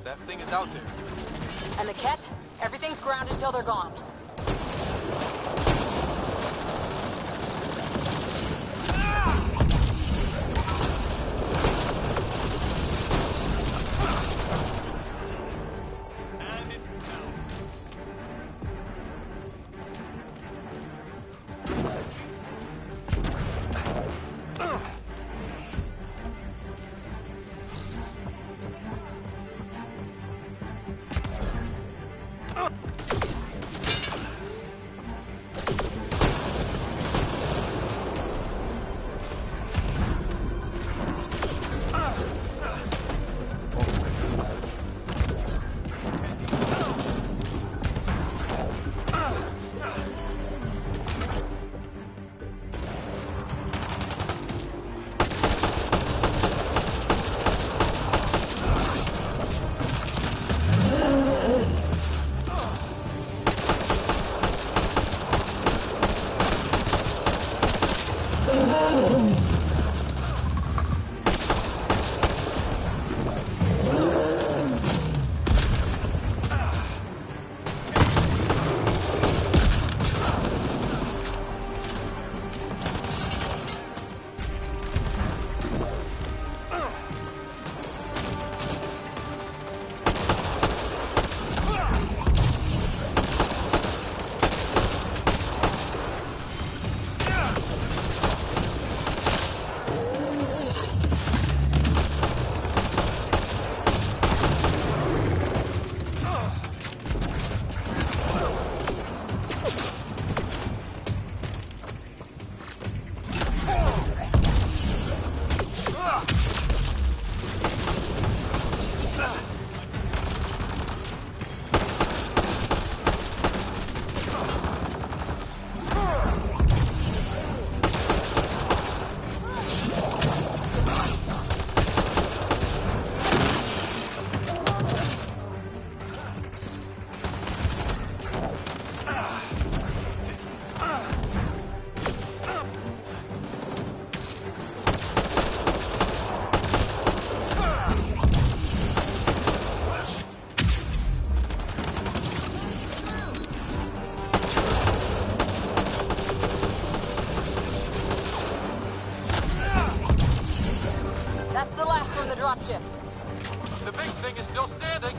That thing is out there. And the cat? Everything's grounded till they're gone. The big thing is still standing.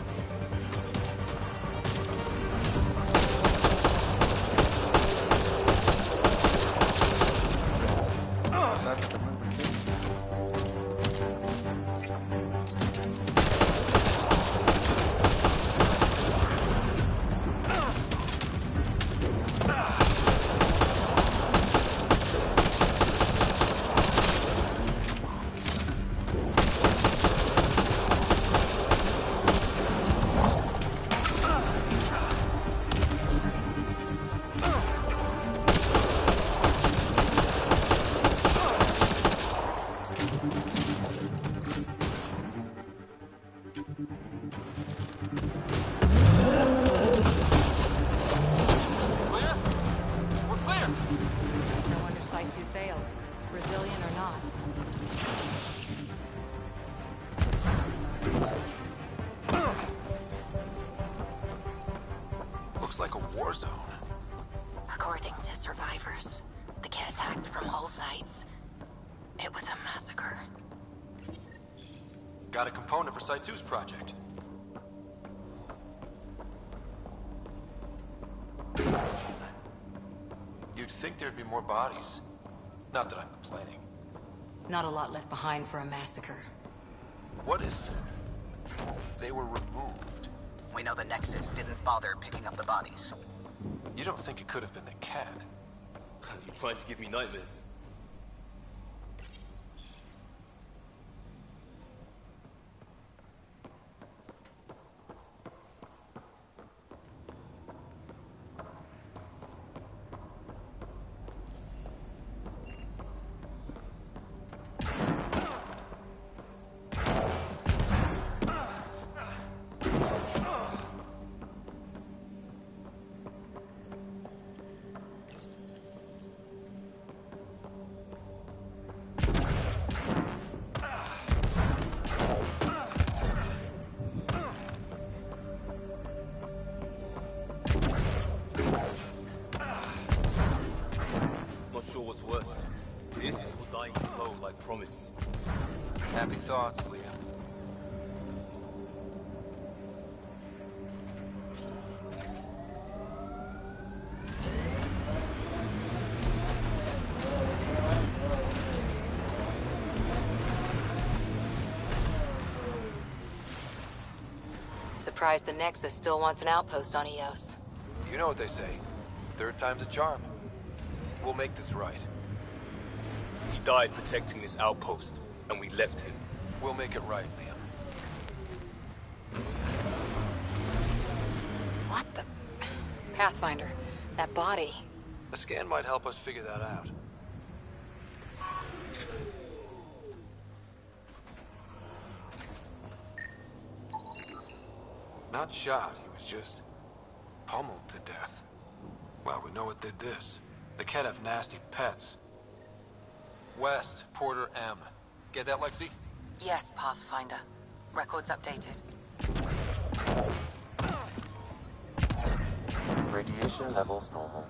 Got a component for Site 2's project. You'd think there'd be more bodies. Not that I'm complaining. Not a lot left behind for a massacre. What if they were removed? We know the Nexus didn't bother picking up the bodies. You don't think it could have been the cat? You're trying to give me nightmares. dying slow, like promise. Happy thoughts, Liam. Surprised the Nexus still wants an outpost on Eos. You know what they say. Third time's a charm. We'll make this right. He died protecting this outpost, and we left him. We'll make it right, Liam. What the... Pathfinder, that body. A scan might help us figure that out. Not shot, he was just pummeled to death. Well, we know what did this. The Ket have nasty pets. West, Porter M. Get that, Lexi? Yes, Pathfinder. Records updated. Radiation levels normal.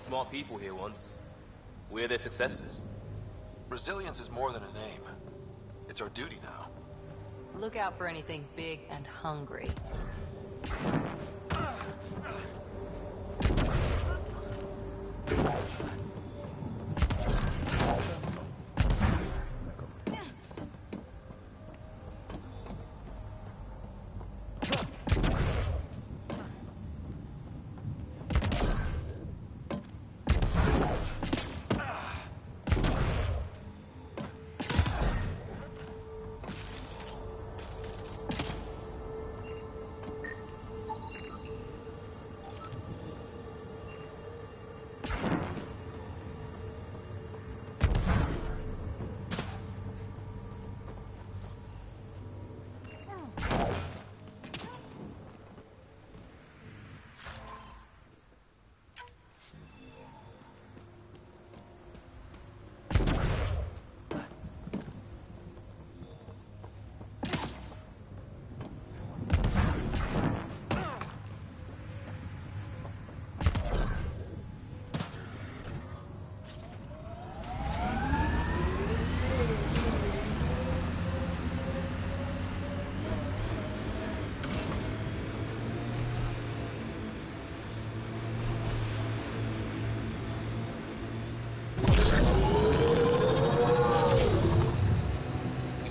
Smart people here once. We're their successors. Resilience is more than a name. It's our duty now. Look out for anything big and hungry.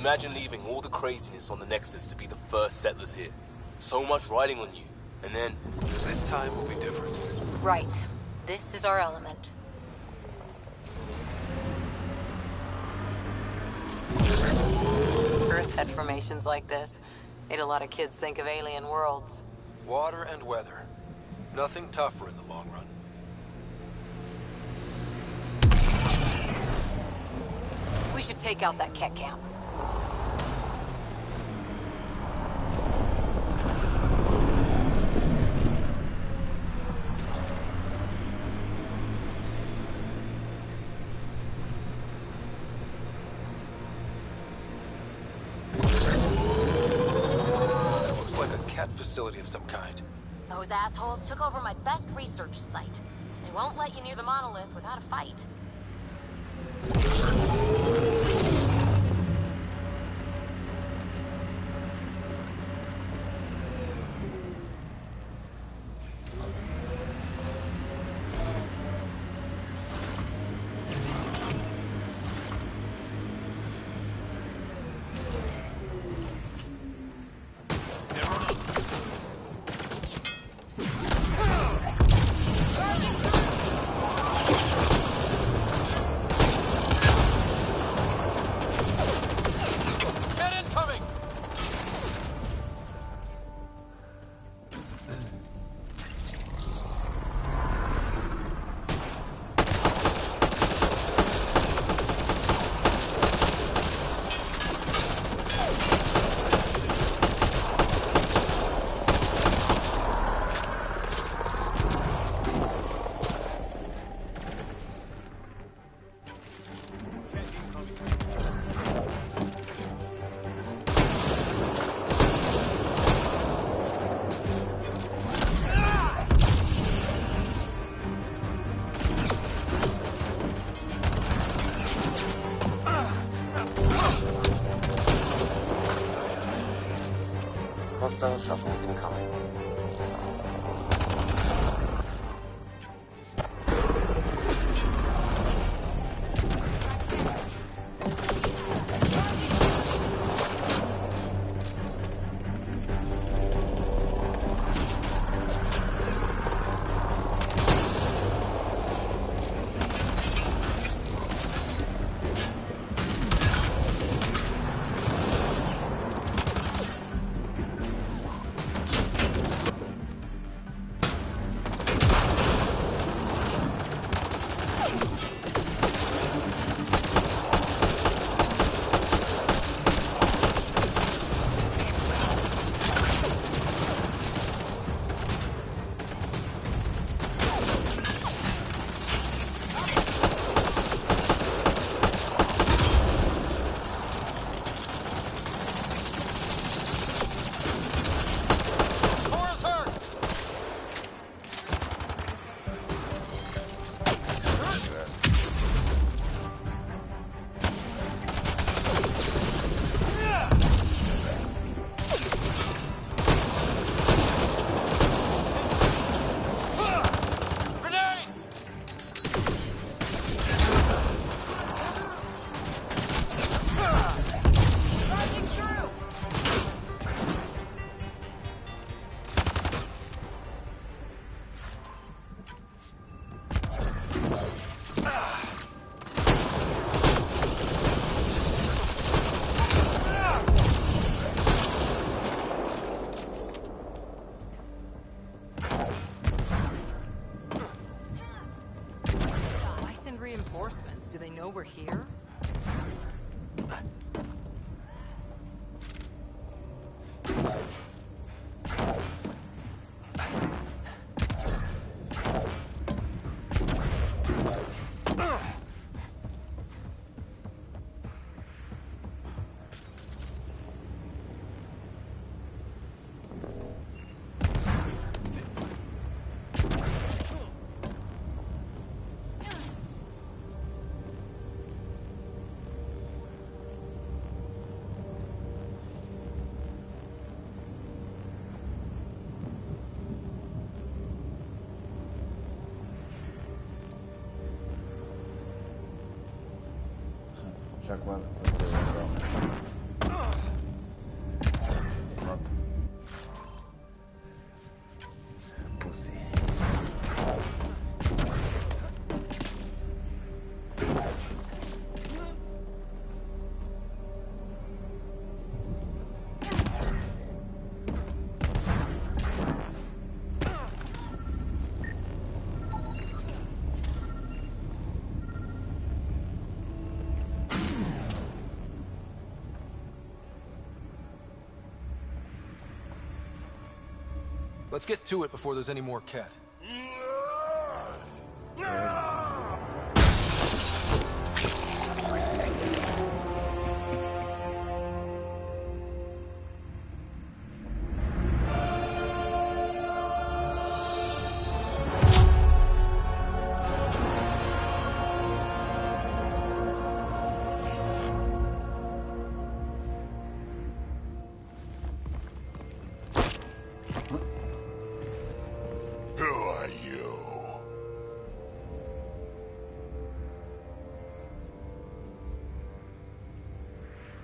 Imagine leaving all the craziness on the Nexus to be the first settlers here. So much riding on you, and then... This time will be different. Right. This is our element. Earth had formations like this. Made a lot of kids think of alien worlds. Water and weather. Nothing tougher in the long run. We should take out that Ket camp. facility of some kind. Those assholes took over my best research site. They won't let you near the monolith without a fight. Hostile shuffle incoming. Reinforcements? Do they know we're here? Já quase consegui lembrar. Pronto. Pussy. Let's get to it before there's any more cat.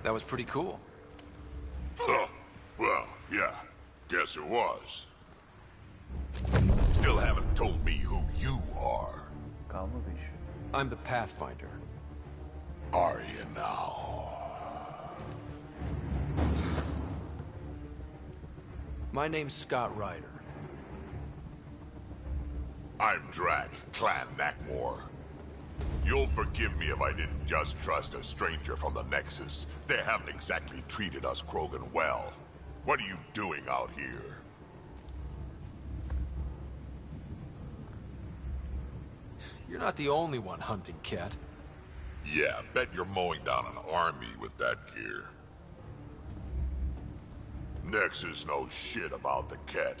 That was pretty cool. Huh. Well, yeah. Guess it was. Still haven't told me who you are. Calma, bicho. I'm the Pathfinder. Are you now? My name's Scott Ryder. I'm Drat, Clan Nackmore. You'll forgive me if I didn't just trust a stranger from the Nexus. They haven't exactly treated us Krogan well. What are you doing out here? You're not the only one hunting Ket. Yeah, bet you're mowing down an army with that gear. Nexus knows shit about the Ket.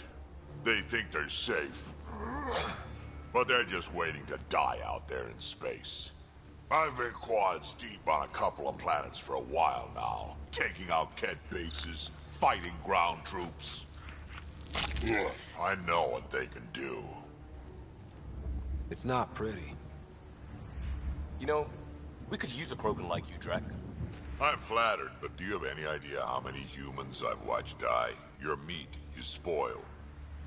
They think they're safe. But they're just waiting to die out there in space. I've been quads deep on a couple of planets for a while now, taking out Ket bases, fighting ground troops. Ugh, I know what they can do. It's not pretty. You know, we could use a Krogan like you, Drac. I'm flattered, but do you have any idea how many humans I've watched die? Your meat is spoiled.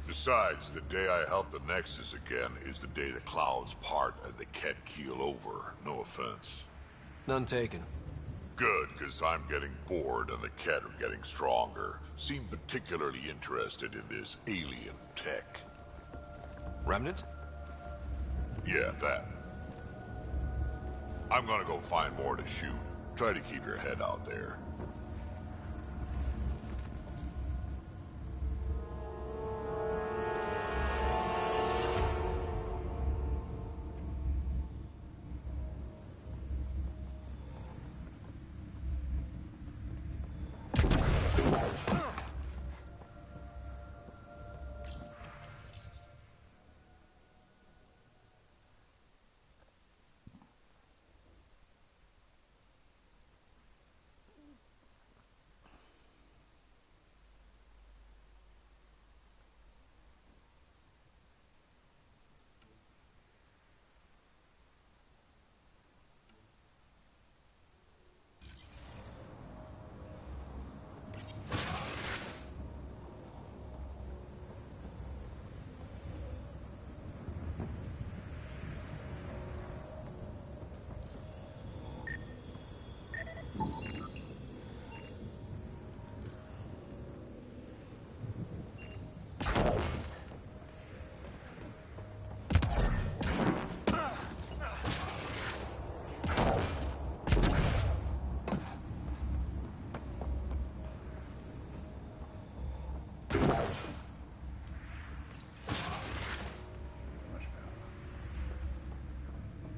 Besides, the day I help the Nexus again is the day the clouds part and the Ket keel over. No offense. None taken. Good, because I'm getting bored and the Ket are getting stronger. Seem particularly interested in this alien tech. Remnant? Yeah, that. I'm gonna go find more to shoot. Try to keep your head out there.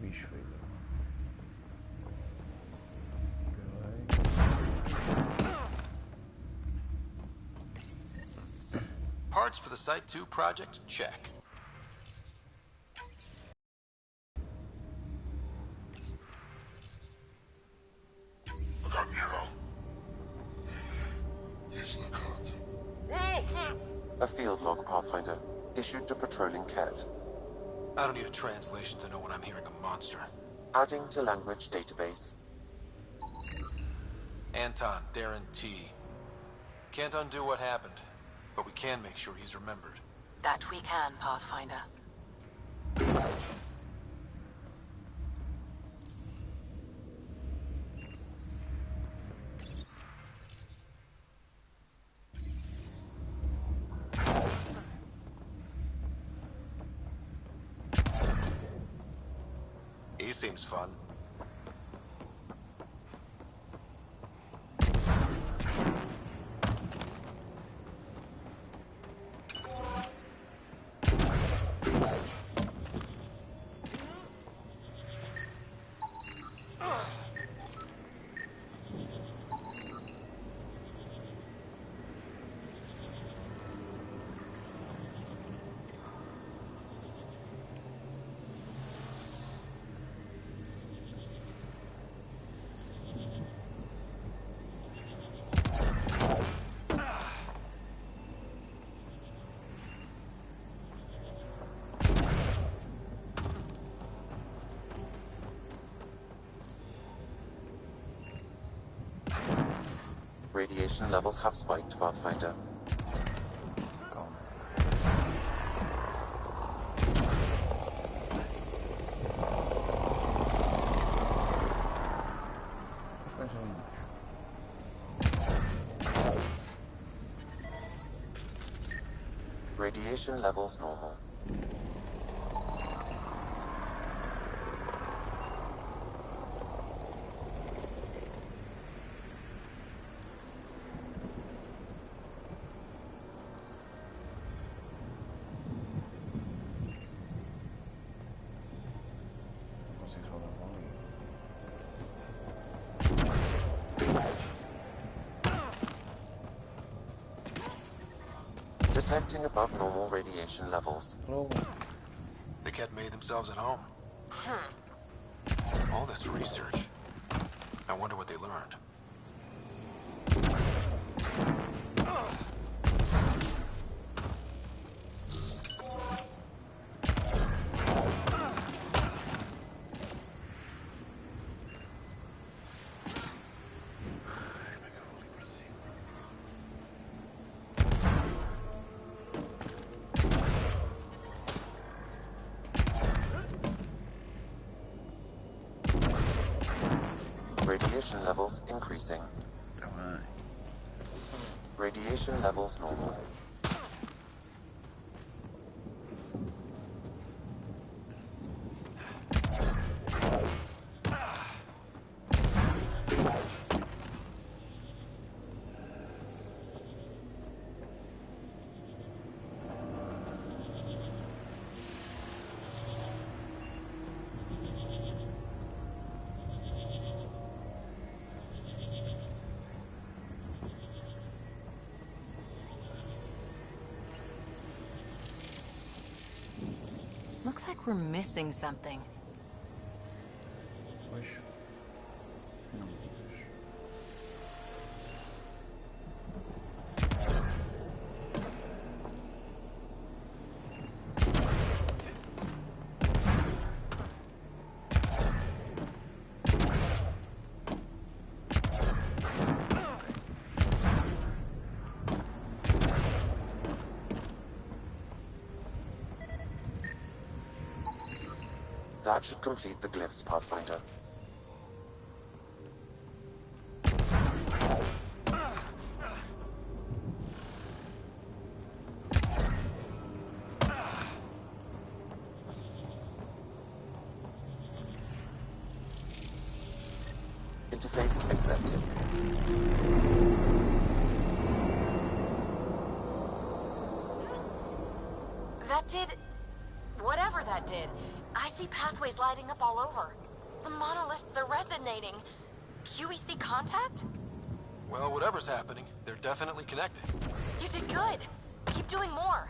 Bicho aí, Parts for the Site 2 project? Check. A field log, Pathfinder. Issued to patrolling Ket. I don't need a translation to know when I'm hearing a monster. Adding to language database. Anton, Darren T. Can't undo what happened, but we can make sure he's remembered. That we can, Pathfinder. He seems fun. Radiation levels have spiked, Pathfinder. Calma. Bastante ainda. Radiation levels normal. Vocês só não vão ler. Detecting above normal radiation levels. Logo. The Ket made themselves at home. All this research. I wonder what they learned. Radiation levels increasing. Também. Radiation levels normal. Looks like we're missing something. Pois. Não me digas. That should complete the glyphs, Pathfinder. Interface accepted. That did... whatever that did. I see pathways lighting up all over. The monoliths are resonating. QEC contact? Well, whatever's happening, they're definitely connected. You did good. Keep doing more.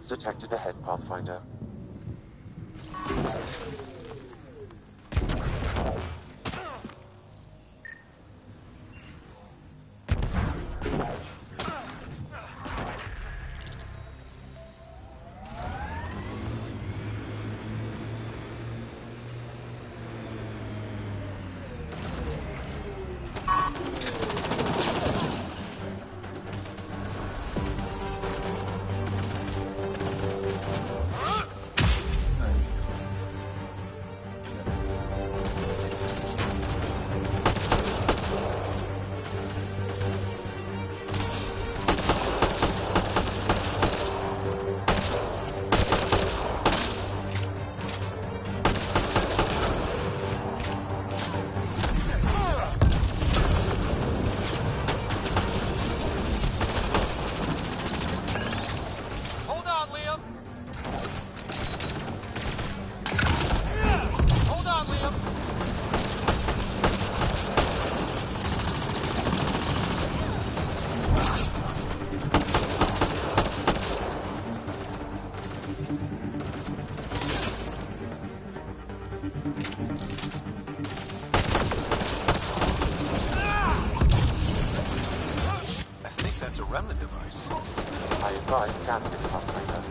Signals detected ahead, Pathfinder. Scanning it, Pathfinder.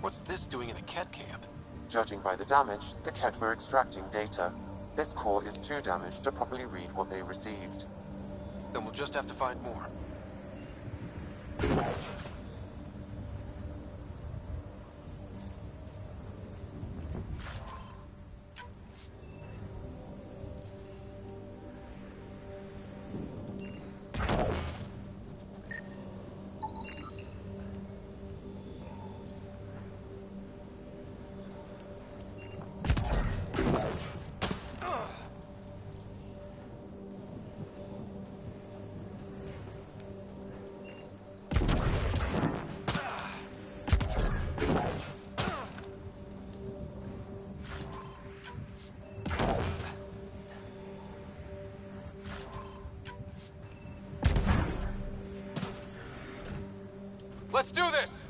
What's this doing in a Ket camp? Judging by the damage, the Ket were extracting data. This core is too damaged to properly read what they received. Then we'll just have to find more. Let's do this!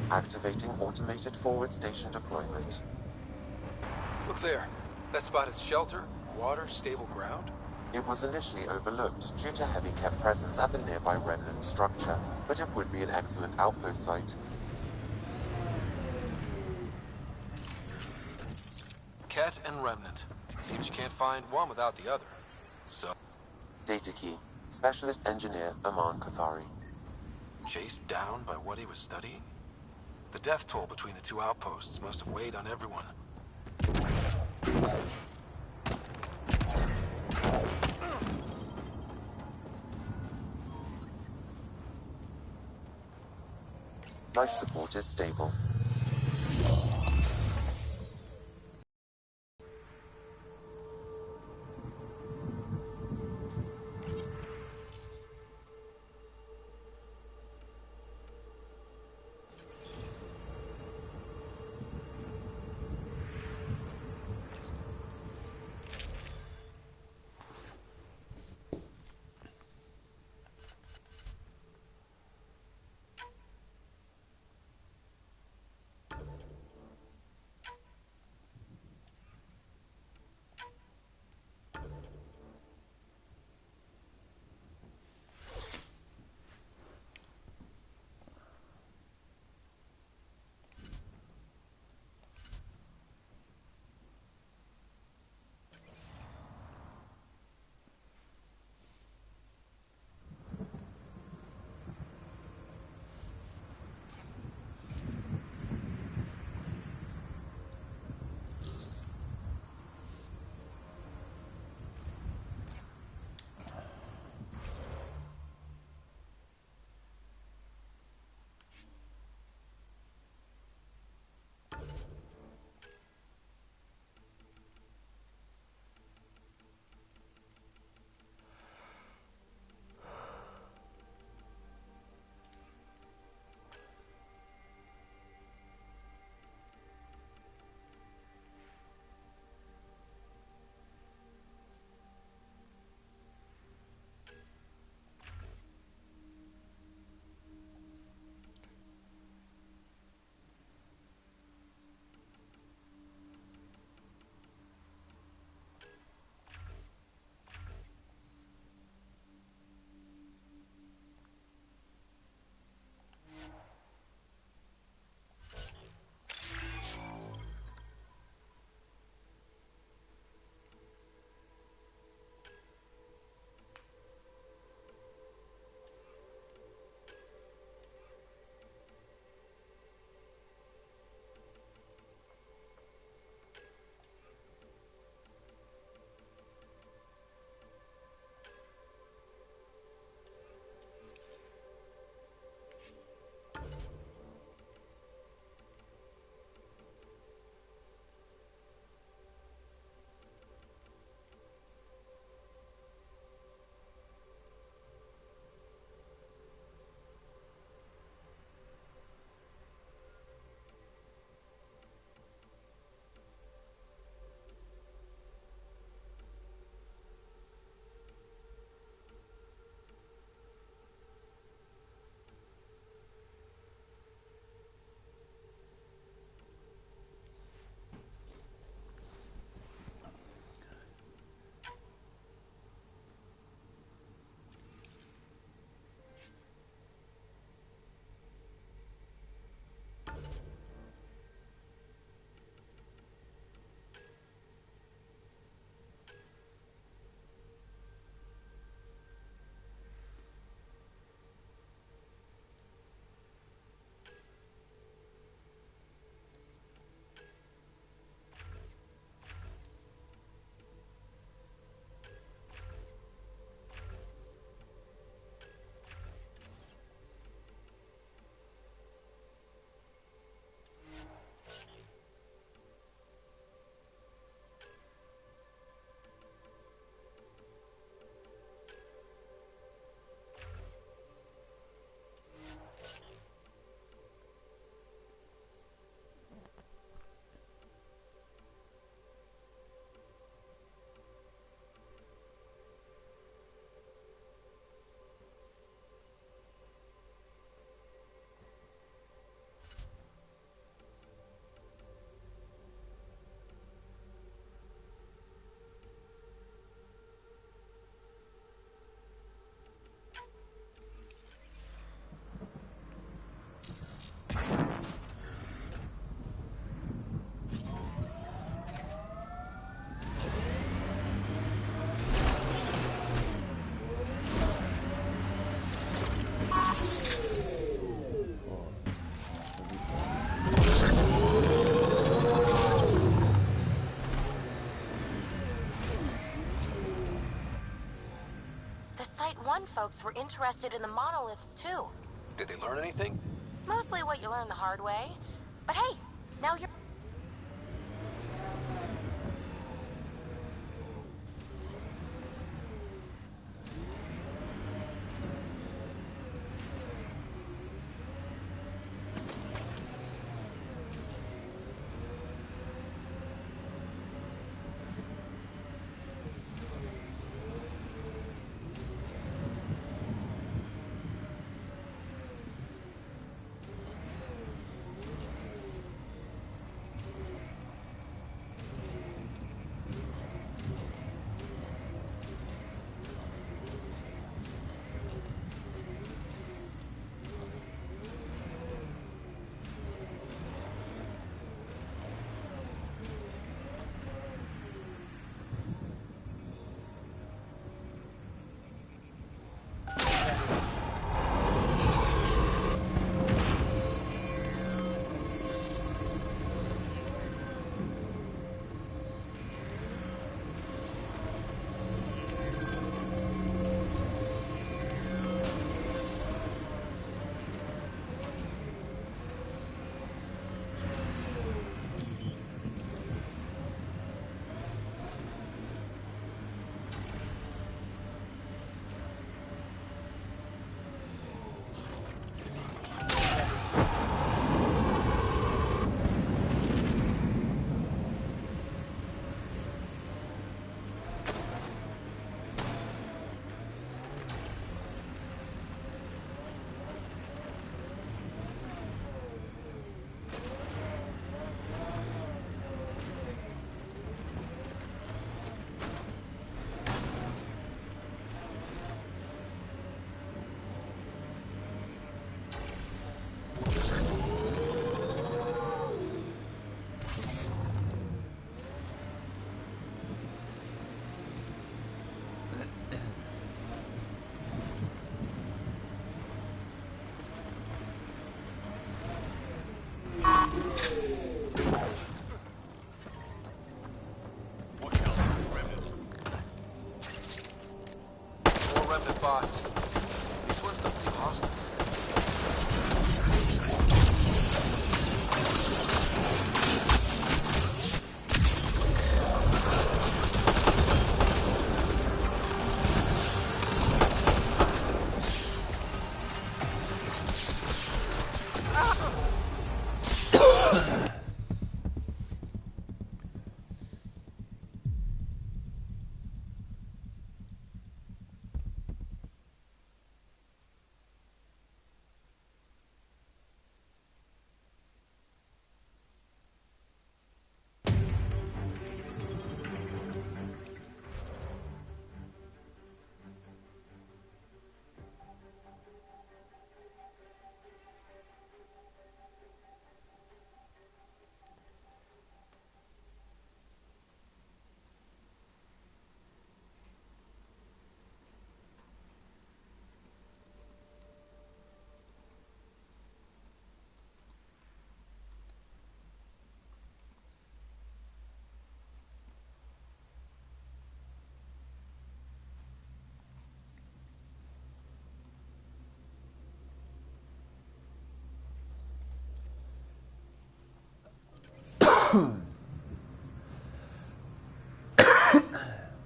Activating automated forward station deployment. Look there. That spot is shelter, water, stable ground. It was initially overlooked due to heavy Ket presence at the nearby remnant structure, but it would be an excellent outpost site. Ket and remnant. Seems you can't find one without the other. So, Data key. Specialist engineer Aman Kothari. chased down by what he was studying? The death toll between the two outposts must have weighed on everyone. Life support is stable. folks were interested in the monoliths too. Did they learn anything? Mostly what you learn the hard way. But hey, now you're... Bots. These ones don't seem hostile.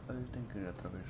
Eu tenho que ir outra vez.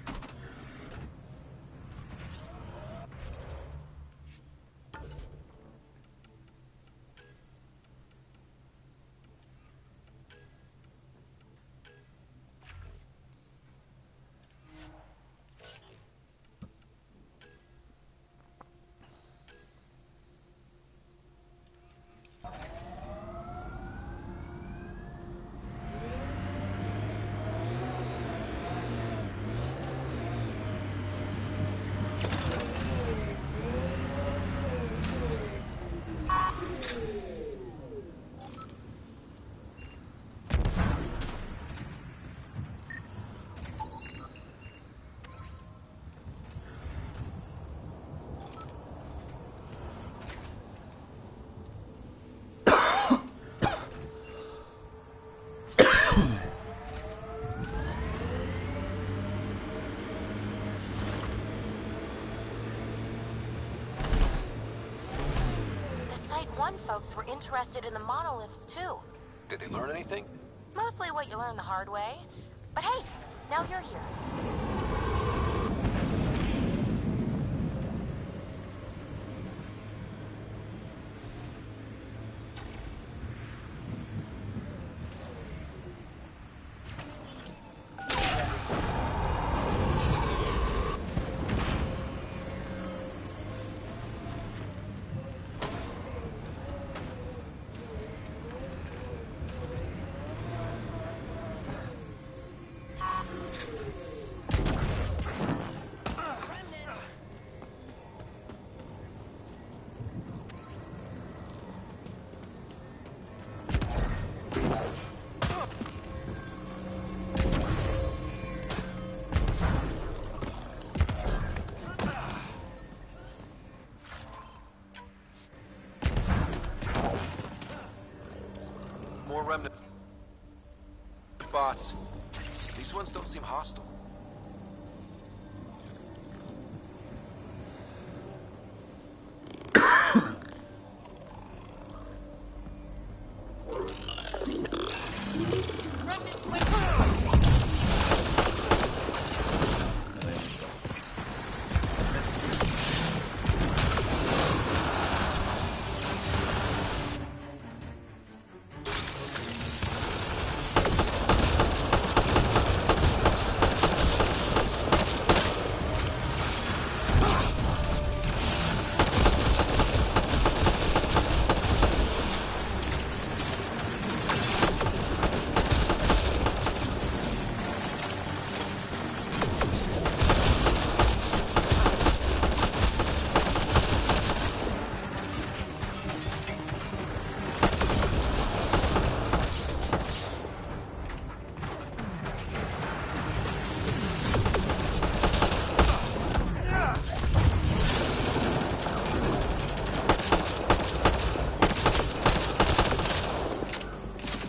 remnants were interested in the monoliths too. Did they learn anything? Mostly what you learn the hard way. But hey, now you're here. More remnant bots. These ones don't seem hostile.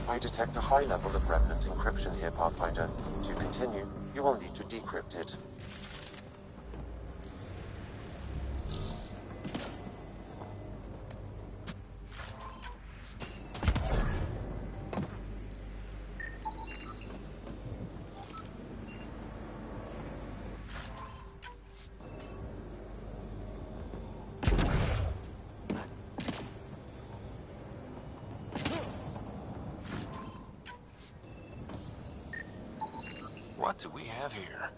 I detect a high level of remnant encryption here, Pathfinder. To continue, you will need to decrypt it. What do we have here?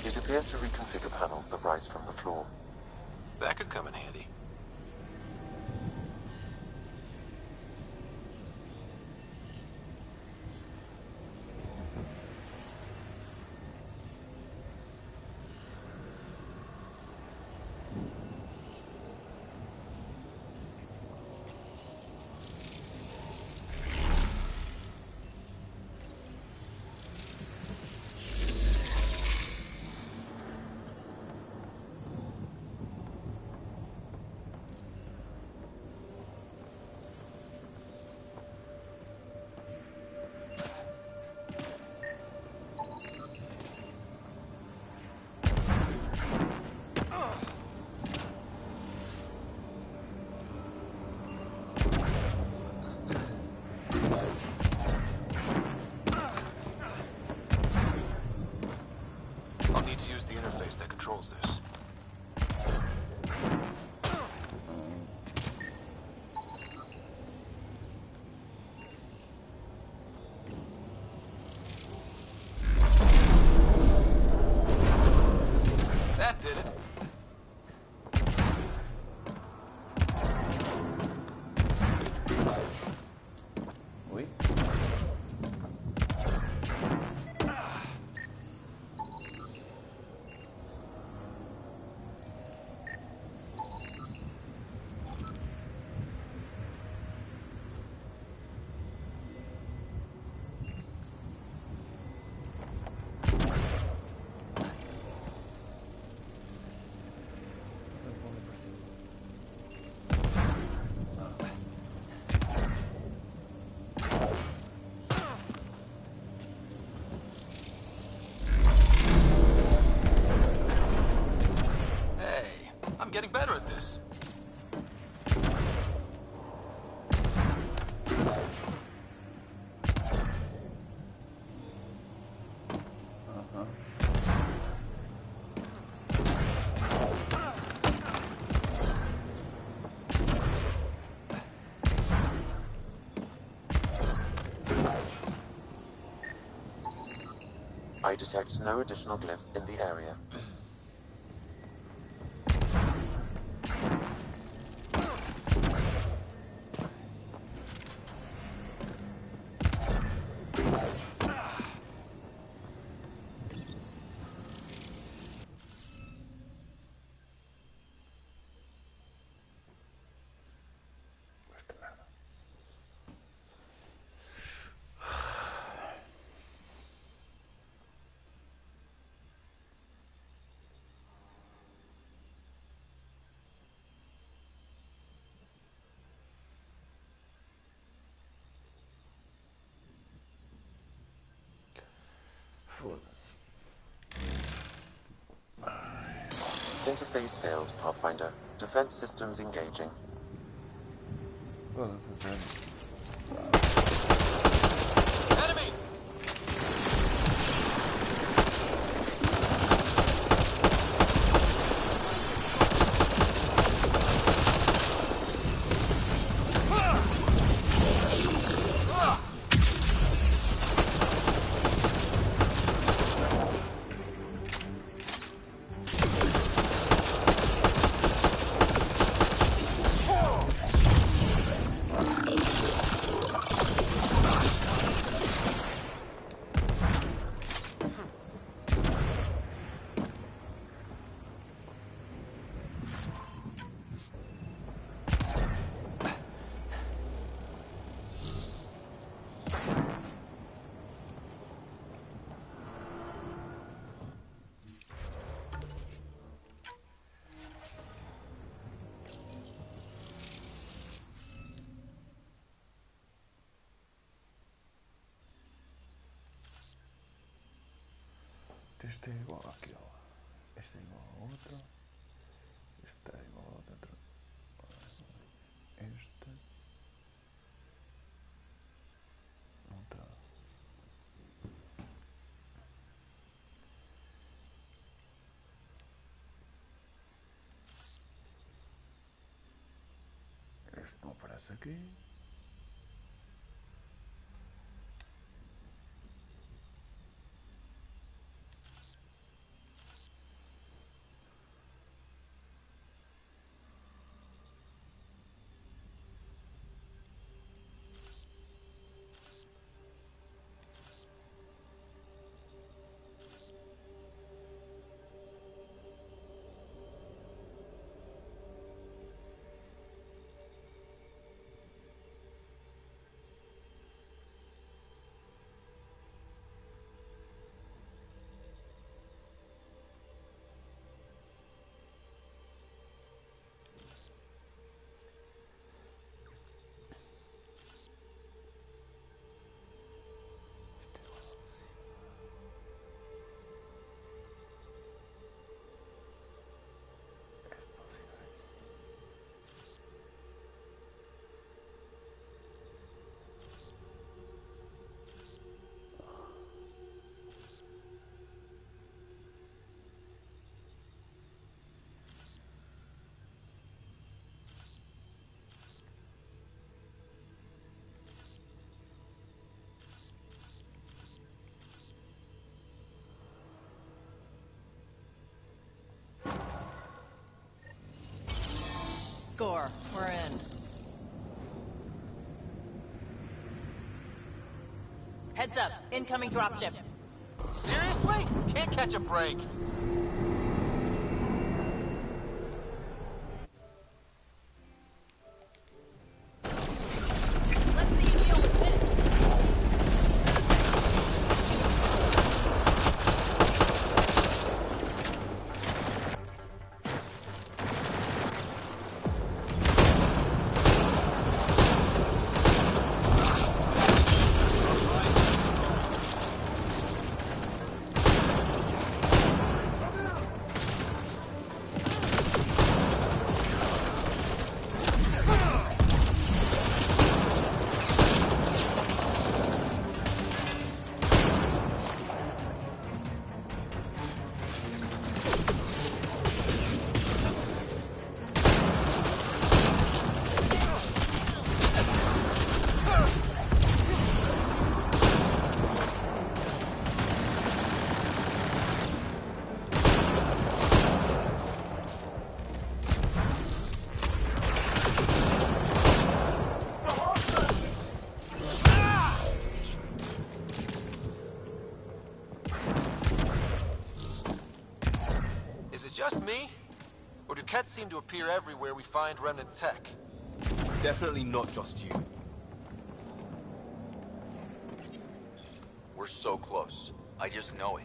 It appears to reconfigure panels that rise from the floor. That could come in handy. I'll need to use the interface that controls this. That did it. Uy. I detect no additional glyphs in the area. Interface failed, Pathfinder. Defense systems engaging. Foda-se, sério. Enemies! Este é igual àquele. Este é igual ao outro. Este é igual ao outro. Este. Não está. Este não aparece aqui. Score. We're in. Heads up. Incoming dropship. Seriously? Can't catch a break. Let's see you deal with this. just me? Or do Kets seem to appear everywhere we find remnant tech? Definitely not just you. We're so close. I just know it.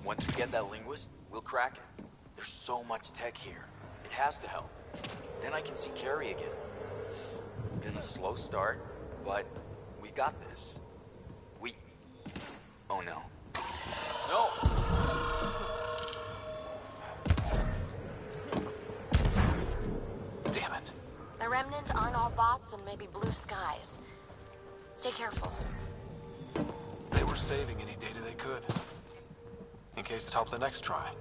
Once we get that linguist, we'll crack it. There's so much tech here. It has to help. Then I can see Carrie again. It's been a slow start, but we got this. Oh no. No! Damn it. The remnants aren't all bots and maybe blue skies. Stay careful. They were saving any data they could. In case it helped the next try.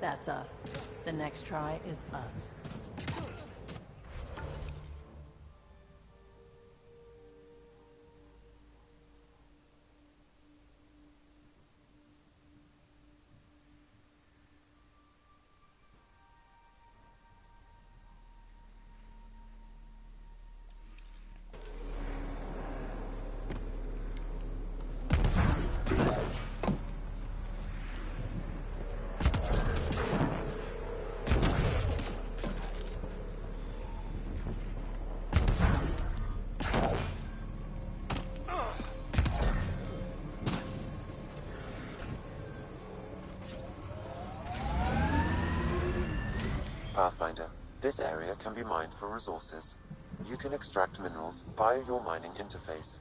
That's us. The next try is us. Pathfinder, this area can be mined for resources. You can extract minerals via your mining interface.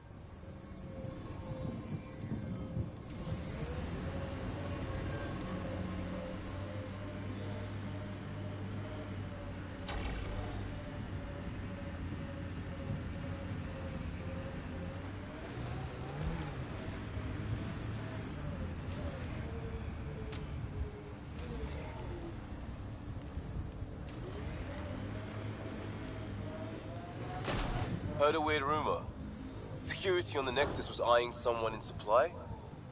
Heard a weird rumor. Security on the Nexus was eyeing someone in supply?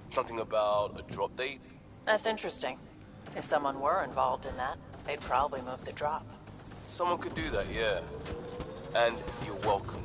Something about a drop date? That's interesting. If someone were involved in that, they'd probably move the drop. Someone could do that, yeah. And you're welcome.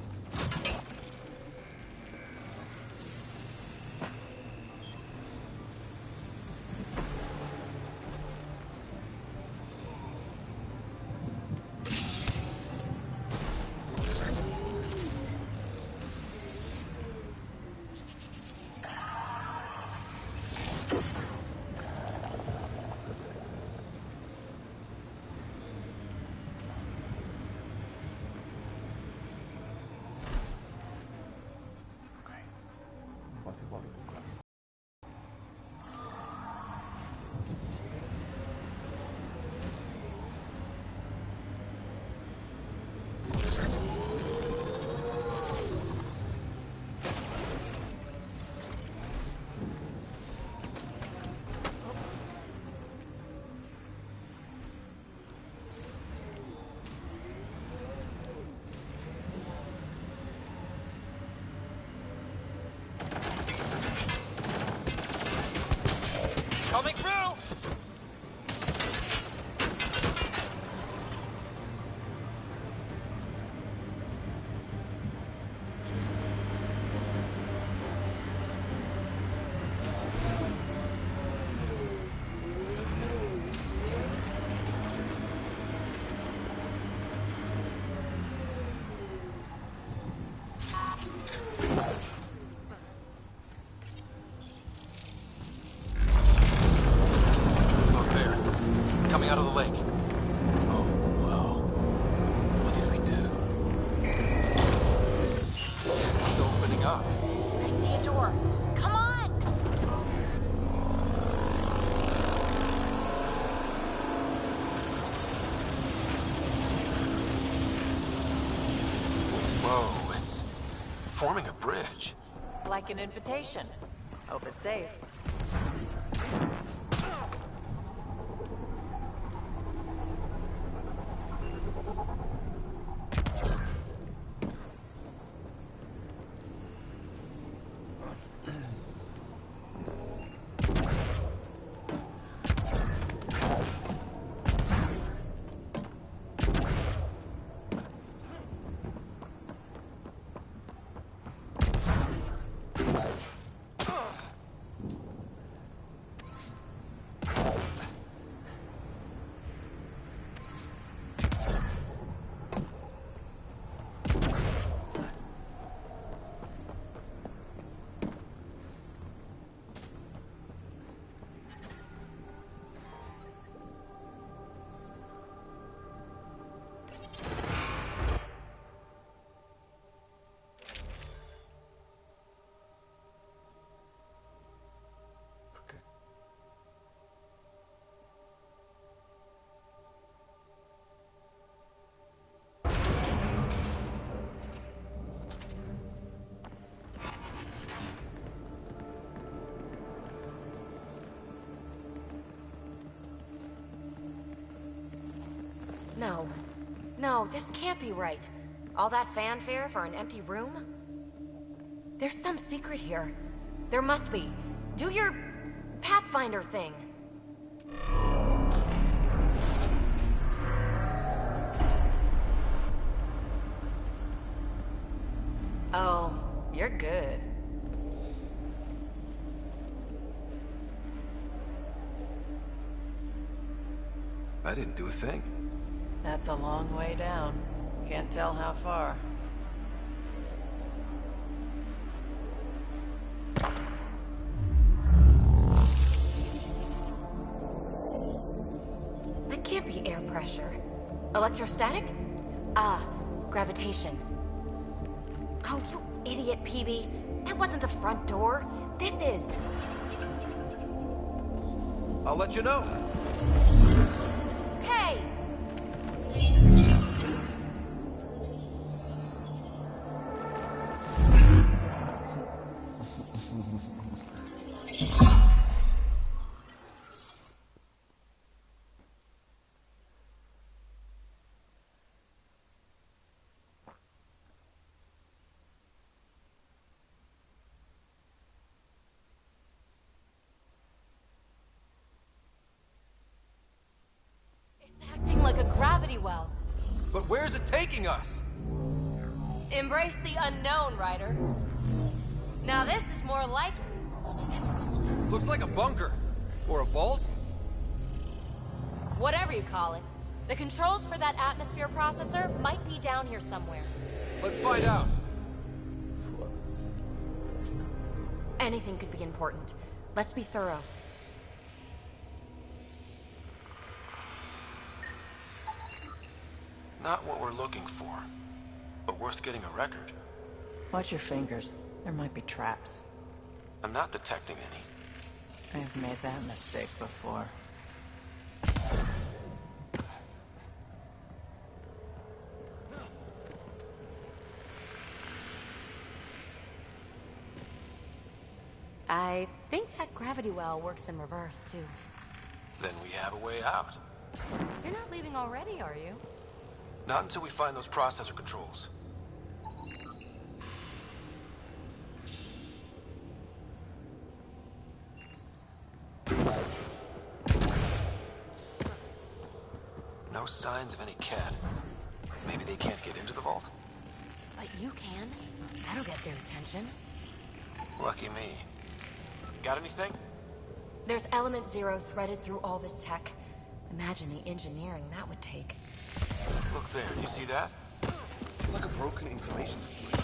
Coming through! Out of the lake. Oh, wow. What did we do? It's opening up. I see a door. Come on! Whoa, it's forming a bridge. Like an invitation. Hope it's safe. No, this can't be right. All that fanfare for an empty room? There's some secret here. There must be. Do your Pathfinder thing. Oh, you're good. I didn't do a thing. That's a long way down. Can't tell how far. That can't be air pressure. Electrostatic? Ah, gravitation. Oh, you idiot, PB. That wasn't the front door. This is. I'll let you know. Hey! Like a gravity well. But where's it taking us? Embrace the unknown, Ryder. Now this is more like it. Looks like a bunker. Or a vault? Whatever you call it. The controls for that atmosphere processor might be down here somewhere. Let's find out. Anything could be important. Let's be thorough. Not what we're looking for, but worth getting a record. Watch your fingers. There might be traps. I'm not detecting any. I've made that mistake before. I think that gravity well works in reverse, too. Then we have a way out. You're not leaving already, are you? Not until we find those processor controls. No signs of any cat. Maybe they can't get into the vault. But you can. That'll get their attention. Lucky me. Got anything? There's element 0 threaded through all this tech. Imagine the engineering that would take. Look there, do you see that? It's like a broken information display.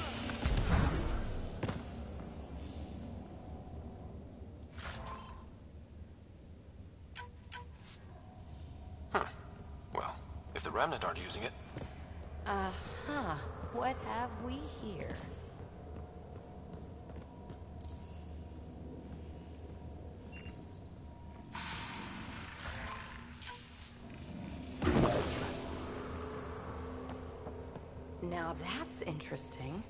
Huh. Well, if the Remnant aren't using it... Uh-huh. What have we here? Now that's interesting.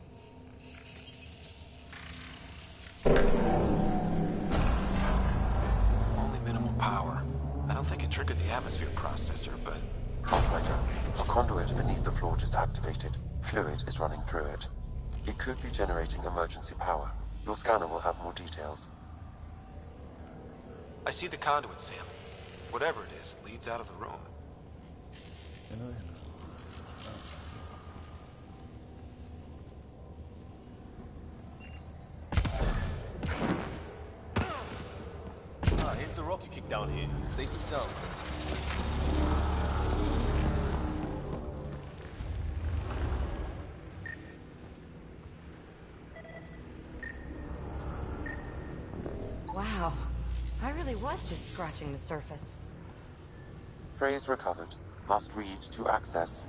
Only minimal power. I don't think it triggered the atmosphere processor, but... Pathfinder, a conduit beneath the floor just activated. Fluid is running through it. It could be generating emergency power. Your scanner will have more details. I see the conduit, Sam. Whatever it is, leads out of the room. Here's the rock you kicked down here. Safe and sound. Wow. I really was just scratching the surface. Phrase recovered. Must read to access.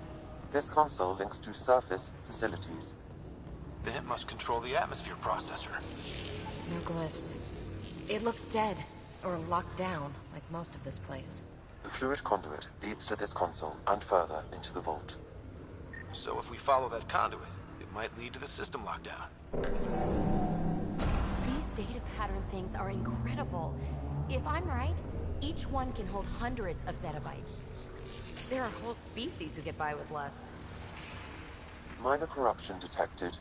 This console links to surface facilities. Then it must control the atmosphere processor. No glyphs. It looks dead. Or locked down, like most of this place. The fluid conduit leads to this console and further into the vault. So if we follow that conduit, it might lead to the system lockdown. These data pattern things are incredible. If I'm right, each one can hold hundreds of zettabytes. There are whole species who get by with less. Minor corruption detected.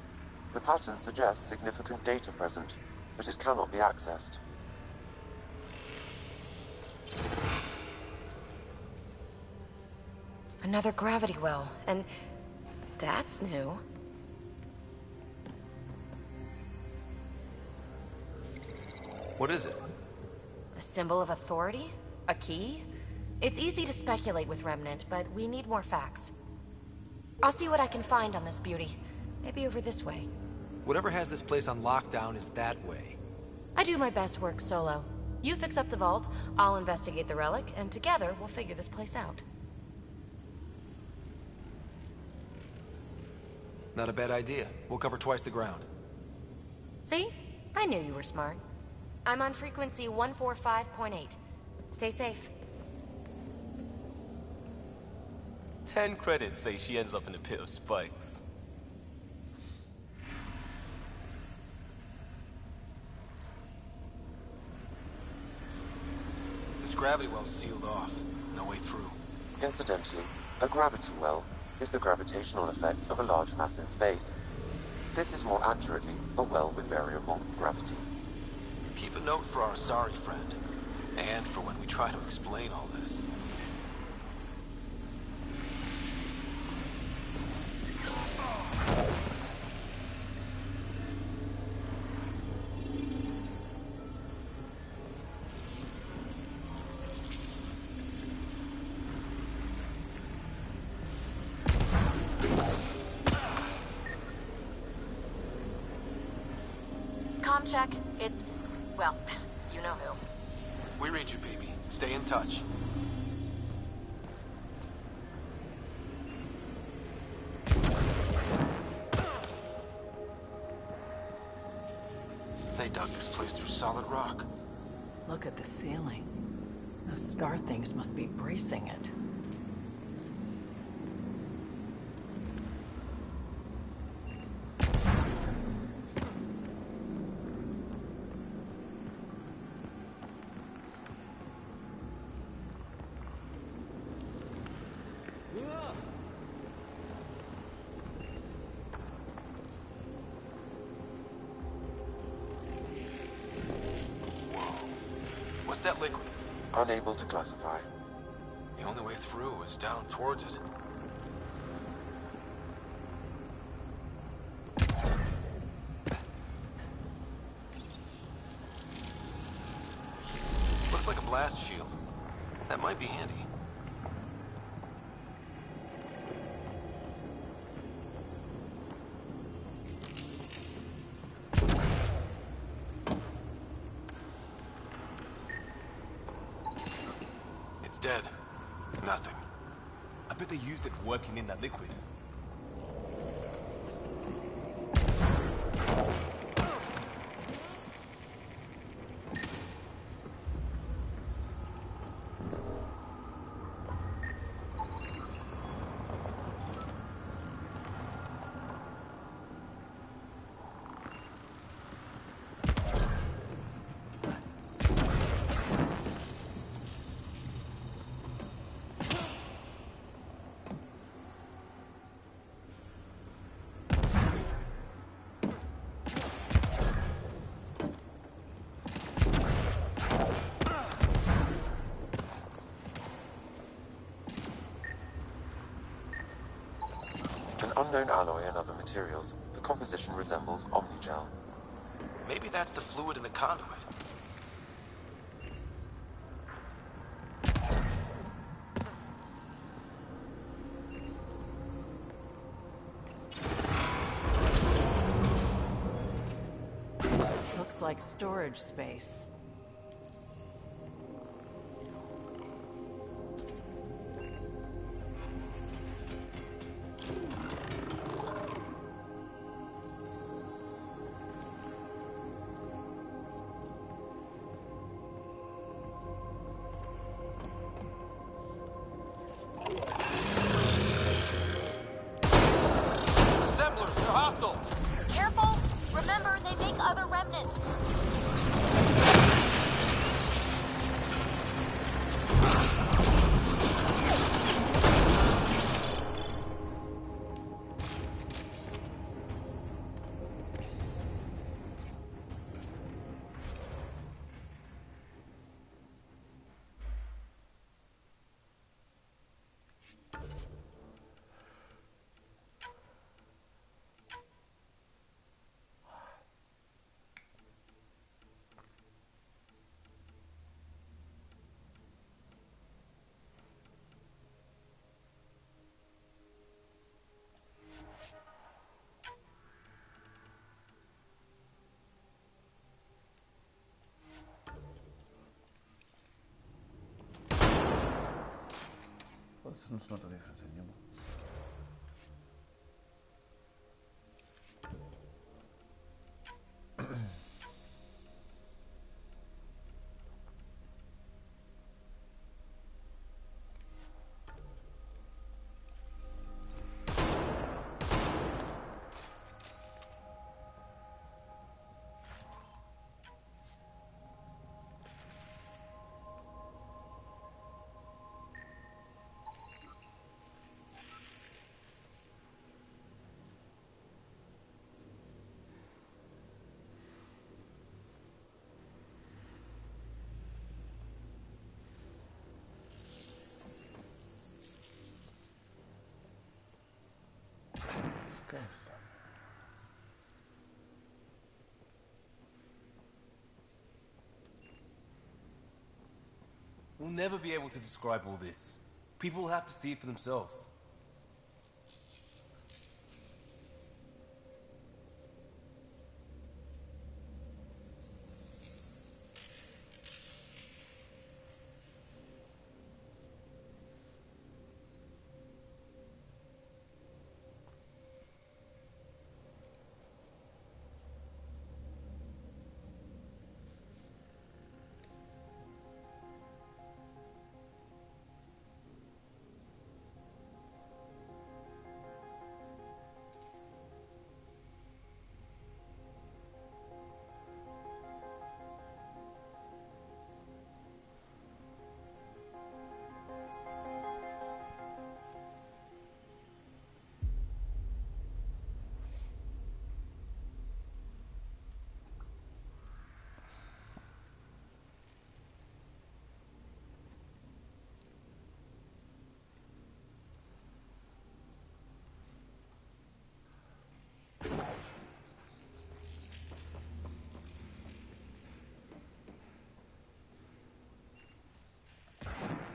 The pattern suggests significant data present, but it cannot be accessed. Another gravity well, and that's new. What is it? A symbol of authority? A key? It's easy to speculate with Remnant, but we need more facts. I'll see what I can find on this beauty. Maybe over this way. Whatever has this place on lockdown is that way. I do my best work solo. You fix up the vault, I'll investigate the relic, and together we'll figure this place out. Not a bad idea. We'll cover twice the ground. See? I knew you were smart. I'm on frequency 145.8. Stay safe. 10 credits say she ends up in a pit of spikes. This gravity well's sealed off. No way through. Incidentally, a gravity well is the gravitational effect of a large mass in space. This is more accurately a well with variable gravity. Keep a note for our sorry friend. And for when we try to explain all this. Check. It's... well, you know who. We read you, baby. Stay in touch. They dug this place through solid rock. Look at the ceiling. Those star things must be bracing it. What's that liquid? Unable to classify. The only way through is down towards it. Looks like a blast shield. That might be handy. Dead. Nothing. I bet they used it working in that liquid. Unknown alloy and other materials, the composition resembles omnigel. Maybe that's the fluid in the conduit. Looks like storage space. Careful! Remember, they make other remnants. Foda-se, não se nota diferença nenhuma. We'll never be able to describe all this. People will have to see it for themselves.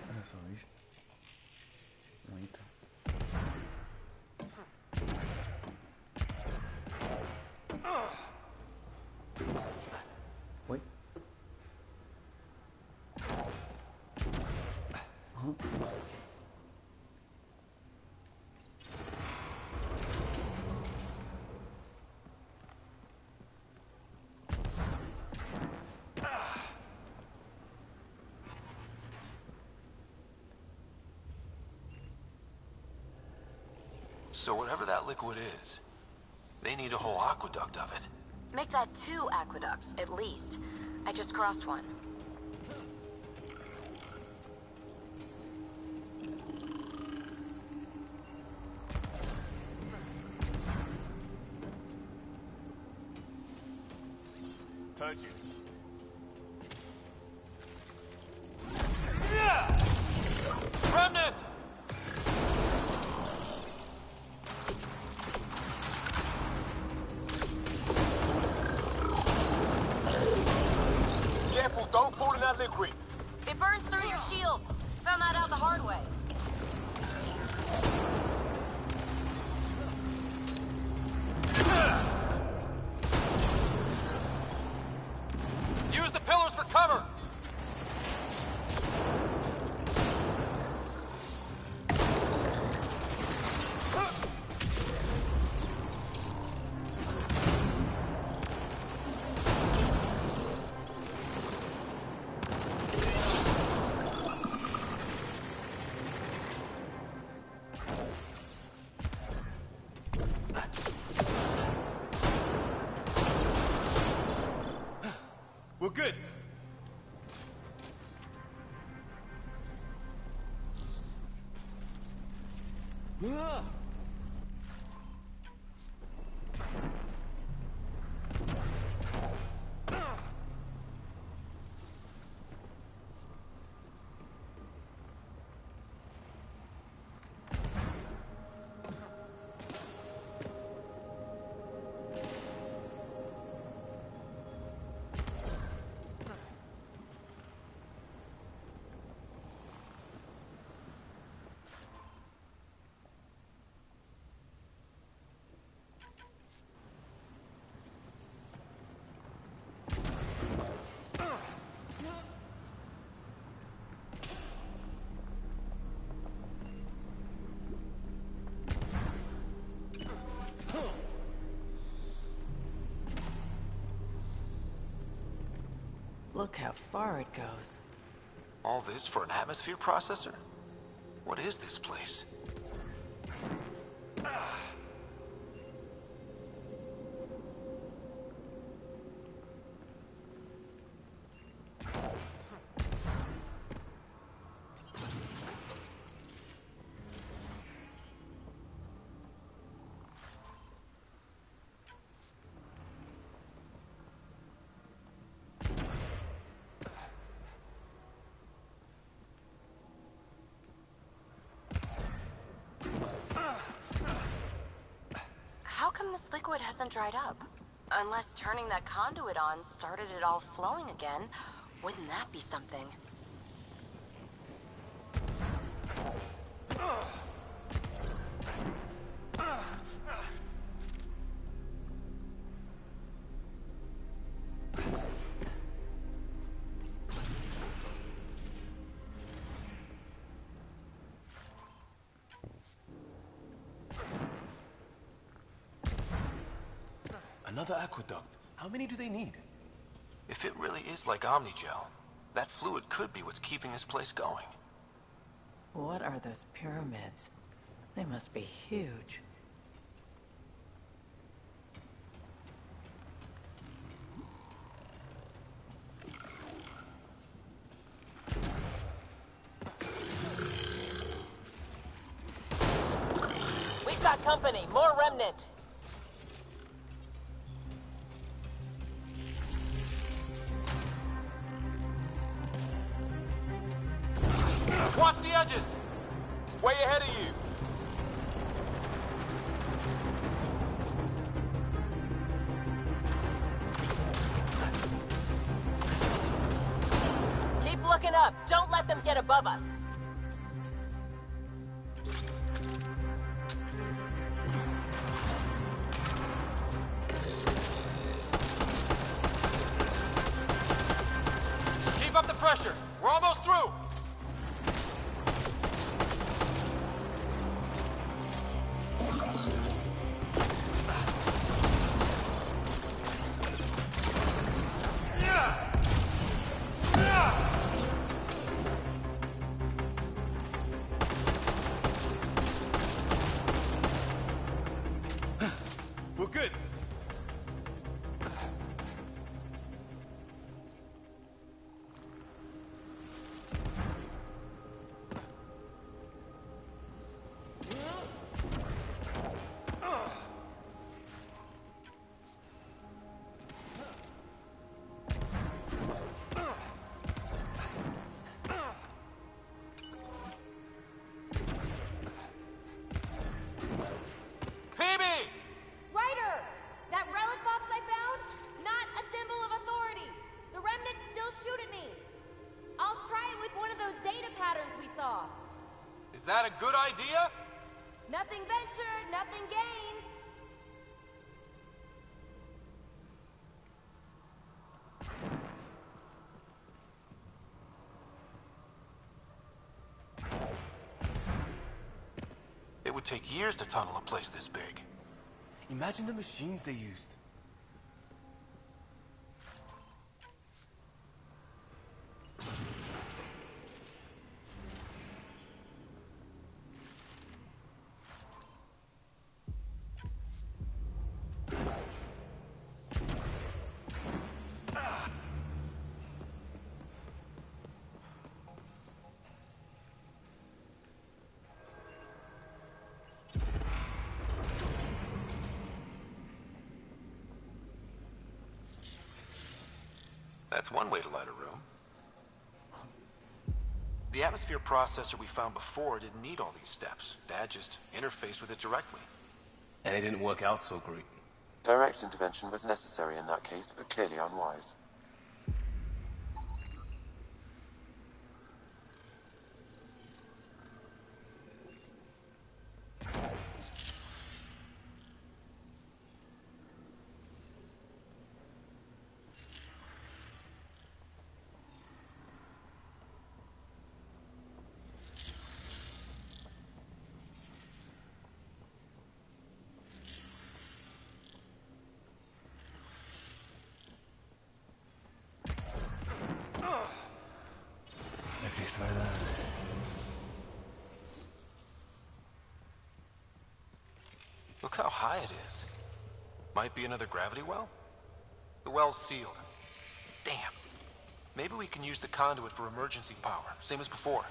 Olha só isto. Muito. Oi? So whatever that liquid is, they need a whole aqueduct of it. Make that 2 aqueducts, at least. I just crossed one. Heard you. Remnant! Careful, don't fall in that liquid. It burns through your shields. Found that out the hard way. Use the pillars for cover! We're good. Look how far it goes. All this for an atmosphere processor? What is this place? How come this liquid hasn't dried up? Unless turning that conduit on started it all flowing again. Wouldn't that be something? Another aqueduct. How many do they need? If it really is like Omnigel, that fluid could be what's keeping this place going. What are those pyramids? They must be huge. We've got company. More remnant. Watch the edges! Way ahead of you! Keep looking up. Don't let them get above us. Keep up the pressure! We're almost through! We're good. Ryder! That relic box I found? Not a symbol of authority. The remnants still shoot at me. I'll try it with one of those data patterns we saw. Is that a good idea? Nothing ventured, nothing gained. It would take years to tunnel a place this big. Imagine the machines they used. That's one way to light a room. The atmosphere processor we found before didn't need all these steps. Dad just interfaced with it directly. And it didn't work out so great. Direct intervention was necessary in that case, but clearly unwise. Look how high it is. Might be another gravity well? The well's sealed. Damn. Maybe we can use the conduit for emergency power, same as before.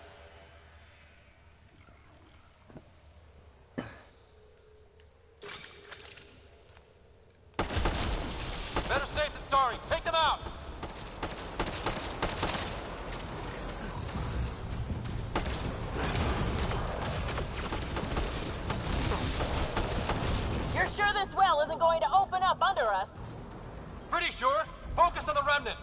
Better safe than sorry. Take them out! You're sure this well isn't going to open up under us? Pretty sure. Focus on the remnant.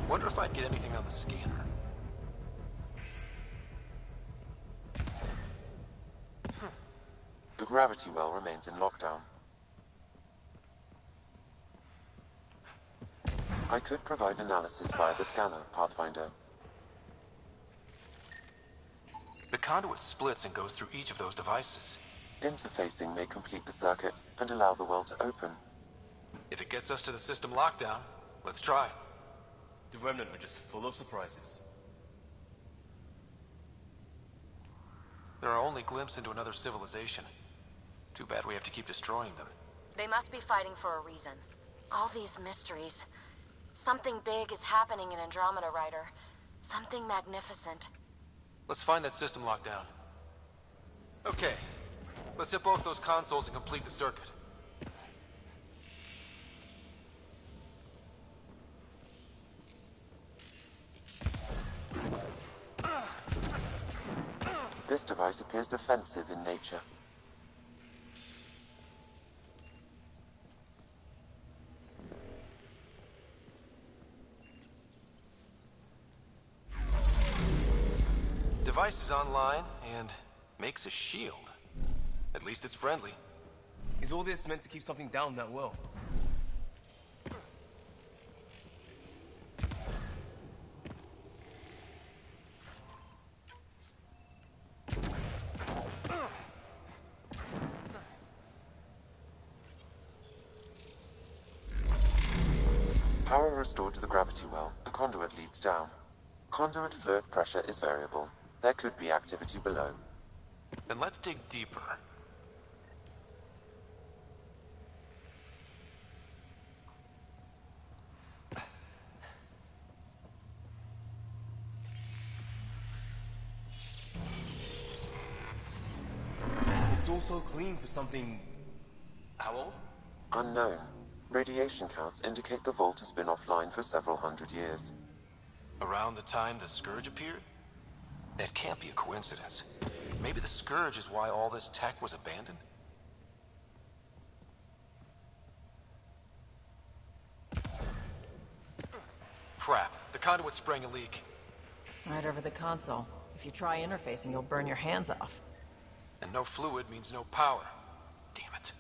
Wonder if I'd get anything on the scanner. The gravity well remains in lockdown. I could provide analysis via the scanner, Pathfinder. The conduit splits and goes through each of those devices. Interfacing may complete the circuit and allow the well to open. If it gets us to the system lockdown, let's try. The Remnant are just full of surprises. They're our only glimpse into another civilization. Too bad we have to keep destroying them. They must be fighting for a reason. All these mysteries. Something big is happening in Andromeda, Ryder. Something magnificent. Let's find that system lockdown. Okay. Let's hit both those consoles and complete the circuit. This device appears defensive in nature. Device is online and makes a shield. At least it's friendly. Is all this meant to keep something down that well? Power restored to the gravity well. The conduit leads down. Conduit fluid pressure is variable. There could be activity below. Then let's dig deeper. It's also clean for something... How old? Unknown. Radiation counts indicate the vault has been offline for several hundred years. Around the time the Scourge appeared? That can't be a coincidence. Maybe the Scourge is why all this tech was abandoned? Crap. The conduit's spraying a leak. Right over the console. If you try interfacing, you'll burn your hands off. And no fluid means no power. Damn it.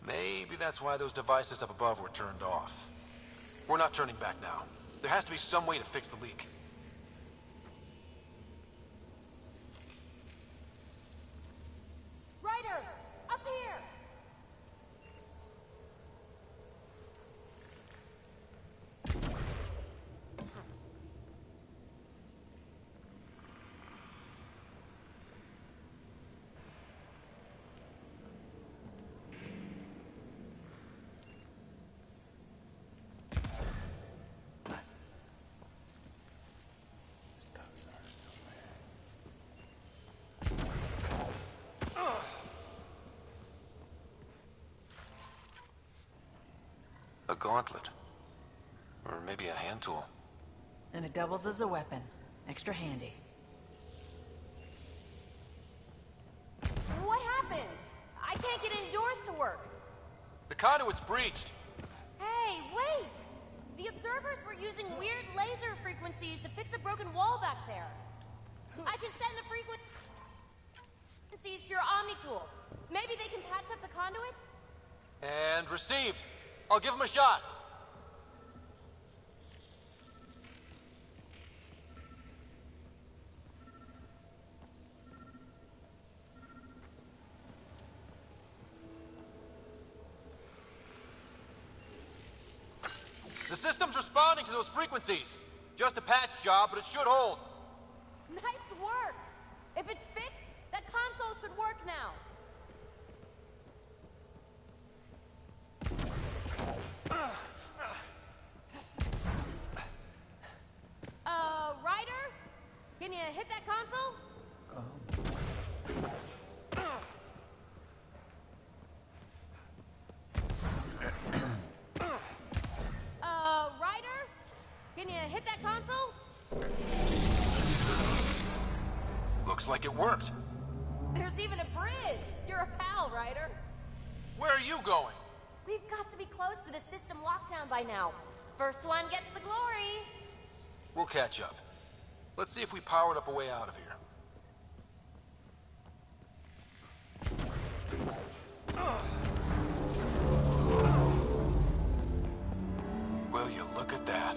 Maybe that's why those devices up above were turned off. We're not turning back now. There has to be some way to fix the leak. Ryder! Up here! gauntlet. Or maybe a hand tool. And it doubles as a weapon. Extra handy. What happened? I can't get indoors to work. The conduit's breached. Hey, wait! The observers were using weird laser frequencies to fix a broken wall back there. I can send the frequencies to your Omni tool. Maybe they can patch up the conduit? And received. I'll give him a shot. The system's responding to those frequencies. Just a patch job, but it should hold. Nice work! If it's fixed, that console should work now. Ryder? Can you hit that console? Ryder? Can you hit that console? Looks like it worked. There's even a bridge. You're a pal, Ryder. Where are you going? We've got to be close to the system lockdown by now. First one gets the glory. We'll catch up. Let's see if we powered up a way out of here. Will you look at that?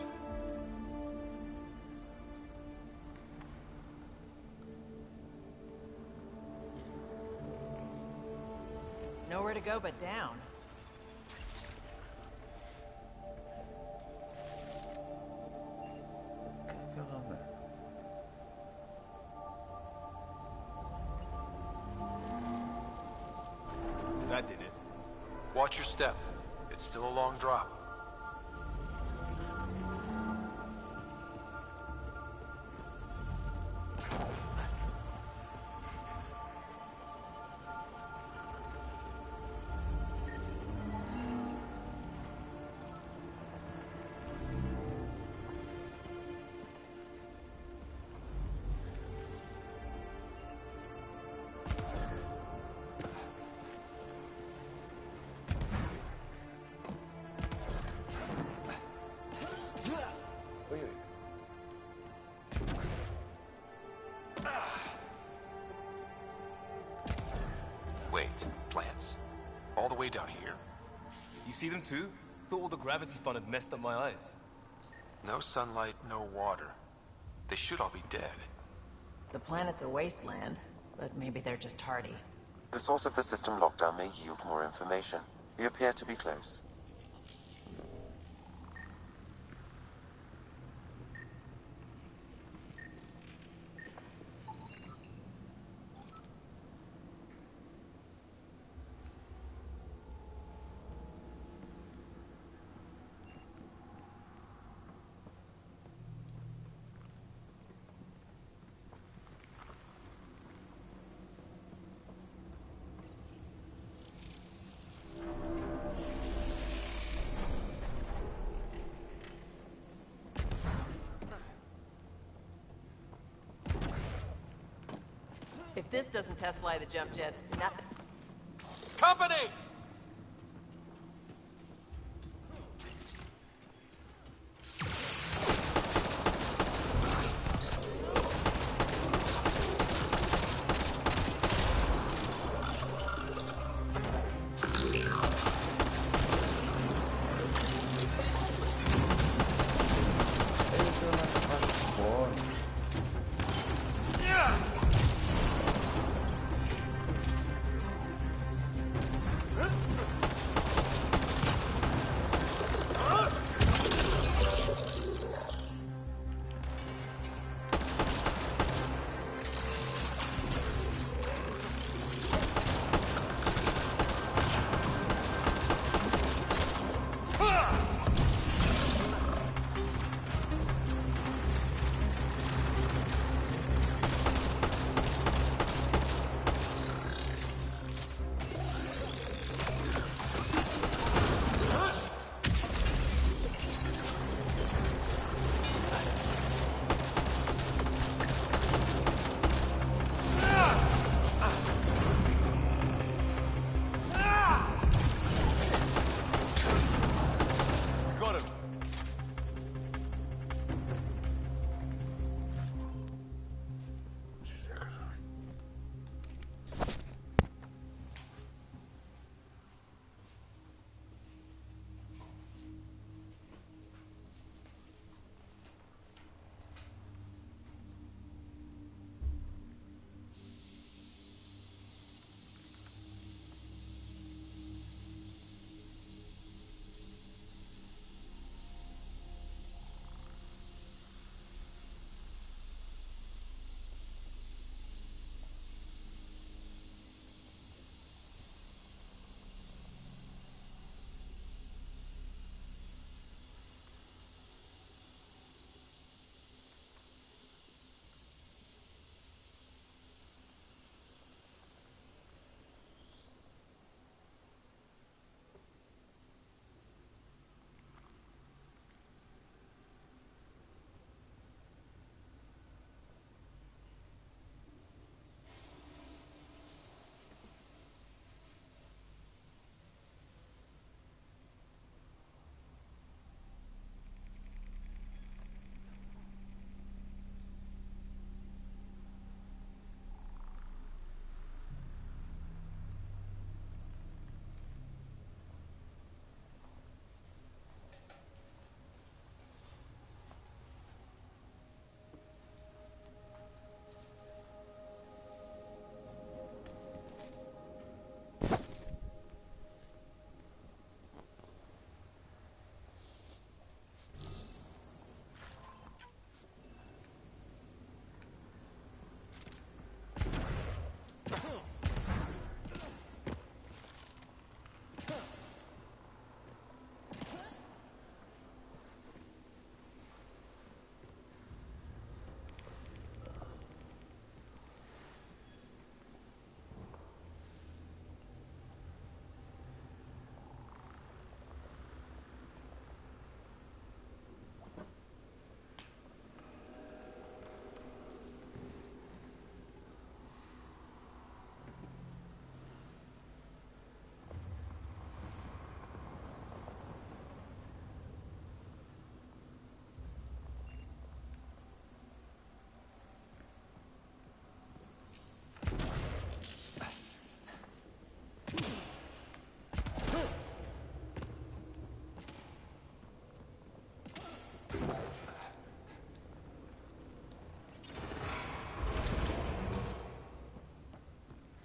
Nowhere to go but down. That did it. Watch your step. It's still a long drop. Wait, plants. All the way down here? You see them too? Thought all the gravity fun had messed up my eyes. No sunlight, no water. They should all be dead. The planet's a wasteland, but maybe they're just hardy. The source of the system lockdown may yield more information. We appear to be close. If this doesn't test fly the jump jets, nothing. Company!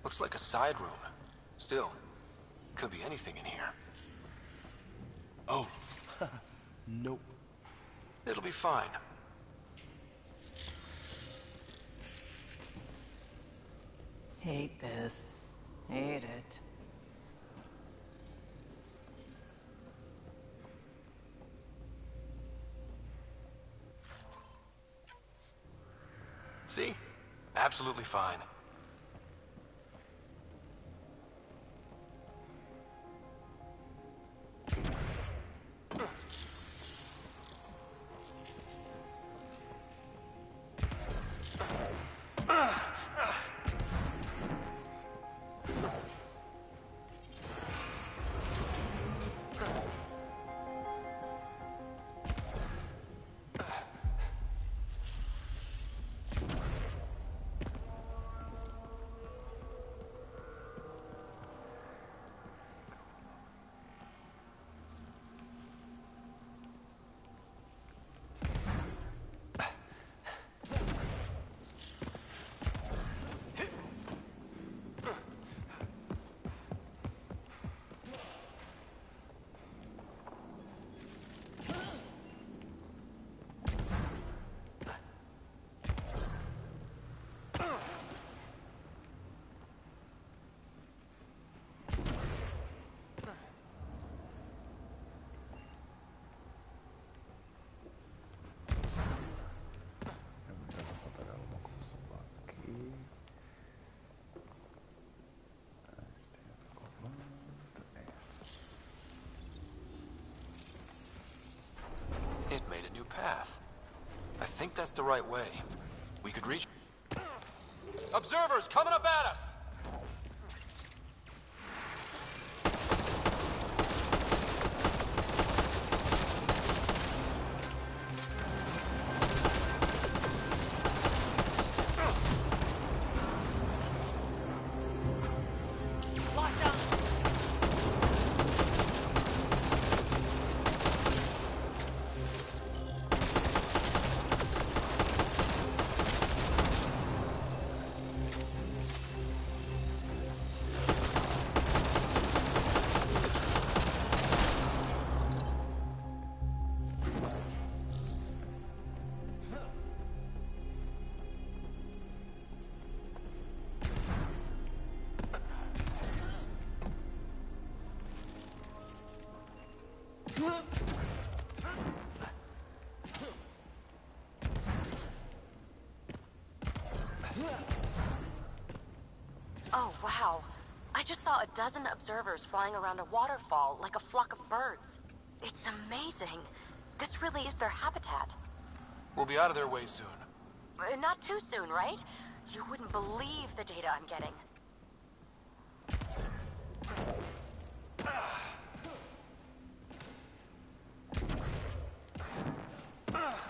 Looks like a side room. Still, could be anything in here. Oh, nope. It'll be fine. Hate this. Hate it. See? Absolutely fine. It made a new path. I think that's the right way. We could reach... Observers coming up at us! Oh, wow. I just saw a dozen observers flying around a waterfall like a flock of birds. It's amazing. This really is their habitat. We'll be out of their way soon. Not too soon, right? You wouldn't believe the data I'm getting.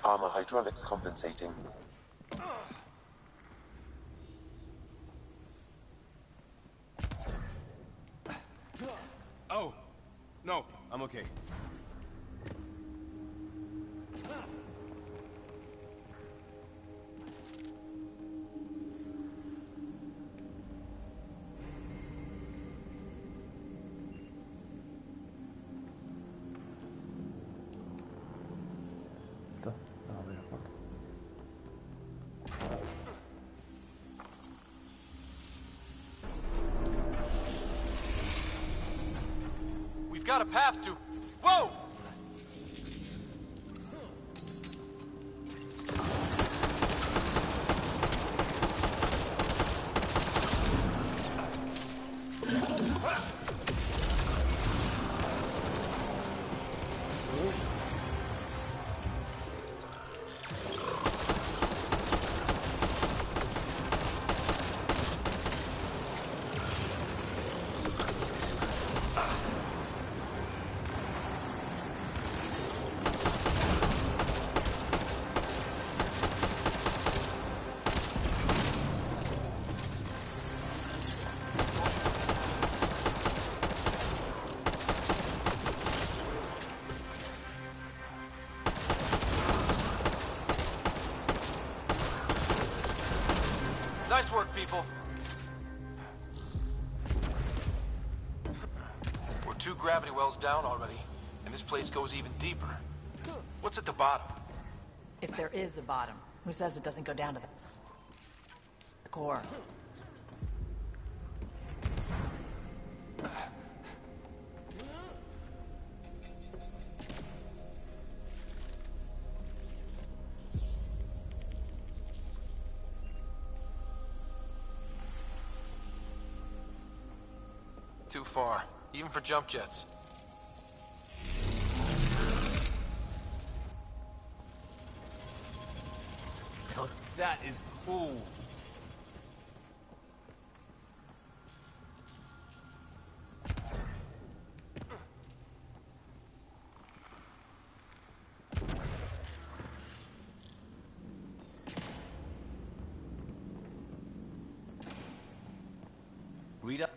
Armor hydraulics compensating. Oh, no, I'm okay. We've got a path to... Whoa! Nice work, people. 2 gravity wells down already, and this place goes even deeper. What's at the bottom? If there is a bottom, who says it doesn't go down to the core? Too far, even for jump jets. That is cool. Rita,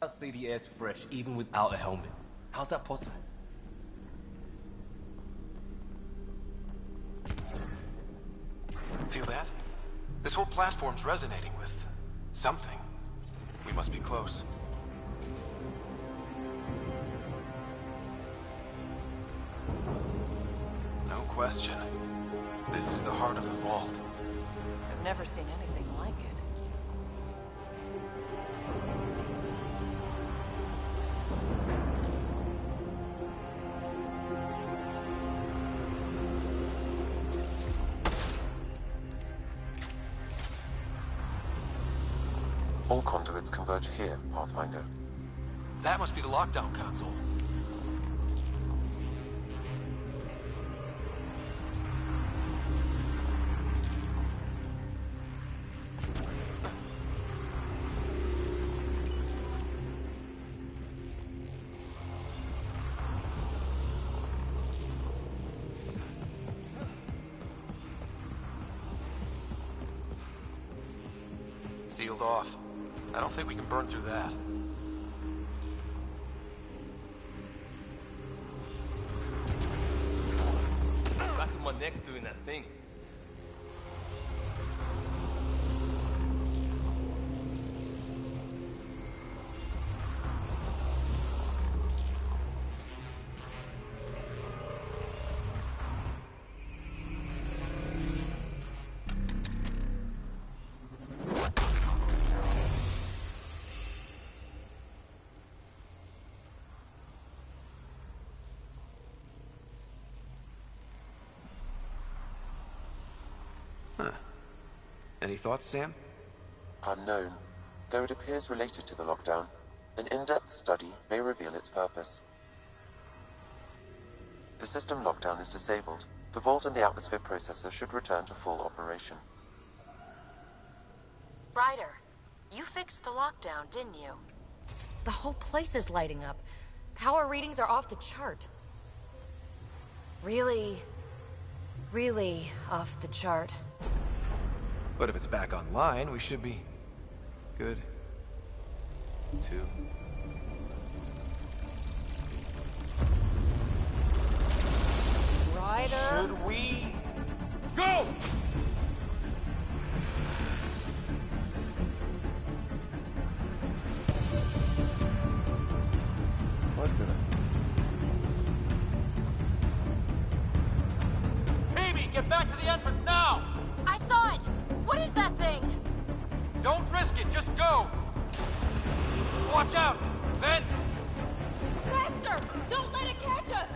I'll say the air's fresh even without a helmet. How's that possible? Feel that? This whole platform's resonating with something. We must be close. No question. This is the heart of the vault. I've never seen anything like it. All conduits converge here, Pathfinder. That must be the lockdown console. Sealed off. I don't think we can burn through that. Back of my neck's doing that thing. Any thoughts, Sam? Unknown. Though it appears related to the lockdown, an in-depth study may reveal its purpose. The system lockdown is disabled. The vault and the atmosphere processor should return to full operation. Ryder, you fixed the lockdown, didn't you? The whole place is lighting up. Power readings are off the chart. Really off the chart. But if it's back online, we should be good too. Ryder? Should we go? What did Phoebe, get back to the entrance now! I saw it! What is that thing? Don't risk it, just go! Watch out! Vents! Faster! Don't let it catch us!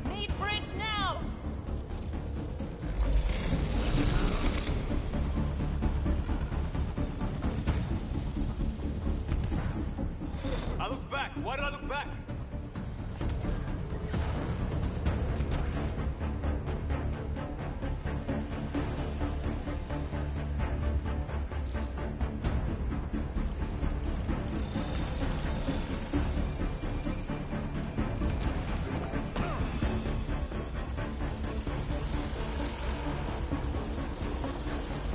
Need bridge now! I looked back. Why did I look back?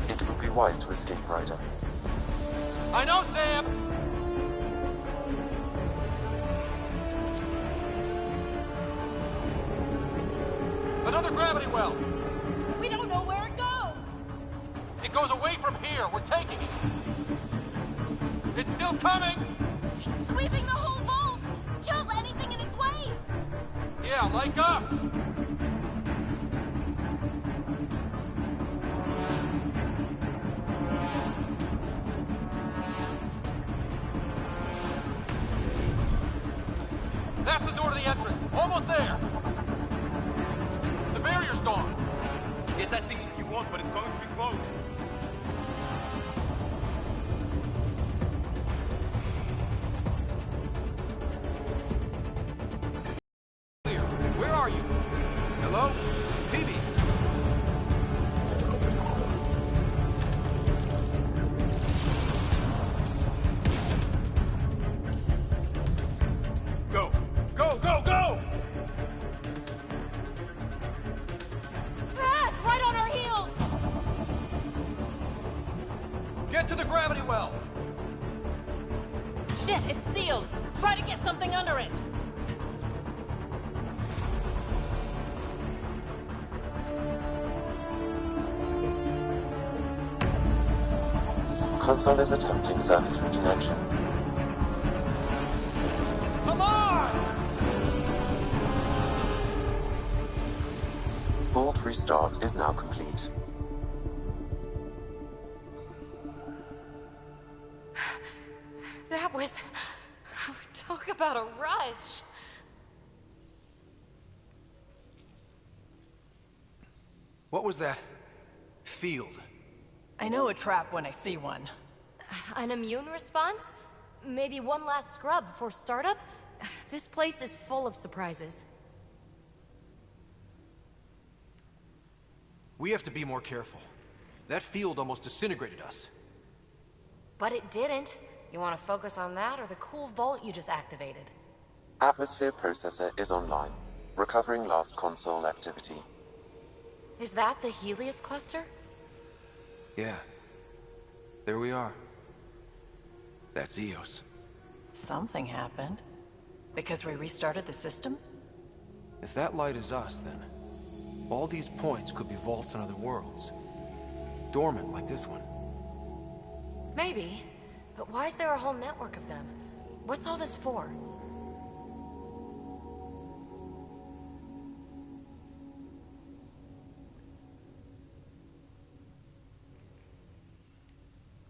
It would be wise to escape, Ryder. I know, Sam! Another gravity well! It goes away from here. We're taking it. It's still coming! It's sweeping the whole vault! Kills anything in its way! Yeah, like us! That's the door to the entrance. Almost there. The barrier's gone. Get that thing if you want, but it's going to be close. Clear. Where are you? Hello? PB. Go! Go, go, go! Ah, it's right on our heels! Get to the gravity well! Shit, it's sealed! Try to get something under it! Console is attempting service reconnection. Come on! Vault restart is now complete. That was... Talk about a rush! What was that? Field. I know a trap when I see one. An immune response? Maybe one last scrub before startup? This place is full of surprises. We have to be more careful. That field almost disintegrated us. But it didn't. You want to focus on that or the cool vault you just activated? Atmosphere processor is online, recovering last console activity. Is that the Helios cluster? Yeah. There we are. That's Eos. Something happened. Because we restarted the system? If that light is us, then all these points could be vaults on other worlds. Dormant like this one. Maybe. But why is there a whole network of them? What's all this for?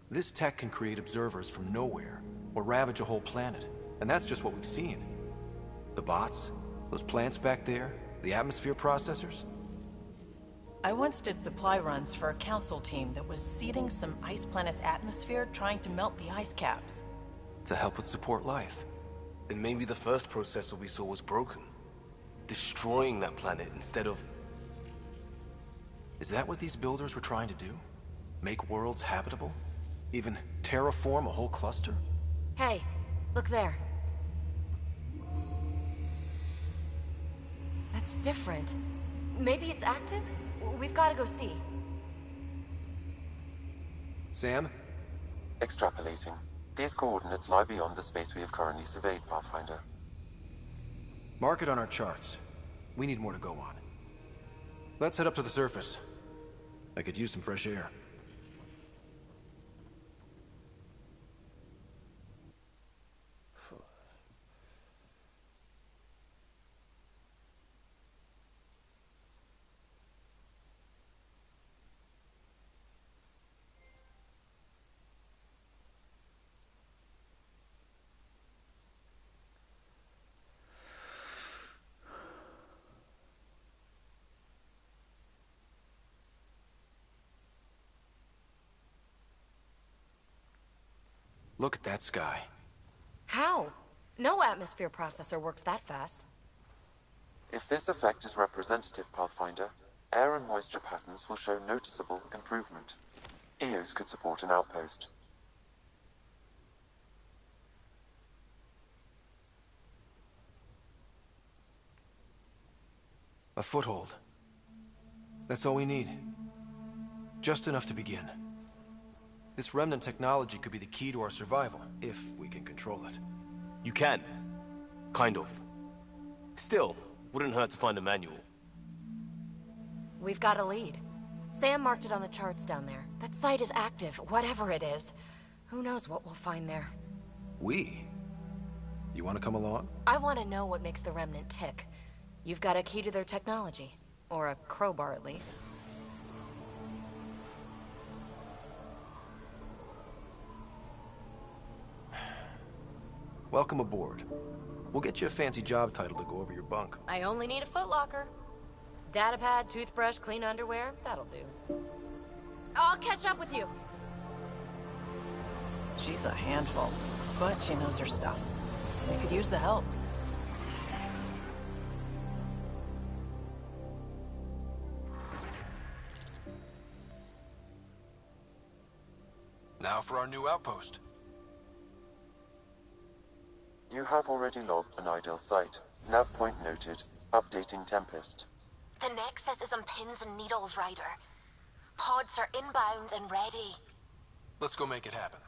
This tech can create observers from nowhere, or ravage a whole planet. And that's just what we've seen. The bots, those plants back there, the atmosphere processors. I once did supply runs for a council team that was seeding some ice planet's atmosphere, trying to melt the ice caps. To help with support life. Then maybe the first processor we saw was broken. Destroying that planet instead of... Is that what these builders were trying to do? Make worlds habitable? Even terraform a whole cluster? Hey, look there. That's different. Maybe it's active? We've got to go see. Sam? Extrapolating. These coordinates lie beyond the space we have currently surveyed, Pathfinder. Mark it on our charts. We need more to go on. Let's head up to the surface. I could use some fresh air. Look at that sky. How? No atmosphere processor works that fast. If this effect is representative, Pathfinder, air and moisture patterns will show noticeable improvement. Eos could support an outpost. A foothold. That's all we need. Just enough to begin. This remnant technology could be the key to our survival, if we can control it. You can. Kind of. Still, wouldn't hurt to find a manual. We've got a lead. Sam marked it on the charts down there. That site is active, whatever it is. Who knows what we'll find there. We? You want to come along? I want to know what makes the Remnant tick. You've got a key to their technology. Or a crowbar, at least. Welcome aboard. We'll get you a fancy job title to go over your bunk. I only need a footlocker. Datapad, toothbrush, clean underwear, that'll do. I'll catch up with you. She's a handful, but she knows her stuff. We could use the help. Now for our new outpost. You have already logged an ideal site. Nav point noted. Updating Tempest. The Nexus is on pins and needles, Ryder. Pods are inbound and ready. Let's go make it happen.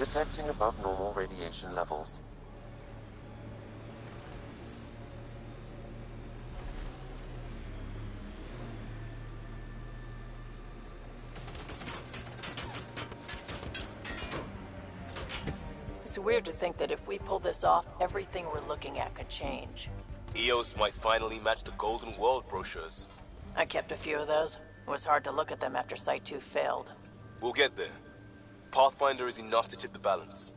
Detecting above normal radiation levels. It's weird to think that if we pull this off, everything we're looking at could change. EOS might finally match the Golden World brochures. I kept a few of those. It was hard to look at them after Site 2 failed. We'll get there. Pathfinder is enough to tip the balance.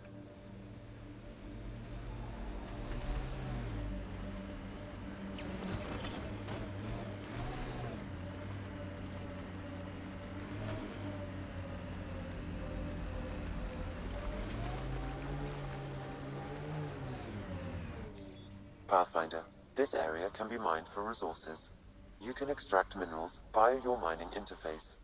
Pathfinder, this area can be mined for resources. You can extract minerals via your mining interface.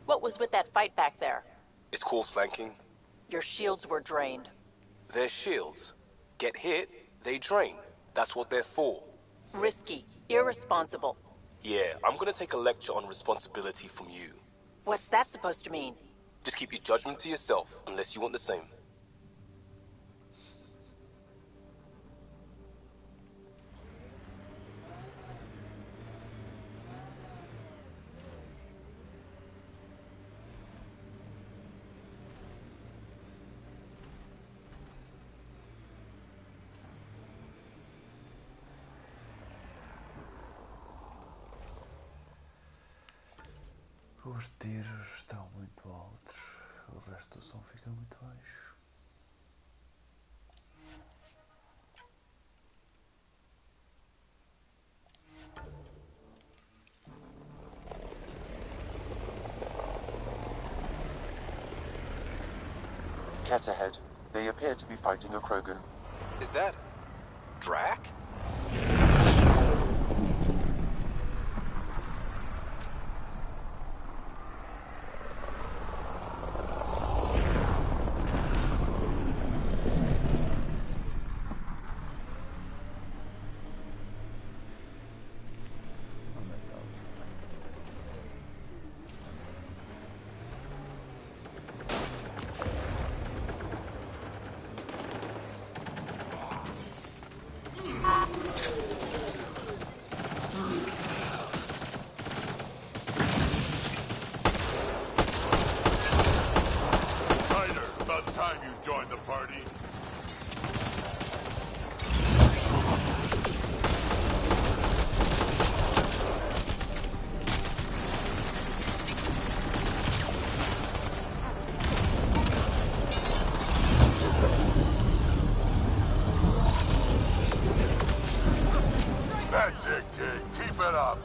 What was with that fight back there? It's called flanking. Your shields were drained. They're shields. Get hit, they drain. That's what they're for. Risky. Irresponsible. Yeah, I'm gonna take a lecture on responsibility from you. What's that supposed to mean? Just keep your judgment to yourself, unless you want the same. Os tiros estão muito altos, o resto do som fica muito baixo. Cat ahead. They appear to be fighting a Krogan. Is that... Drac? That's it, kid. Keep it up.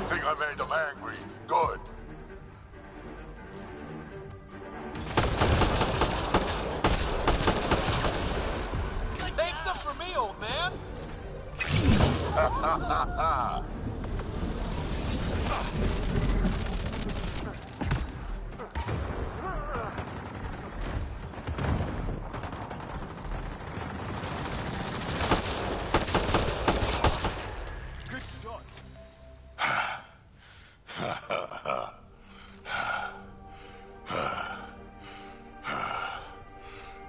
Think I made them angry. Good. Save some for me, old man! Ha ha ha ha! Good shot.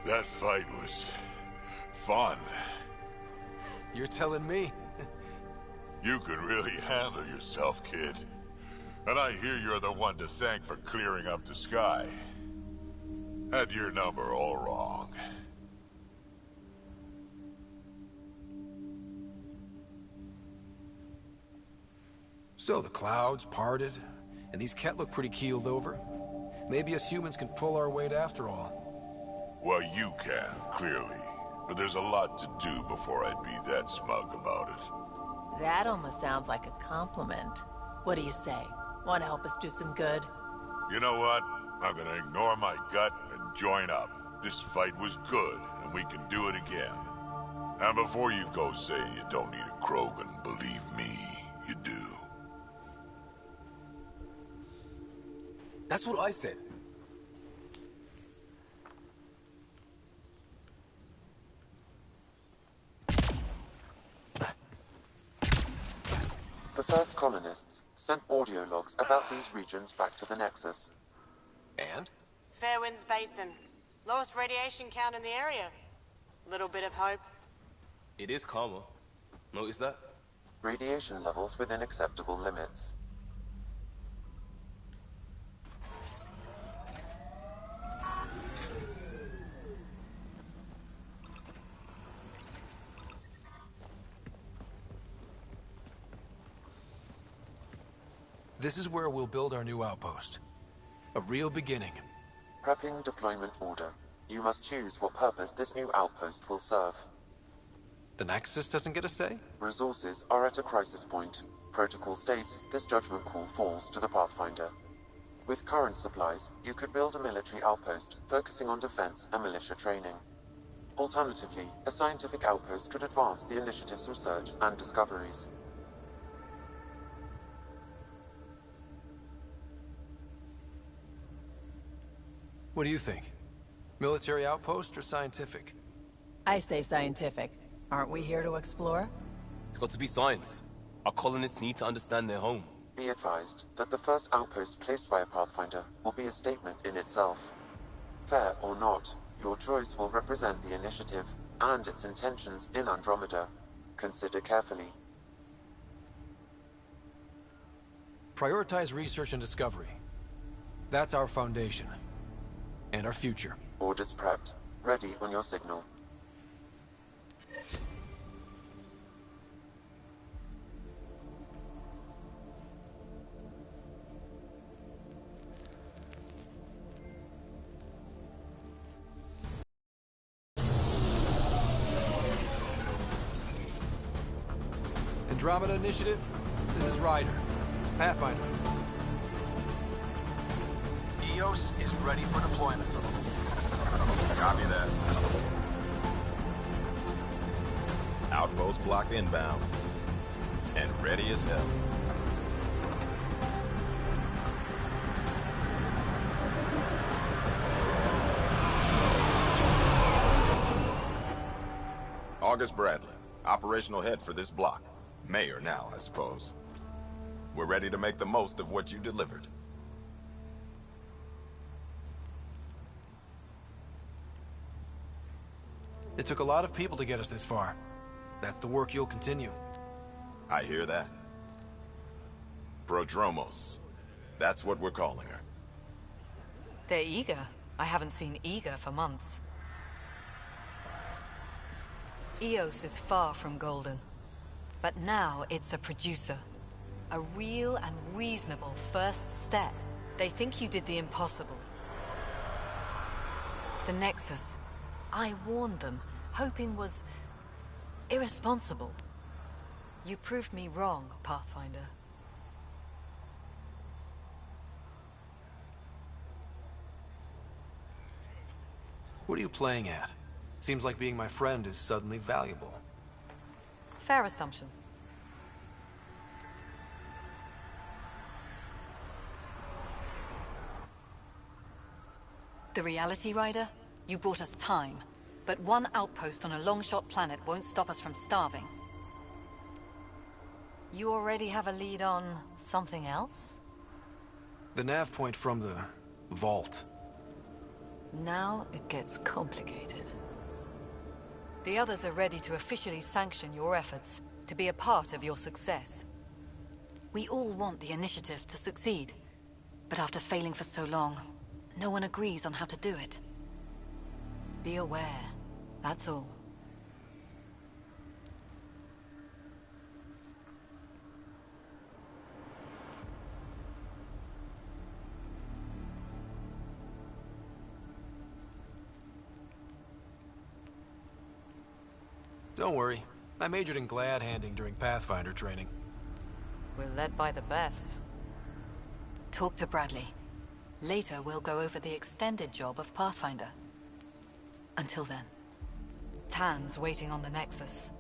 That fight was fun. You're telling me? You could really handle yourself, kid. And I hear you're the one to thank for clearing up the sky. Had your number all wrong. So the clouds parted, and these Ket look pretty keeled over. Maybe us humans can pull our weight after all. Well, you can, clearly. But there's a lot to do before I'd be that smug about it. That almost sounds like a compliment. What do you say? Want to help us do some good? You know what? I'm gonna ignore my gut and join up. This fight was good, and we can do it again. And before you go say you don't need a Krogan, believe me, you do. That's what I said. The first colonists sent audio logs about these regions back to the Nexus. And? Fairwinds Basin. Lowest radiation count in the area. Little bit of hope. It is calmer. Notice that? Radiation levels within acceptable limits. This is where we'll build our new outpost. A real beginning. Prepping deployment order. You must choose what purpose this new outpost will serve. The Nexus doesn't get a say? Resources are at a crisis point. Protocol states this judgment call falls to the Pathfinder. With current supplies, you could build a military outpost, focusing on defense and militia training. Alternatively, a scientific outpost could advance the initiative's research and discoveries. What do you think? Military outpost or scientific? I say scientific. Aren't we here to explore? It's got to be science. Our colonists need to understand their home. Be advised that the first outpost placed by a Pathfinder will be a statement in itself. Fair or not, your choice will represent the initiative and its intentions in Andromeda. Consider carefully. Prioritize research and discovery. That's our foundation. And our future. Orders prepped. Ready on your signal. Andromeda Initiative, this is Ryder. Pathfinder. EOS is ready for deployment. Copy that. Outpost block inbound. And ready as hell. August Bradley, operational head for this block. Mayor now, I suppose. We're ready to make the most of what you delivered. It took a lot of people to get us this far. That's the work you'll continue. I hear that. Prodromos. That's what we're calling her. They're eager. I haven't seen eager for months. EOS is far from golden. But now it's a producer. A real and reasonable first step. They think you did the impossible. The Nexus. I warned them, hoping was irresponsible. You proved me wrong, Pathfinder. What are you playing at? Seems like being my friend is suddenly valuable. Fair assumption. The reality, Ryder? You bought us time. But one outpost on a long-shot planet won't stop us from starving. You already have a lead on something else? The nav point from the vault. Now it gets complicated. The others are ready to officially sanction your efforts, to be a part of your success. We all want the initiative to succeed, but after failing for so long, no one agrees on how to do it. Be aware, that's all. Don't worry. I majored in glad handing during Pathfinder training. We're led by the best. Talk to Bradley. Later, we'll go over the extended job of Pathfinder. Until then, Tan's waiting on the Nexus.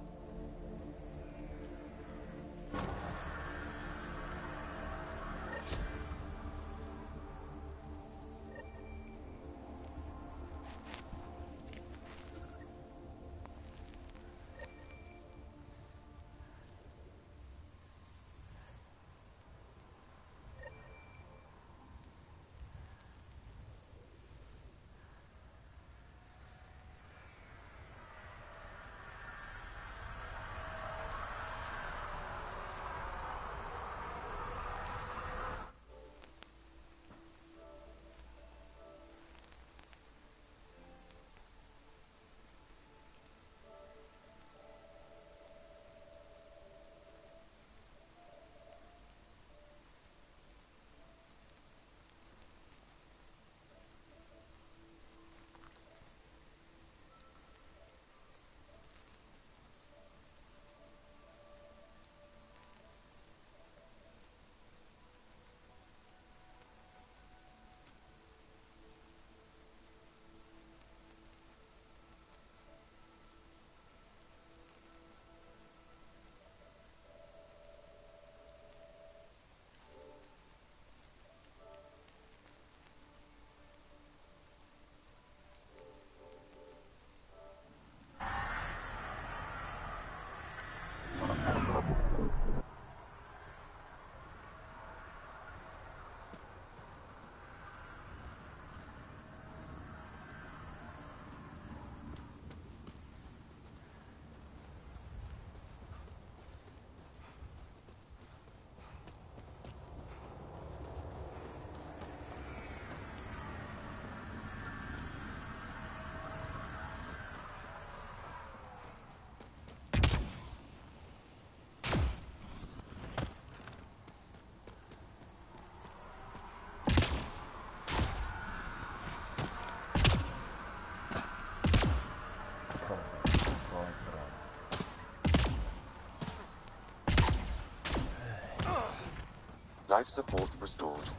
Life support restored.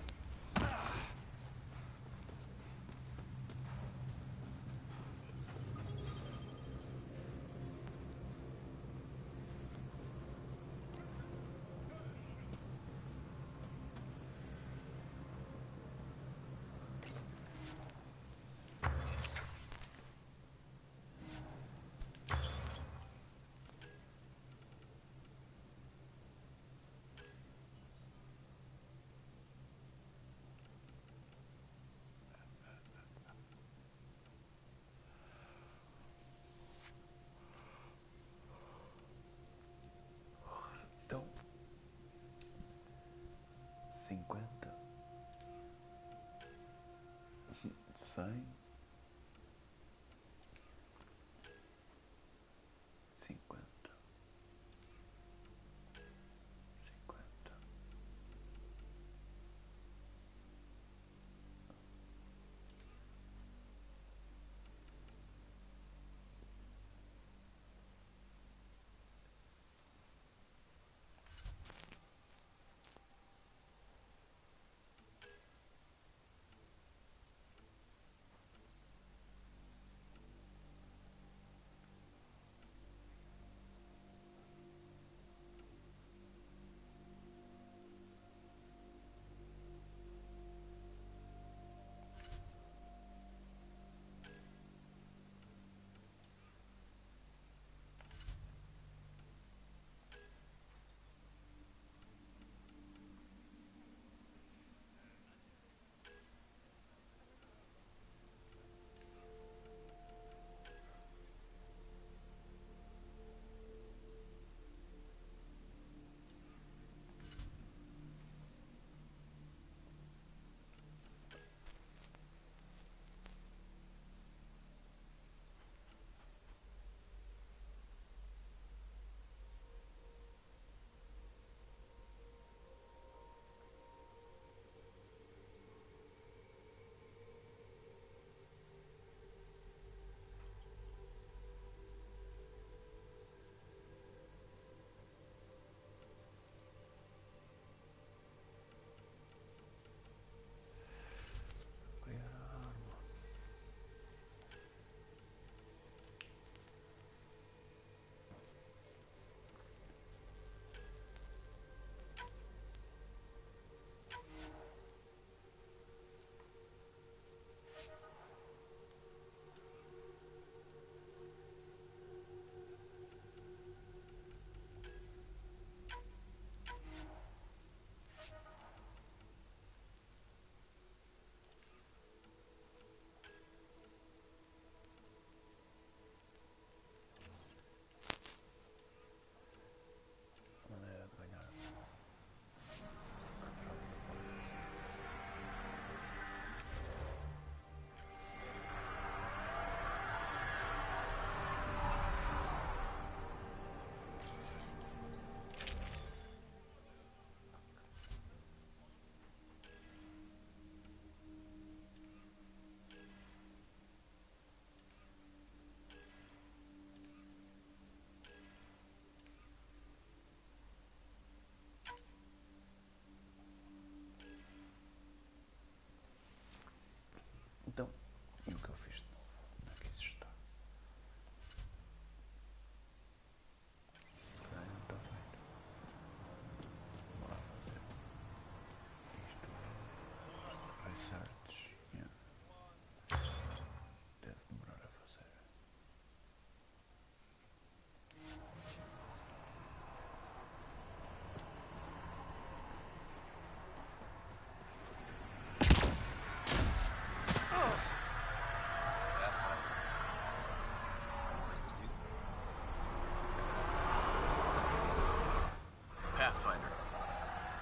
Então, 50, 100, 50, 50.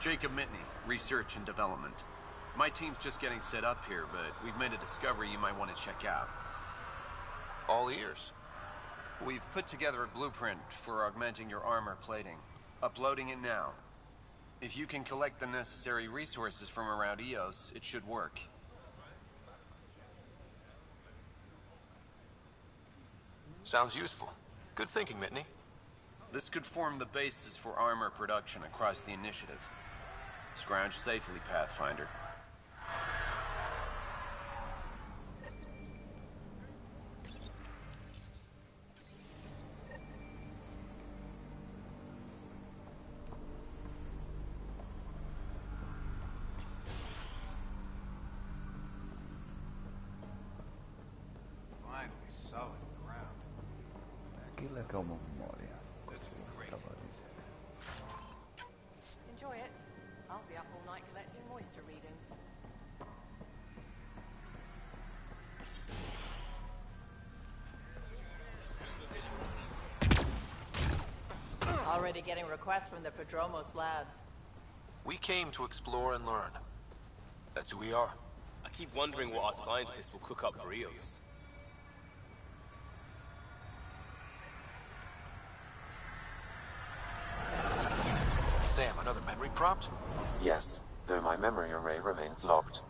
Jacob Mitney, Research and Development. My team's just getting set up here, but we've made a discovery you might want to check out. All ears. We've put together a blueprint for augmenting your armor plating. Uploading it now. If you can collect the necessary resources from around EOS, it should work. Sounds useful. Good thinking, Mitney. This could form the basis for armor production across the initiative. Scrounge safely, Pathfinder. Kyllä como memoria. Enjoy it. I'll be up all night collecting moisture readings. Already getting requests from the Prodromos labs. We came to explore and learn. That's who we are. I keep wondering what our scientists will cook up for EOS. Sam, another memory prompt? Yes, though my memory array remains locked.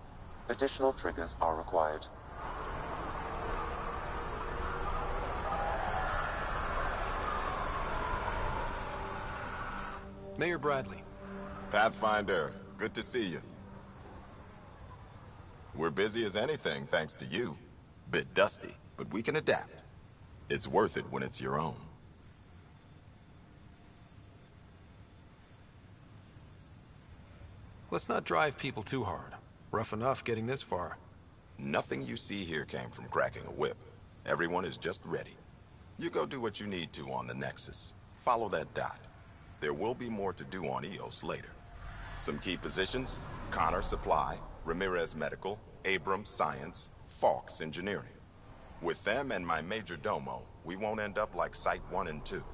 Additional triggers are required. Mayor Bradley. Pathfinder, good to see you. We're busy as anything thanks to you. Bit dusty, but we can adapt. It's worth it when it's your own. Let's not drive people too hard. Rough enough getting this far. Nothing you see here came from cracking a whip. Everyone is just ready. You go do what you need to on the Nexus. Follow that dot. There will be more to do on EOS later. Some key positions: Connor Supply, Ramirez Medical, Abrams Science, Fawkes Engineering. With them and my major domo, we won't end up like Site 1 and 2.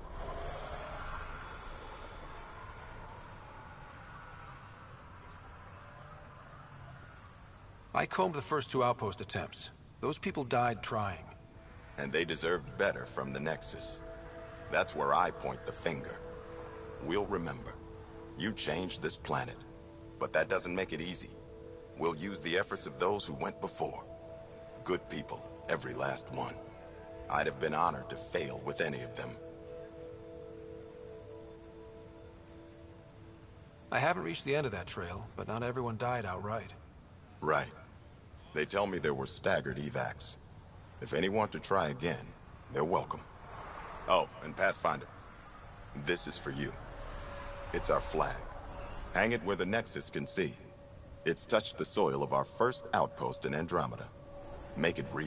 I combed the first 2 outpost attempts. Those people died trying. And they deserved better from the Nexus. That's where I point the finger. We'll remember. You changed this planet. But that doesn't make it easy. We'll use the efforts of those who went before. Good people, every last one. I'd have been honored to fail with any of them. I haven't reached the end of that trail, but not everyone died outright. Right. They tell me there were staggered evacs. If any want to try again, they're welcome. Oh, and Pathfinder, this is for you. It's our flag. Hang it where the Nexus can see. It's touched the soil of our first outpost in Andromeda. Make it real.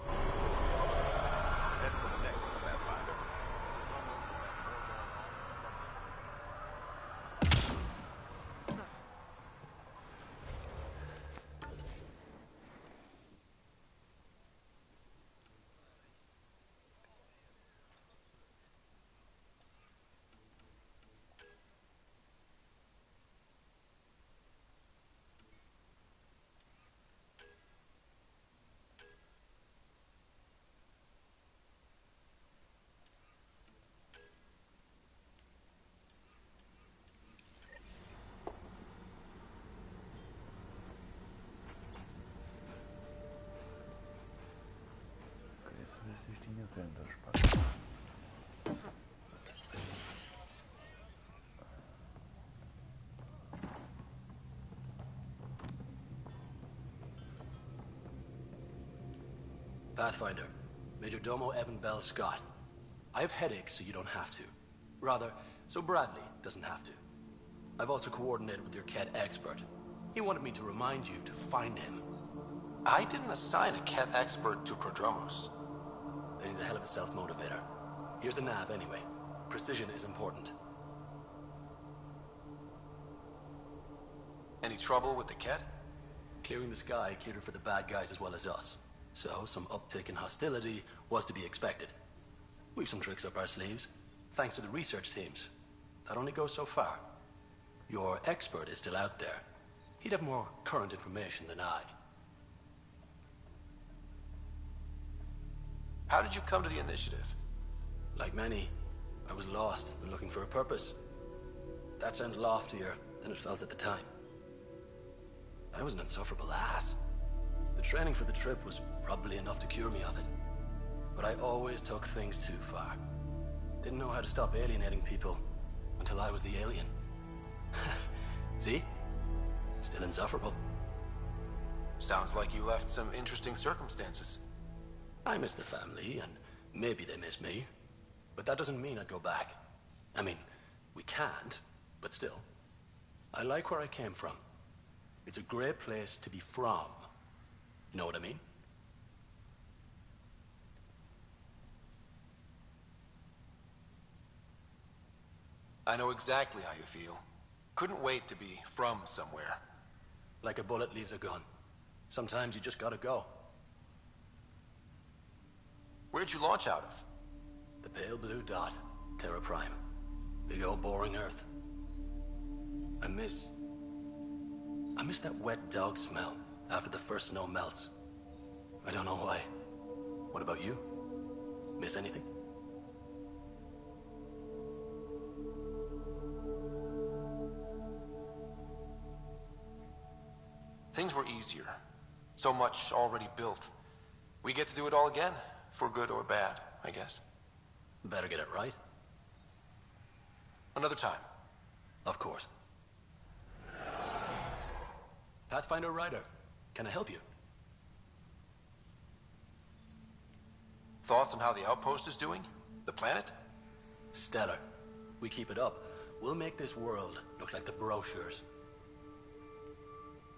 Head for the Nexus, Pathfinder. Pathfinder, Major Domo Evan Bell Scott. I have headaches so you don't have to. Rather, so Bradley doesn't have to. I've also coordinated with your Ket expert. He wanted me to remind you to find him. I didn't assign a Ket expert to Prodromos. Then he's a hell of a self-motivator. Here's the nav anyway. Precision is important. Any trouble with the Ket? Clearing the sky cleared it for the bad guys as well as us. So, some uptick in hostility was to be expected. We've some tricks up our sleeves, thanks to the research teams. That only goes so far. Your expert is still out there. He'd have more current information than I. How did you come to the initiative? Like many, I was lost and looking for a purpose. That sounds loftier than it felt at the time. I was an insufferable ass. The training for the trip was probably enough to cure me of it. But I always took things too far. Didn't know how to stop alienating people until I was the alien. See? Still insufferable. Sounds like you left some interesting circumstances. I miss the family, and maybe they miss me. But that doesn't mean I'd go back. I mean, we can't, but still. I like where I came from. It's a great place to be from. You know what I mean? I know exactly how you feel. Couldn't wait to be from somewhere. Like a bullet leaves a gun. Sometimes you just gotta go. Where'd you launch out of? The pale blue dot, Terra Prime. Big old boring Earth. I miss that wet dog smell after the first snow melts. I don't know why. What about you? Miss anything? Things were easier. So much already built. We get to do it all again, for good or bad, I guess. Better get it right. Another time. Of course. Pathfinder Rider, can I help you? Thoughts on how the outpost is doing? The planet? Stellar. We keep it up, we'll make this world look like the brochures.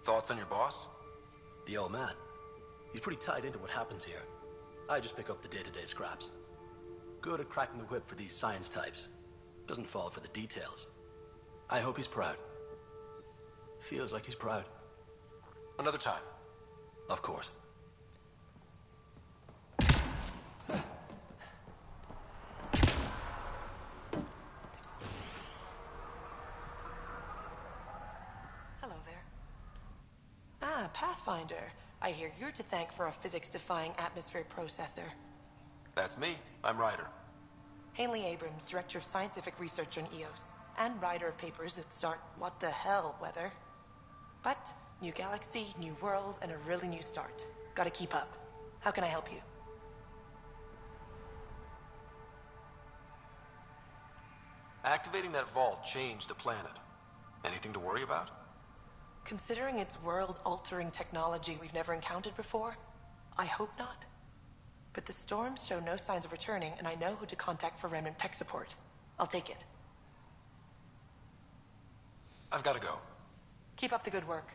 Thoughts on your boss? The old man. He's pretty tied into what happens here. I just pick up the day-to-day scraps. Good at cracking the whip for these science types. Doesn't fall for the details. I hope he's proud. Feels like he's proud. Another time. Of course. Hello there. Ah, Pathfinder. I hear you're to thank for a physics-defying atmosphere processor. That's me. I'm Ryder. Hanley Abrams, Director of Scientific Research on EOS, and writer of papers that start what the hell weather. But new galaxy, new world, and a really new start. Gotta keep up. How can I help you? Activating that vault changed the planet. Anything to worry about? Considering it's world-altering technology we've never encountered before, I hope not. But the storms show no signs of returning, and I know who to contact for remnant tech support. I'll take it. I've got to go. Keep up the good work.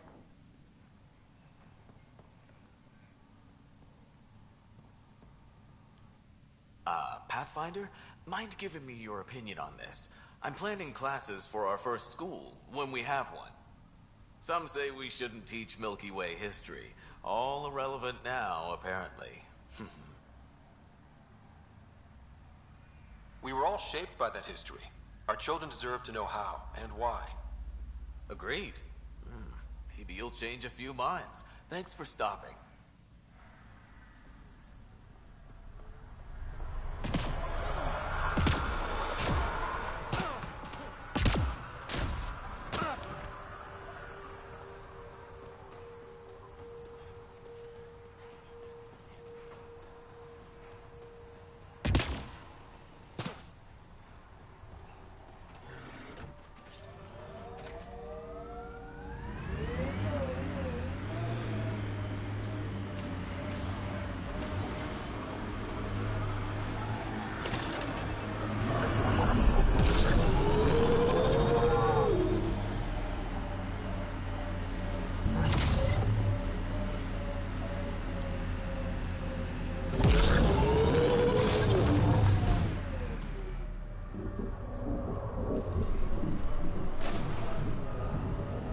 Pathfinder? Mind giving me your opinion on this? I'm planning classes for our first school, when we have one. Some say we shouldn't teach Milky Way history. All irrelevant now, apparently. We were all shaped by that history. Our children deserve to know how and why. Agreed. Maybe you'll change a few minds. Thanks for stopping.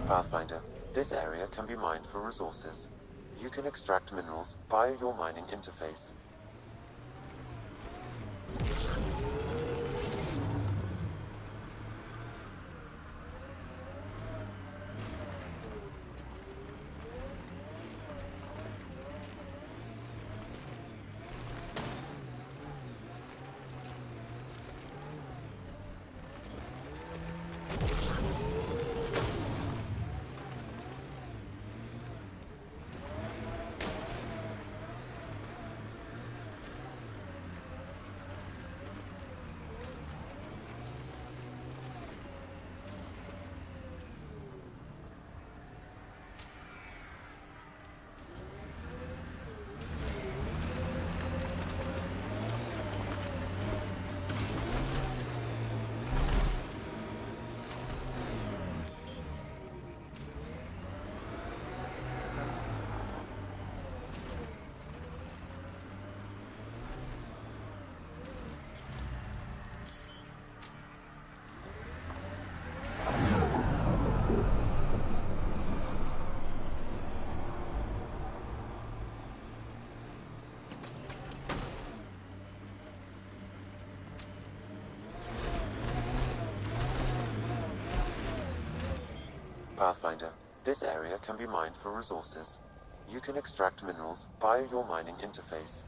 Pathfinder, this area can be mined for resources. You can extract minerals via your mining interface. Pathfinder, this area can be mined for resources. You can extract minerals via your mining interface.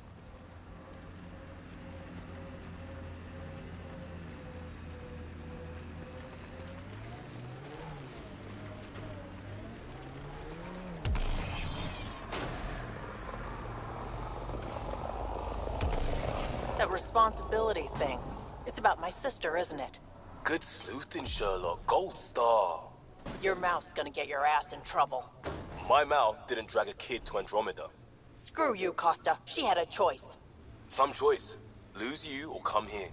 That responsibility thing. It's about my sister, isn't it? Good sleuthing, Sherlock. Gold star. Your mouth's gonna get your ass in trouble. My mouth didn't drag a kid to Andromeda. Screw you, Costa. She had a choice. Some choice. Lose you or come here.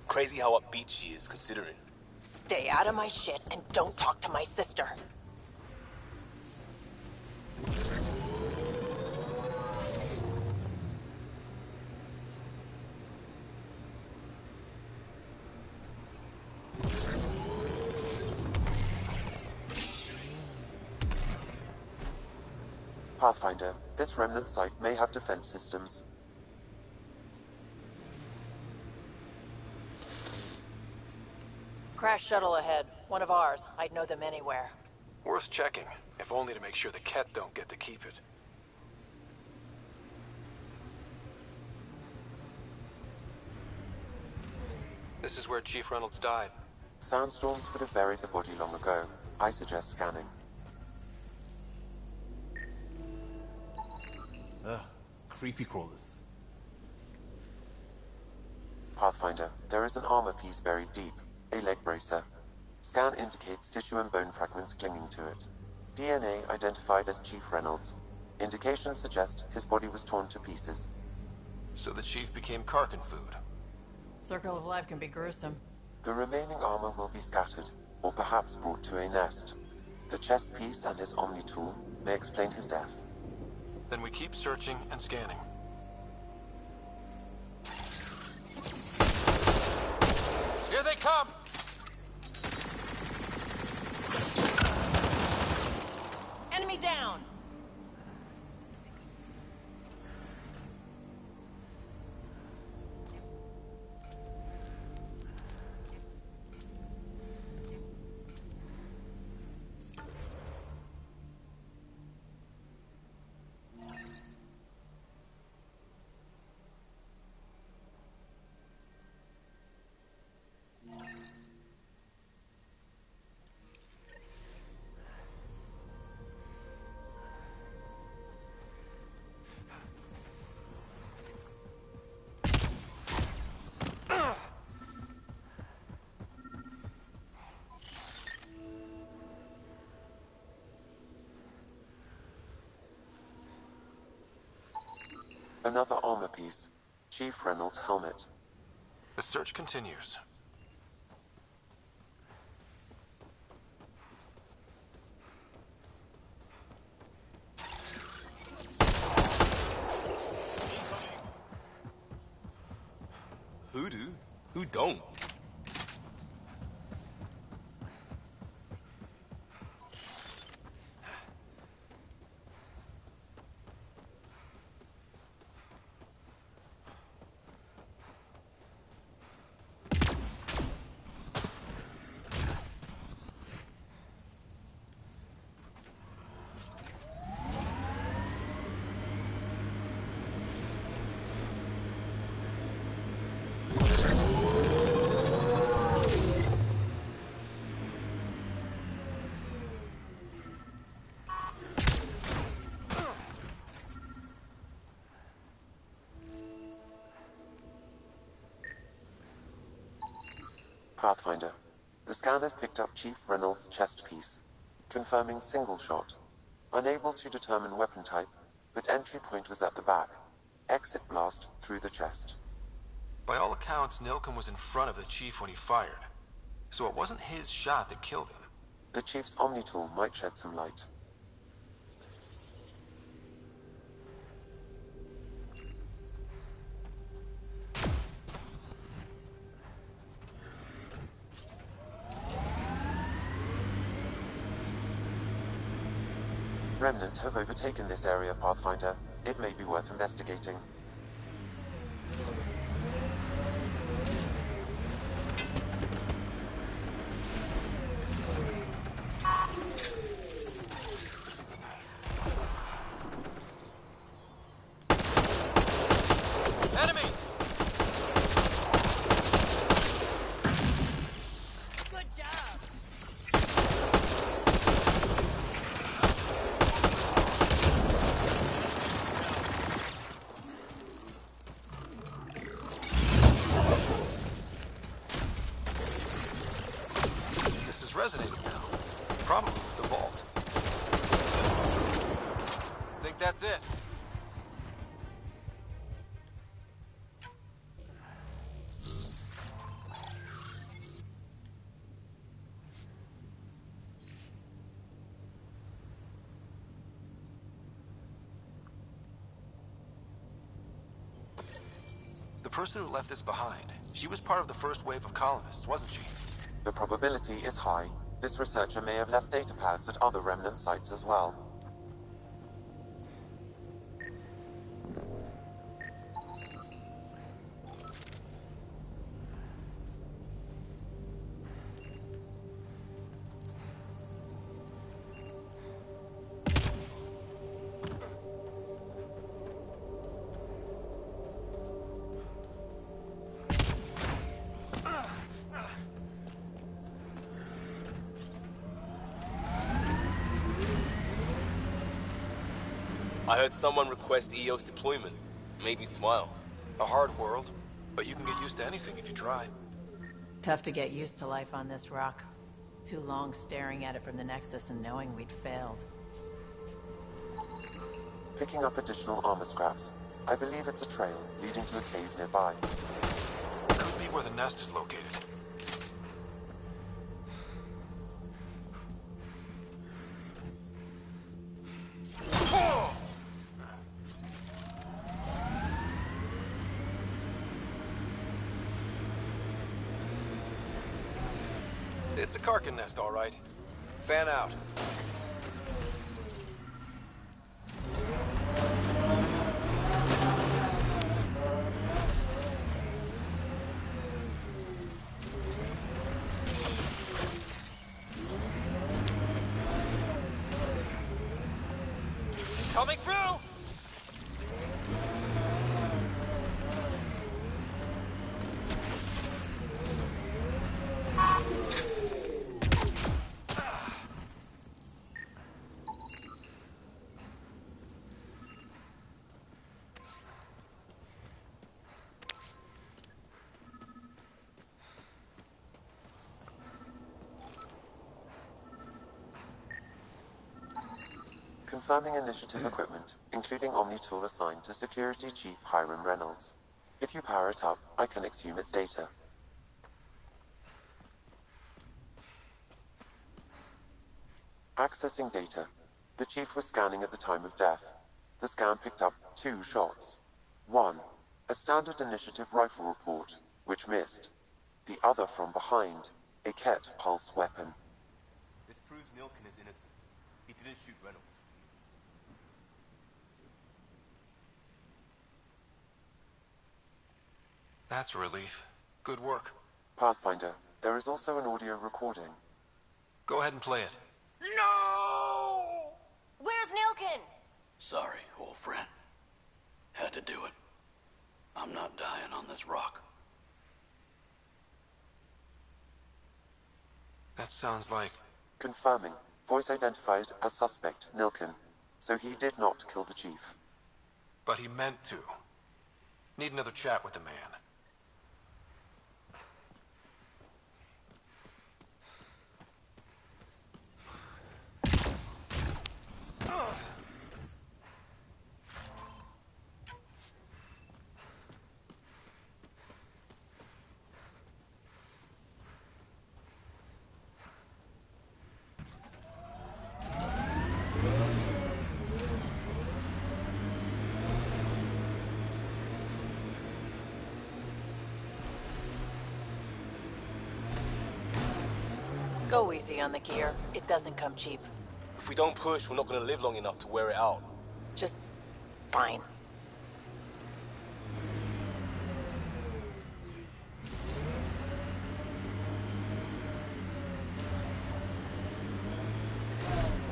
Crazy how upbeat she is, considering. Stay out of my shit and don't talk to my sister. Pathfinder, this remnant site may have defense systems. Crash shuttle ahead. One of ours. I'd know them anywhere. Worth checking, if only to make sure the Ket don't get to keep it. This is where Chief Reynolds died. Sandstorms would have buried the body long ago. I suggest scanning. Ugh, creepy crawlers. Pathfinder, there is an armor piece buried deep, a leg bracer. Scan indicates tissue and bone fragments clinging to it. DNA identified as Chief Reynolds. Indications suggest his body was torn to pieces. So the Chief became Karkin food. Circle of life can be gruesome. The remaining armor will be scattered, or perhaps brought to a nest. The chest piece and his Omni tool may explain his death. Then we keep searching and scanning. Here they come! Enemy down! Another armor piece. Chief Reynolds' helmet. The search continues. Who do? Who don't? Pathfinder. The scanners picked up Chief Reynolds' chest piece, confirming single shot. Unable to determine weapon type, but entry point was at the back. Exit blast through the chest. By all accounts, Nilken was in front of the Chief when he fired. So it wasn't his shot that killed him. The Chief's Omni tool might shed some light. Remnant have overtaken this area, Pathfinder. It may be worth investigating. It's resonating now. Probably with the vault. Think that's it. The person who left this behind, she was part of the first wave of colonists, wasn't she? The probability is high. This researcher may have left data pads at other remnant sites as well. I heard someone request EOS deployment. Made me smile. A hard world, but you can get used to anything if you try. Tough to get used to life on this rock. Too long staring at it from the Nexus and knowing we'd failed. Picking up additional armor scraps. I believe it's a trail leading to a cave nearby. Could be where the nest is located. It's a Karkin nest, all right. Fan out. Coming through! Confirming initiative equipment, including Omni-tool assigned to Security Chief Hiram Reynolds. If you power it up, I can exhume its data. Accessing data. The Chief was scanning at the time of death. The scan picked up 2 shots. One, a standard initiative rifle report, which missed. The other from behind, a Ket pulse weapon. This proves Nilkin is innocent. He didn't shoot Reynolds. That's a relief. Good work. Pathfinder, there is also an audio recording. Go ahead and play it. No! Where's Nilkin? Sorry, old friend. Had to do it. I'm not dying on this rock. That sounds like... Confirming. Voice identified as suspect, Nilkin. So he did not kill the Chief. But he meant to. Need another chat with the man. Go easy on the gear. It doesn't come cheap. If we don't push, we're not gonna live long enough to wear it out. Just fine.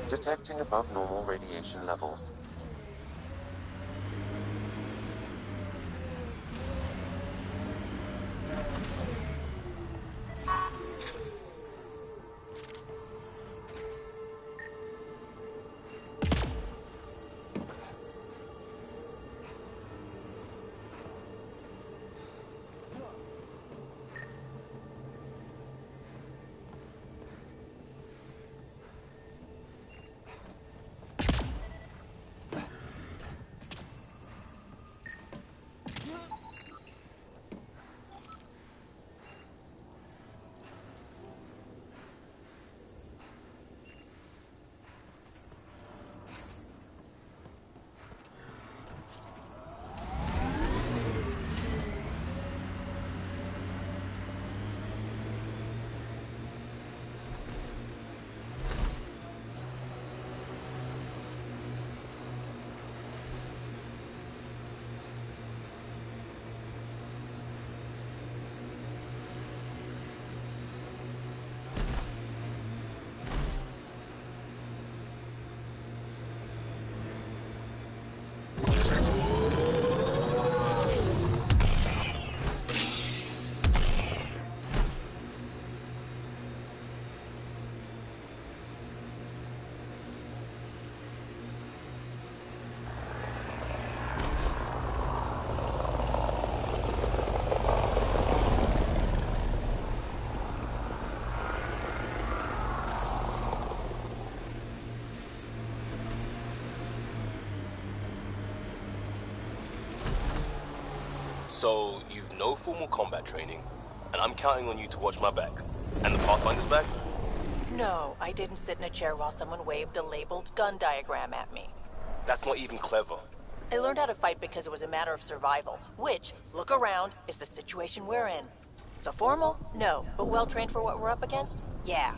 Detecting above normal radiation levels. So, you've no formal combat training, and I'm counting on you to watch my back. And the Pathfinder's back? No, I didn't sit in a chair while someone waved a labeled gun diagram at me. That's not even clever. I learned how to fight because it was a matter of survival, which, look around, is the situation we're in. So formal? No. But well-trained for what we're up against? Yeah.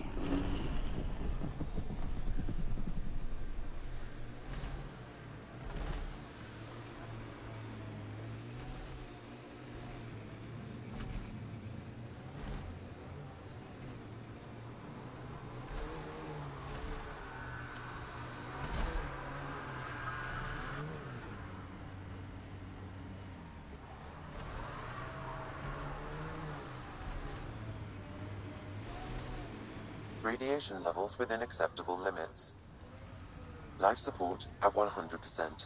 Radiation levels within acceptable limits. Life support at 100%.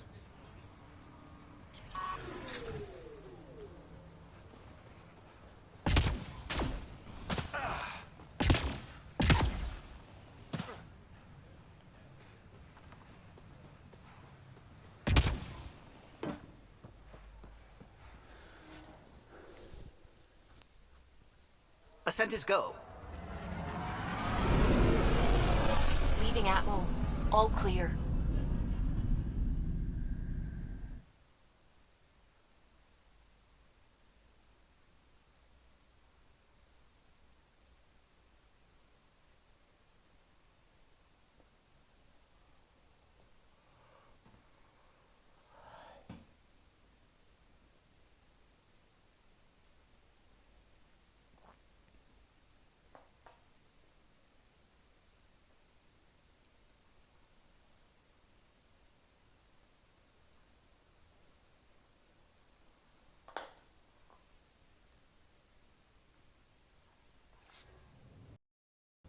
Ascent is go. Leaving Atmo. All clear.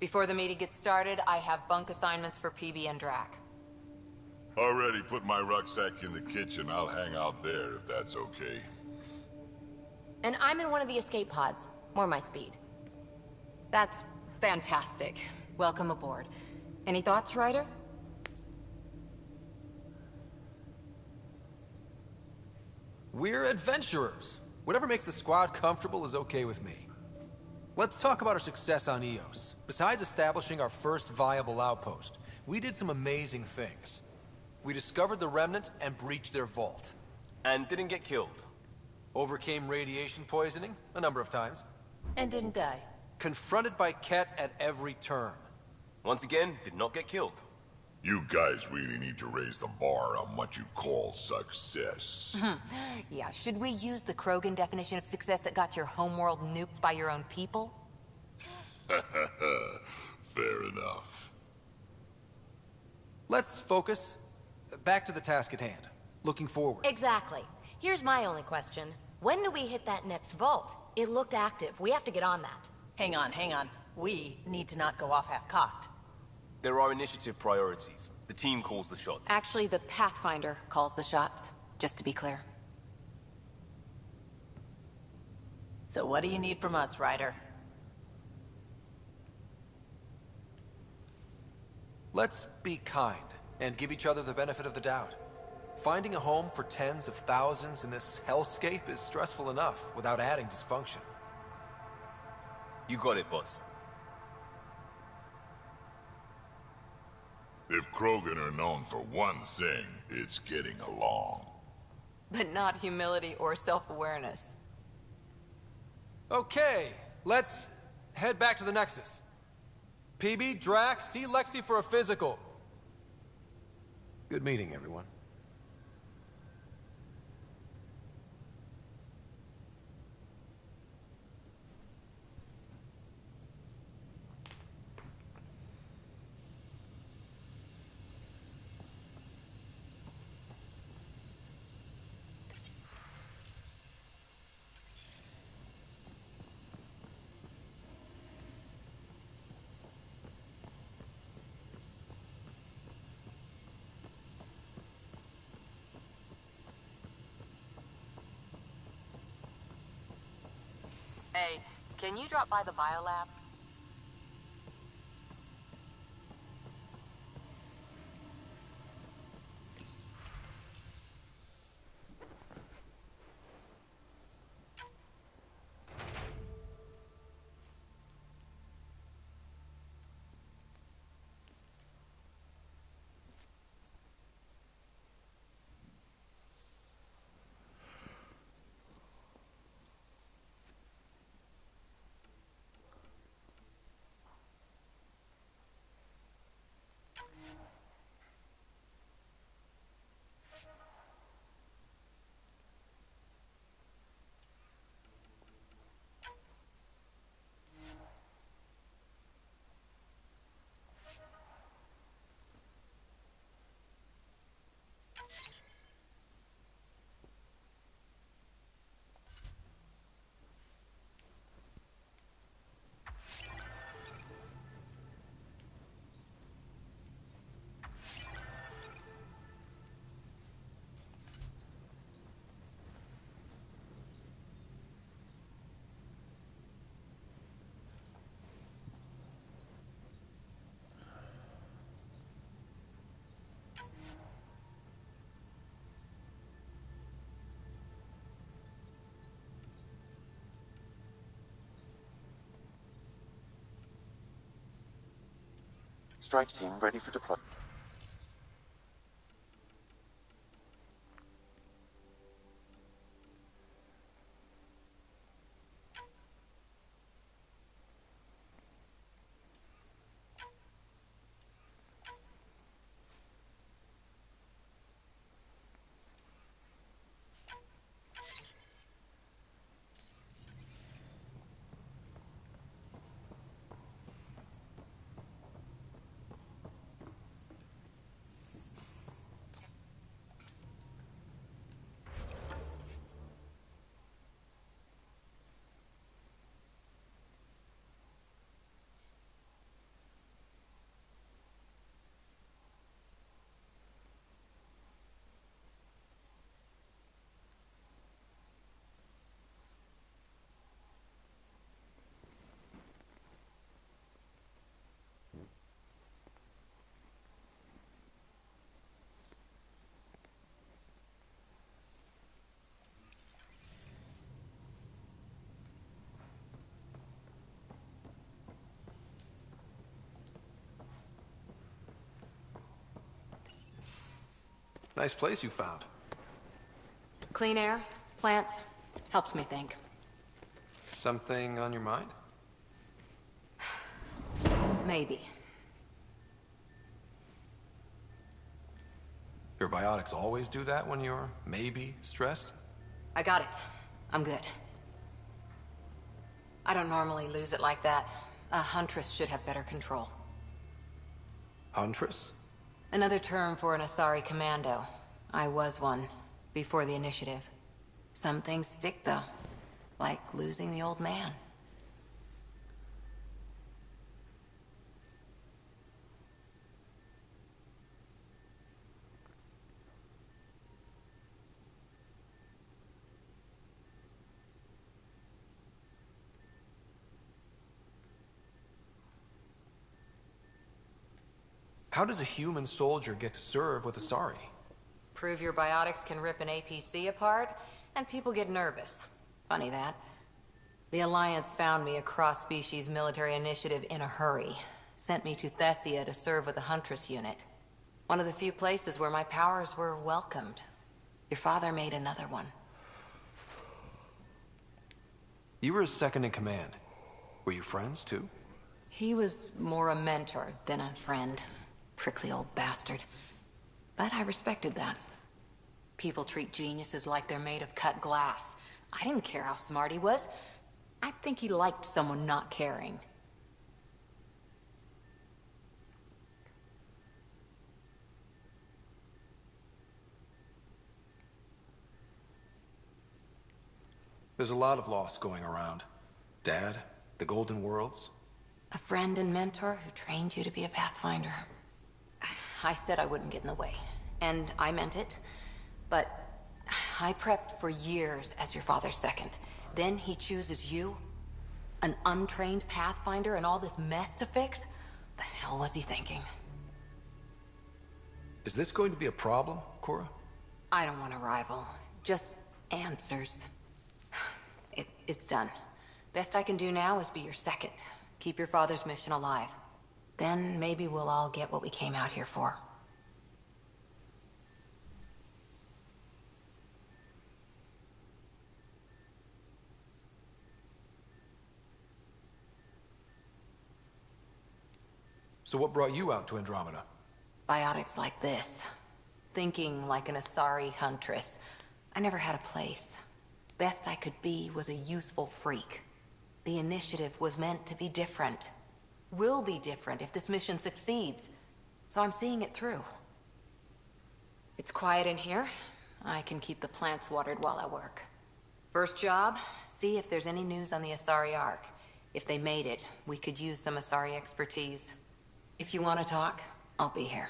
Before the meeting gets started, I have bunk assignments for PB and Drac. Already put my rucksack in the kitchen. I'll hang out there if that's okay. And I'm in one of the escape pods. More my speed. That's fantastic. Welcome aboard. Any thoughts, Ryder? We're adventurers. Whatever makes the squad comfortable is okay with me. Let's talk about our success on Eos. Besides establishing our first viable outpost, we did some amazing things. We discovered the Remnant and breached their vault. And didn't get killed. Overcame radiation poisoning a number of times. And didn't die. Confronted by Ket at every turn. Once again, did not get killed. You guys really need to raise the bar on what you call success. Yeah, should we use the Krogan definition of success that got your homeworld nuked by your own people? Fair enough. Let's focus. Back to the task at hand. Looking forward. Exactly. Here's my only question. When do we hit that next vault? It looked active. We have to get on that. Hang on, hang on. We need to not go off half-cocked. There are initiative priorities. The team calls the shots. Actually, the Pathfinder calls the shots, just to be clear. So what do you need from us, Ryder? Let's be kind and give each other the benefit of the doubt. Finding a home for tens of thousands in this hellscape is stressful enough without adding dysfunction. You got it, boss. If Krogan are known for one thing, it's getting along. But not humility or self-awareness. Okay, let's head back to the Nexus. PB, Drac, see Lexi for a physical. Good meeting, everyone. Hey, can you drop by the biolab? Strike team ready for deployment. Nice place you found. Clean air, plants, helps me think. Something on your mind? Maybe. Your biotics always do that when you're maybe stressed? I got it. I'm good. I don't normally lose it like that. A huntress should have better control. Huntress? Another term for an Asari commando. I was one, before the initiative. Some things stick, though. Like losing the old man. How does a human soldier get to serve with Asari? Prove your biotics can rip an APC apart, and people get nervous. Funny that. The Alliance found me a cross-species military initiative in a hurry. Sent me to Thessia to serve with the Huntress unit. One of the few places where my powers were welcomed. Your father made another one. You were his second in command. Were you friends, too? He was more a mentor than a friend. Prickly old bastard. But I respected that. People treat geniuses like they're made of cut glass. I didn't care how smart he was. I think he liked someone not caring. There's a lot of loss going around. Dad, the Golden Worlds. A friend and mentor who trained you to be a Pathfinder. I said I wouldn't get in the way. And I meant it. But I prepped for years as your father's second. Then he chooses you? An untrained Pathfinder and all this mess to fix? The hell was he thinking? Is this going to be a problem, Cora? I don't want a rival. Just answers. It's done. Best I can do now is be your second. Keep your father's mission alive. Then maybe we'll all get what we came out here for. So what brought you out to Andromeda? Biotics like this. Thinking like an Asari huntress. I never had a place. Best I could be was a useful freak. The initiative was meant to be different. Will be different if this mission succeeds. So I'm seeing it through. It's quiet in here. I can keep the plants watered while I work. First job, see if there's any news on the Asari Ark. If they made it, we could use some Asari expertise. If you want to talk, I'll be here.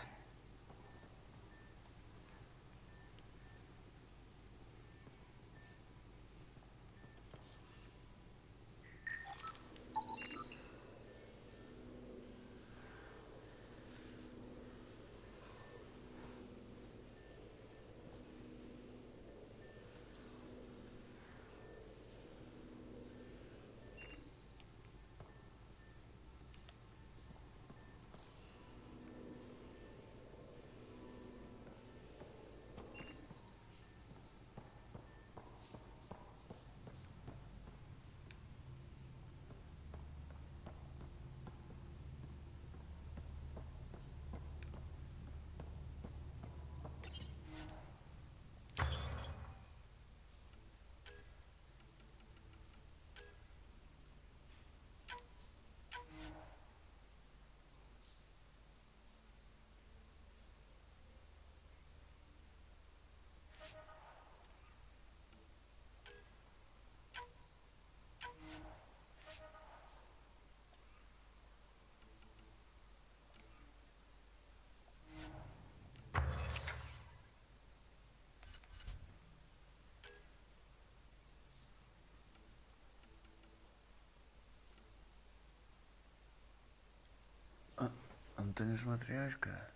Não tenho os materiais, cara.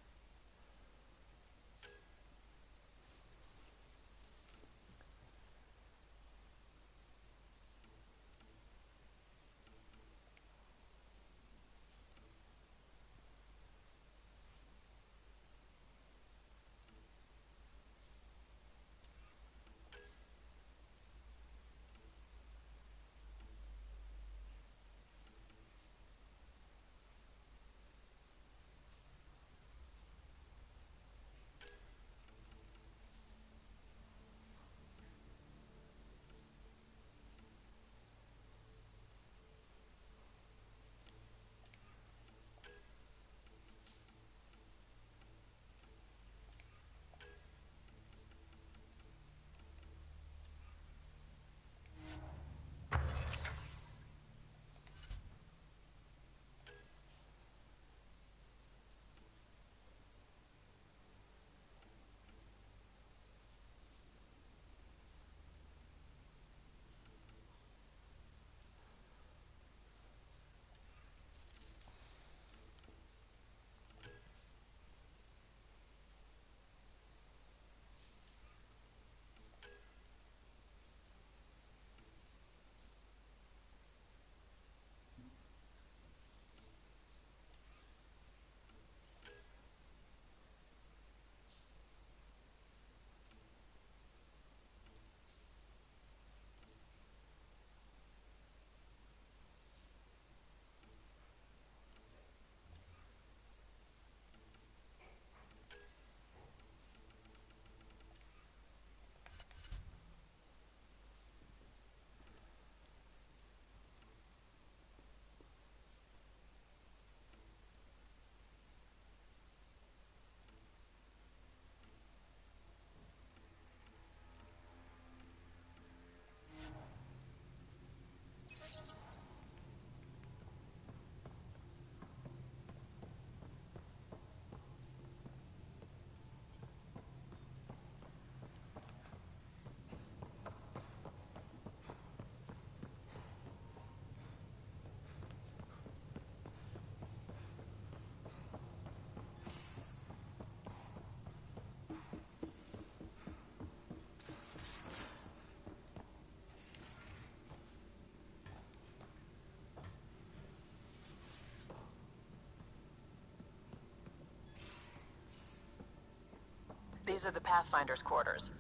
These are the Pathfinder's quarters.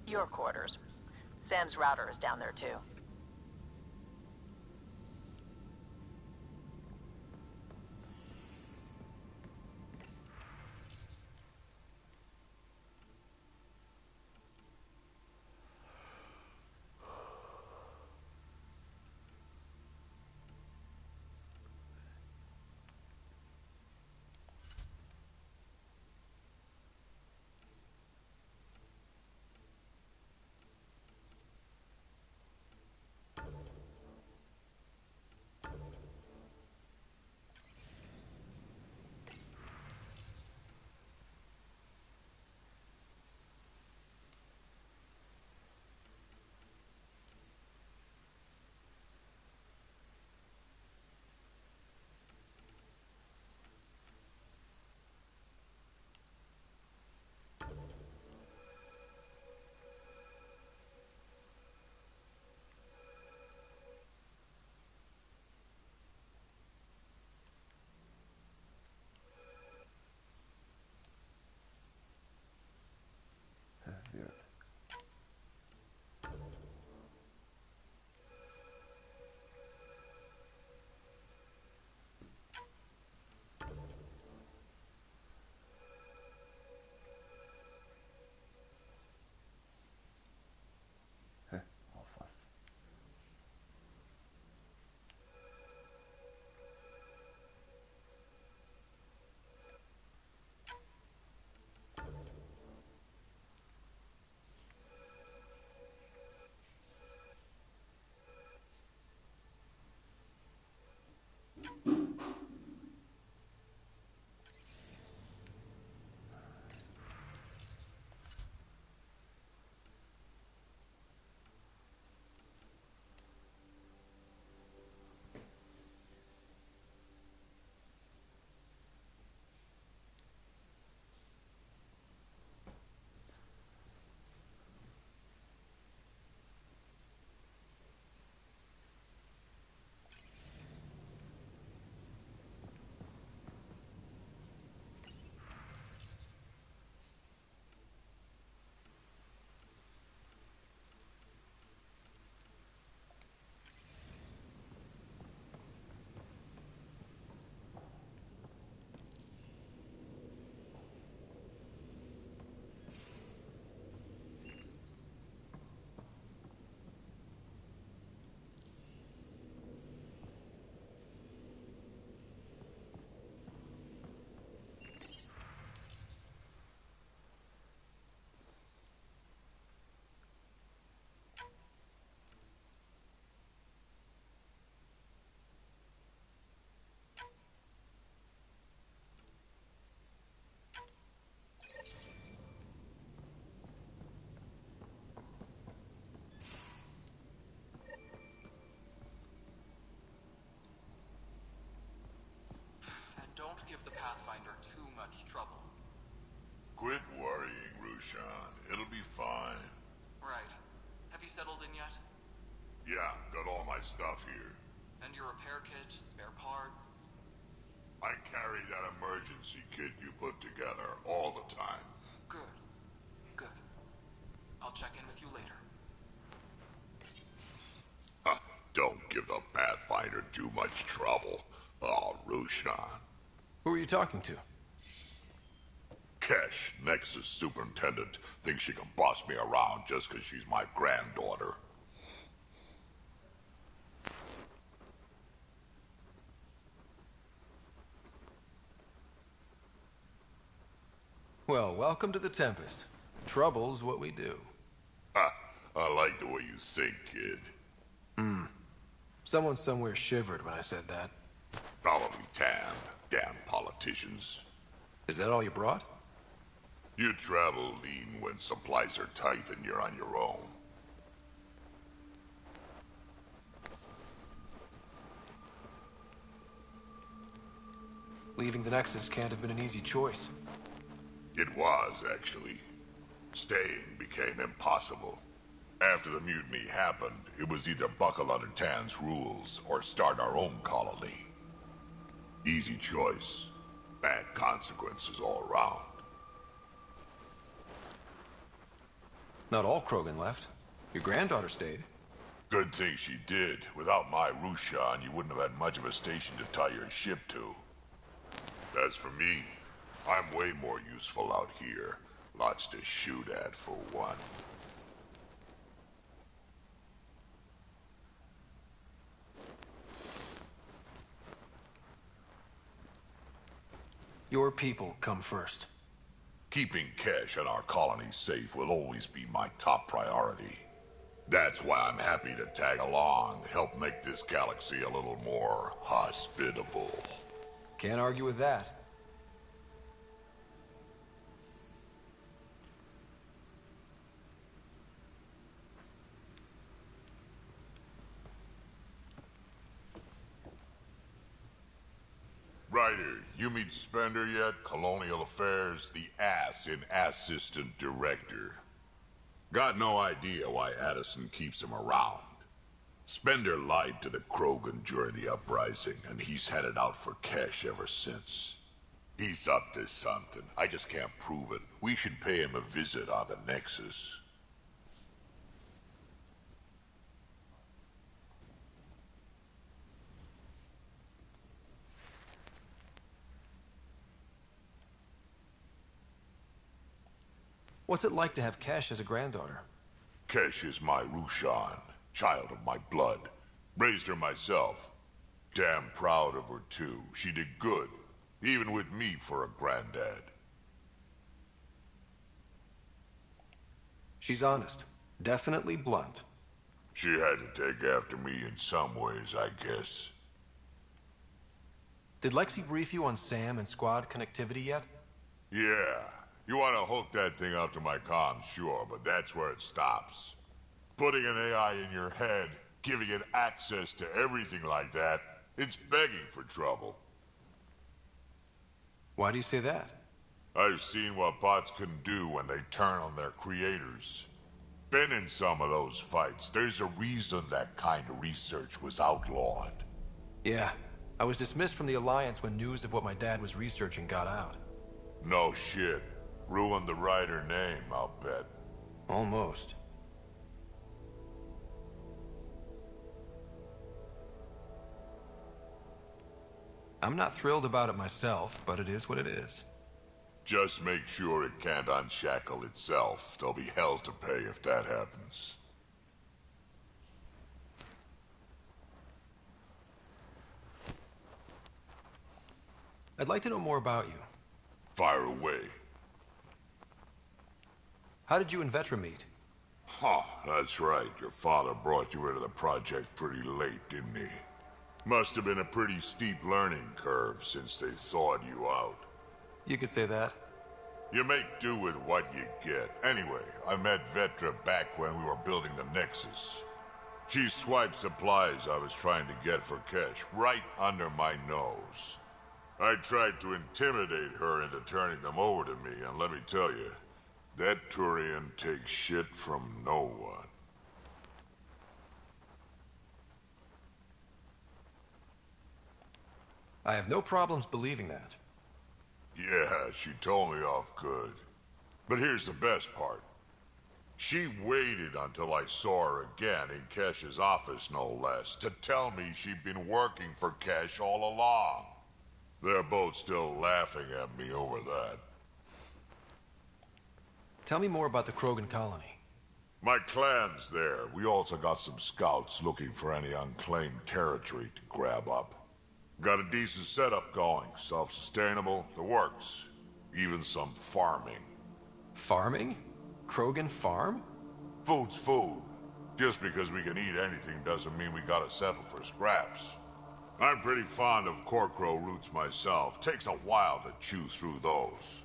Your quarters. Sam's router is down there too. much trouble. Quit worrying, Rushan. It'll be fine. Right. Have you settled in yet? Yeah, got all my stuff here. And your repair kit, spare parts? I carry that emergency kit you put together all the time. Good. Good. I'll check in with you later. Don't give the Pathfinder too much trouble. Oh, Rushan. Who are you talking to? Kesh, Nexus Superintendent, thinks she can boss me around just because she's my granddaughter. Well, welcome to the Tempest. Trouble's what we do. Ha! I like the way you think, kid. Someone somewhere shivered when I said that. Probably Tam. Damn politicians. Is that all you brought? You travel lean when supplies are tight and you're on your own. Leaving the Nexus can't have been an easy choice. It was, actually. Staying became impossible. After the mutiny happened, it was either buckle under Tan's rules or start our own colony. Easy choice. Bad consequences all around. Not all Krogan left. Your granddaughter stayed. Good thing she did. Without my Rushan, you wouldn't have had much of a station to tie your ship to. As for me, I'm way more useful out here. Lots to shoot at, for one. Your people come first. Keeping Kesh and our colony safe will always be my top priority. That's why I'm happy to tag along, help make this galaxy a little more hospitable. Can't argue with that. Ryder, you meet Spender yet? Colonial Affairs, the ass in Assistant Director. Got no idea why Addison keeps him around. Spender lied to the Krogan during the uprising, and he's headed out for Kesh ever since. He's up to something. I just can't prove it. We should pay him a visit on the Nexus. What's it like to have Kesh as a granddaughter? Kesh is my Rushan, child of my blood. Raised her myself. Damn proud of her, too. She did good, even with me for a granddad. She's honest. Definitely blunt. She had to take after me in some ways, I guess. Did Lexi brief you on SAM and squad connectivity yet? Yeah. You want to hook that thing up to my comms, sure, but that's where it stops. Putting an AI in your head, giving it access to everything like that, it's begging for trouble. Why do you say that? I've seen what bots can do when they turn on their creators. Been in some of those fights. There's a reason that kind of research was outlawed. Yeah. I was dismissed from the Alliance when news of what my dad was researching got out. No shit. Ruined the Ryder name, I'll bet. Almost. I'm not thrilled about it myself, but it is what it is. Just make sure it can't unshackle itself. There'll be hell to pay if that happens. I'd like to know more about you. Fire away. How did you and Vetra meet? Huh, that's right. Your father brought you into the project pretty late, didn't he? Must have been a pretty steep learning curve since they thawed you out. You could say that. You make do with what you get. Anyway, I met Vetra back when we were building the Nexus. She swiped supplies I was trying to get for Kesh right under my nose. I tried to intimidate her into turning them over to me, and let me tell you, that Turian takes shit from no one. I have no problems believing that. Yeah, she told me off good. But here's the best part. She waited until I saw her again in Kesh's office, no less, to tell me she'd been working for Kesh all along. They're both still laughing at me over that. Tell me more about the Krogan colony. My clan's there. We also got some scouts looking for any unclaimed territory to grab up. Got a decent setup going. Self-sustainable, the works. Even some farming. Farming? Krogan farm? Food's food. Just because we can eat anything doesn't mean we gotta settle for scraps. I'm pretty fond of Corcrow roots myself. Takes a while to chew through those.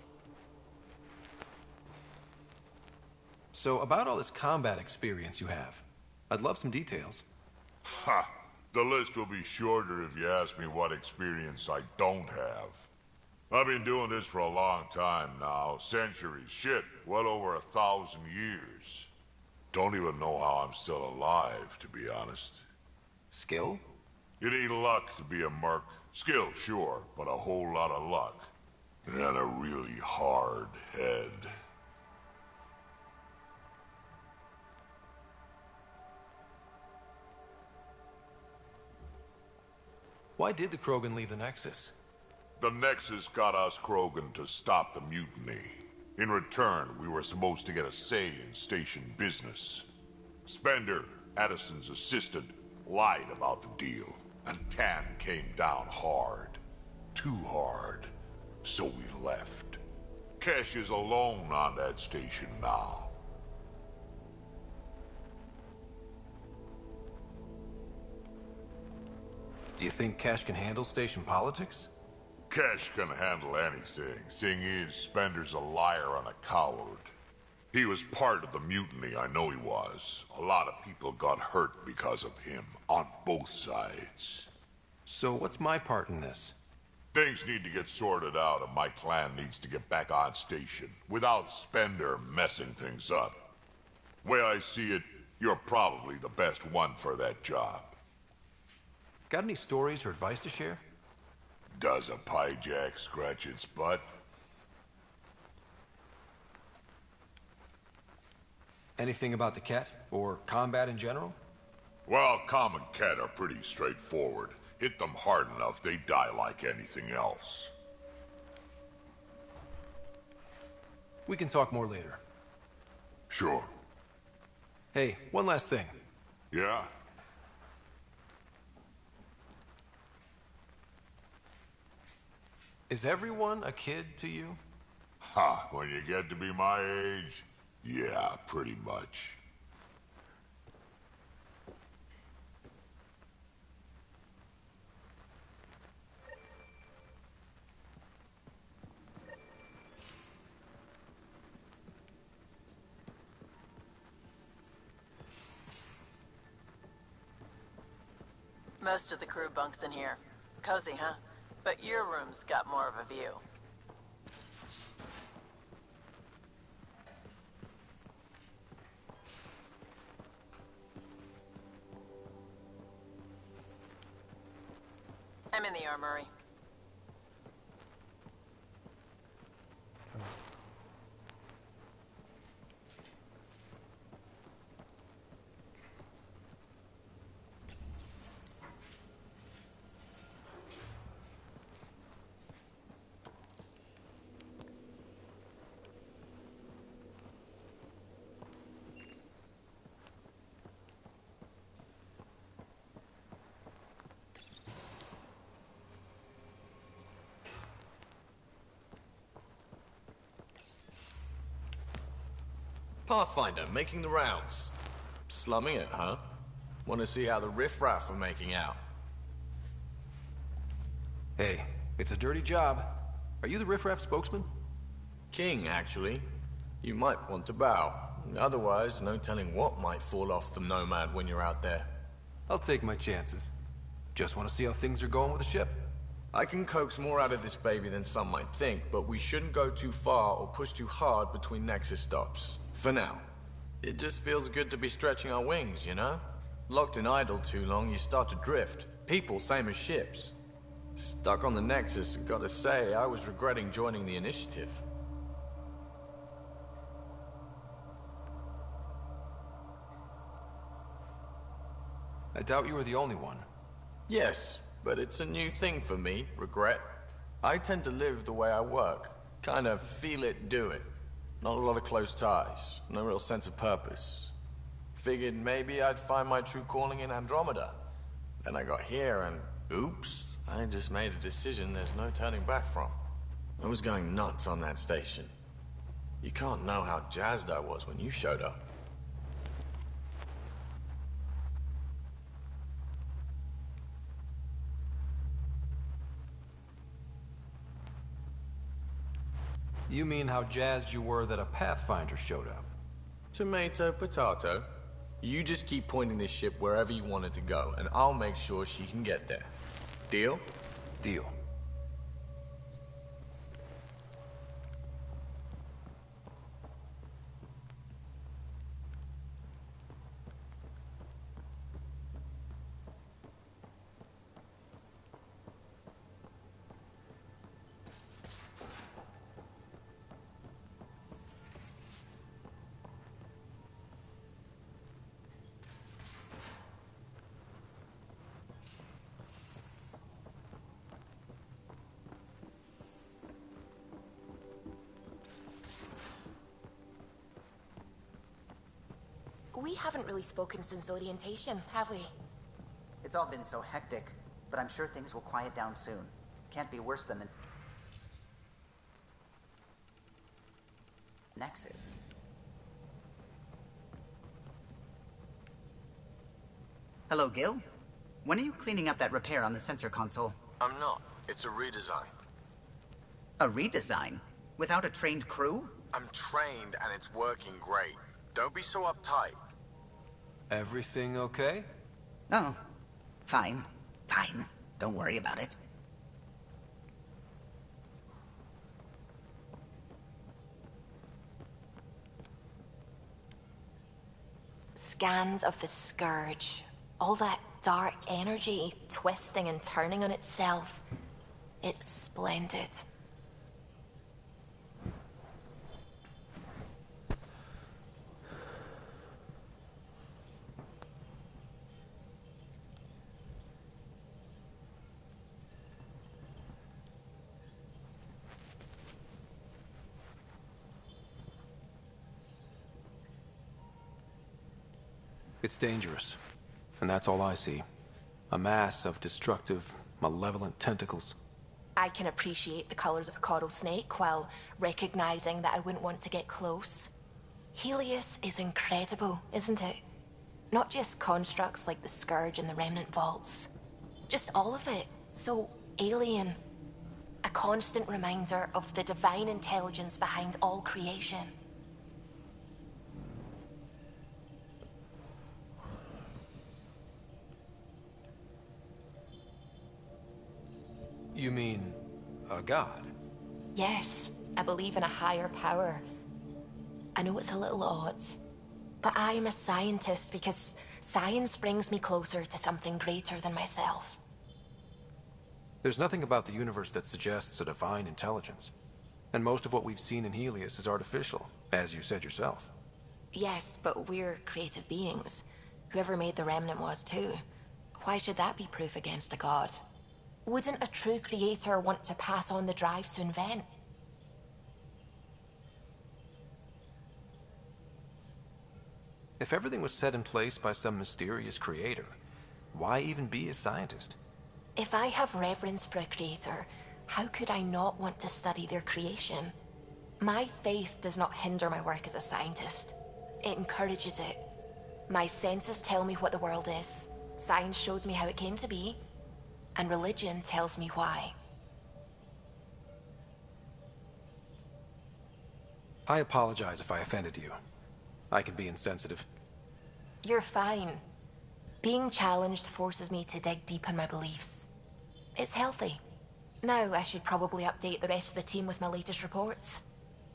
So, about all this combat experience you have, I'd love some details. Ha! The list will be shorter if you ask me what experience I don't have. I've been doing this for a long time now. Centuries. Shit, well over 1,000 years. Don't even know how I'm still alive, to be honest. Skill? You need luck to be a merc. Skill, sure, but a whole lot of luck. And a really hard head. Why did the Krogan leave the Nexus? The Nexus got us Krogan to stop the mutiny. In return, we were supposed to get a say in station business. Spender, Addison's assistant, lied about the deal, and Tan came down hard. Too hard. So we left. Kesh is alone on that station now. Do you think Kesh can handle station politics? Kesh can handle anything. Thing is, Spender's a liar and a coward. He was part of the mutiny, I know he was. A lot of people got hurt because of him, on both sides. So what's my part in this? Things need to get sorted out and my clan needs to get back on station, without Spender messing things up. Way I see it, you're probably the best one for that job. Got any stories or advice to share? Does a pyjak scratch its butt? Anything about the Ket, or combat in general? Well, common Ket are pretty straightforward. Hit them hard enough, they die like anything else. We can talk more later. Sure. Hey, one last thing. Yeah? Is everyone a kid to you? Ha, when you get to be my age, yeah, pretty much. Most of the crew bunks in here. Cozy, huh? But your room's got more of a view. I'm in the armory. Pathfinder, making the rounds. Slumming it, huh? Want to see how the riffraff are making out? Hey, it's a dirty job. Are you the riffraff spokesman? King, actually. You might want to bow. Otherwise, no telling what might fall off the Nomad when you're out there. I'll take my chances. Just want to see how things are going with the ship. I can coax more out of this baby than some might think, but we shouldn't go too far or push too hard between Nexus stops. For now. It just feels good to be stretching our wings, you know? Locked in idle too long, you start to drift. People, same as ships. Stuck on the Nexus, gotta say, I was regretting joining the Initiative. I doubt you were the only one. Yes, but it's a new thing for me, regret. I tend to live the way I work. Kind of feel it, do it. Not a lot of close ties, no real sense of purpose. Figured maybe I'd find my true calling in Andromeda. Then I got here and, oops, I just made a decision there's no turning back from. I was going nuts on that station. You can't know how jazzed I was when you showed up. You mean how jazzed you were that a Pathfinder showed up? Tomato, potato. You just keep pointing this ship wherever you want it to go, and I'll make sure she can get there. Deal? Deal. We haven't really spoken since orientation, have we? It's all been so hectic, but I'm sure things will quiet down soon. Can't be worse than the Nexus. Hello, Gil? When are you cleaning up that repair on the sensor console? I'm not. It's a redesign. A redesign? Without a trained crew? I'm trained and it's working great. Don't be so uptight. Everything okay? Oh, fine. Fine. Don't worry about it. Scans of the Scourge. All that dark energy twisting and turning on itself. It's splendid. It's dangerous. And that's all I see. A mass of destructive, malevolent tentacles. I can appreciate the colors of a coral snake while recognizing that I wouldn't want to get close. Helios is incredible, isn't it? Not just constructs like the Scourge and the Remnant Vaults. Just all of it. So alien. A constant reminder of the divine intelligence behind all creation. You mean a god? Yes, I believe in a higher power. I know it's a little odd, but I'm a scientist because science brings me closer to something greater than myself. There's nothing about the universe that suggests a divine intelligence. And most of what we've seen in Helios is artificial, as you said yourself. Yes, but we're creative beings. Whoever made the Remnant was too. Why should that be proof against a god? Wouldn't a true creator want to pass on the drive to invent? If everything was set in place by some mysterious creator, why even be a scientist? If I have reverence for a creator, how could I not want to study their creation? My faith does not hinder my work as a scientist. It encourages it. My senses tell me what the world is. Science shows me how it came to be. And religion tells me why. I apologize if I offended you. I can be insensitive. You're fine. Being challenged forces me to dig deep in my beliefs. It's healthy. Now I should probably update the rest of the team with my latest reports.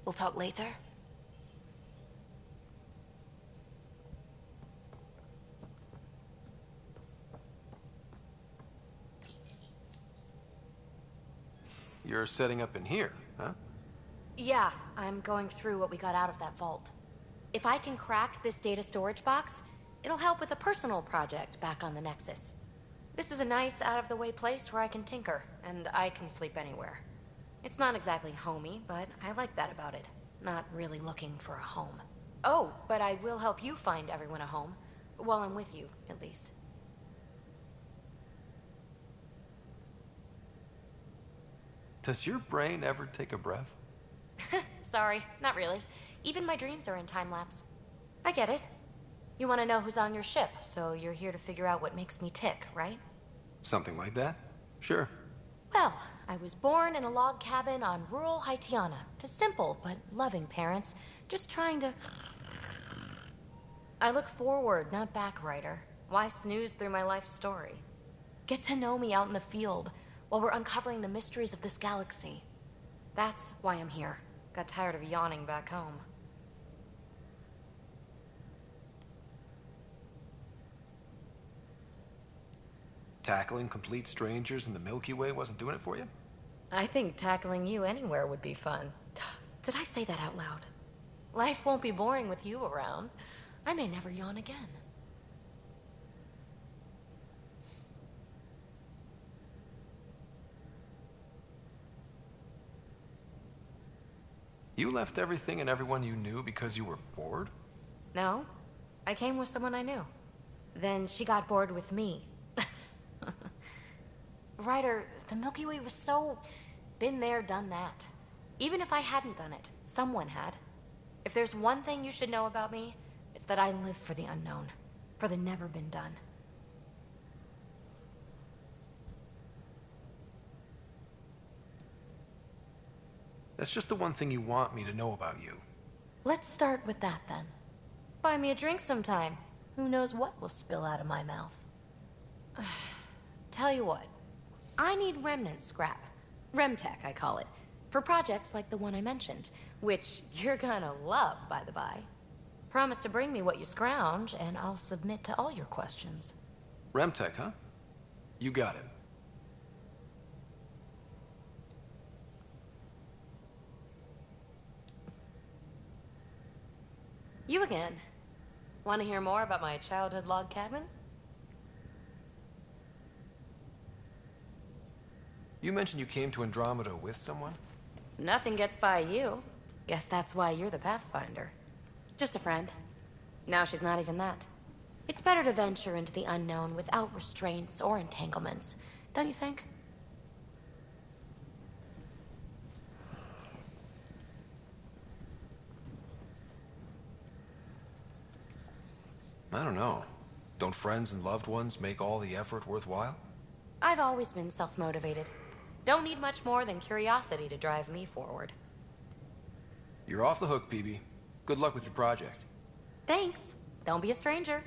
We'll talk later. You're setting up in here, huh? Yeah, I'm going through what we got out of that vault. If I can crack this data storage box, it'll help with a personal project back on the Nexus. This is a nice, out-of-the-way place where I can tinker, and I can sleep anywhere. It's not exactly homey, but I like that about it. Not really looking for a home. Oh, but I will help you find everyone a home. While I'm with you, at least. Does your brain ever take a breath? Sorry, not really. Even my dreams are in time-lapse. I get it. You want to know who's on your ship, so you're here to figure out what makes me tick, right? Something like that? Sure. Well, I was born in a log cabin on rural Haitiana to simple but loving parents, just trying to... I look forward, not back, writer. Why snooze through my life story? Get to know me out in the field while we're uncovering the mysteries of this galaxy. That's why I'm here. Got tired of yawning back home. Tackling complete strangers in the Milky Way wasn't doing it for you? I think tackling you anywhere would be fun. Did I say that out loud? Life won't be boring with you around. I may never yawn again. You left everything and everyone you knew because you were bored? No, I came with someone I knew. Then she got bored with me. Ryder, the Milky Way was so... been there, done that. Even if I hadn't done it, someone had. If there's one thing you should know about me, it's that I live for the unknown. For the never been done. That's just the one thing you want me to know about you. Let's start with that then. Buy me a drink sometime. Who knows what will spill out of my mouth. Tell you what. I need remnant scrap. Remtech, I call it. For projects like the one I mentioned. Which you're gonna love, by the by. Promise to bring me what you scrounge, and I'll submit to all your questions. Remtech, huh? You got it. You again. Want to hear more about my childhood log cabin? You mentioned you came to Andromeda with someone? Nothing gets by you. Guess that's why you're the Pathfinder. Just a friend. Now she's not even that. It's better to venture into the unknown without restraints or entanglements, don't you think? I don't know. Don't friends and loved ones make all the effort worthwhile? I've always been self-motivated. Don't need much more than curiosity to drive me forward. You're off the hook, PB. Good luck with your project. Thanks. Don't be a stranger.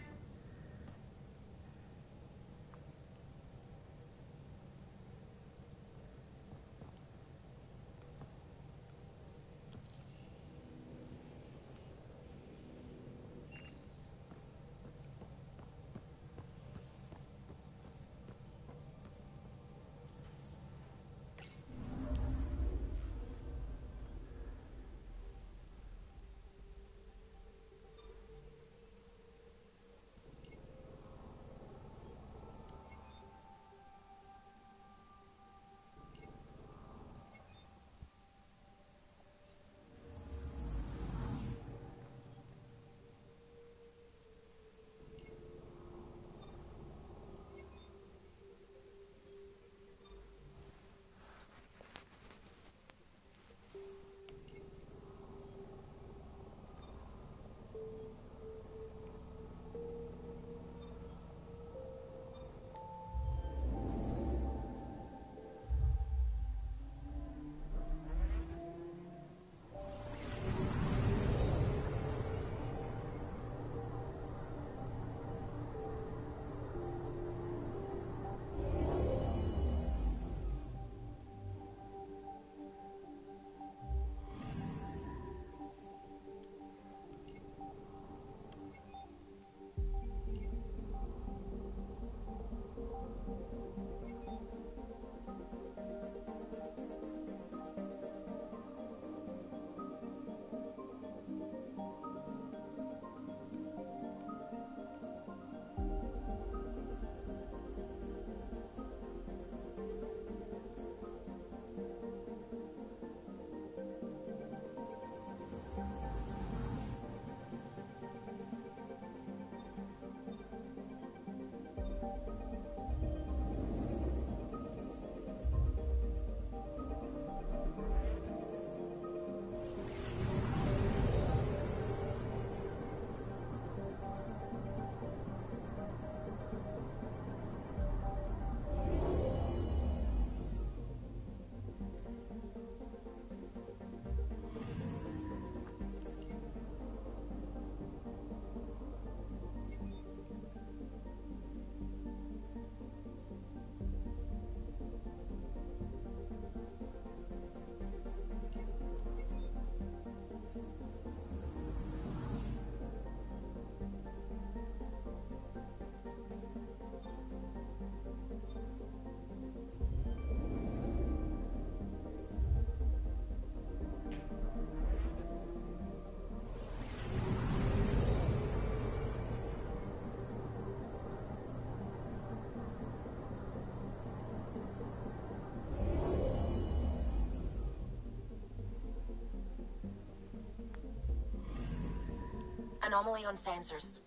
Anomaly on sensors.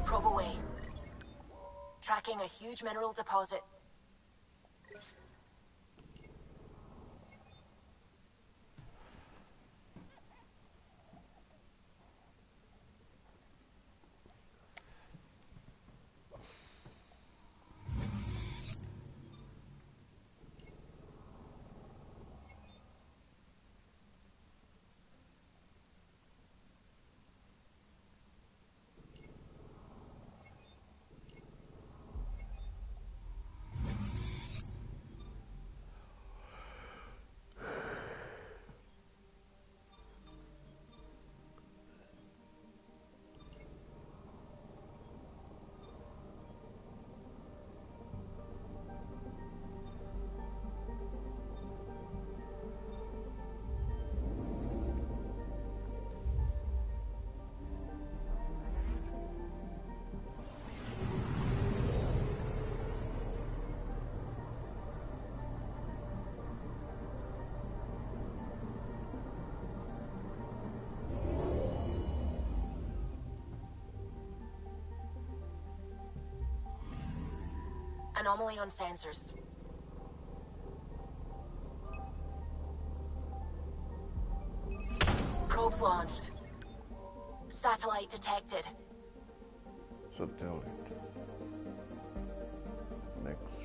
Probe away. Tracking a huge mineral deposit. Anomaly on sensors. Probes launched. Satellite detected. Satellite. Next.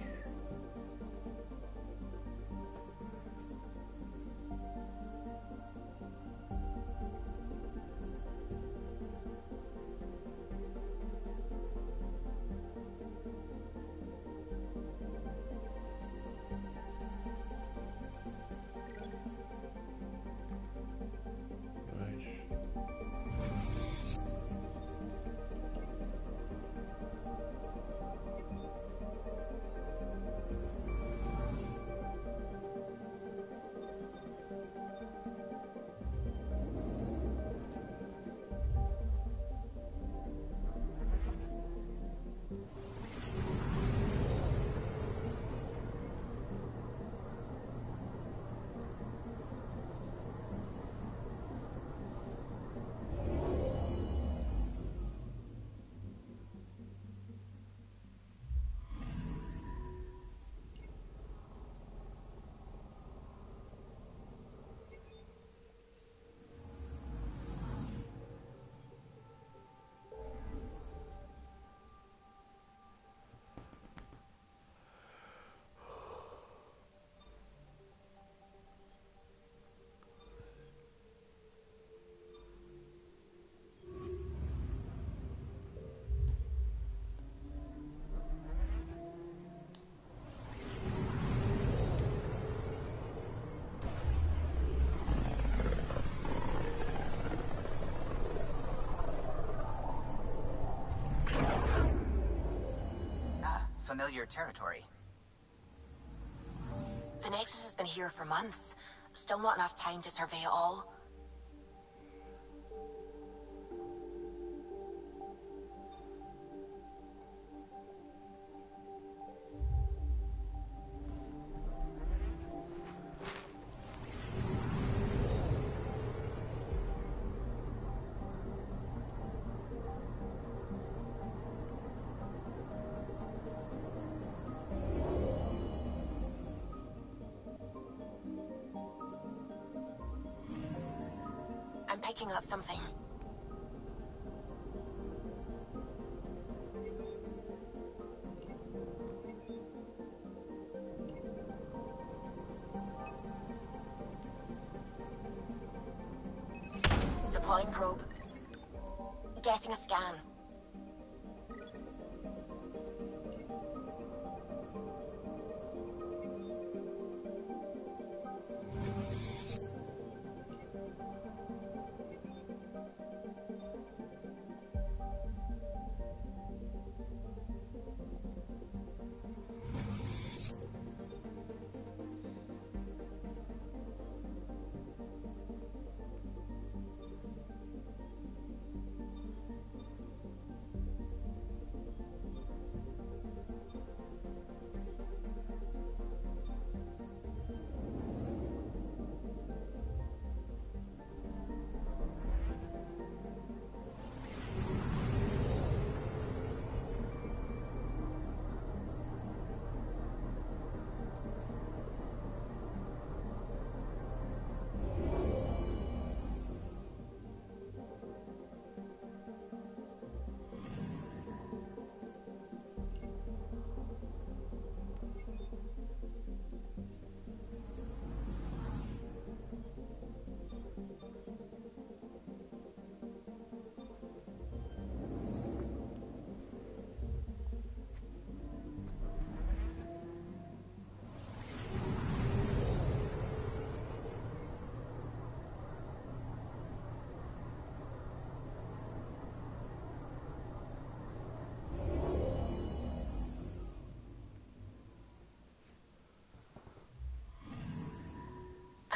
Familiar territory. The Nexus has been here for months. Still not enough time to survey it all. I'm picking up something. Deploying probe. Getting a scan.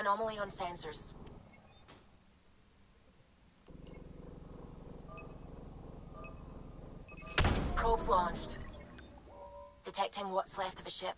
Anomaly on sensors. Probes launched. Detecting what's left of a ship.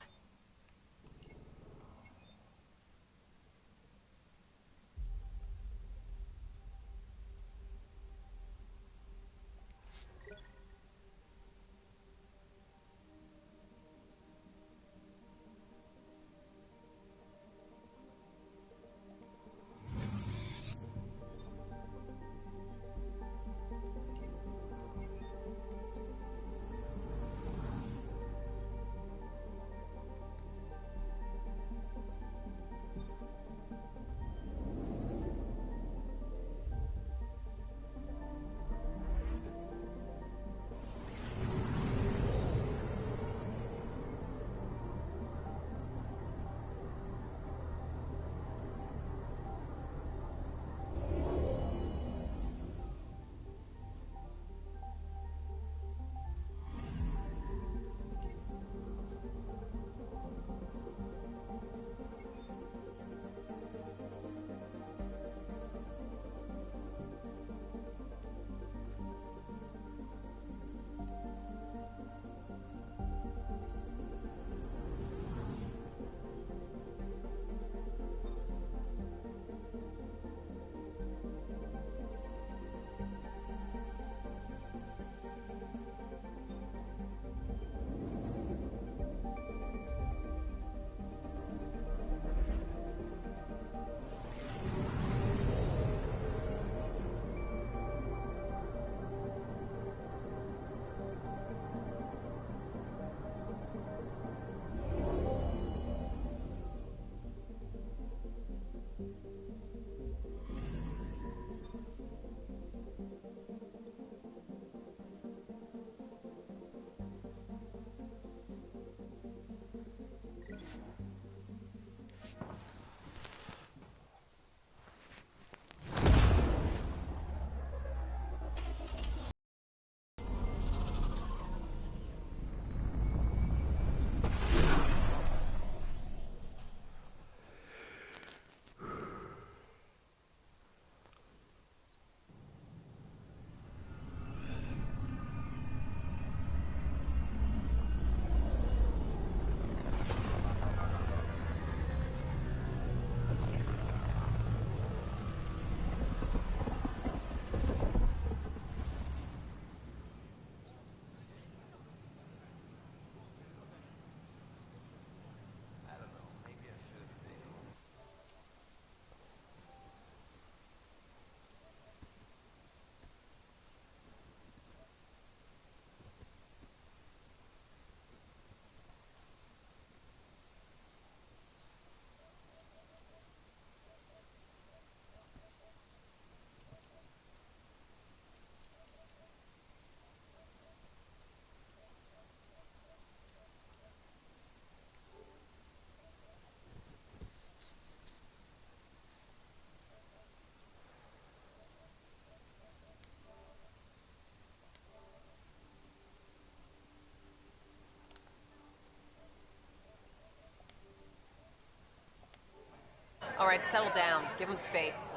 All right, settle down. Give him space.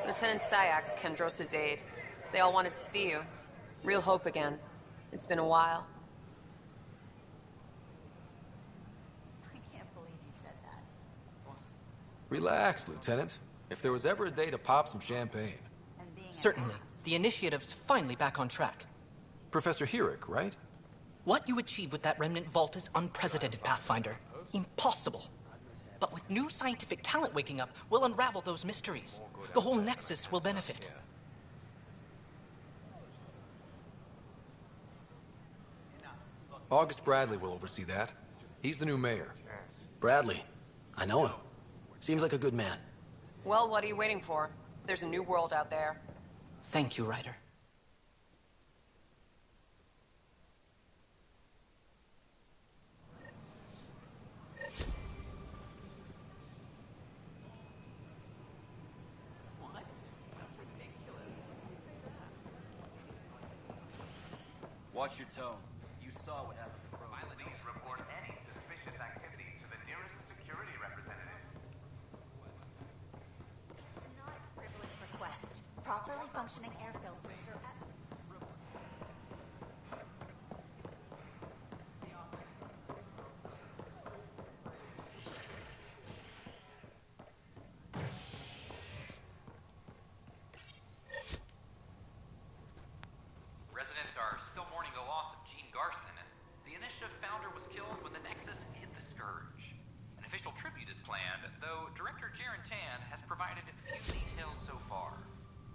Lieutenant Sayak's Kendros' aide. They all wanted to see you. Real hope again. It's been a while. I can't believe you said that. Relax, Lieutenant. If there was ever a day to pop some champagne. Certainly. The initiative's finally back on track. Professor Herrick, right? What you achieved with that remnant vault is unprecedented, Pathfinder. Impossible. But with new scientific talent waking up, we'll unravel those mysteries. The whole Nexus will benefit. August Bradley will oversee that. He's the new mayor. Bradley. I know him. Seems like a good man. Well, what are you waiting for? There's a new world out there. Thank you, Ryder. Watch your tone. You saw what happened to Pro. Please report any suspicious activity to the nearest security representative. functioning air filters are Residents are still mourning the loss of Gene Garson. The initiative founder was killed when the Nexus hit the Scourge. An official tribute is planned, though Director Jaren Tan has provided few details so far.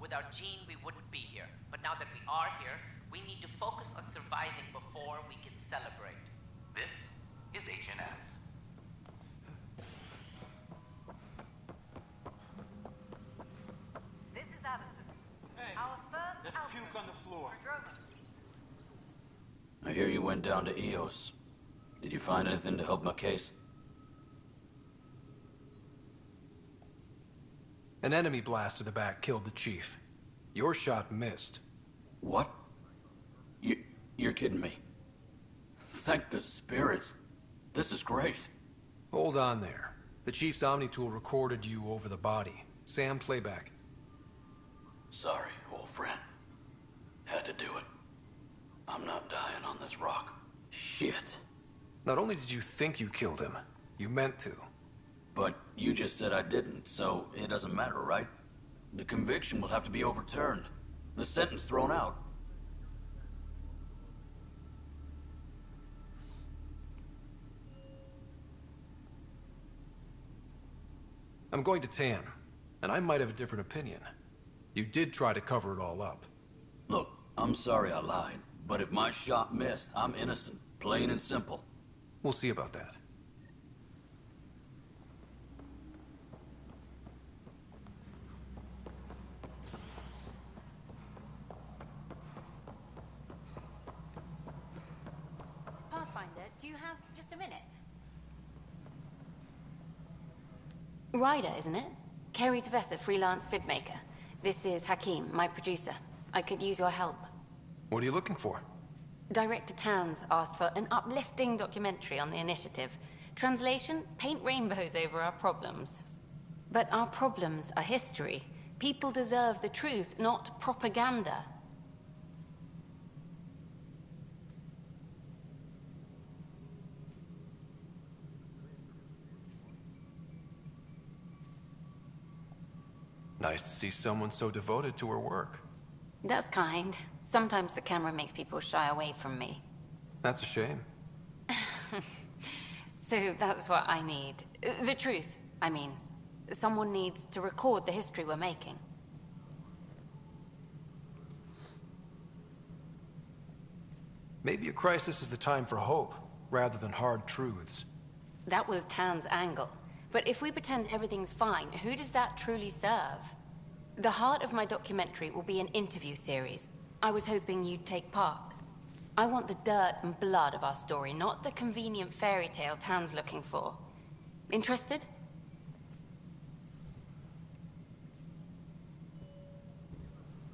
Without Gene, we wouldn't be here. But now that we are here, we need to focus on surviving before we can celebrate. This is HNS. This is Addison. Our first There's puke on the floor. I hear you went down to EOS. Did you find anything to help my case? An enemy blast to the back killed the chief. Your shot missed. What? You're kidding me. Thank the spirits. This is great. Hold on there. The chief's Omni tool recorded you over the body. Sam, playback. Sorry, old friend. Had to do it. I'm not dying on this rock. Shit. Not only did you think you killed him, you meant to. But you just said I didn't, so it doesn't matter, right? The conviction will have to be overturned. The sentence thrown out. I'm going to Tan, and I might have a different opinion. You did try to cover it all up. Look, I'm sorry I lied, but if my shot missed, I'm innocent. Plain and simple. We'll see about that. Pathfinder, do you have just a minute? Ryder, isn't it? Kerry Tavessa, freelance vidmaker. This is Hakim, my producer. I could use your help. What are you looking for? Director Tan's asked for an uplifting documentary on the initiative. Translation, paint rainbows over our problems. But our problems are history. People deserve the truth, not propaganda. Nice to see someone so devoted to her work. That's kind. Sometimes the camera makes people shy away from me. That's a shame. So that's what I need. The truth, I mean. Someone needs to record the history we're making. Maybe a crisis is the time for hope, rather than hard truths. That was Tan's angle. But if we pretend everything's fine, who does that truly serve? The heart of my documentary will be an interview series. I was hoping you'd take part. I want the dirt and blood of our story, not the convenient fairy tale Tan's looking for. Interested?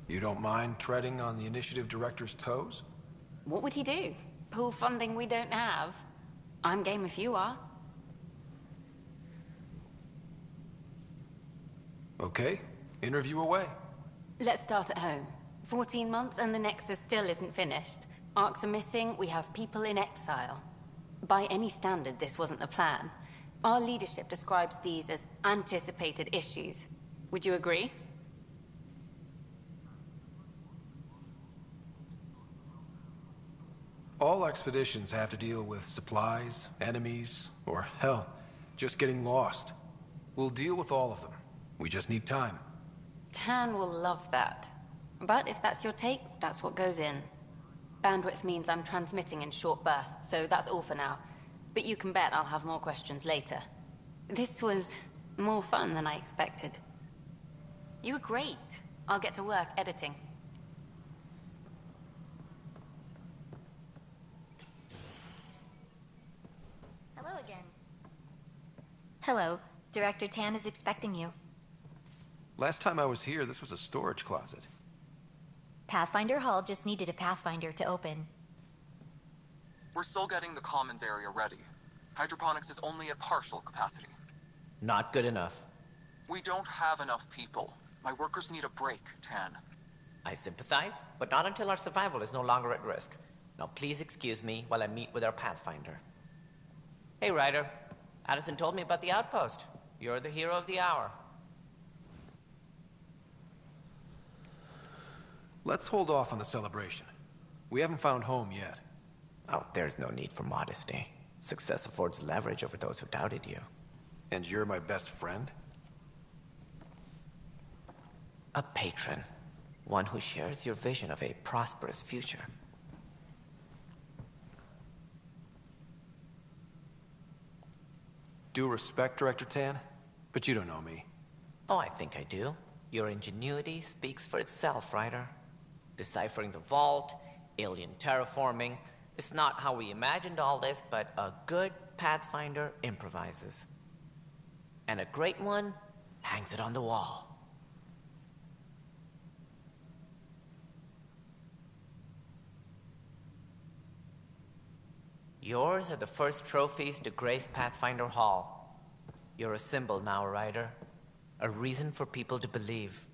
You don't mind treading on the initiative director's toes? What would he do? Pull funding we don't have? I'm game if you are. Okay, interview away. Let's start at home. 14 months and the Nexus still isn't finished. Arcs are missing, we have people in exile. By any standard, this wasn't the plan. Our leadership describes these as anticipated issues. Would you agree? All expeditions have to deal with supplies, enemies, or hell, just getting lost. We'll deal with all of them. We just need time. Tan will love that. But if that's your take, that's what goes in. Bandwidth means I'm transmitting in short bursts, so that's all for now. But you can bet I'll have more questions later. This was more fun than I expected. You were great. I'll get to work editing. Hello again. Hello. Director Tan is expecting you. Last time I was here, this was a storage closet. Pathfinder Hall just needed a Pathfinder to open. We're still getting the commons area ready. Hydroponics is only at partial capacity. Not good enough. We don't have enough people. My workers need a break, Tan. I sympathize, but not until our survival is no longer at risk. Now please excuse me while I meet with our Pathfinder. Hey, Ryder. Addison told me about the outpost. You're the hero of the hour. Let's hold off on the celebration. We haven't found home yet. Oh, there's no need for modesty. Success affords leverage over those who doubted you. And you're my best friend? A patron. One who shares your vision of a prosperous future. Due respect, Director Tan, but you don't know me. Oh, I think I do. Your ingenuity speaks for itself, Ryder. Deciphering the vault, alien terraforming. It's not how we imagined all this, but a good Pathfinder improvises. And a great one hangs it on the wall. Yours are the first trophies to grace Pathfinder Hall. You're a symbol now, Ryder. A reason for people to believe.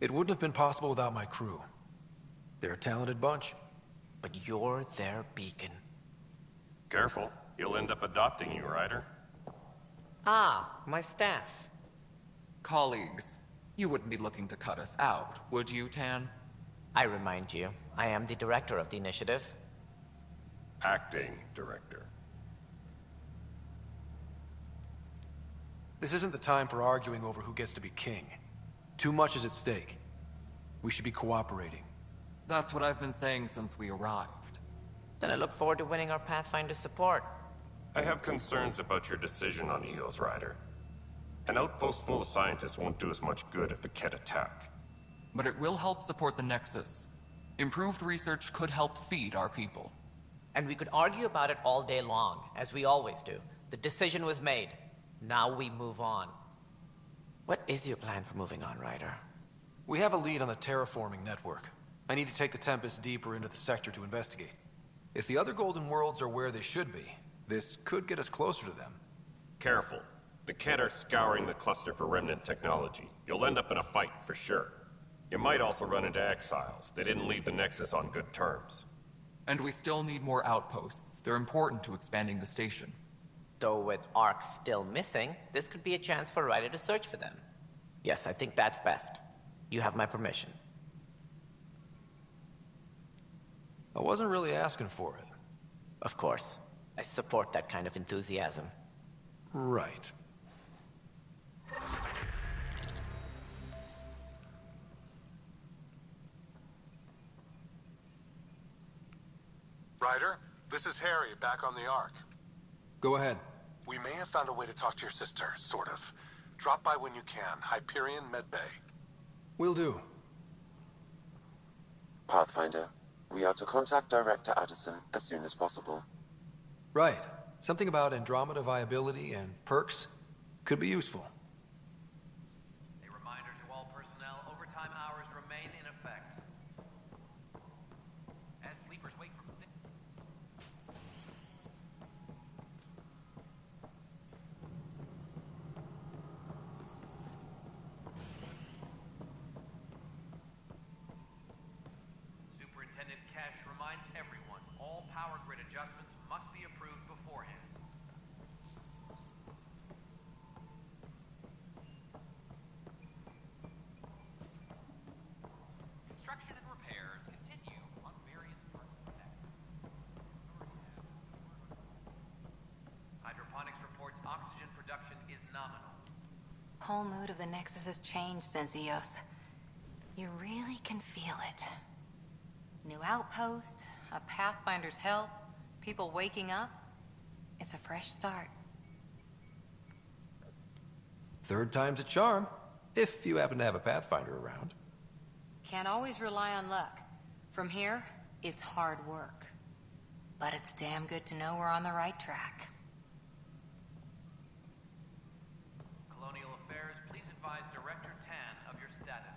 It wouldn't have been possible without my crew. They're a talented bunch. But you're their beacon. Careful. He'll end up adopting you, Ryder. Ah, my staff. Colleagues, you wouldn't be looking to cut us out, would you, Tan? I remind you, I am the director of the initiative. Acting director. This isn't the time for arguing over who gets to be king. Too much is at stake. We should be cooperating. That's what I've been saying since we arrived. Then I look forward to winning our Pathfinder's support. I have concerns about your decision on Eos, Ryder. An outpost full of scientists won't do as much good if the Ket attack. But it will help support the Nexus. Improved research could help feed our people. And we could argue about it all day long, as we always do. The decision was made. Now we move on. What is your plan for moving on, Ryder? We have a lead on the terraforming network. I need to take the Tempest deeper into the sector to investigate. If the other Golden Worlds are where they should be, this could get us closer to them. Careful. The Ket are scouring the cluster for remnant technology. You'll end up in a fight, for sure. You might also run into exiles. They didn't leave the Nexus on good terms. And we still need more outposts. They're important to expanding the station. Though with Ark still missing, this could be a chance for Ryder to search for them. Yes, I think that's best. You have my permission. I wasn't really asking for it. Of course. I support that kind of enthusiasm. Right. Ryder, this is Harry, back on the Ark. Go ahead. We may have found a way to talk to your sister, sort of. Drop by when you can. Hyperion Medbay. Will do. Pathfinder, we are to contact Director Addison as soon as possible. Right. Something about Andromeda viability and perks could be useful. A reminder to all personnel, overtime hours remain in effect. As sleepers wake from sleep. Superintendent Cash reminds everyone, all power grid adjustments must be approved beforehand. Construction and repairs continue on various parts of the net. Hydroponics reports oxygen production is nominal. Whole mood of the Nexus has changed since Eos. You really can feel it. New outpost, a Pathfinder's help, people waking up. It's a fresh start. Third time's a charm, if you happen to have a Pathfinder around. Can't always rely on luck. From here, it's hard work. But it's damn good to know we're on the right track. Colonial Affairs, please advise Director Tan of your status.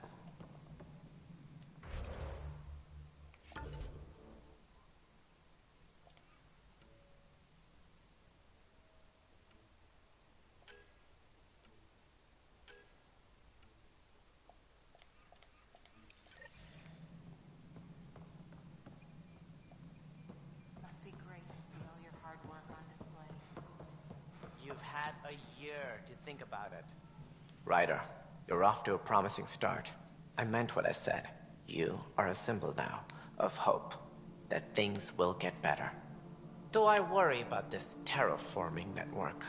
had a year to think about it. Ryder, you're off to a promising start. I meant what I said. You are a symbol now of hope that things will get better. Though I worry about this terraforming network.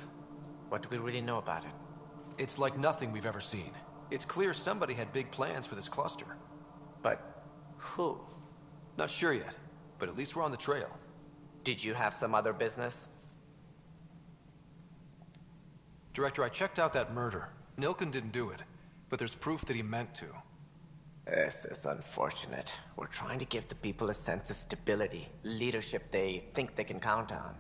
What do we really know about it? It's like nothing we've ever seen. It's clear somebody had big plans for this cluster. But who? Not sure yet, but at least we're on the trail. Did you have some other business? Director, I checked out that murder. Nilken didn't do it, but there's proof that he meant to. This is unfortunate. We're trying to give the people a sense of stability, leadership they think they can count on.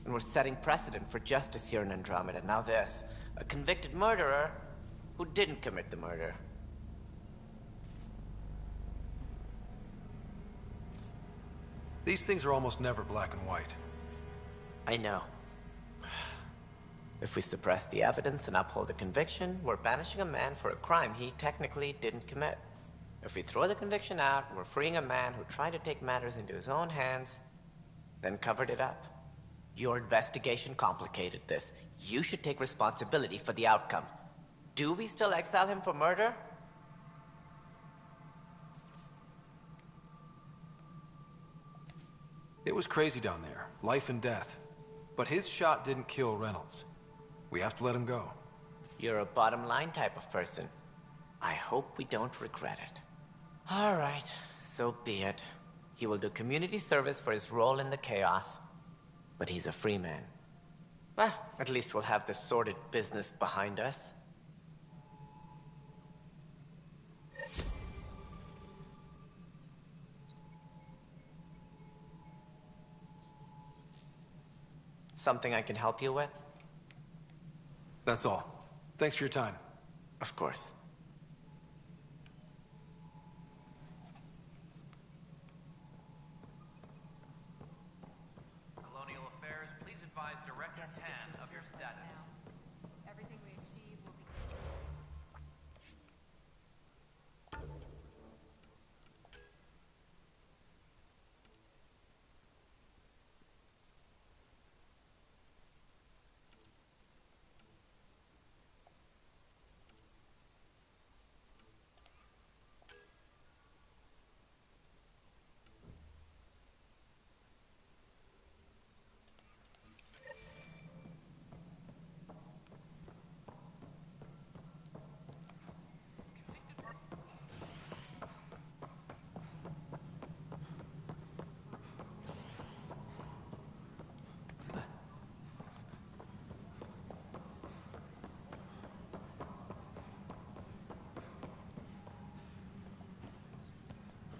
And we're setting precedent for justice here in Andromeda. Now this, a convicted murderer who didn't commit the murder. These things are almost never black and white. I know. If we suppress the evidence and uphold the conviction, we're banishing a man for a crime he technically didn't commit. If we throw the conviction out, we're freeing a man who tried to take matters into his own hands, then covered it up. Your investigation complicated this. You should take responsibility for the outcome. Do we still exile him for murder? It was crazy down there, life and death. But his shot didn't kill Reynolds. We have to let him go. You're a bottom line type of person. I hope we don't regret it. All right, so be it. He will do community service for his role in the chaos. But he's a free man. Well, at least we'll have the sordid business behind us. Something I can help you with? That's all. Thanks for your time. Of course. Colonial Affairs, please advise Director Tan of your status. Everything we achieve will be...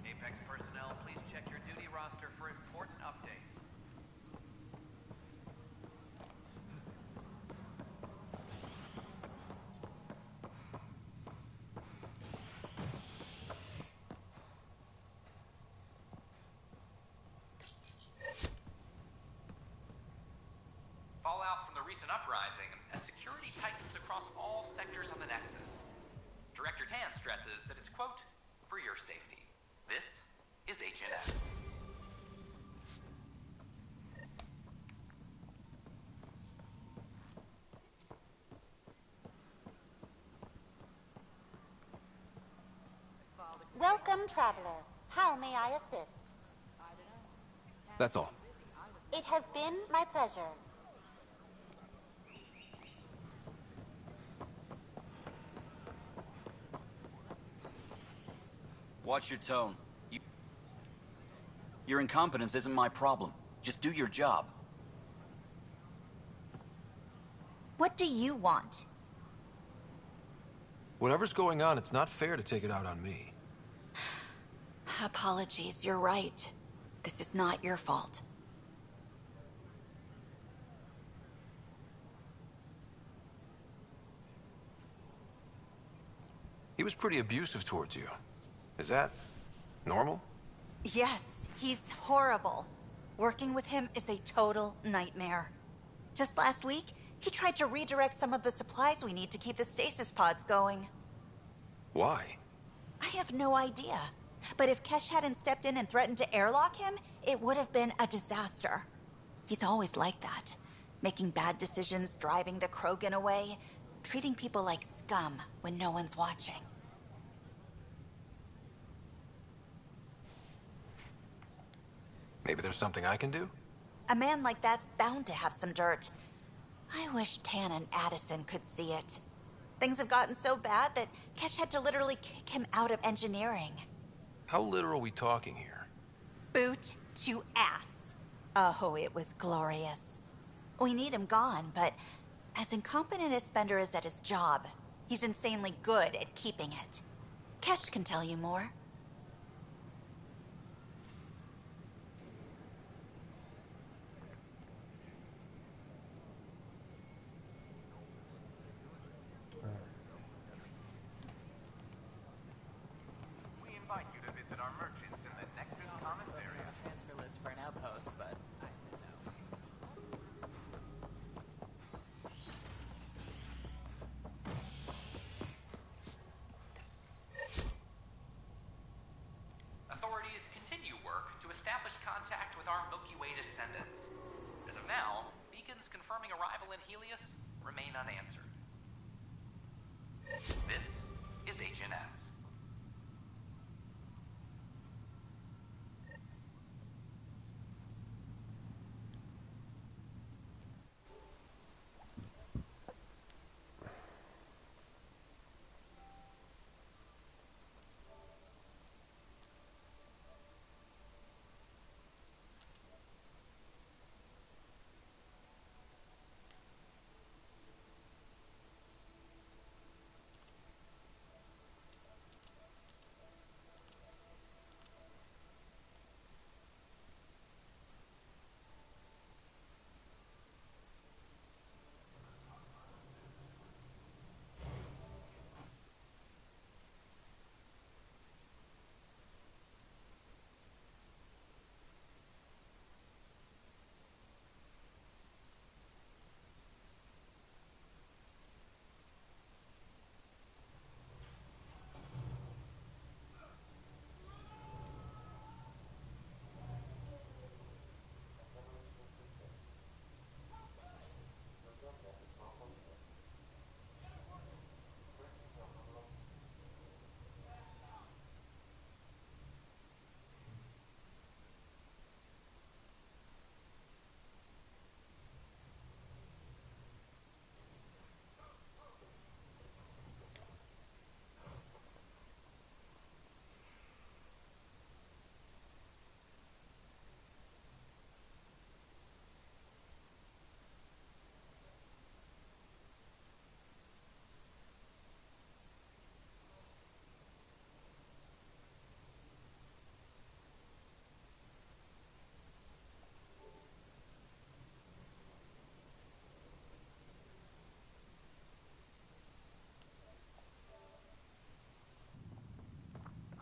Apex personnel, please check your duty roster for important updates. Fallout from the recent uprising as security tightens across all sectors on the Nexus. Director Tan stresses that it's, quote, for your safety. This is HNS. Welcome, traveler. How may I assist? That's all. It has been my pleasure. Watch your tone. Your incompetence isn't my problem. Just do your job. What do you want? Whatever's going on, it's not fair to take it out on me. Apologies, you're right. This is not your fault. He was pretty abusive towards you. Is that normal? Yes, he's horrible. Working with him is a total nightmare. Just last week, he tried to redirect some of the supplies we need to keep the stasis pods going. Why? I have no idea. But if Kesh hadn't stepped in and threatened to airlock him, it would have been a disaster. He's always like that. Making bad decisions, driving the Krogan away, treating people like scum when no one's watching. Maybe there's something I can do? A man like that's bound to have some dirt. I wish Tan and Addison could see it. Things have gotten so bad that Kesh had to literally kick him out of engineering. How literal are we talking here? Boot to ass. Oh, it was glorious. We need him gone, but as incompetent as Spender is at his job, he's insanely good at keeping it. Kesh can tell you more. We invite you to visit our merchants in the Nexus Commons area. Transfer list for an outpost, but I said no. Authorities continue work to establish contact with our Milky Way descendants. As of now, beacons confirming arrival in Helios remain unanswered. This is HNS.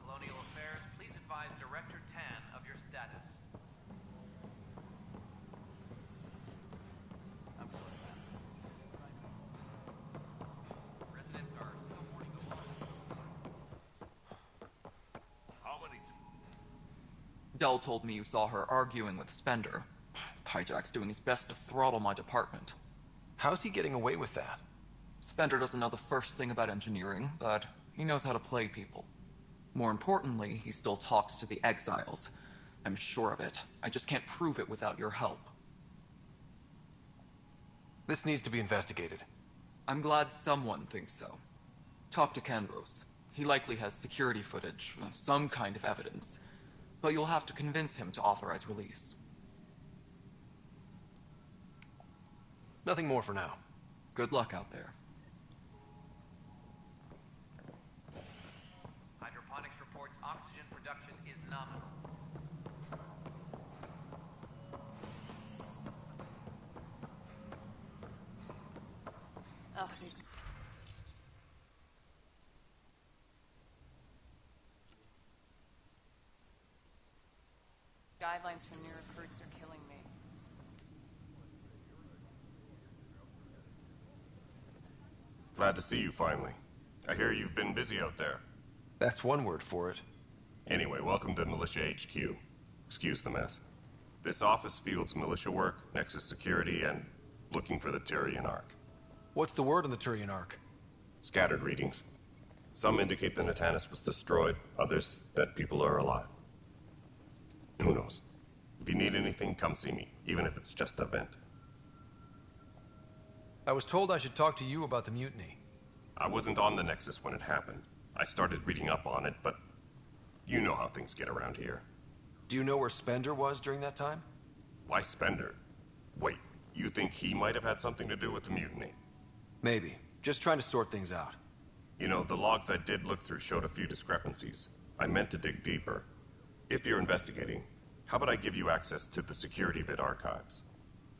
Colonial Affairs, please advise Director Tan of your status. I'm sorry, ma'am. Residents are still mourning the loss. How many? Dell told me you saw her arguing with Spender. Hijack's doing his best to throttle my department. How's he getting away with that? Spender doesn't know the first thing about engineering, but he knows how to play people. More importantly, he still talks to the exiles. I'm sure of it. I just can't prove it without your help. This needs to be investigated. I'm glad someone thinks so. Talk to Kandros. He likely has security footage, some kind of evidence. But you'll have to convince him to authorize release. Nothing more for now. Good luck out there. Hydroponics reports oxygen production is nominal. Ugh, these... Guidelines from new recruits are killing me. Glad to see you finally. I hear you've been busy out there. That's one word for it. Anyway, welcome to Militia HQ. Excuse the mess. This office fields militia work, Nexus security, and looking for the Tyrian Ark. What's the word on the Tyrian Ark? Scattered readings. Some indicate the Natanus was destroyed, others that people are alive. Who knows? If you need anything, come see me, even if it's just a vent. I was told I should talk to you about the mutiny. I wasn't on the Nexus when it happened. I started reading up on it, but you know how things get around here. Do you know where Spender was during that time? Why Spender? Wait, you think he might have had something to do with the mutiny? Maybe. Just trying to sort things out. You know, the logs I did look through showed a few discrepancies. I meant to dig deeper. If you're investigating, how about I give you access to the security vid archives?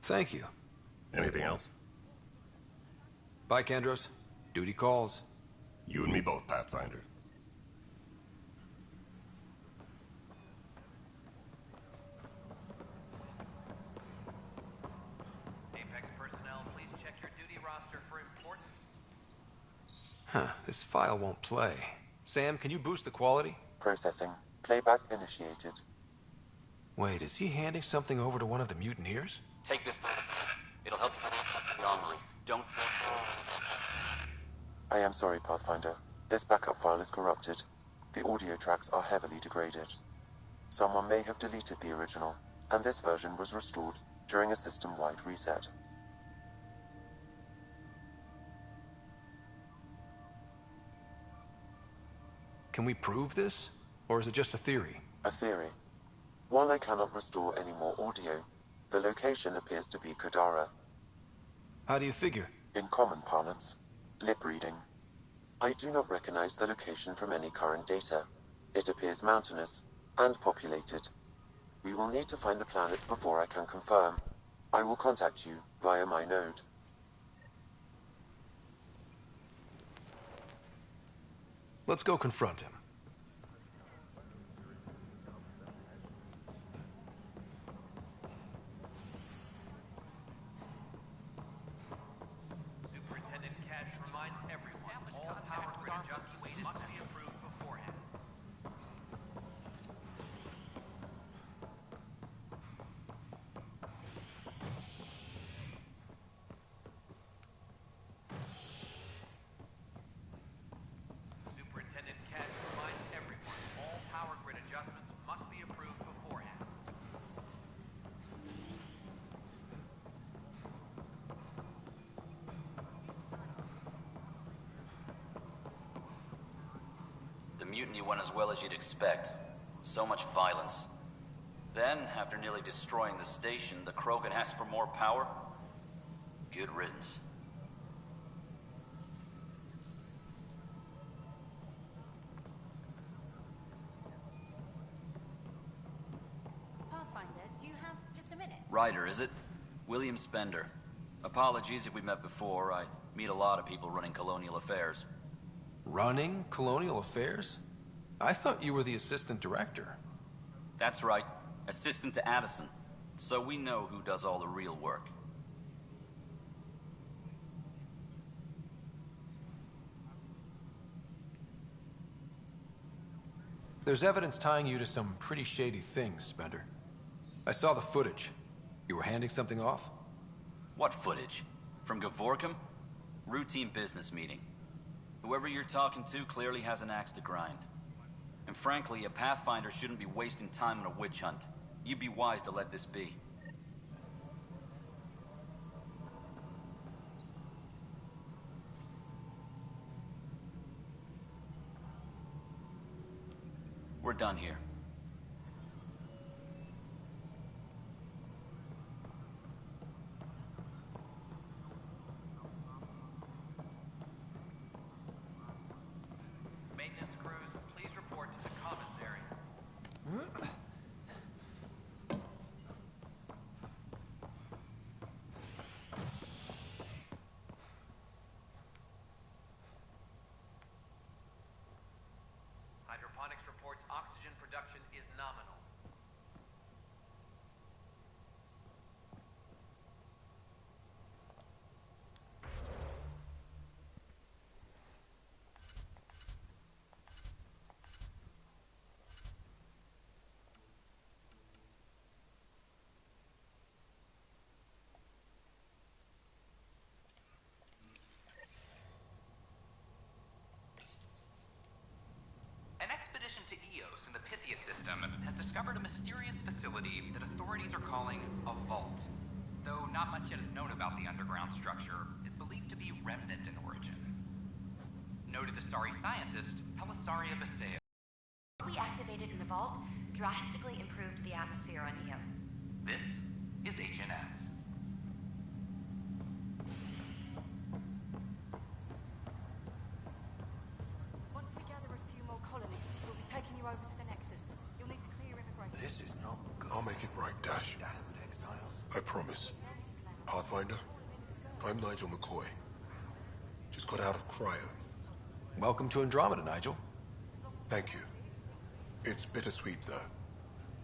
Thank you. Anything else? Bye, Kandros. Duty calls. You and me both, Pathfinder. Apex personnel, please check your duty roster for important... Huh, this file won't play. Sam, can you boost the quality? Processing. Playback initiated. Wait, is he handing something over to one of the mutineers? Take this. It'll help you the armory. Don't... I am sorry, Pathfinder. This backup file is corrupted. The audio tracks are heavily degraded. Someone may have deleted the original, and this version was restored during a system-wide reset. Can we prove this? Or is it just a theory? A theory. While I cannot restore any more audio, the location appears to be Kadara. How do you figure? In common parlance, lip reading. I do not recognize the location from any current data. It appears mountainous and populated. We will need to find the planet before I can confirm. I will contact you via my node. Let's go confront him. Superintendent Cash reminds everyone all power grid adjustments must be approved beforehand. Superintendent Cash reminds everyone all power grid adjustments must be approved beforehand. The mutiny went as well as you'd expect. So much violence. Then, after nearly destroying the station, the Krogan asked for more power? Good riddance. Pathfinder, do you have just a minute? Ryder, is it? William Spender. Apologies if we met before. I meet a lot of people running colonial affairs. Running colonial affairs? I thought you were the assistant director. That's right. Assistant to Addison. So we know who does all the real work. There's evidence tying you to some pretty shady things, Spender. I saw the footage. You were handing something off? What footage? From Gavorkum? Routine business meeting. Whoever you're talking to clearly has an axe to grind. And frankly, a Pathfinder shouldn't be wasting time on a witch hunt. You'd be wise to let this be. We're done here. Maintenance crews, please report to the commons area. Hydroponics reports oxygen production Pythia system has discovered a mysterious facility that authorities are calling a vault. Though not much yet is known about the underground structure, it's believed to be remnant in origin. Noted Asari scientist Pelisaria Baseo. We activated in the vault drastically improved the atmosphere on Eos. This is HNS. Once we gather a few more colonists, we'll be taking you over to the Nexus. You'll need to clear immigration. This is not good. I'll make it right, Dash. I promise. Pathfinder, I'm Nigel McCoy. Just got out of cryo. Welcome to Andromeda, Nigel. Thank you. It's bittersweet, though.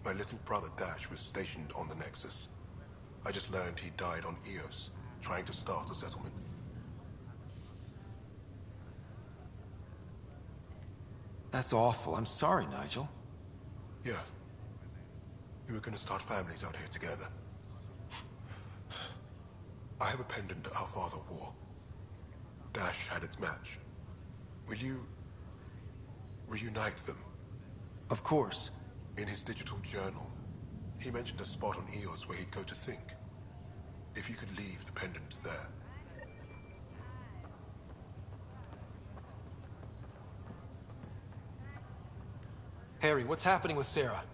My little brother Dash was stationed on the Nexus. I just learned he died on Eos, trying to start a settlement. That's awful. I'm sorry, Nigel. Yeah. We were gonna start families out here together. I have a pendant our father wore. Dash had its match. Will you reunite them? Of course. In his digital journal, he mentioned a spot on Eos where he'd go to think. If you could leave the pendant there. Harry, what's happening with Sarah?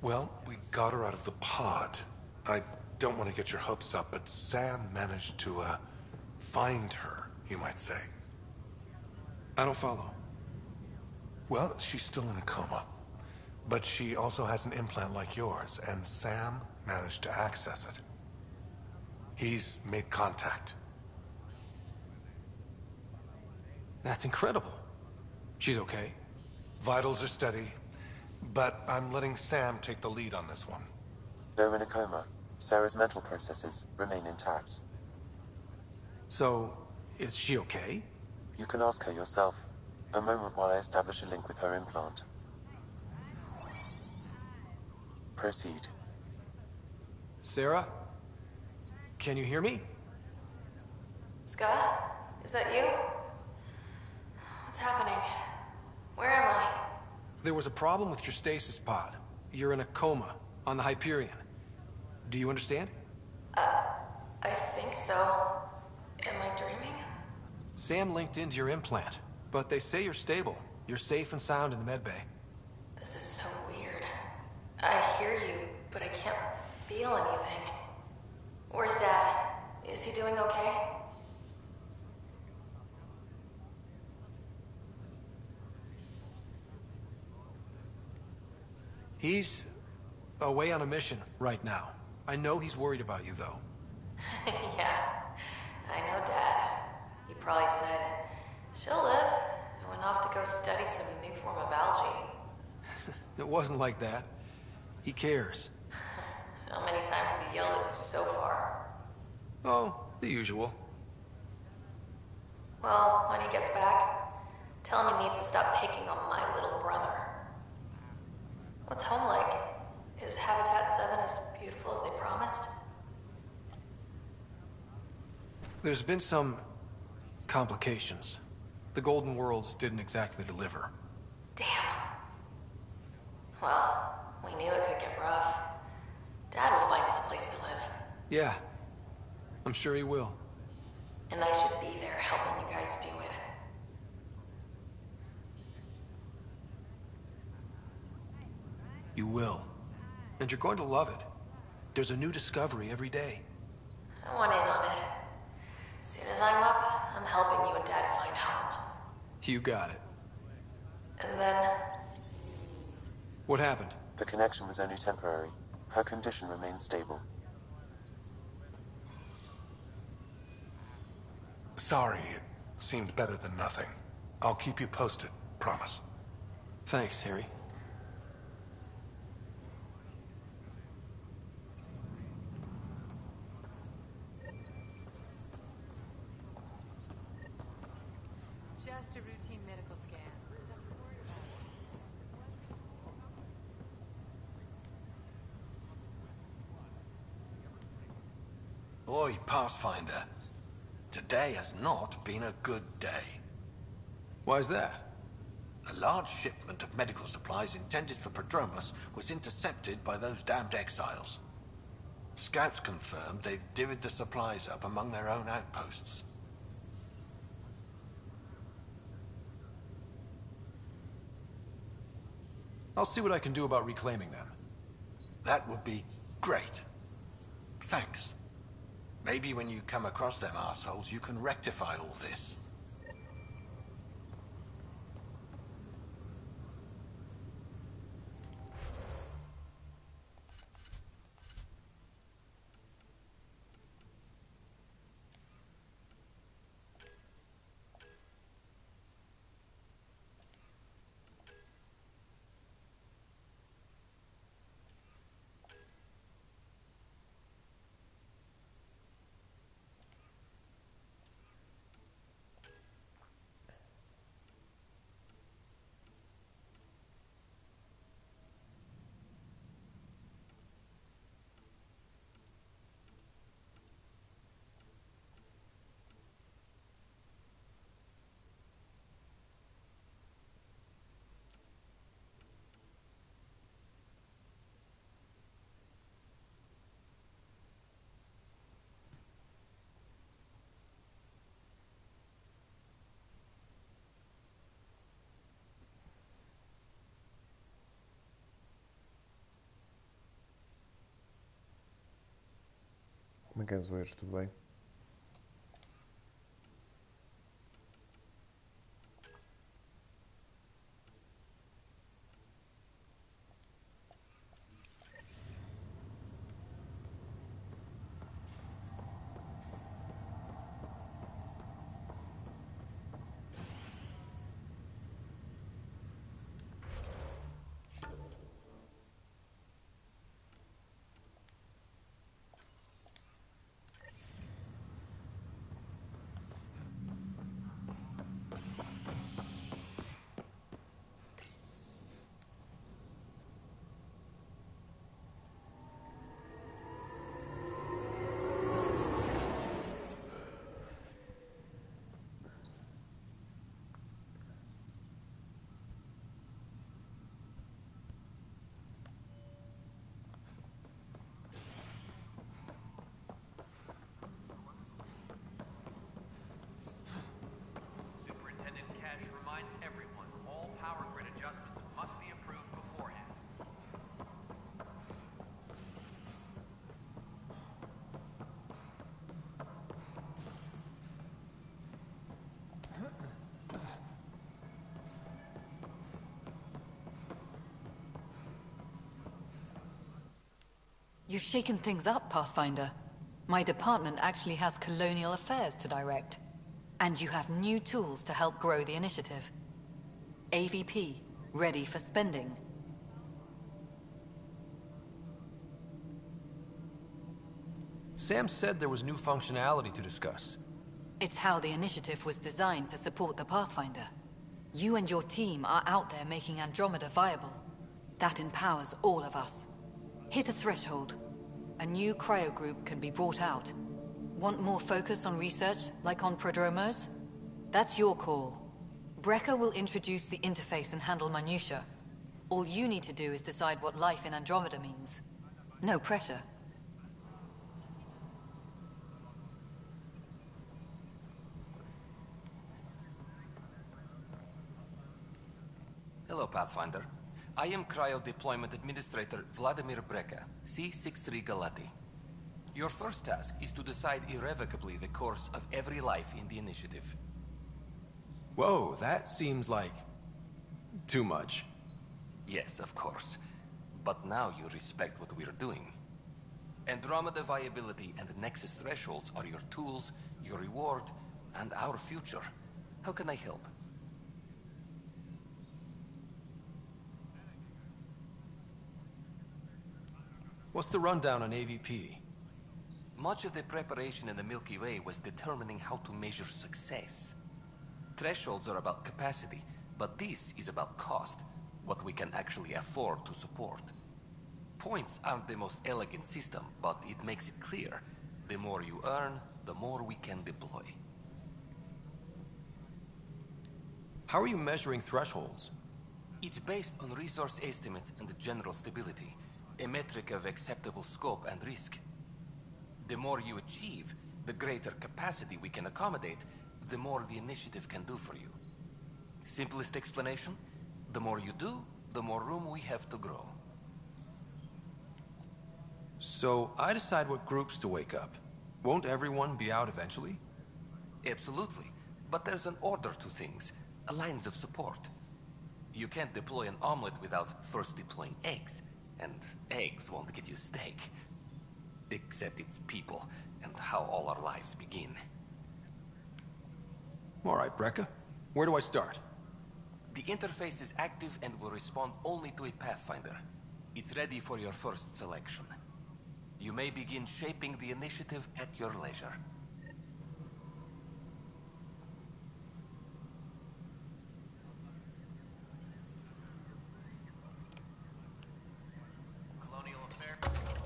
Well, we got her out of the pod. I don't want to get your hopes up, but Sam managed to, find her, you might say. I don't follow. Well, she's still in a coma. But she also has an implant like yours, and Sam managed to access it. He's made contact. That's incredible. She's okay. Vitals are steady, but I'm letting Sam take the lead on this one. Though in a coma, Sarah's mental processes remain intact. So, is she okay? You can ask her yourself. A moment while I establish a link with her implant. Proceed. Sarah? Can you hear me? Scott? Is that you? What's happening? Where am I? There was a problem with your stasis pod. You're in a coma on the Hyperion. Do you understand? I think so. Am I dreaming? Sam linked into your implant, but they say you're stable. You're safe and sound in the medbay. This is so weird. I hear you, but I can't feel anything. Where's Dad? Is he doing okay? He's away on a mission right now. I know he's worried about you, though. Yeah, I know Dad. He probably said, she'll live, and went off to go study some new form of algae. It wasn't like that. He cares. How many times has he yelled at you so far? Oh, the usual. Well, when he gets back, tell him he needs to stop picking on my little brother. What's home like? Is Habitat 7 as beautiful as they promised? There's been some complications. The Golden Worlds didn't exactly deliver. Damn. Well, we knew it could get rough. Dad will find us a place to live. Yeah, I'm sure he will. And I should be there helping you guys do it. You will. And you're going to love it. There's a new discovery every day. I want in on it. As soon as I'm up, I'm helping you and Dad find home. You got it. And then... What happened? The connection was only temporary. Her condition remains stable. Sorry, it seemed better than nothing. I'll keep you posted, promise. Thanks, Harry. Just a routine medical scan. Oi, Pathfinder. Today has not been a good day. Why's that? A large shipment of medical supplies intended for Prodromos was intercepted by those damned exiles. Scouts confirmed they've divvied the supplies up among their own outposts. I'll see what I can do about reclaiming them. That would be great. Thanks. Maybe when you come across them assholes, you can rectify all this. Como é que és hoje? Tudo bem? You've shaken things up, Pathfinder. My department actually has colonial affairs to direct. And you have new tools to help grow the initiative. AVP, ready for spending. Sam said there was new functionality to discuss. It's how the initiative was designed to support the Pathfinder. You and your team are out there making Andromeda viable. That empowers all of us. Hit a threshold. A new cryo group can be brought out. Want more focus on research, like on Prodromos? That's your call. Brecker will introduce the interface and handle minutiae. All you need to do is decide what life in Andromeda means. No pressure. Hello, Pathfinder. I am Cryo Deployment Administrator Vladimir Brecker, C-63 Galati. Your first task is to decide irrevocably the course of every life in the initiative. Whoa, that seems like... too much. Yes, of course. But now you respect what we're doing. Andromeda viability and Nexus thresholds are your tools, your reward, and our future. How can I help? What's the rundown on AVP? Much of the preparation in the Milky Way was determining how to measure success. Thresholds are about capacity, but this is about cost, what we can actually afford to support. Points aren't the most elegant system, but it makes it clear. The more you earn, the more we can deploy. How are you measuring thresholds? It's based on resource estimates and general stability, a metric of acceptable scope and risk. The more you achieve, the greater capacity we can accommodate, the more the initiative can do for you. Simplest explanation, the more you do, the more room we have to grow. So, I decide what groups to wake up. Won't everyone be out eventually? Absolutely. But there's an order to things, lines of support. You can't deploy an omelet without first deploying eggs. And eggs won't get you steak. Except it's people, and how all our lives begin. Alright, Brekka. Where do I start? The interface is active and will respond only to a Pathfinder. It's ready for your first selection. You may begin shaping the initiative at your leisure. Colonial Affairs.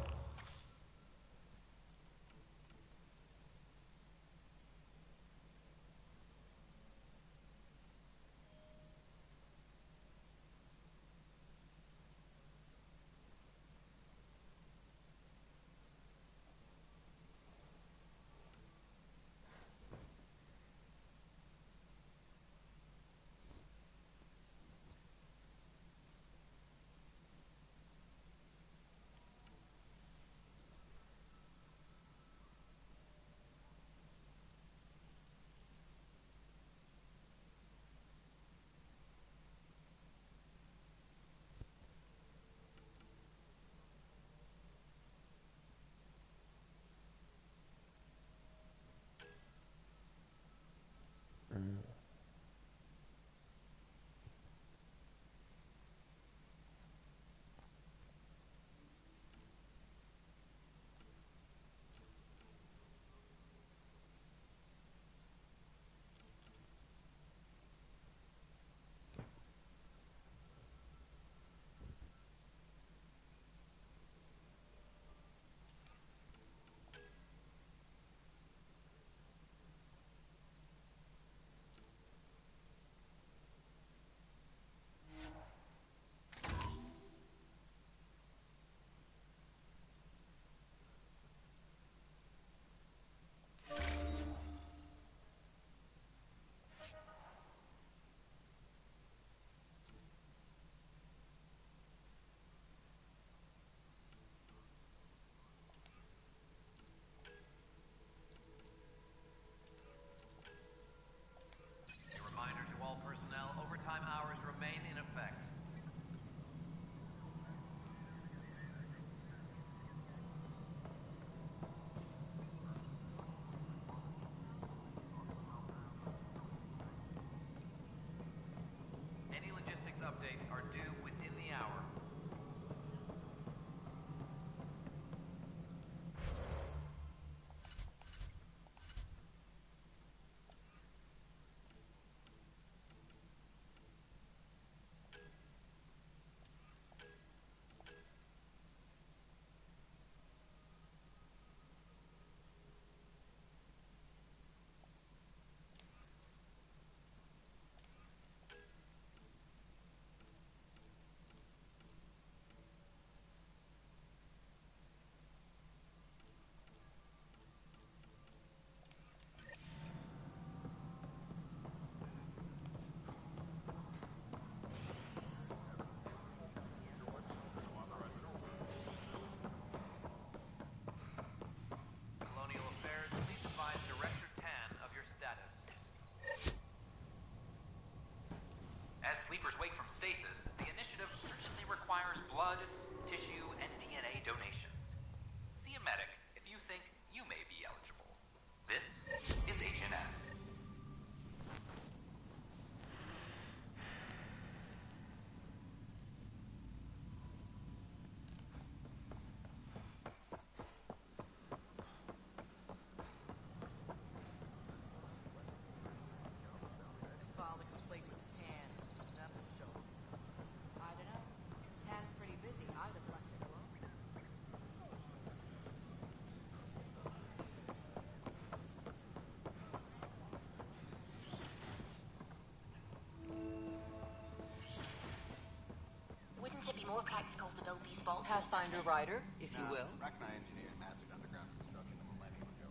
practical to build these vaults. Pathfinder Rider, if you will. Rachni engineers mastered underground construction a millennium ago.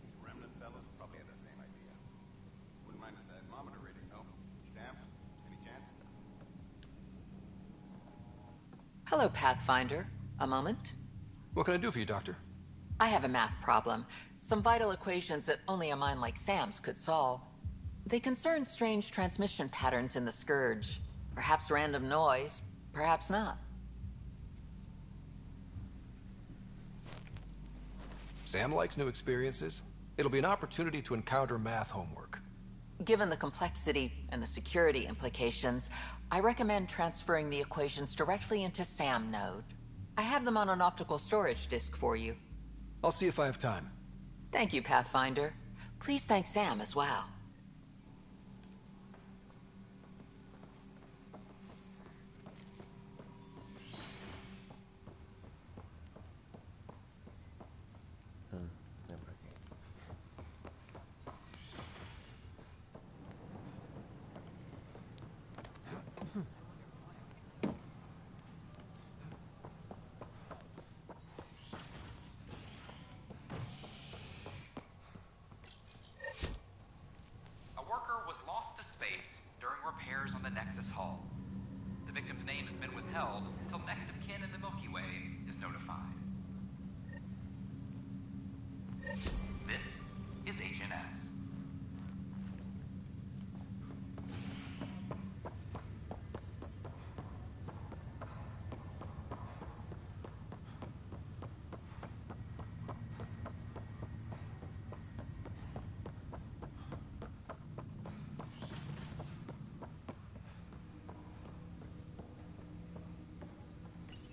These remnant fellows probably had the same idea. Wouldn't mind a seismometer reading, though. Sam, any chance? Hello, Pathfinder. A moment? What can I do for you, Doctor? I have a math problem. Some vital equations that only a mind like Sam's could solve. They concern strange transmission patterns in the Scourge. Perhaps random noise, perhaps not. Sam likes new experiences. It'll be an opportunity to encounter math homework. Given the complexity and the security implications, I recommend transferring the equations directly into SAM node. I have them on an optical storage disk for you. I'll see if I have time. Thank you, Pathfinder. Please thank Sam as well. A worker was lost to space during repairs on the Nexus Hull. The victim's name has been withheld until next of kin in the Milky Way is notified. This is HNS.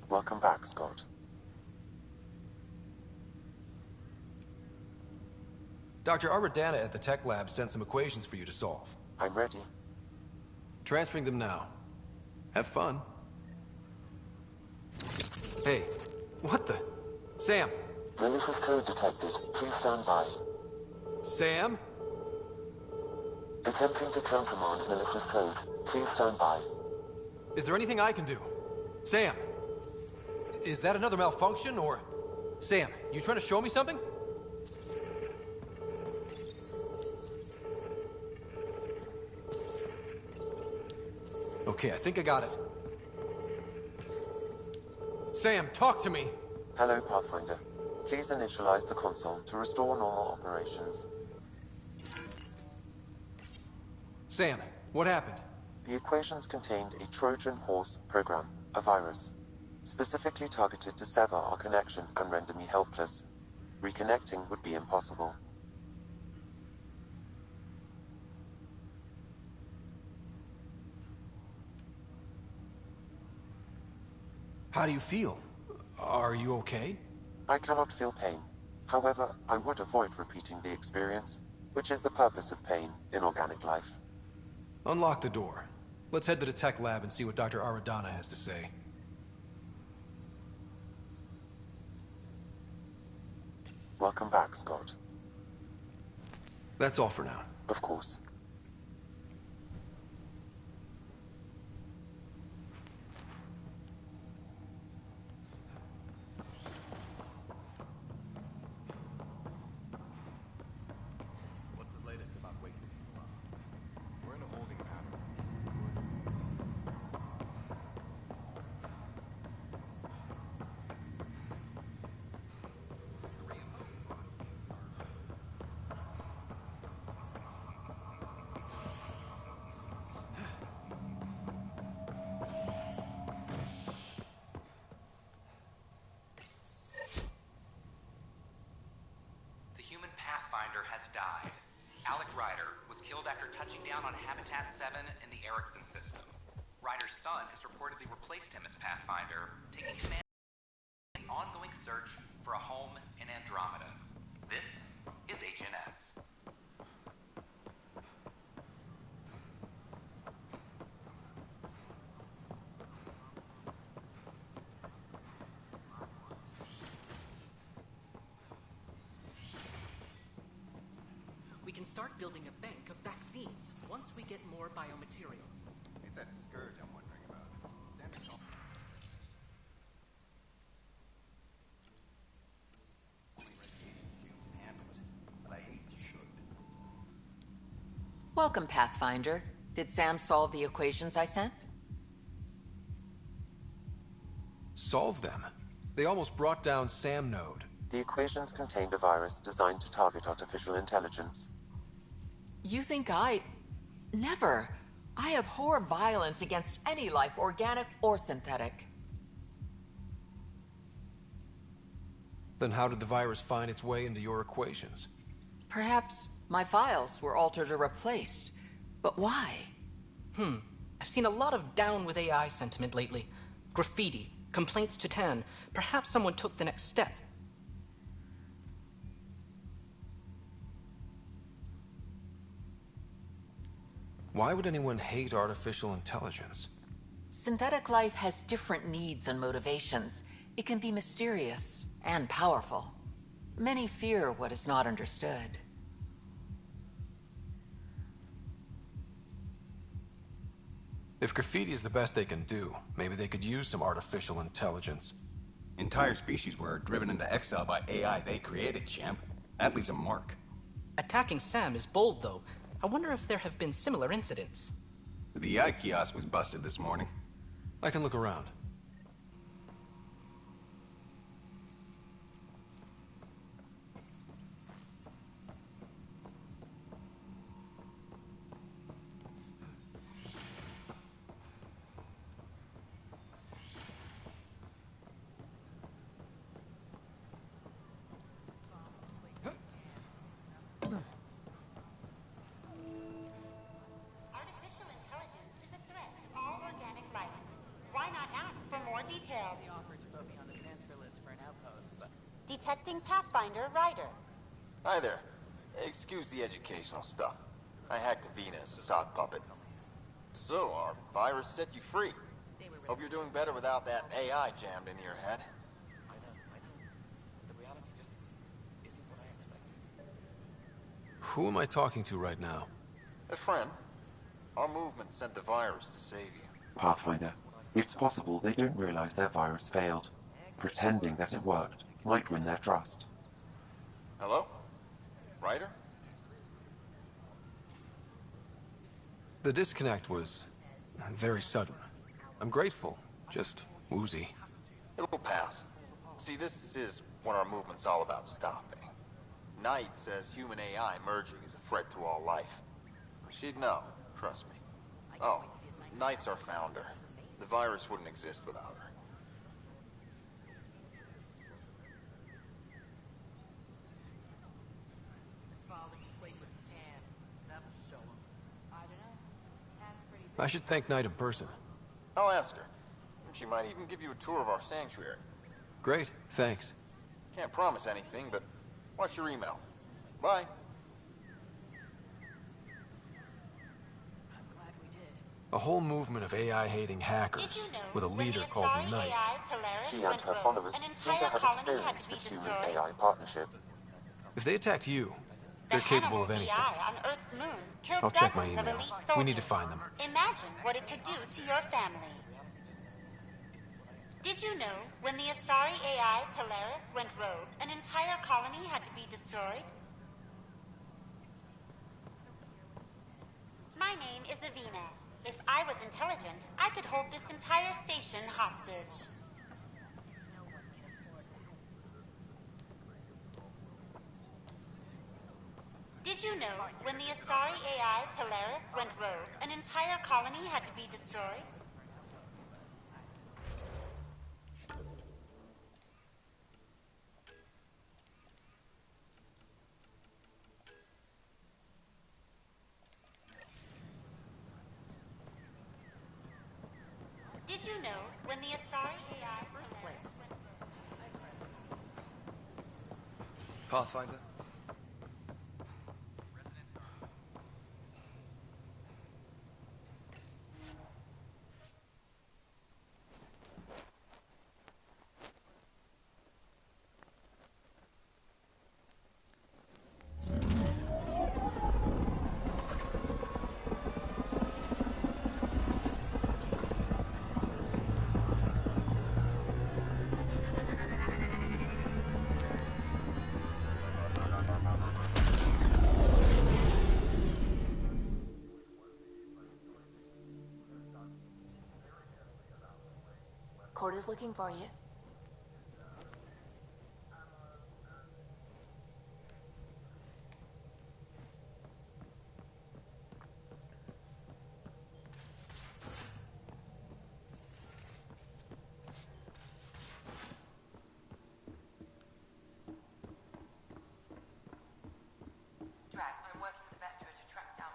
Welcome back, Scott. Dr. Aradana at the tech lab sent some equations for you to solve. I'm ready. Transferring them now. Have fun. Hey, what the? Sam! Malicious code detected. Please stand by. Sam? Attempting to countermand malicious code. Please stand by. Is there anything I can do? Sam! Is that another malfunction, or... Sam, you trying to show me something? Okay, I think I got it. Sam, talk to me! Hello, Pathfinder. Please initialize the console to restore normal operations. Sam, what happened? The equations contained a Trojan horse program, a virus, specifically targeted to sever our connection and render me helpless. Reconnecting would be impossible. How do you feel? Are you okay? I cannot feel pain. However, I would avoid repeating the experience, which is the purpose of pain in organic life. Unlock the door. Let's head to the tech lab and see what Dr. Aradana has to say. Welcome back, Scott. That's all for now. Of course. What's the latest about waking people up? We're in a holding pattern. The human Pathfinder has died. Alec Ryder was killed after touching down on Habitat 7 in the Erickson system. Ryder's son has reportedly replaced him as Pathfinder, taking command of the ongoing search for a home in Andromeda. This is HNS. We can start building a bank of vaccines once we get more biomaterial. It's that scourge I'm wondering about. Welcome, Pathfinder. Did Sam solve the equations I sent? Solve them? They almost brought down Sam Node. The equations contained a virus designed to target artificial intelligence. You think I... Never. I abhor violence against any life, organic or synthetic. Then how did the virus find its way into your equations? Perhaps my files were altered or replaced. But why? I've seen a lot of down with AI sentiment lately. Graffiti, complaints to Tan. Perhaps someone took the next step. Why would anyone hate artificial intelligence? Synthetic life has different needs and motivations. It can be mysterious and powerful. Many fear what is not understood. If graffiti is the best they can do, maybe they could use some artificial intelligence. Entire species were driven into exile by AI they created, champ. That leaves a mark. Attacking Sam is bold, though. I wonder if there have been similar incidents. The AI kiosk was busted this morning. I can look around. Detecting Pathfinder Rider. Hi there. Excuse the educational stuff. I hacked Avina as a sock puppet. So, our virus set you free. Hope you're doing better without that AI jammed into your head. I know. The reality just isn't what I expected. Who am I talking to right now? A friend. Our movement sent the virus to save you. Pathfinder, it's possible they don't realize their virus failed. Pretending that it worked might win their trust. Hello? Ryder? The disconnect was very sudden. I'm grateful, just woozy. It'll pass. See, this is what our movement's all about stopping. Knight says human AI merging is a threat to all life. She'd know, trust me. Oh, Knight's our founder. The virus wouldn't exist without her. I should thank Knight in person. I'll ask her. She might even give you a tour of our sanctuary. Great, thanks. Can't promise anything, but watch your email. Bye. A whole movement of AI-hating hackers with a leader called Knight. She and her followers seem to have experience with human-AI partnership. If they attacked you, they're capable of anything. on Earth's moon killed I'll check my dozens of email. elite We need to soldiers. find them. Imagine what it could do to your family. Did you know when the Asari AI Teleris went rogue, an entire colony had to be destroyed? My name is Avina. If I was intelligent, I could hold this entire station hostage. Did you know when the Asari AI Teleris went rogue, an entire colony had to be destroyed? Did you know when the Asari AI Teleris went Pathfinder? Cora's looking for you. I'm working with Vector to track down.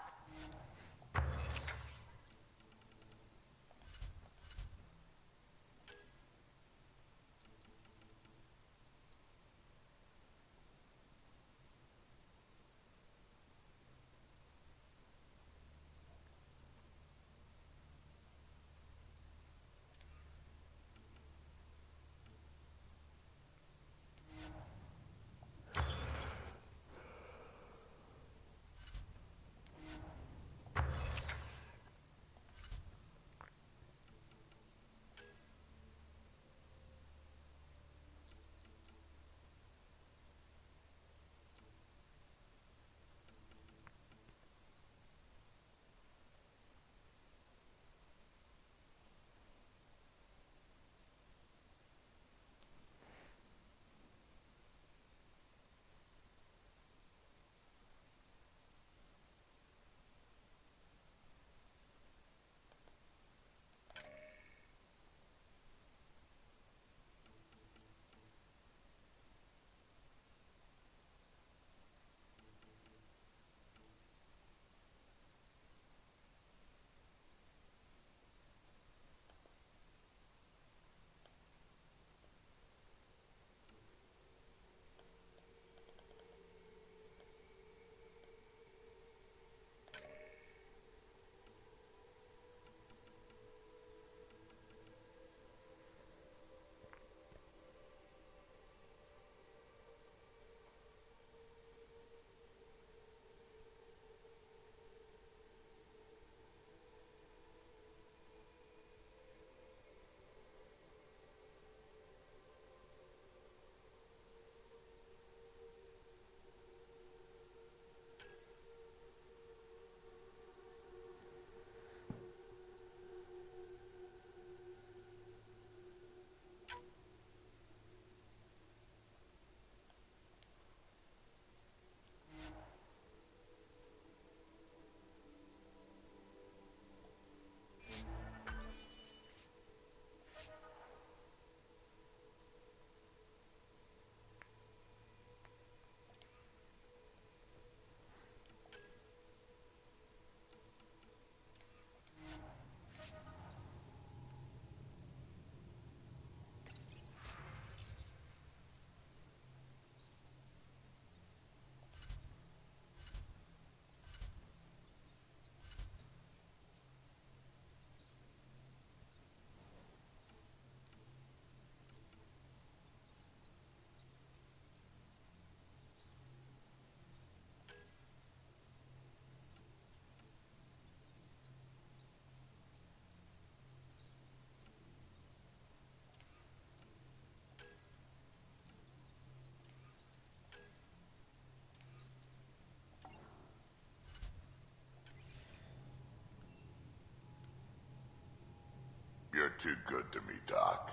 You're too good to me, Doc.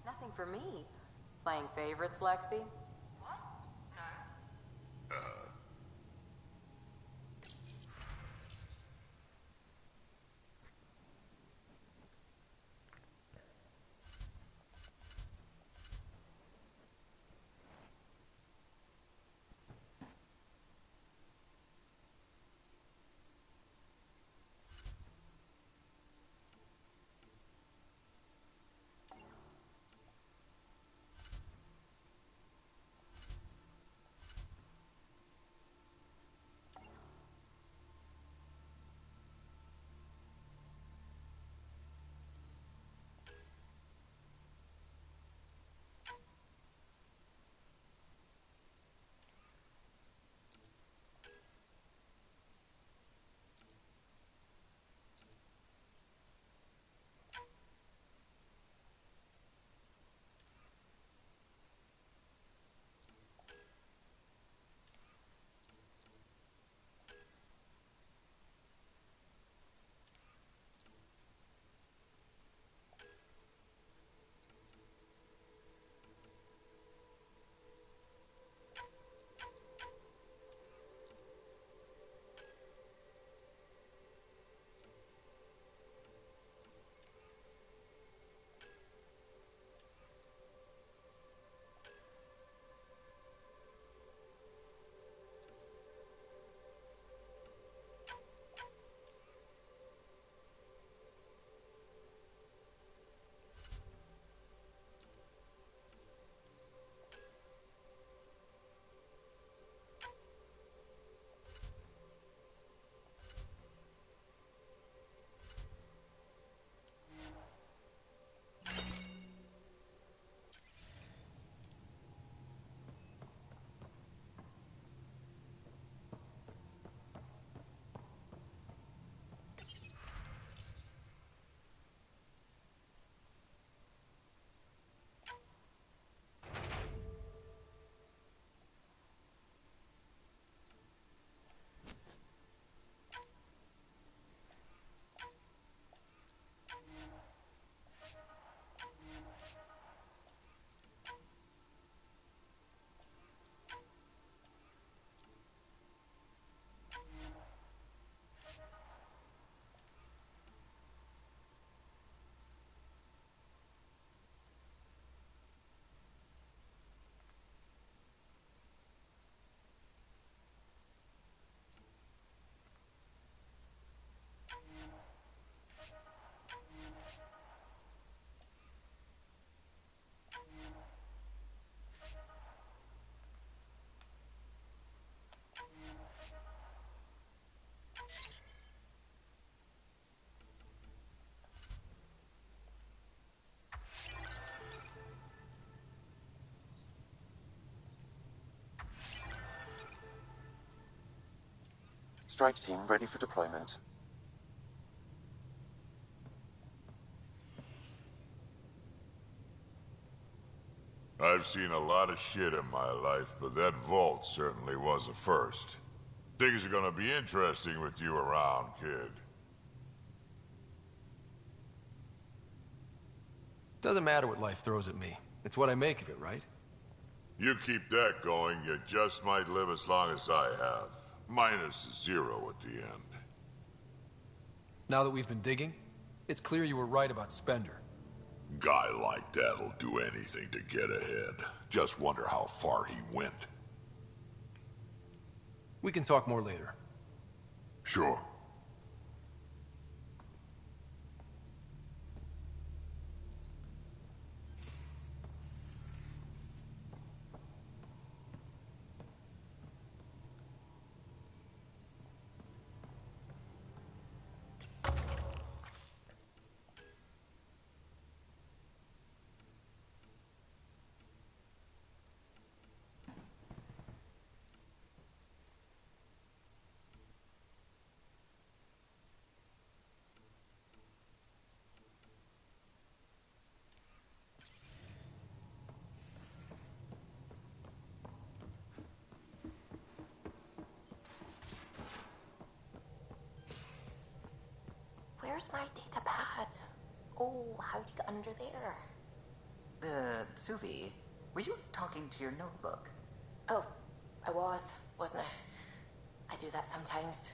Nothing for me. Playing favorites, Lexi? Strike team ready for deployment. I've seen a lot of shit in my life, but that vault certainly was a first. Things are gonna be interesting with you around, kid. Doesn't matter what life throws at me. It's what I make of it, right? You keep that going, you just might live as long as I have. Minus 0 at the end. Now that we've been digging, it's clear you were right about Spender. Guy like that'll do anything to get ahead. Just wonder how far he went. We can talk more later. Sure. Where's my data pad? Oh, how'd you get under there? Suvi, were you talking to your notebook? Oh, I wasn't I? I do that sometimes.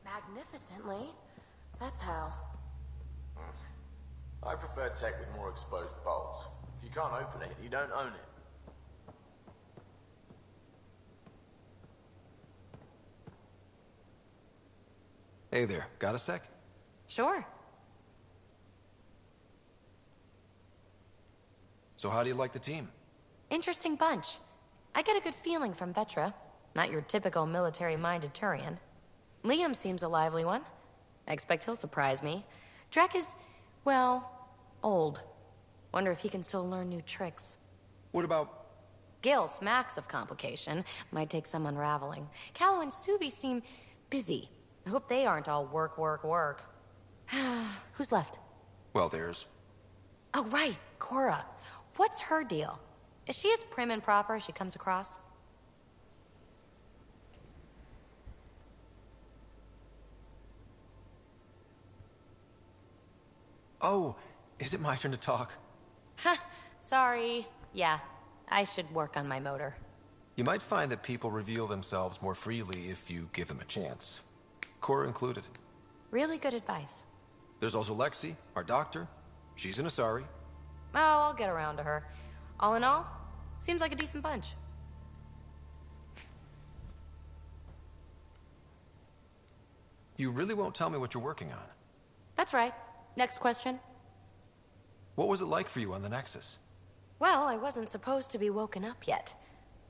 Magnificently. That's how. I prefer tech with more exposed bolts. If you can't open it, you don't own it. Hey there, got a sec? Sure. So how do you like the team? Interesting bunch. I get a good feeling from Vetra. Not your typical military-minded Turian. Liam seems a lively one. I expect he'll surprise me. Drek is, well, old. Wonder if he can still learn new tricks. What about... Gil smacks of complication. Might take some unraveling. Callow and Suvi seem busy. I hope they aren't all work, work, work. Who's left? Well, there's... Oh, right, Cora. What's her deal? Is she as prim and proper as she comes across? Oh, is it my turn to talk? Ha! Sorry. Yeah, I should work on my motor. You might find that people reveal themselves more freely if you give them a chance. Cora included. Really good advice. There's also Lexi, our doctor. She's an Asari. Oh, I'll get around to her. All in all, seems like a decent bunch. You really won't tell me what you're working on? That's right. Next question. What was it like for you on the Nexus? Well, I wasn't supposed to be woken up yet.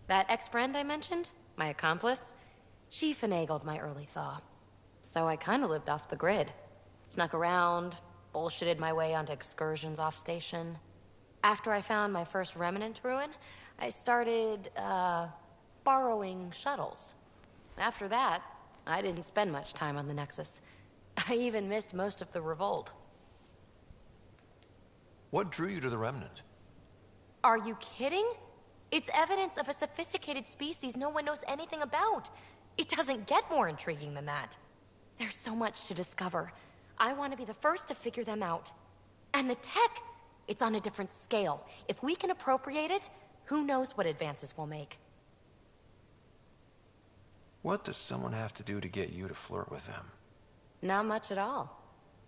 That ex-friend I mentioned, my accomplice, she finagled my early thaw. So I kinda lived off the grid. Snuck around, bullshitted my way onto excursions off station. After I found my first remnant ruin, I started, borrowing shuttles. After that, I didn't spend much time on the Nexus. I even missed most of the revolt. What drew you to the Remnant? Are you kidding? It's evidence of a sophisticated species no one knows anything about. It doesn't get more intriguing than that. There's so much to discover. I want to be the first to figure them out. And the tech, it's on a different scale. If we can appropriate it, who knows what advances we'll make. What does someone have to do to get you to flirt with them? Not much at all.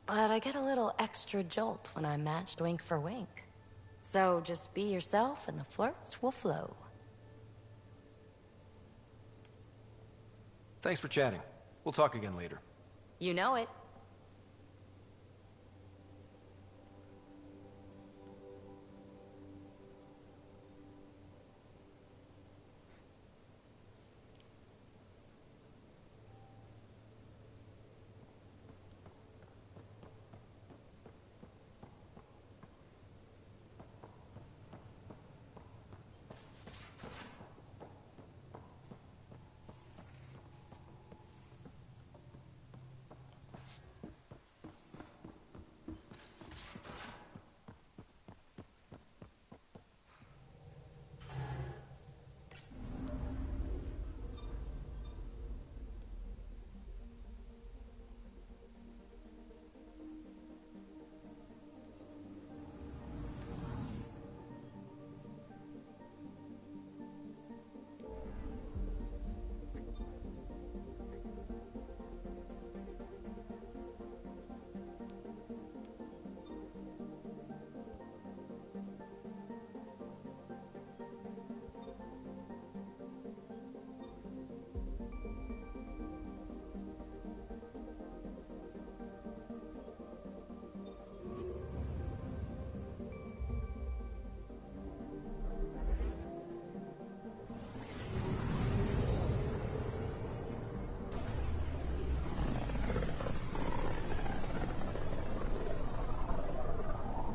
But I get a little extra jolt when I'm matched wink for wink. So just be yourself and the flirts will flow. Thanks for chatting. We'll talk again later. You know it.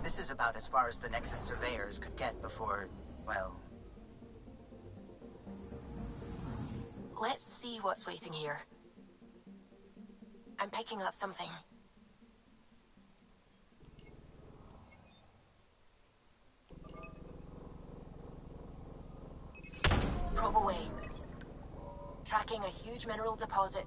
This is about as far as the Nexus surveyors could get before, well... Let's see what's waiting here. I'm picking up something. Probe away. Tracking a huge mineral deposit.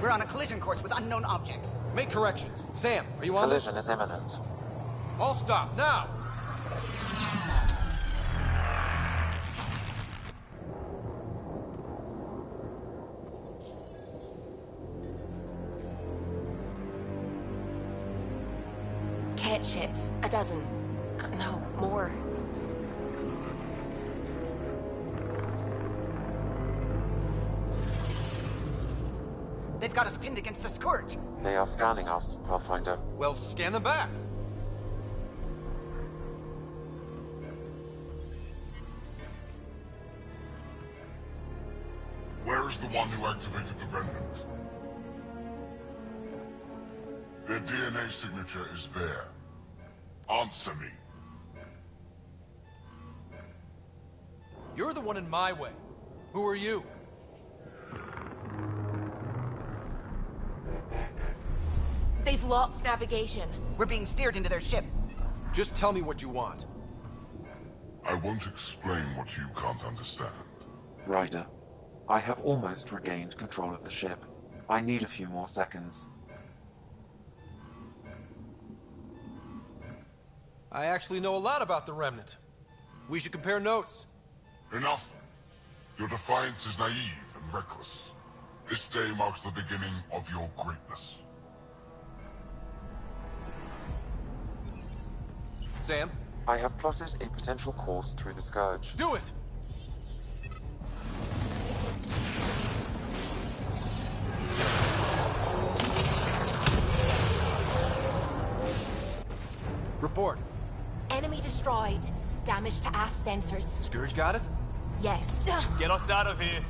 We're on a collision course with unknown objects. Make corrections. Sam, are you on this? Collision is imminent. All stop, now! Cat ships, a dozen. No, more. They've got us pinned against the Scourge. They are scanning us, Pathfinder. Well, scan them back. Where is the one who activated the remnant? Their DNA signature is there. Answer me. You're the one in my way. Who are you? They've lost navigation. We're being steered into their ship. Just tell me what you want. I won't explain what you can't understand. Ryder, I have almost regained control of the ship. I need a few more seconds. I actually know a lot about the Remnant. We should compare notes. Enough. Your defiance is naive and reckless. This day marks the beginning of your greatness. Sam? I have plotted a potential course through the Scourge. Do it! Report. Enemy destroyed. Damage to aft sensors. Scourge got it? Yes. Get us out of here.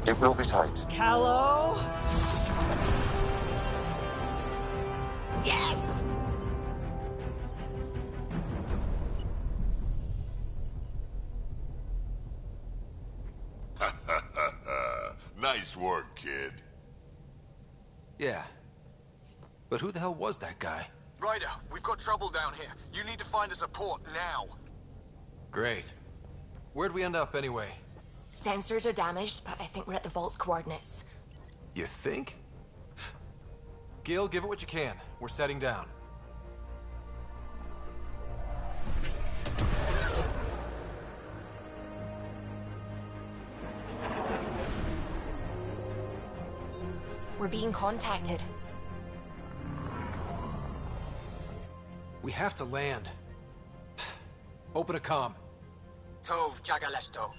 It will be tight. Callow? Yes! Nice work, kid. Yeah. But who the hell was that guy? Ryder, we've got trouble down here. You need to find us a port now. Great. Where'd we end up anyway? Sensors are damaged, but I think we're at the vault's coordinates. You think? Gil, give it what you can. We're setting down. We're being contacted. We have to land. Open a comm. Tov Jagaleshto.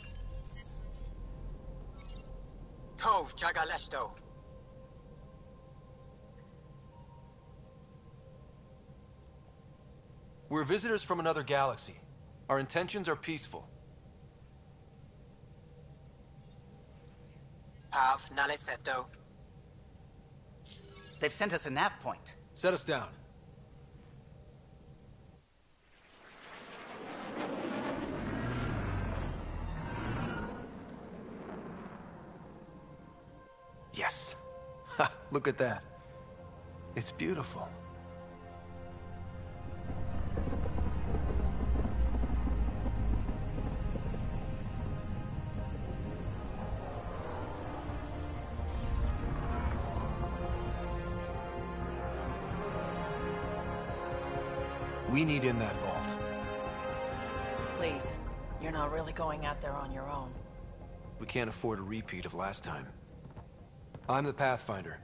Tov Jagaleshto. We're visitors from another galaxy. Our intentions are peaceful. Av Naleseto. They've sent us a nav point. Set us down. Yes. Ha, look at that. It's beautiful. We need in that vault. Please, you're not really going out there on your own. We can't afford a repeat of last time. I'm the Pathfinder.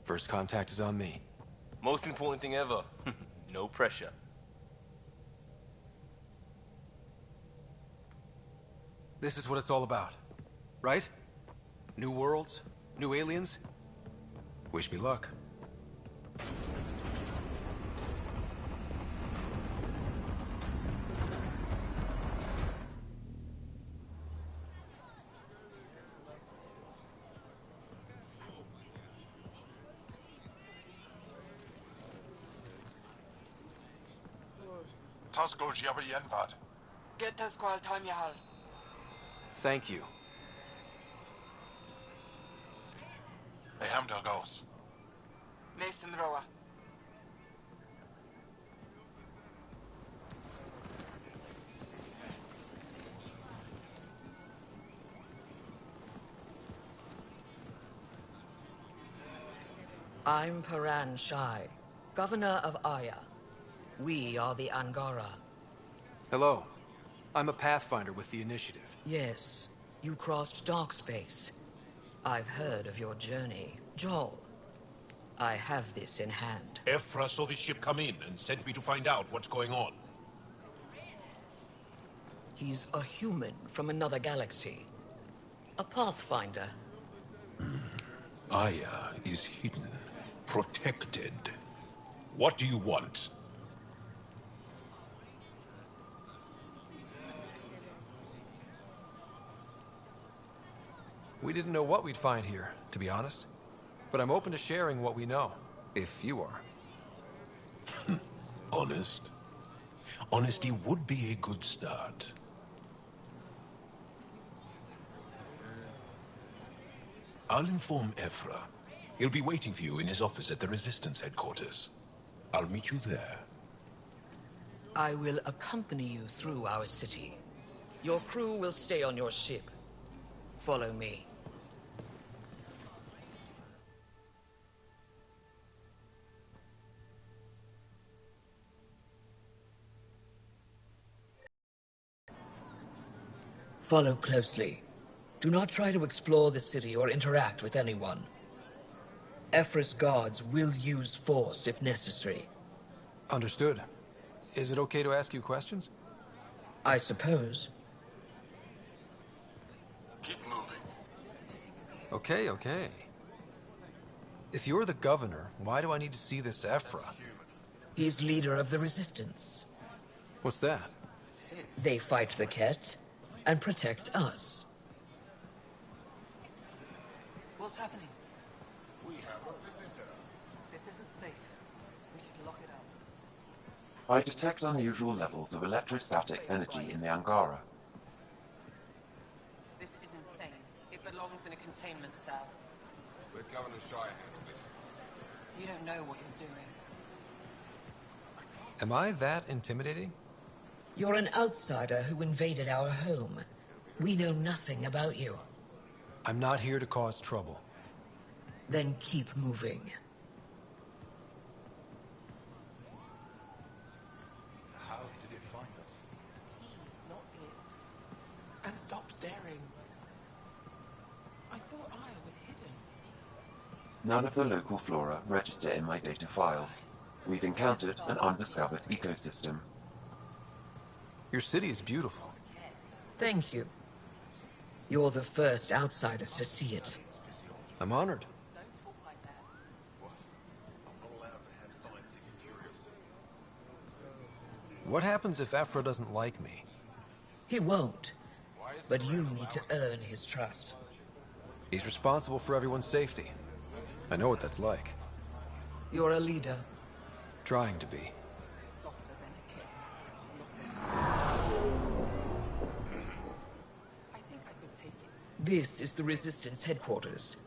First contact is on me. Most important thing ever. No pressure. This is what it's all about, right? New worlds, new aliens. Wish me luck. Thank you. I'm Paran Shai, Governor of Aya. We are the Angara. Hello. I'm a Pathfinder with the Initiative. Yes, you crossed dark space. I've heard of your journey, Joel. I have this in hand. Ephra saw this ship come in and sent me to find out what's going on. He's a human from another galaxy. A Pathfinder. Aya is hidden, protected. What do you want? We didn't know what we'd find here, to be honest. But I'm open to sharing what we know, if you are. Honest? Honesty would be a good start. I'll inform Ephra. He'll be waiting for you in his office at the Resistance headquarters. I'll meet you there. I will accompany you through our city. Your crew will stay on your ship. Follow me. Follow closely. Do not try to explore the city or interact with anyone. Ephra's guards will use force if necessary. Understood. Is it okay to ask you questions? I suppose. Keep moving. Okay. If you're the governor, why do I need to see this Ephra? He's leader of the Resistance. What's that? They fight the Ket and protect us. What's happening? We have a visitor. This isn't safe. We should lock it up. I detect unusual levels of electrostatic energy in the Angara. This is insane. It belongs in a containment cell. Let Governor Shire handle this. You don't know what you're doing. Am I that intimidating? You're an outsider who invaded our home. We know nothing about you. I'm not here to cause trouble. Then keep moving. How did it find us? He, not it. And stop staring. I thought Aya was hidden. None of the local flora register in my data files. We've encountered an undiscovered ecosystem. Your city is beautiful. Thank you. You're the first outsider to see it. I'm honored. What happens if Ephra doesn't like me? He won't. But you need to earn his trust. He's responsible for everyone's safety. I know what that's like. You're a leader. Trying to be. This is the Resistance headquarters.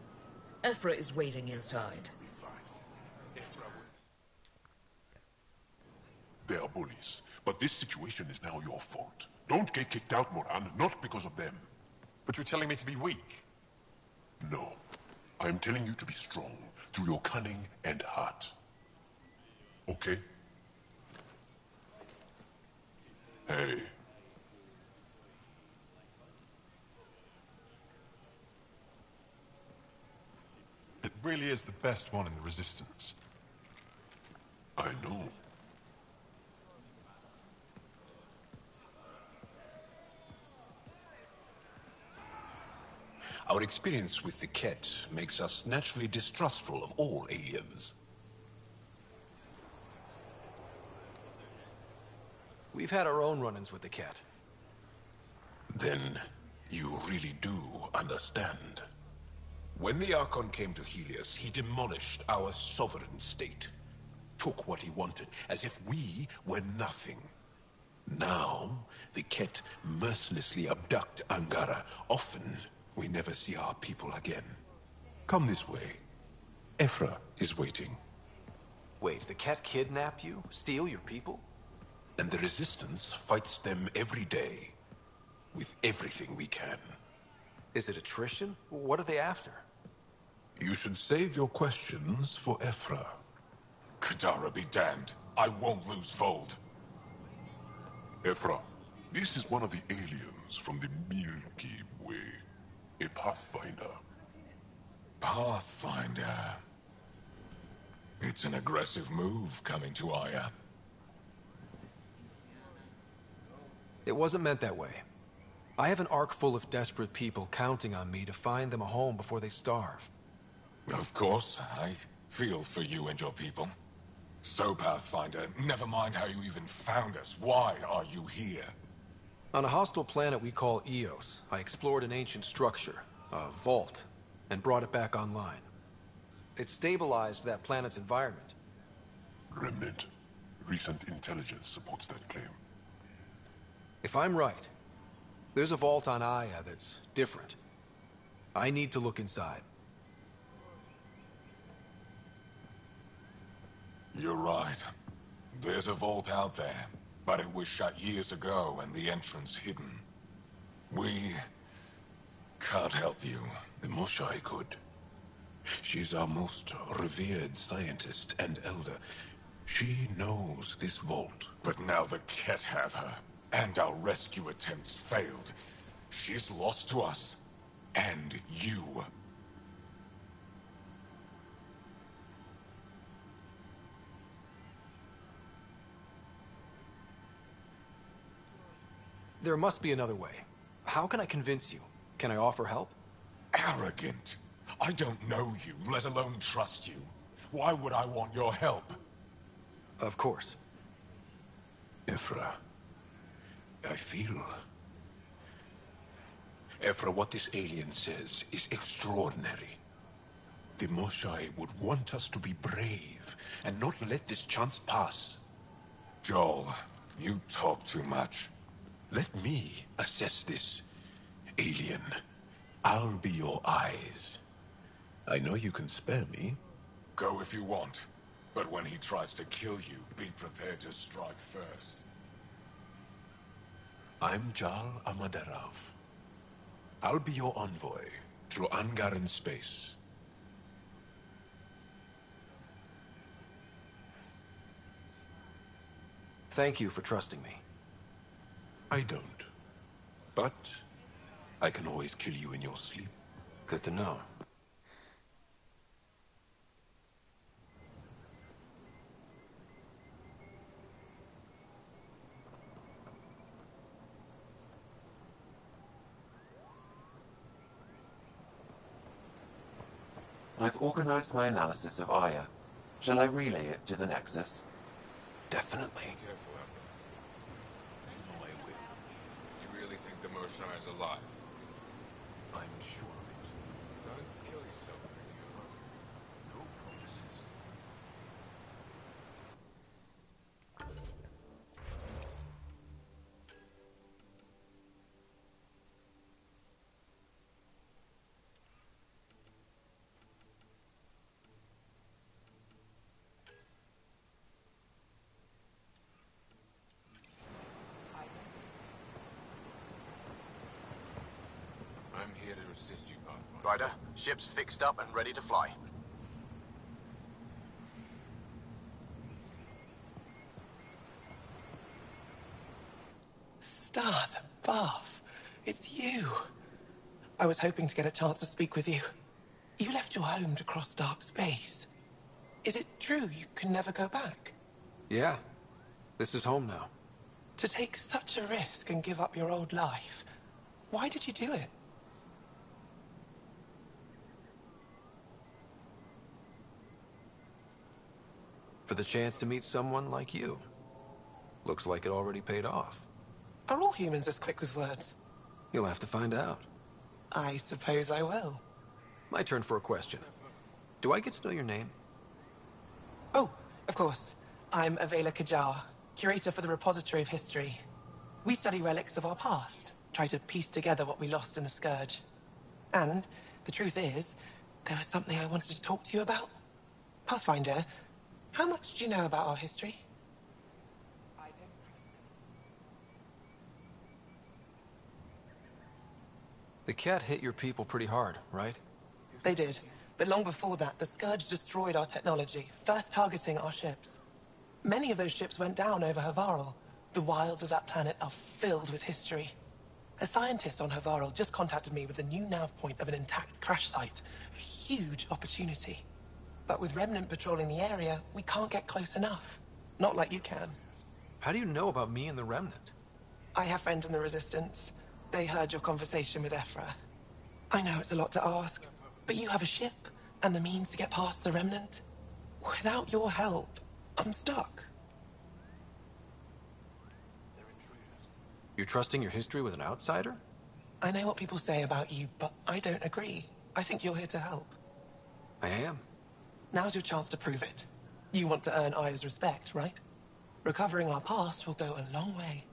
Ephra is waiting inside. They are bullies, but this situation is now your fault. Don't get kicked out, Moran, not because of them. But you're telling me to be weak? No. I'm telling you to be strong, through your cunning and heart. Okay? Hey. It really is the best one in the Resistance. I know. Our experience with the Ket makes us naturally distrustful of all aliens. We've had our own run-ins with the Ket. Then you really do understand. When the Archon came to Helios, he demolished our sovereign state. Took what he wanted, as if we were nothing. Now, the Ket mercilessly abduct Angara. Often, we never see our people again. Come this way. Ephra is waiting. Wait, the Ket kidnap you? Steal your people? And the Resistance fights them every day. With everything we can. Is it attrition? What are they after? You should save your questions for Ephra. Kadara be damned. I won't lose Vold. Ephra, this is one of the aliens from the Milky Way. A Pathfinder. Pathfinder. It's an aggressive move coming to Aya. It wasn't meant that way. I have an ark full of desperate people counting on me to find them a home before they starve. Of course, I feel for you and your people. So, Pathfinder, never mind how you even found us. Why are you here? On a hostile planet we call Eos, I explored an ancient structure, a vault, and brought it back online. It stabilized that planet's environment. Remnant. Recent intelligence supports that claim. If I'm right, there's a vault on Aya that's different. I need to look inside. You're right. There's a vault out there, but it was shut years ago and the entrance hidden. We can't help you. The Moshai could. She's our most revered scientist and elder. She knows this vault. But now the Ket have her, and our rescue attempts failed. She's lost to us, and you. There must be another way. How can I convince you? Can I offer help? Arrogant. I don't know you, let alone trust you. Why would I want your help? Of course. Ephra, I feel... Ephra, what this alien says is extraordinary. The Moshai would want us to be brave and not let this chance pass. Joel, you talk too much. Let me assess this, alien. I'll be your eyes. I know you can spare me. Go if you want, but when he tries to kill you, be prepared to strike first. I'm Jal Amaderov. I'll be your envoy through Angaran space. Thank you for trusting me. I don't. But I can always kill you in your sleep. Good to know. I've organized my analysis of Aya. Shall I relay it to the Nexus? Definitely. Be careful out there. No, I will. You really think the Moshai is alive? I'm sure of it. Don't kill yourself, Mario. No promises. I'm here to assist you, Pathfinder. Ryder, ship's fixed up and ready to fly. Stars above. It's you. I was hoping to get a chance to speak with you. You left your home to cross dark space. Is it true you can never go back? Yeah. This is home now. To take such a risk and give up your old life, why did you do it? For the chance to meet someone like you. Looks like it already paid off. Are all humans as quick with words? You'll have to find out. I suppose I will. My turn for a question. Do I get to know your name? Oh, of course. I'm Avela Kajar, curator for the Repository of History. We study relics of our past, try to piece together what we lost in the Scourge. And the truth is, there was something I wanted to talk to you about. Pathfinder, how much do you know about our history? The cat hit your people pretty hard, right? They did, But long before that, the Scourge destroyed our technology, first targeting our ships. Many of those ships went down over Havarl. The wilds of that planet are filled with history. A scientist on Havarl just contacted me with the new nav point of an intact crash site. A huge opportunity. But with Remnant patrolling the area, we can't get close enough. Not like you can. How do you know about me and the Remnant? I have friends in the Resistance. They heard your conversation with Ephra. I know it's a lot to ask, but you have a ship and the means to get past the Remnant. Without your help, I'm stuck. You're trusting your history with an outsider? I know what people say about you, but I don't agree. I think you're here to help. I am. Now's your chance to prove it. You want to earn Aya's respect, right? Recovering our past will go a long way.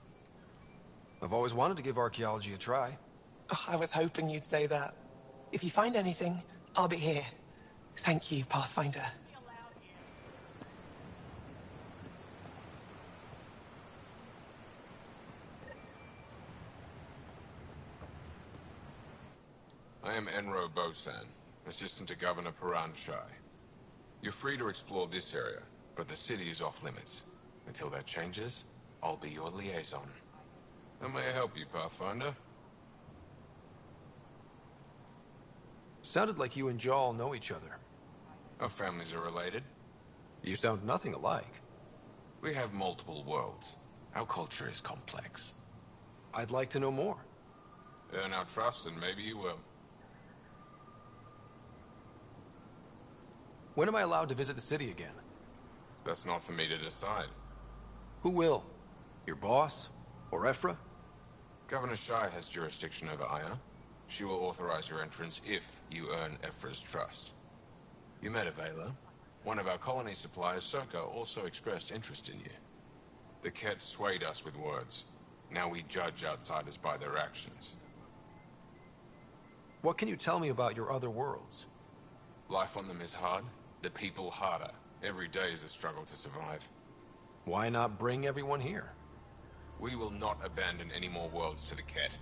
I've always wanted to give archaeology a try. Oh, I was hoping you'd say that. If you find anything, I'll be here. Thank you, Pathfinder. I am Enro Bosan, assistant to Governor Paran Shai. You're free to explore this area, but the city is off limits. Until that changes, I'll be your liaison. How may I help you, Pathfinder? Sounded like you and Jal know each other. Our families are related. You sound nothing alike. We have multiple worlds. Our culture is complex. I'd like to know more. Earn our trust and maybe you will. When am I allowed to visit the city again? That's not for me to decide. Who will? Your boss? Or Ephra? Governor Shai has jurisdiction over Aya. She will authorize your entrance if you earn Ephra's trust. You met Avela. One of our colony suppliers, Circa, also expressed interest in you. The Ket swayed us with words. Now we judge outsiders by their actions. What can you tell me about your other worlds? Life on them is hard. The people harder. Every day is a struggle to survive. Why not bring everyone here? We will not abandon any more worlds to the Ket.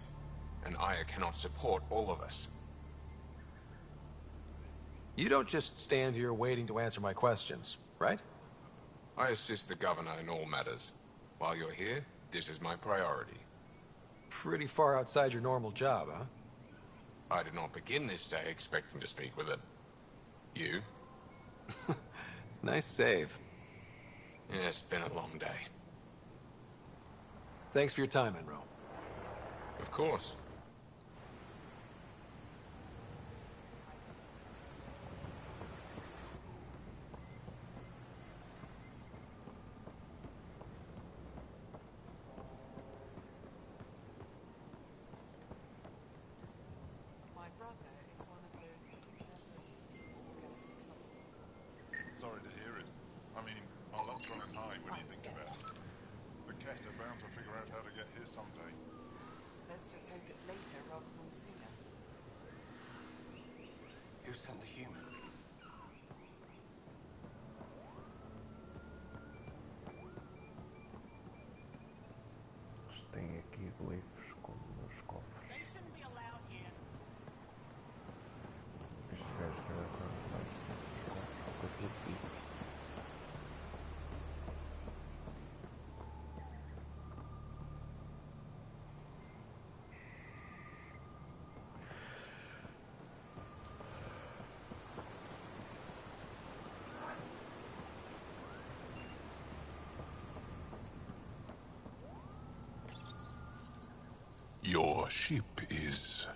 And Aya cannot support all of us. You don't just stand here waiting to answer my questions, right? I assist the governor in all matters. While you're here, this is my priority. Pretty far outside your normal job, huh? I did not begin this day expecting to speak with it. You? Nice save. Yeah, it's been a long day. Thanks for your time, Enro. Of course. Sorry to hear it. I mean, our luck's running high when you think about it. The Ket are bound to figure out how to get here someday. Let's just hope it's later rather than sooner. Who sent the human? Tem aqui glyphs como nos cofres. Estes gajos que eram só os cofres do piso. Your ship is...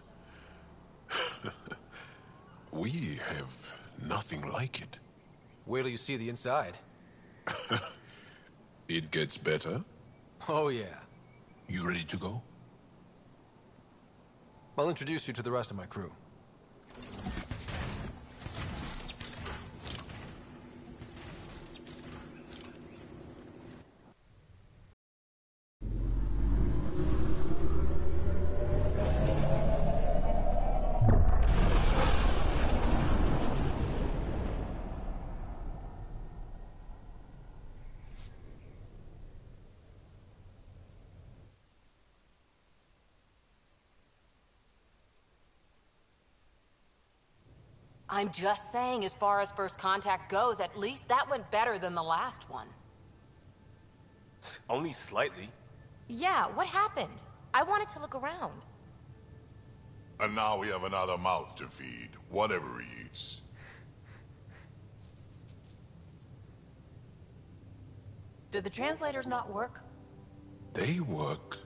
We have nothing like it. Wait till you see the inside. It gets better? Oh, yeah. You ready to go? I'll introduce you to the rest of my crew. I'm just saying, as far as first contact goes, at least that went better than the last one. Only slightly. Yeah, what happened? I wanted to look around. And now we have another mouth to feed, whatever he eats. Did the translators not work? They work.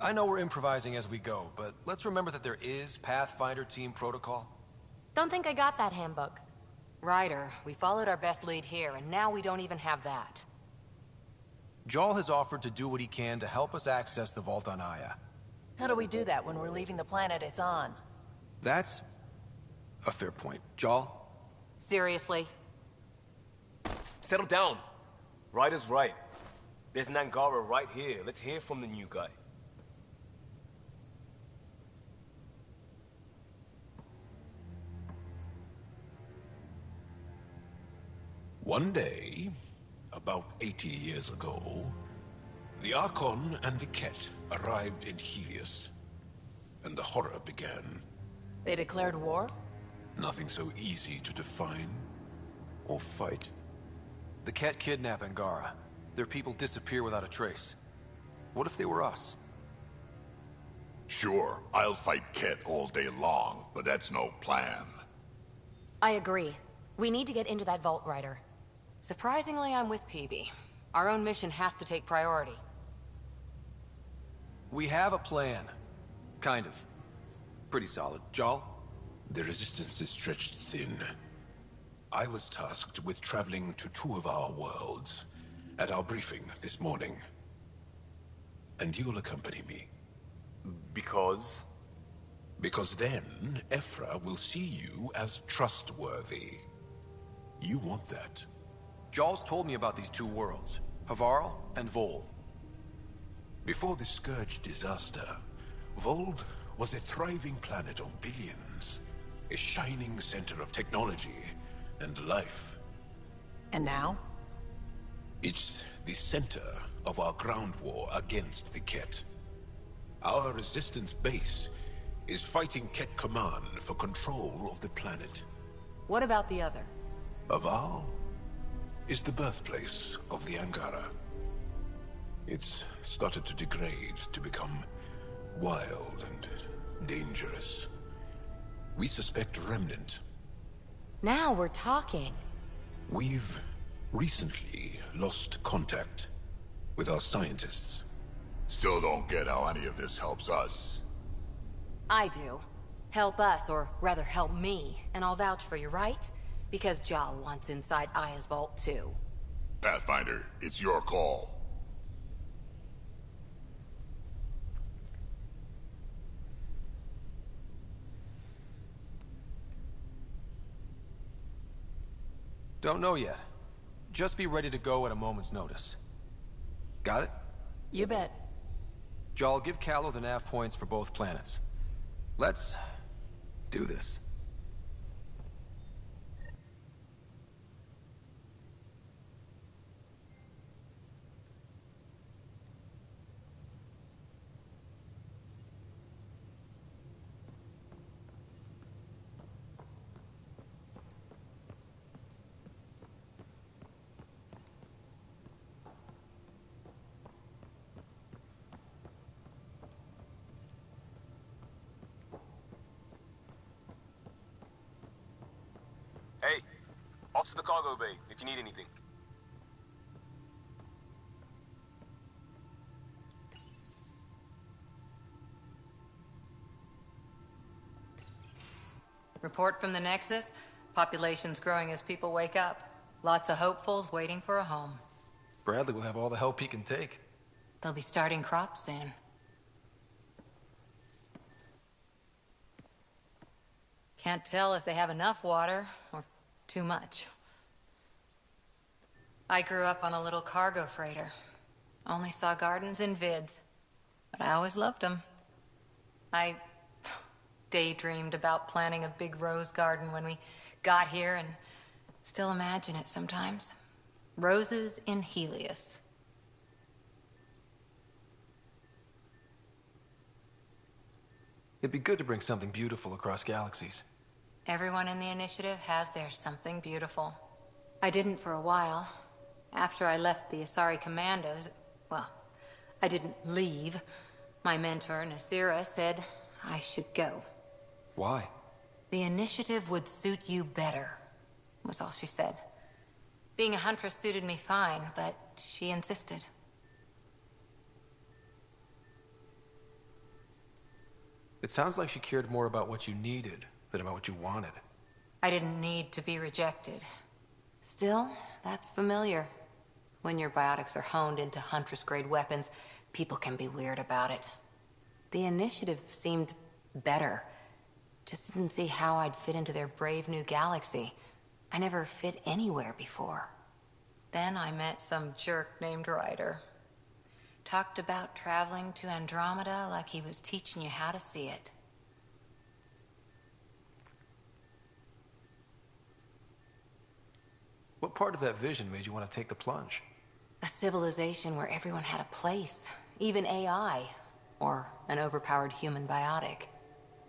I know we're improvising as we go, but let's remember that there is Pathfinder team protocol. Don't think I got that handbook. Ryder, we followed our best lead here, and now we don't even have that. Jarl has offered to do what he can to help us access the vault on Aya. How do we do that when we're leaving the planet it's on? That's a fair point. Jarl? Seriously? Settle down. Ryder's right. There's an Angara right here. Let's hear from the new guy. One day, about 80 years ago, the Archon and the Ket arrived in Helios, and the horror began. They declared war? Nothing so easy to define or fight. The Ket kidnap Angara. Their people disappear without a trace. What if they were us? Sure, I'll fight Ket all day long, but that's no plan. I agree. We need to get into that vault, Ryder. Surprisingly, I'm with PB. Our own mission has to take priority. We have a plan. Kind of. Pretty solid. Jarl? The resistance is stretched thin. I was tasked with traveling to two of our worlds at our briefing this morning. And you'll accompany me. Because? Because then, Ephra will see you as trustworthy. You want that. Jarl's told me about these two worlds, Havarl and Vold. Before the Scourge disaster, Vold was a thriving planet of billions. A shining center of technology and life. And now? It's the center of our ground war against the Ket. Our resistance base is fighting Ket Command for control of the planet. What about the other? Havarl is the birthplace of the Angara. It's started to degrade, to become wild and dangerous. We suspect a remnant. Now we're talking. We've recently lost contact with our scientists. Still don't get how any of this helps us. I do. Help us, or rather help me, and I'll vouch for you, right? Because Jarl wants inside Aya's vault too. Pathfinder, it's your call. Don't know yet. Just be ready to go at a moment's notice. Got it? You bet. Jarl, give Callow the nav points for both planets. Let's do this. Hey, off to the cargo bay if you need anything. Report from the Nexus. Population's growing as people wake up. Lots of hopefuls waiting for a home. Bradley will have all the help he can take. They'll be starting crops soon. Can't tell if they have enough water or too much. I grew up on a little cargo freighter. Only saw gardens in vids, but I always loved them. I daydreamed about planting a big rose garden when we got here and still imagine it sometimes. Roses in Helios. It'd be good to bring something beautiful across galaxies. Everyone in the initiative has their something beautiful. I didn't for a while. After I left the Asari Commandos, well, I didn't leave. My mentor, Nasira, said I should go. Why? The initiative would suit you better, was all she said. Being a huntress suited me fine, but she insisted. It sounds like she cared more about what you needed than about what you wanted. I didn't need to be rejected. Still, that's familiar. When your biotics are honed into Huntress-grade weapons, people can be weird about it. The initiative seemed better. Just didn't see how I'd fit into their brave new galaxy. I never fit anywhere before. Then I met some jerk named Ryder. Talked about traveling to Andromeda like he was teaching you how to see it. What part of that vision made you want to take the plunge? A civilization where everyone had a place, even AI, or an overpowered human biotic.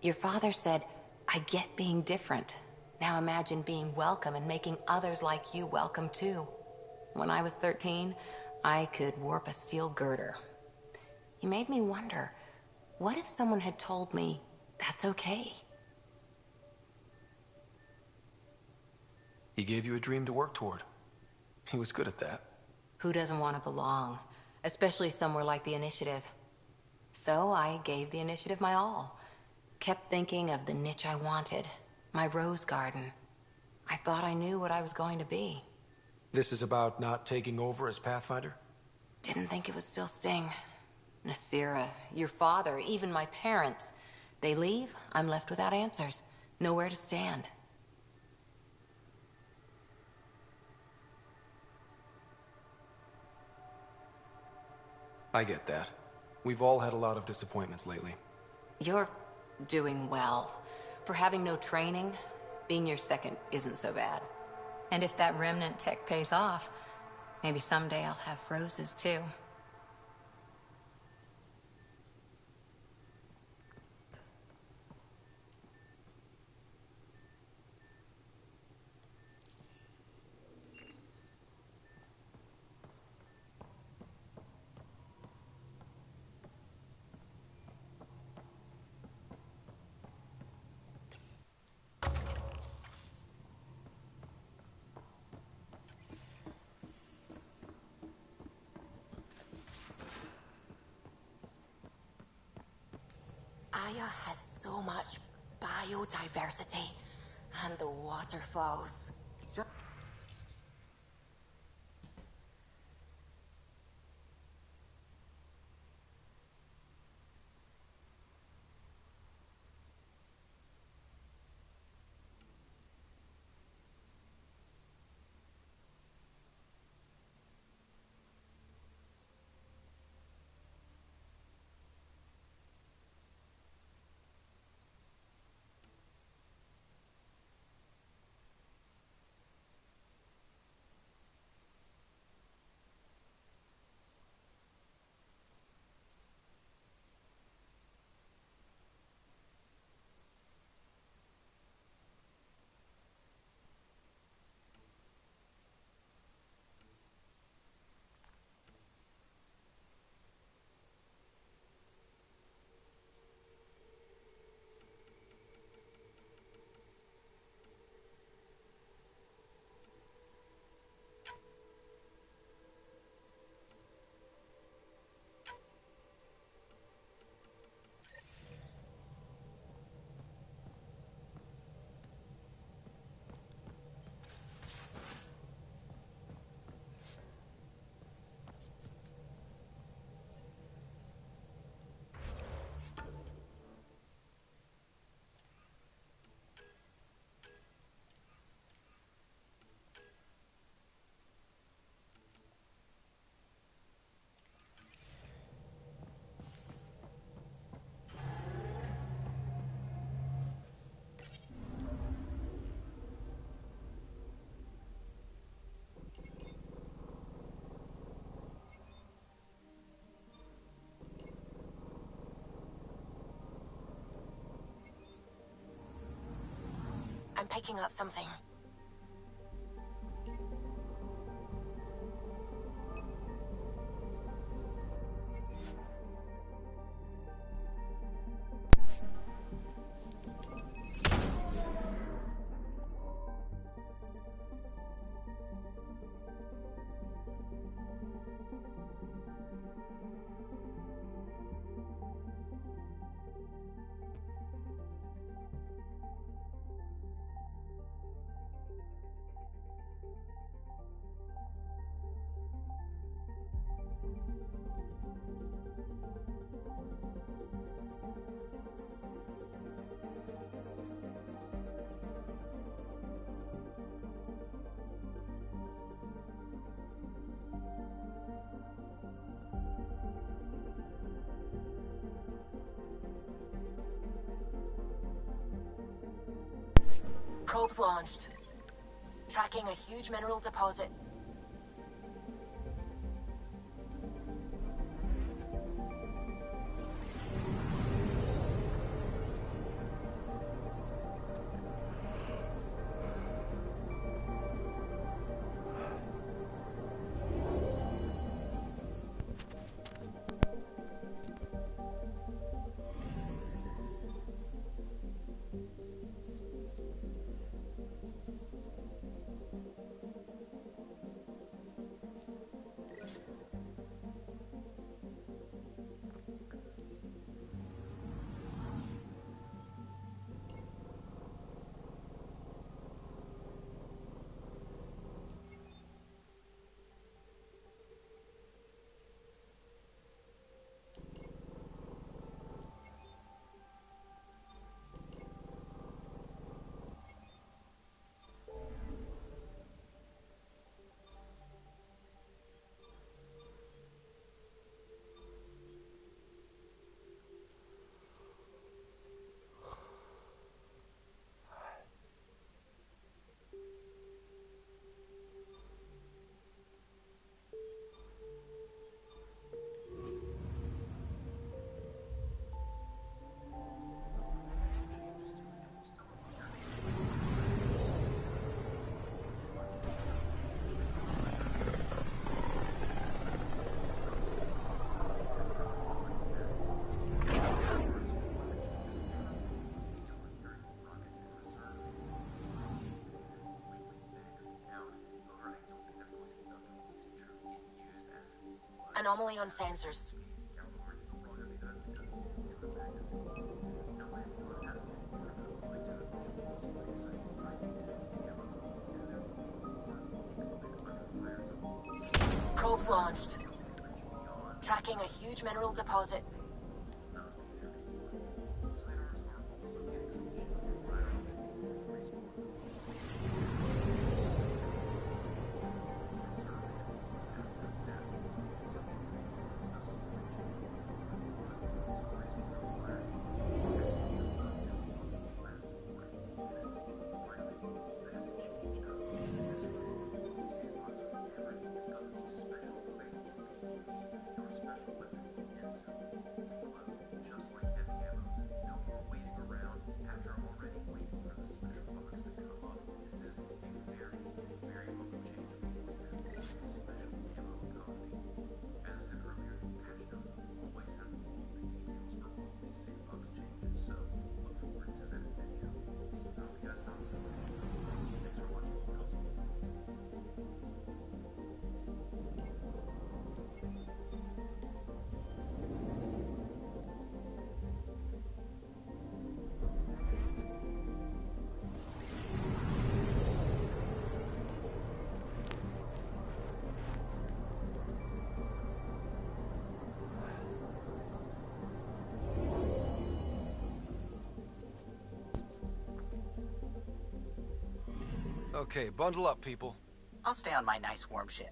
Your father said, I get being different. Now imagine being welcome and making others like you welcome too. When I was 13, I could warp a steel girder. He made me wonder, what if someone had told me that's okay? He gave you a dream to work toward. He was good at that. Who doesn't want to belong? Especially somewhere like the Initiative. So I gave the Initiative my all. Kept thinking of the niche I wanted. My rose garden. I thought I knew what I was going to be. This is about not taking over as Pathfinder? Didn't think it would still sting. Nasira, your father, even my parents. They leave, I'm left without answers. Nowhere to stand. I get that. We've all had a lot of disappointments lately. You're doing well. For having no training, being your second isn't so bad. And if that remnant tech pays off, maybe someday I'll have roses too. Aya has so much biodiversity and the waterfalls. I'm picking up something. Probes launched. Tracking a huge mineral deposit. Anomaly on sensors. Probes launched. Tracking a huge mineral deposit. Okay, bundle up, people. I'll stay on my nice warm ship.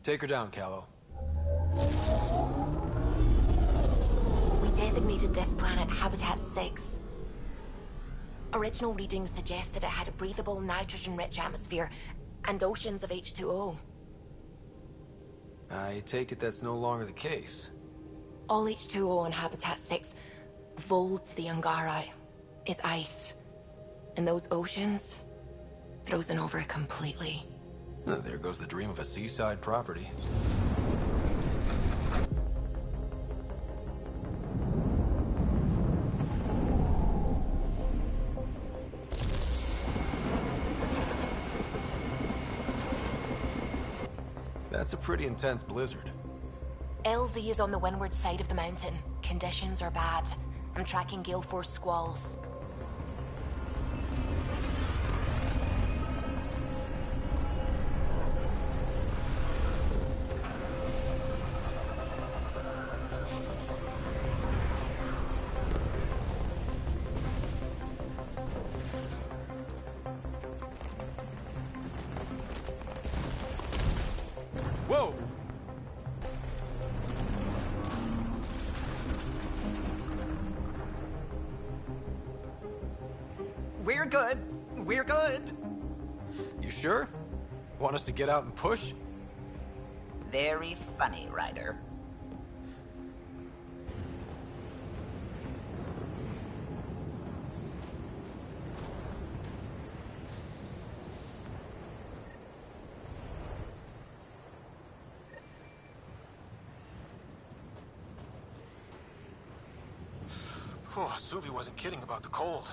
Take her down, Callow. We designated this planet Habitat 6. Original readings suggested it had a breathable, nitrogen-rich atmosphere and oceans of H2O. I take it that's no longer the case. All H2O on Habitat 6, vol to the Angara, is ice. And those oceans, frozen over completely. Oh, there goes the dream of a seaside property. That's a pretty intense blizzard. LZ is on the windward side of the mountain. Conditions are bad. I'm tracking gale force squalls. Whoa! We're good. We're good. You sure? Want us to get out and push? Very funny, Ryder. Oh, Suvi wasn't kidding about the cold.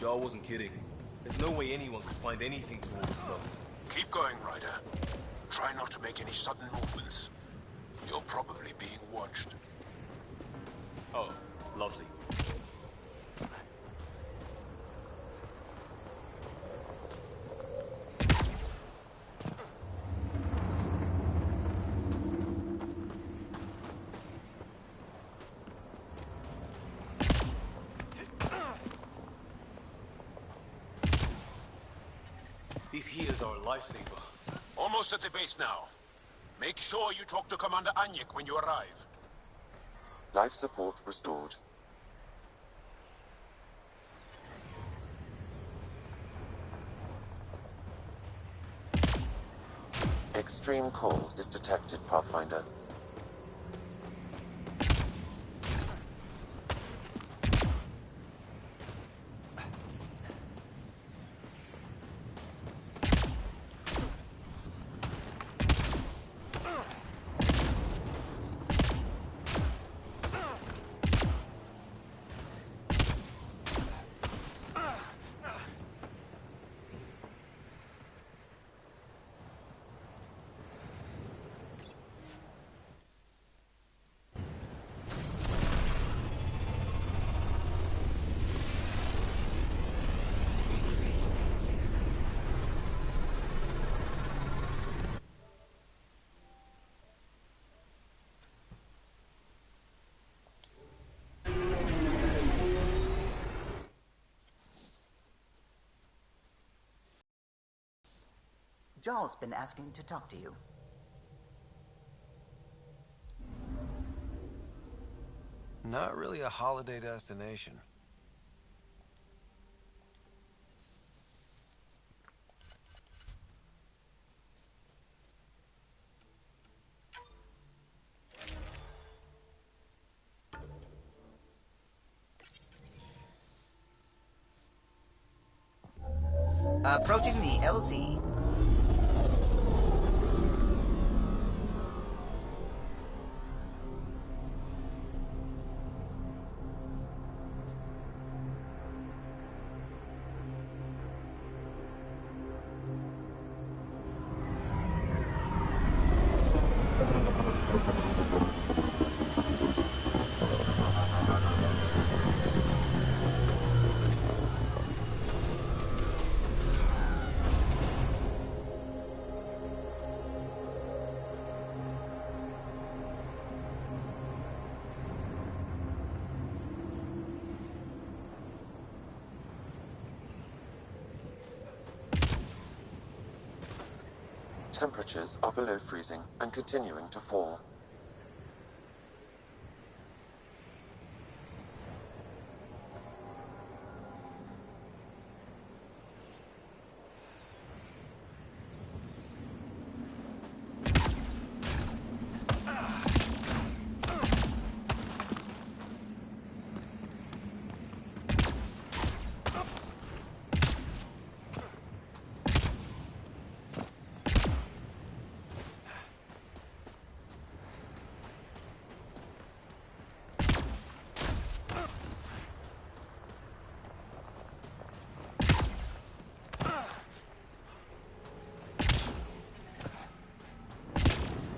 Jaw wasn't kidding. There's no way anyone could find anything to all this stuff. Keep going, Ryder. Try not to make any sudden movements. You're probably being watched. Oh, lovely. These heaters are a lifesaver. Almost at the base now. Make sure you talk to Commander Anyik when you arrive. Life support restored. Extreme cold is detected, Pathfinder. Jaw's been asking to talk to you. Not really a holiday destination. Approaching the LZ. Temperatures are below freezing and continuing to fall.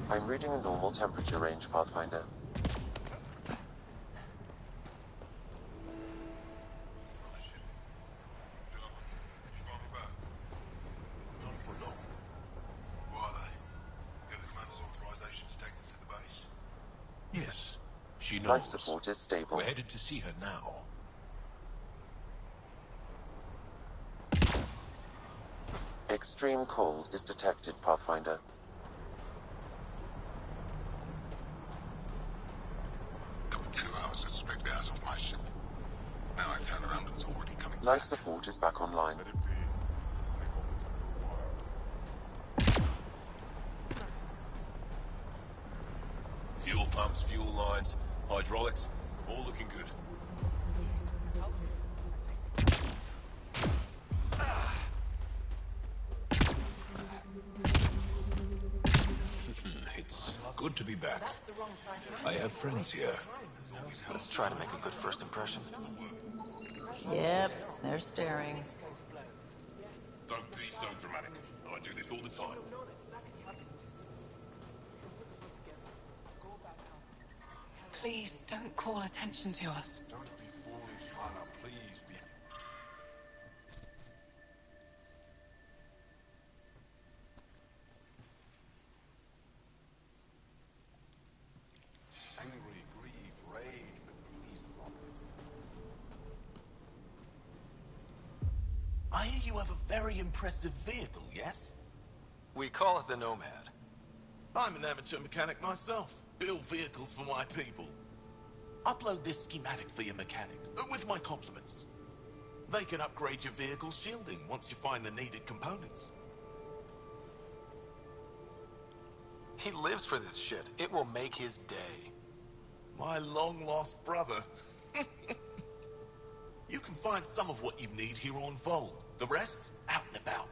I'm reading a normal temperature range, Pathfinder. Not for long. Who are they? Get the commander's authorization to take them to the base? Yes, she knows. Life support is stable. We're headed to see her now. Extreme cold is detected, Pathfinder. Took 2 hours to strip the ass off my ship. Now I turn around and it's already coming Life back. support is back online. Let it be. Fuel pumps, fuel lines, hydraulics, all looking good. It's good to be back. I have friends here. Let's try to make a good first impression. Yep, they're staring. Don't be so dramatic. I do this all the time. Please don't call attention to us. Don't be foolish, Hannah. Please be... Angry, grieved, rage, but please drop it. I hear you have a very impressive vehicle, yes? We call it the Nomad. I'm an amateur mechanic myself. Build vehicles for my people. Upload this schematic for your mechanic, with my compliments. They can upgrade your vehicle's shielding once you find the needed components. He lives for this shit. It will make his day. My long-lost brother. You can find some of what you need here on Vold. The rest, out and about.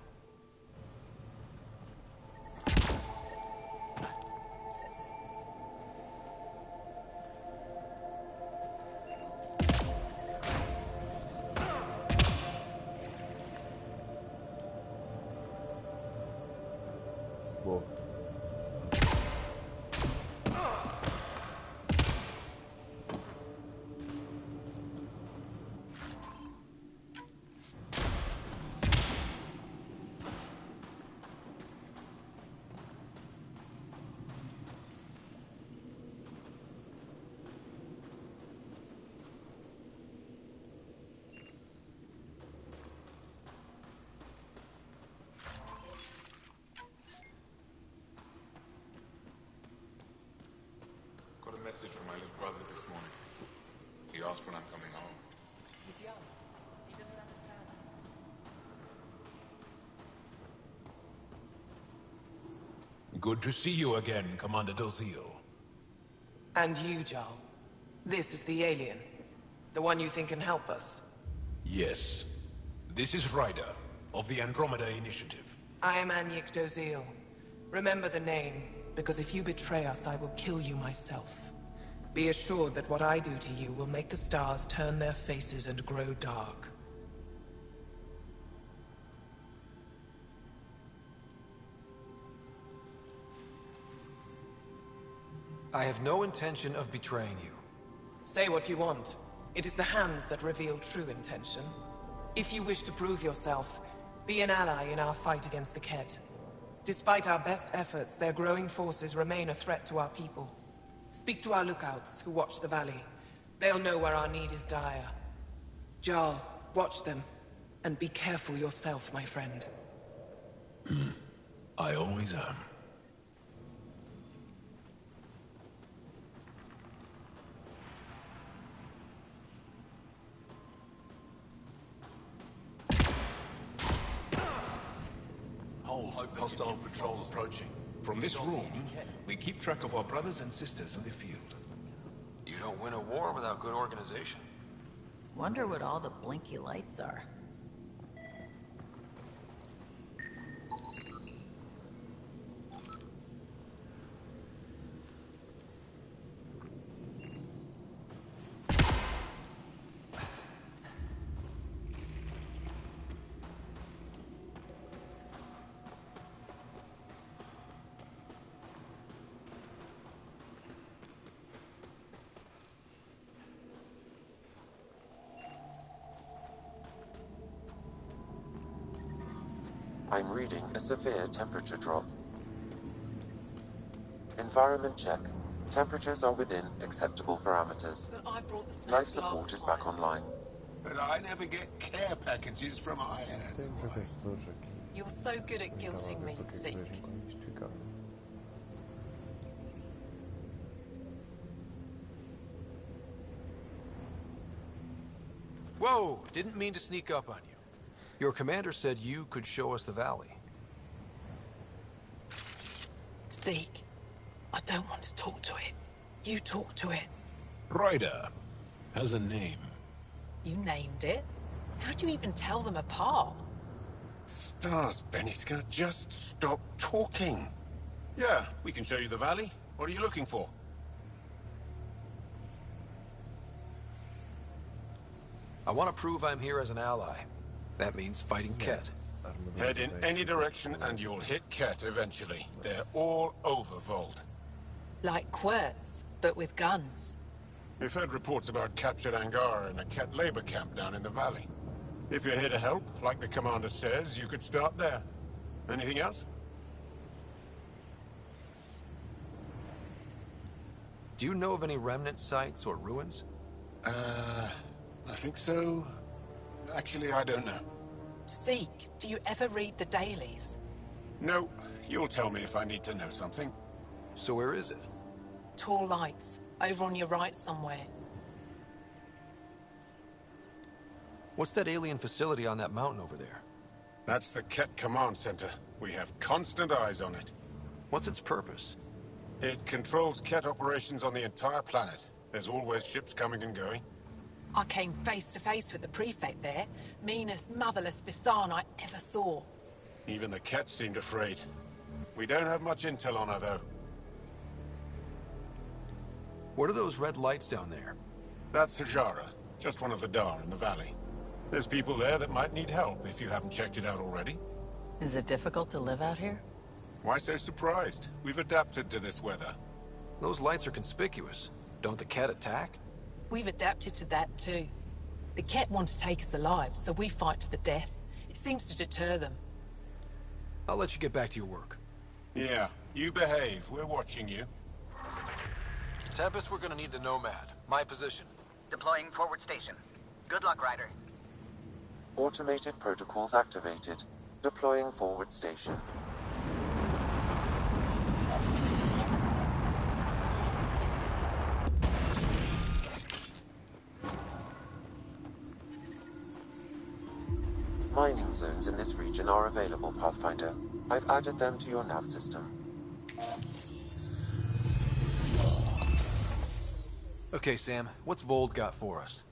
Boa. Got a message from my little brother this morning. He asked when I'm coming home. He's young. He doesn't understand. Good to see you again, Commander Dozil. And you, Jarl. This is the alien. The one you think can help us. Yes. This is Ryder, of the Andromeda Initiative. I am Anyik Dozil. Remember the name, because if you betray us, I will kill you myself. Be assured that what I do to you will make the stars turn their faces and grow dark. I have no intention of betraying you. Say what you want. It is the hands that reveal true intention. If you wish to prove yourself, be an ally in our fight against the Kett. Despite our best efforts, their growing forces remain a threat to our people. Speak to our lookouts, who watch the valley. They'll know where our need is dire. Jarl, watch them, and be careful yourself, my friend. I always am. Hostile patrol approaching. From this room, we keep track of our brothers and sisters in the field. You don't win a war without good organization. Wonder what all the blinky lights are. I'm reading a severe temperature drop. Environment check. Temperatures are within acceptable parameters. Life support is back online. But I never get care packages from IAD. You're so good at guilting me, Zeke. Whoa! Didn't mean to sneak up on you. Your commander said you could show us the valley. Zeke, I don't want to talk to it. You talk to it. Ryder has a name. You named it? How do you even tell them apart? Stars, Beniska, just stop talking. Yeah, we can show you the valley. What are you looking for? I want to prove I'm here as an ally. That means fighting Ket. Head in any direction and you'll hit Ket eventually. They're all over Volt. Like querts, but with guns. We've heard reports about captured Angara in a Ket labor camp down in the valley. If you're here to help, like the commander says, you could start there. Anything else? Do you know of any remnant sites or ruins? I think so. Actually, I don't know. Zeke, do you ever read the dailies? No, you'll tell me if I need to know something. So where is it? Tall lights, over on your right somewhere. What's that alien facility on that mountain over there? That's the Ket Command Center. We have constant eyes on it. What's its purpose? It controls Ket operations on the entire planet. There's always ships coming and going. I came face to face with the prefect there. Meanest, motherless Bisan I ever saw. Even the Ket seemed afraid. We don't have much intel on her, though. What are those red lights down there? That's Hajara, just one of the Dar in the valley. There's people there that might need help if you haven't checked it out already. Is it difficult to live out here? Why so surprised? We've adapted to this weather. Those lights are conspicuous. Don't the Ket attack? We've adapted to that too. The Ket want to take us alive, so we fight to the death. It seems to deter them. I'll let you get back to your work. Yeah, you behave. We're watching you. Tempest, we're gonna need the Nomad. My position. Deploying forward station. Good luck, Ryder. Automated protocols activated. Deploying forward station. Mining zones in this region are available, Pathfinder. I've added them to your nav system. Okay, Sam. What's Vold got for us?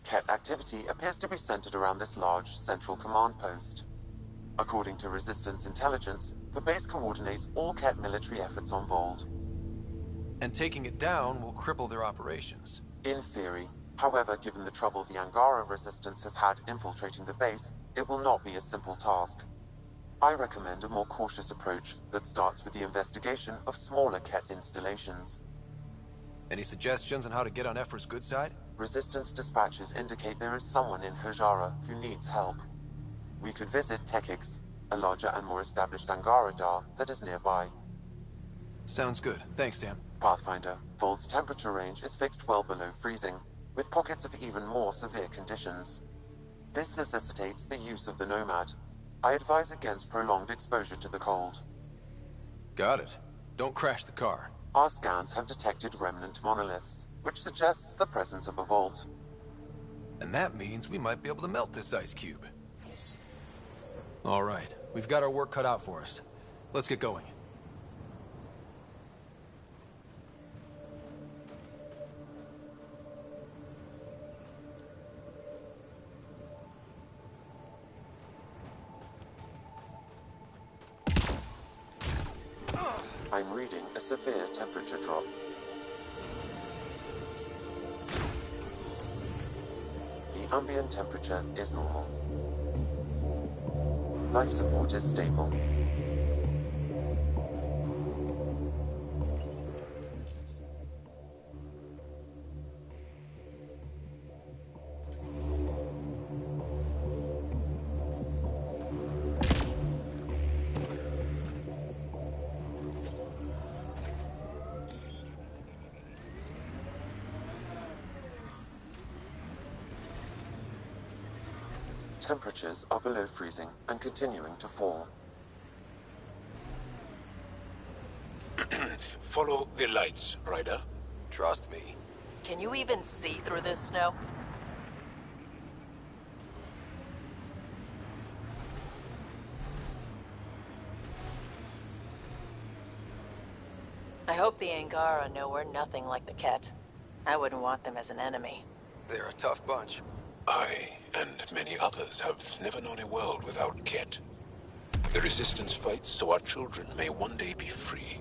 Ket activity appears to be centered around this large central command post. According to Resistance intelligence, the base coordinates all Ket military efforts on Vold. And taking it down will cripple their operations. In theory. However, given the trouble the Angara Resistance has had infiltrating the base, it will not be a simple task. I recommend a more cautious approach that starts with the investigation of smaller Ket installations. Any suggestions on how to get on Ephra's good side? Resistance dispatches indicate there is someone in Hajara who needs help. We could visit Tekix, a larger and more established Angara Dar that is nearby. Sounds good. Thanks, Sam. Pathfinder, Vold's temperature range is fixed well below freezing, with pockets of even more severe conditions. This necessitates the use of the Nomad. I advise against prolonged exposure to the cold. Got it. Don't crash the car. Our scans have detected remnant monoliths, which suggests the presence of a vault. And that means we might be able to melt this ice cube. All right, we've got our work cut out for us. Let's get going. I'm reading a severe temperature drop. The ambient temperature is normal. Life support is stable. Temperatures are below freezing and continuing to fall. Follow the lights, Ryder. Trust me. Can you even see through this snow? I hope the Angara know we're nothing like the Ket. I wouldn't want them as an enemy. They're a tough bunch. I, and many others, have never known a world without Ket. The Resistance fights so our children may one day be free.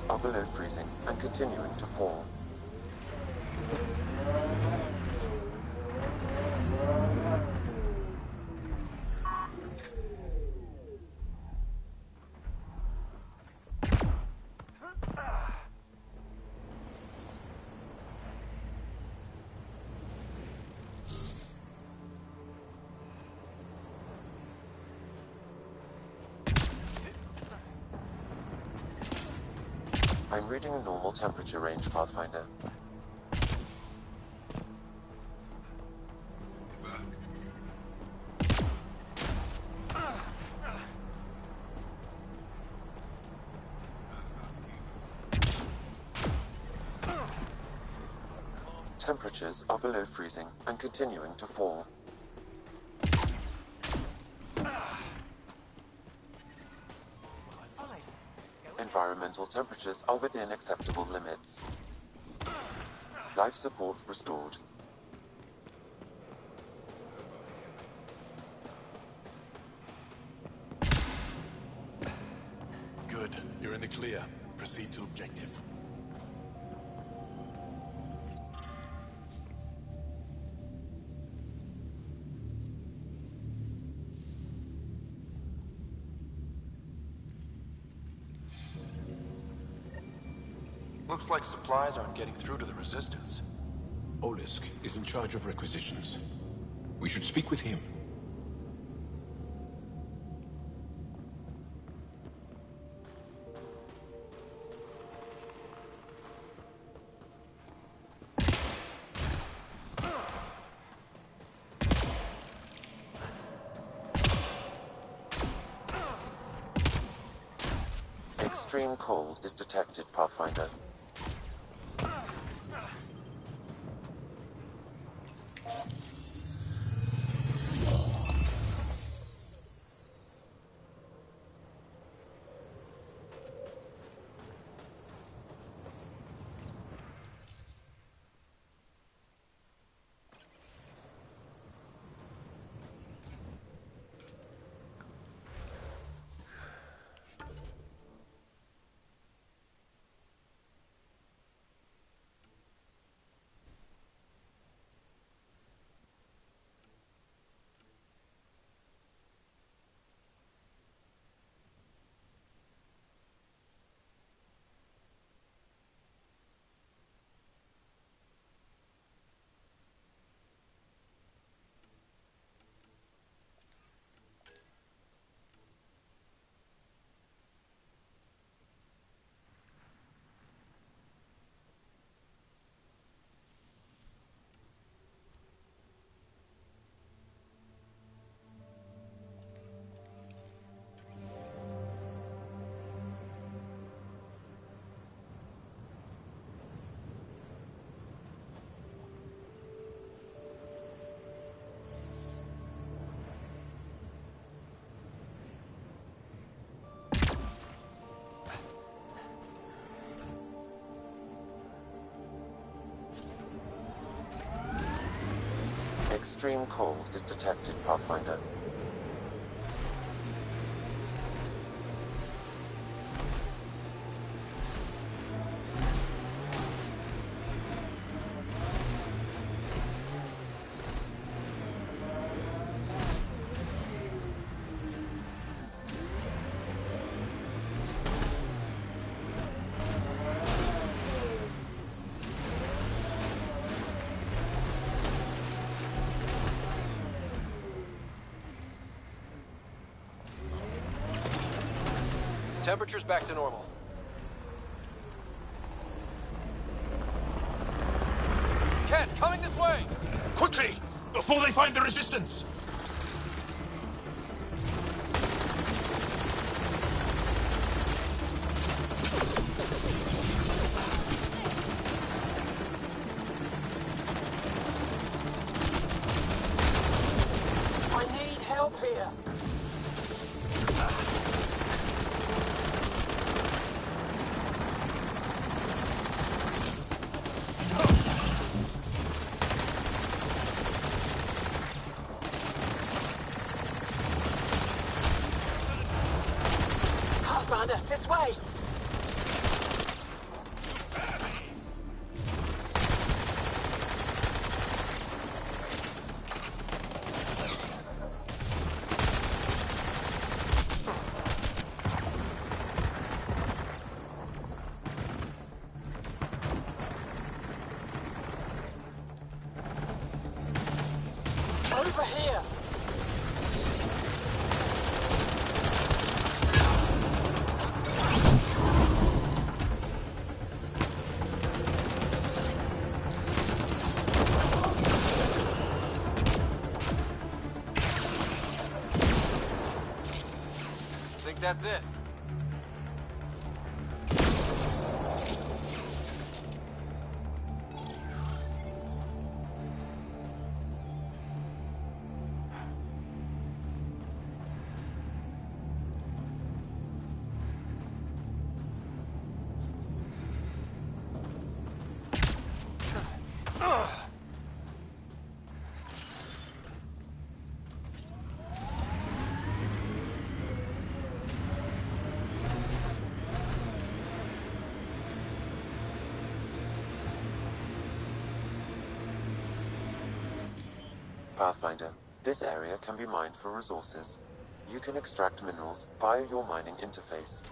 are below freezing and continuing to fall. I'm reading a normal temperature range, Pathfinder. Temperatures are below freezing and continuing to fall. Environmental temperatures are within acceptable limits. Life support restored. Good. You're in the clear. Proceed to objective. Looks like supplies aren't getting through to the Resistance. Olisk is in charge of requisitions. We should speak with him. Extreme cold is detected, Pathfinder. Extreme cold is detected, Pathfinder. Temperature's back to normal. Cat, coming this way! Quickly! Before they find the Resistance! I need help here. This way! that's it. Pathfinder, this area can be mined for resources. You can extract minerals via your mining interface.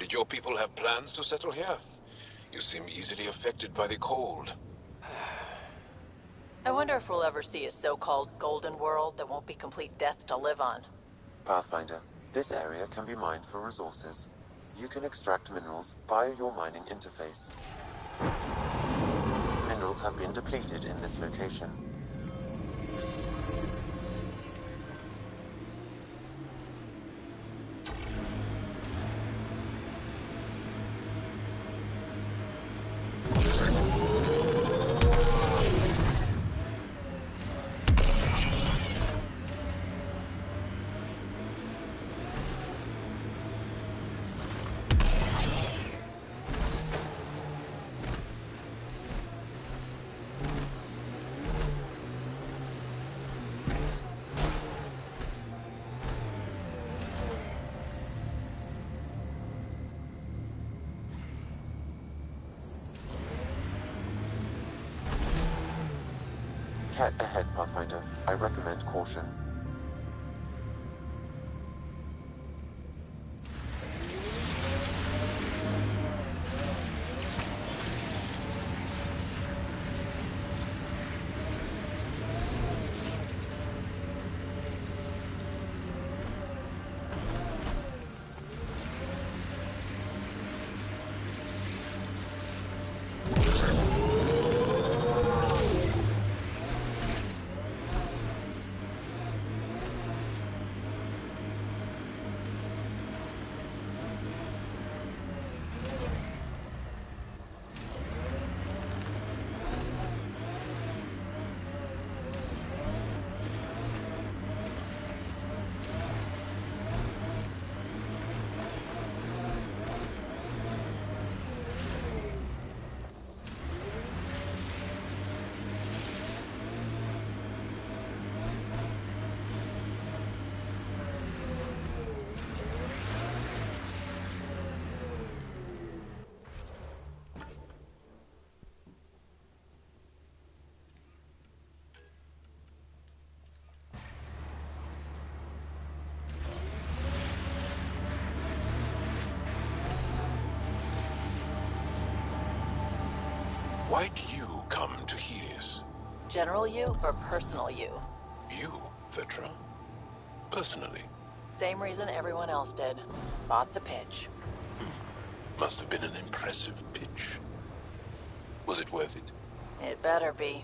Did your people have plans to settle here? You seem easily affected by the cold. I wonder if we'll ever see a so-called golden world that won't be complete death to live on. Pathfinder, this area can be mined for resources. You can extract minerals via your mining interface. Minerals have been depleted in this location. Head ahead, Pathfinder. I recommend caution. Why'd you come to Helios? General you or personal you? You, Vetra? Personally. Same reason everyone else did. Bought the pitch. Must have been an impressive pitch. Was it worth it? It better be.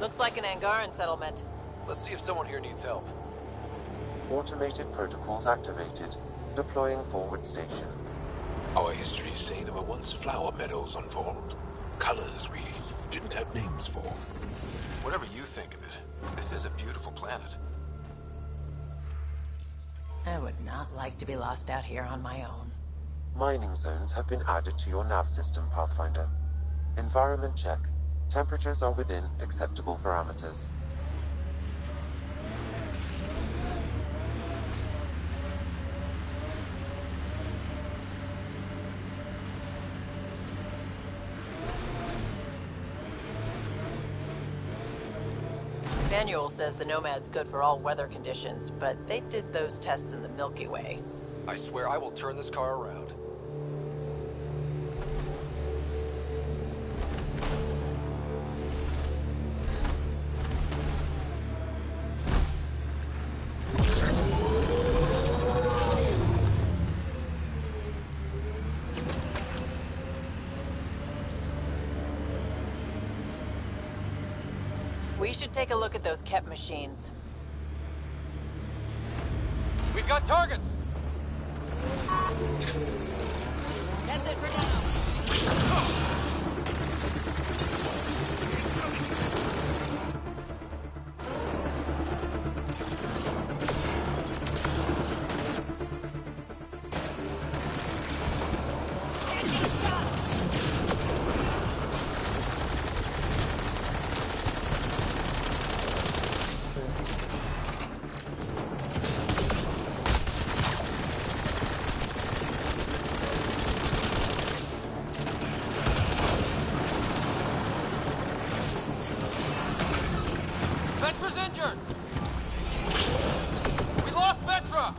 Looks like an Angaran settlement. Let's see if someone here needs help. Automated protocols activated. Deploying forward station. Our histories say there were once flower meadows on Vold. Colors we didn't have names for. Whatever you think of it, this is a beautiful planet. I would not like to be lost out here on my own. Mining zones have been added to your nav system, Pathfinder. Environment check. Temperatures are within acceptable parameters. Manual says the Nomad's good for all weather conditions, but they did those tests in the Milky Way. I swear I will turn this car around. We should take a look at those Kep machines. We've got targets! That's it for now. Vetra's injured! We lost Vetra!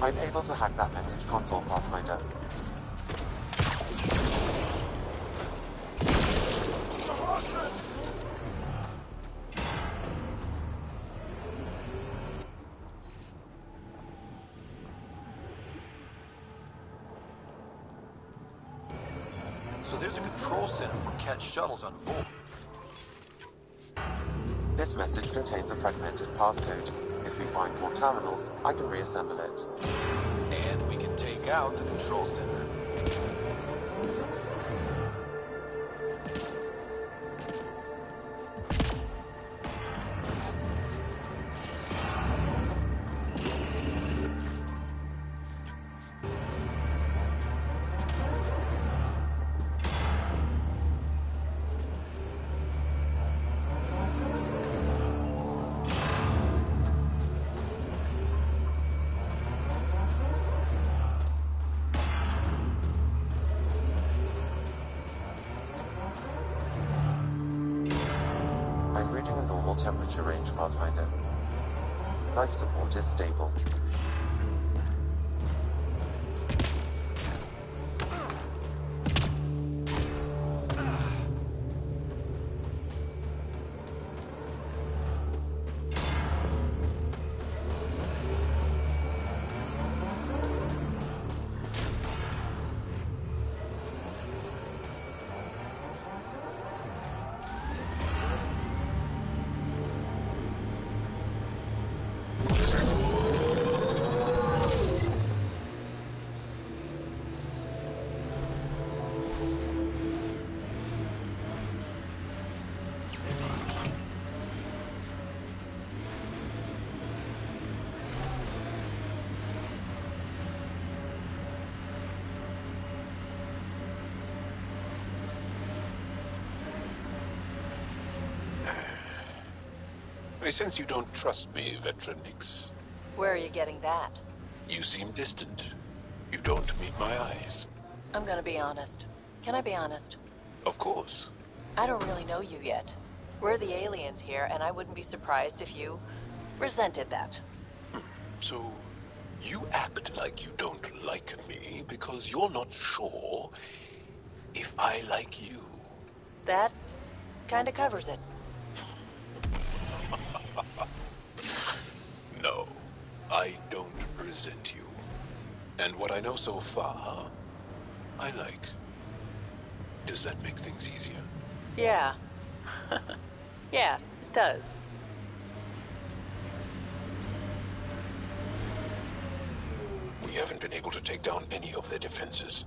I'm able to hack that message console, Pathfinder. There's a control center for Cat shuttles on Volt. This message contains a fragmented passcode. If we find more terminals, I can reassemble it. And we can take out the control center. Temperature range, Pathfinder. Life support is stable. I sense you don't trust me, Veteran Nix. Where are you getting that? You seem distant. You don't meet my eyes. I'm gonna be honest. Can I be honest? Of course. I don't really know you yet. We're the aliens here, and I wouldn't be surprised if you resented that. So, you act like you don't like me because you're not sure if I like you. That kinda covers it. No, I don't resent you. And what I know so far, I like. Does that make things easier? Yeah. Yeah, it does. We haven't been able to take down any of their defenses.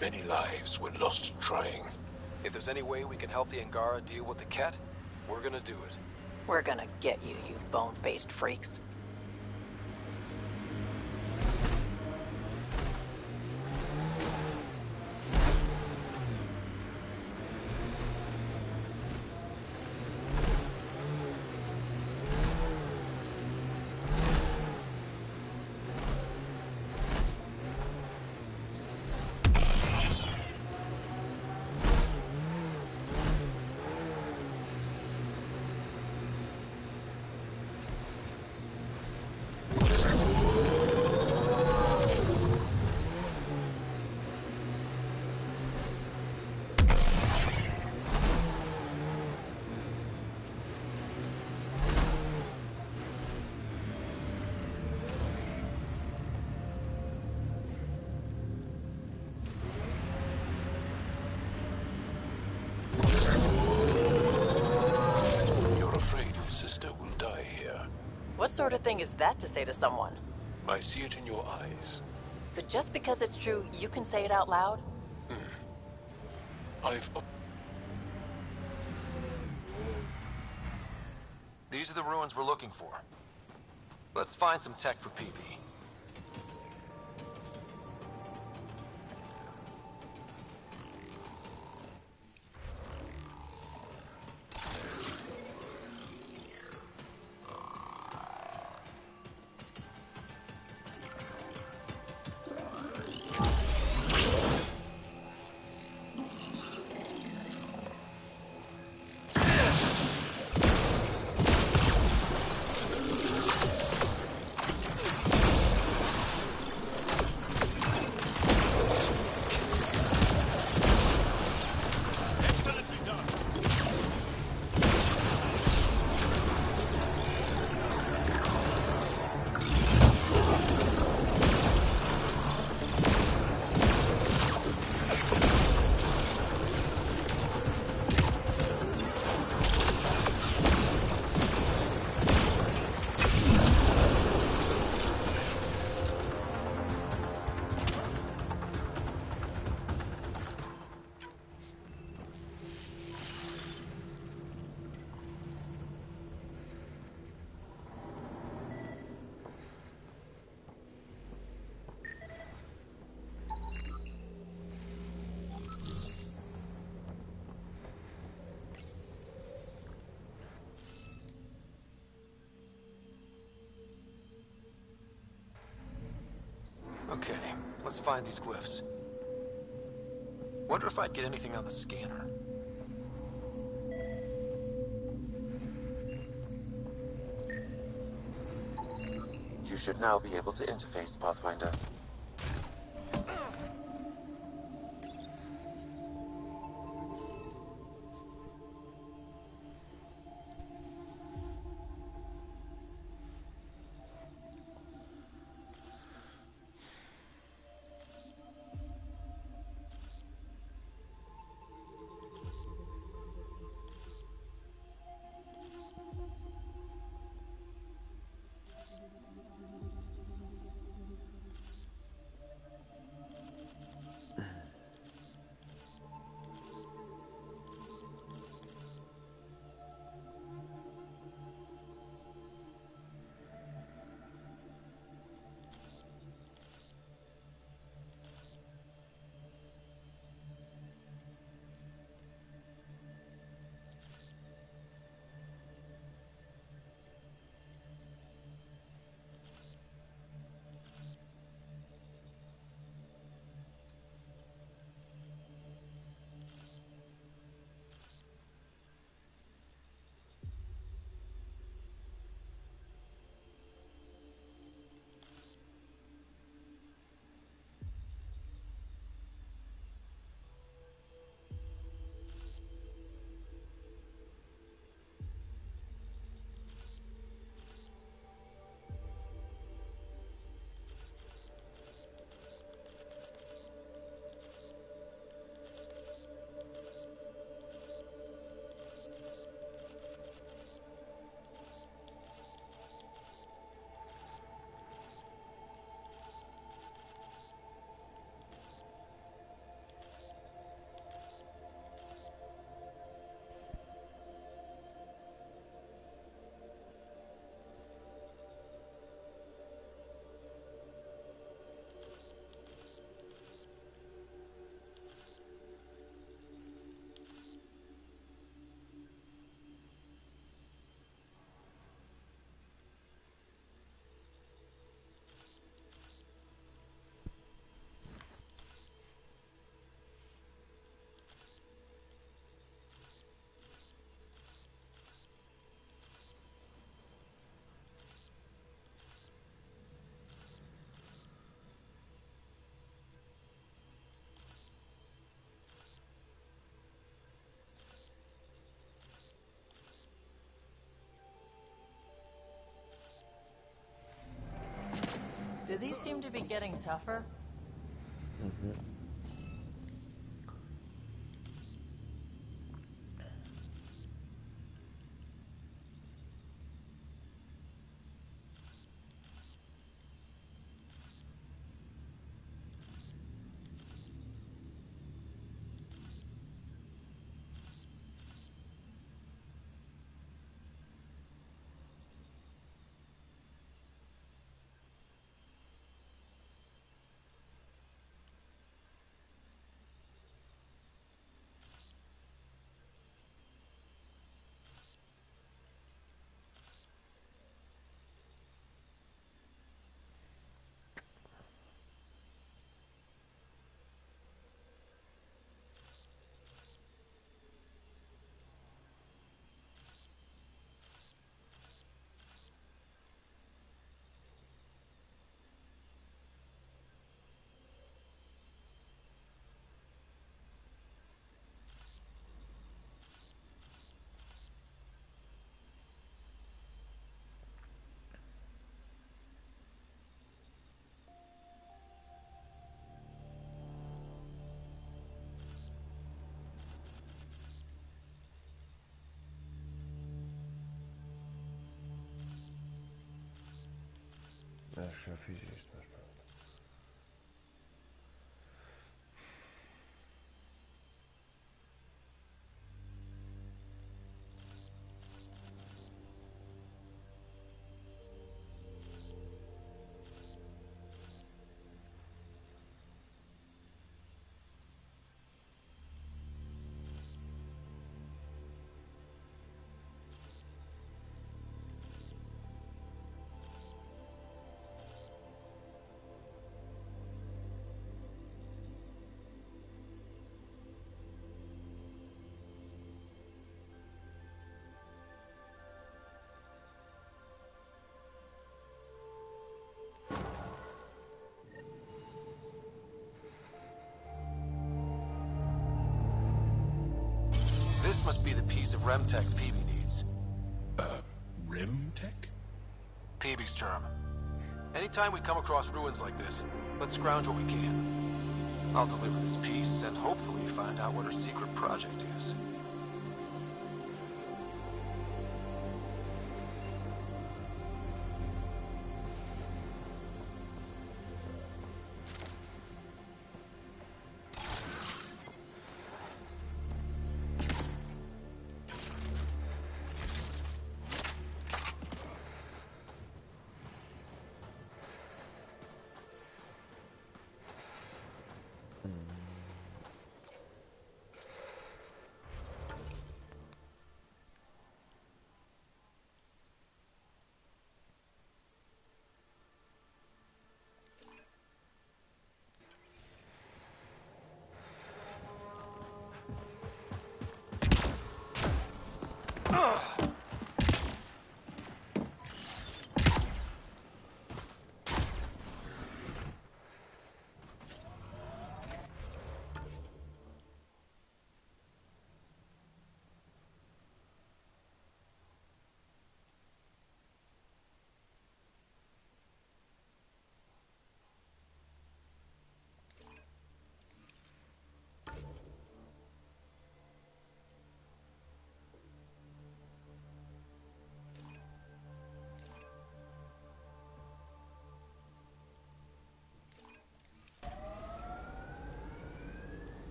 Many lives were lost trying. If there's any way we can help the Angara deal with the Ket, we're gonna do it. We're gonna get you, you bone-faced freaks. What sort of thing is that to say to someone? I see it in your eyes. So just because it's true, you can say it out loud? These are the ruins we're looking for. Let's find some tech for PvE. Okay, let's find these glyphs. Wonder if I'd get anything on the scanner. You should now be able to interface, Pathfinder. Do these seem to be getting tougher? Acho que já fiz isto, mas pronto. This must be the piece of Remtech Peavy needs. Remtech? Peavy's term. Anytime we come across ruins like this, let's scrounge what we can. I'll deliver this piece and hopefully find out what her secret project is.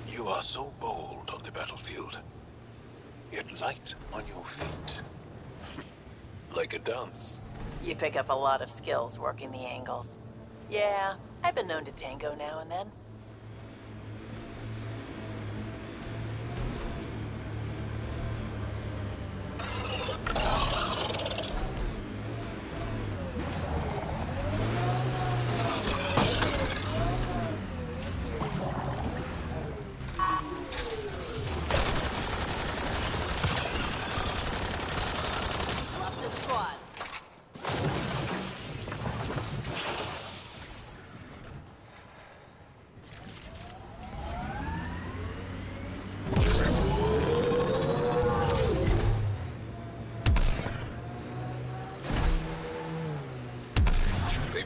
You are so bold on the battlefield, yet light on your feet. Like a dance. You pick up a lot of skills working the angles. Yeah, I've been known to tango now and then.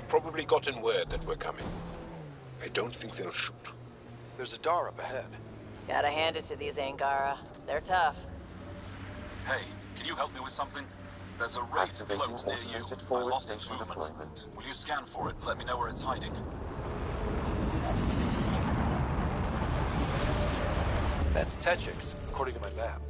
Probably gotten word that we're coming. I don't think they'll shoot. There's a door up ahead. Gotta hand it to these Angara. They're tough. Hey, can you help me with something? There's a raid close near you. I lost its movement. Will you scan for it and let me know where it's hiding? That's Techix, according to my map.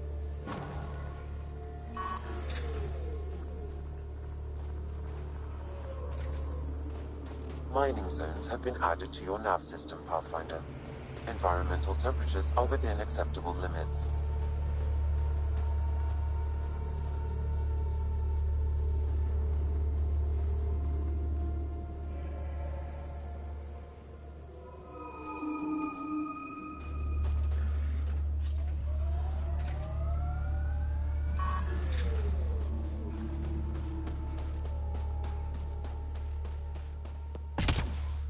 Mining zones have been added to your nav system, Pathfinder. Environmental temperatures are within acceptable limits.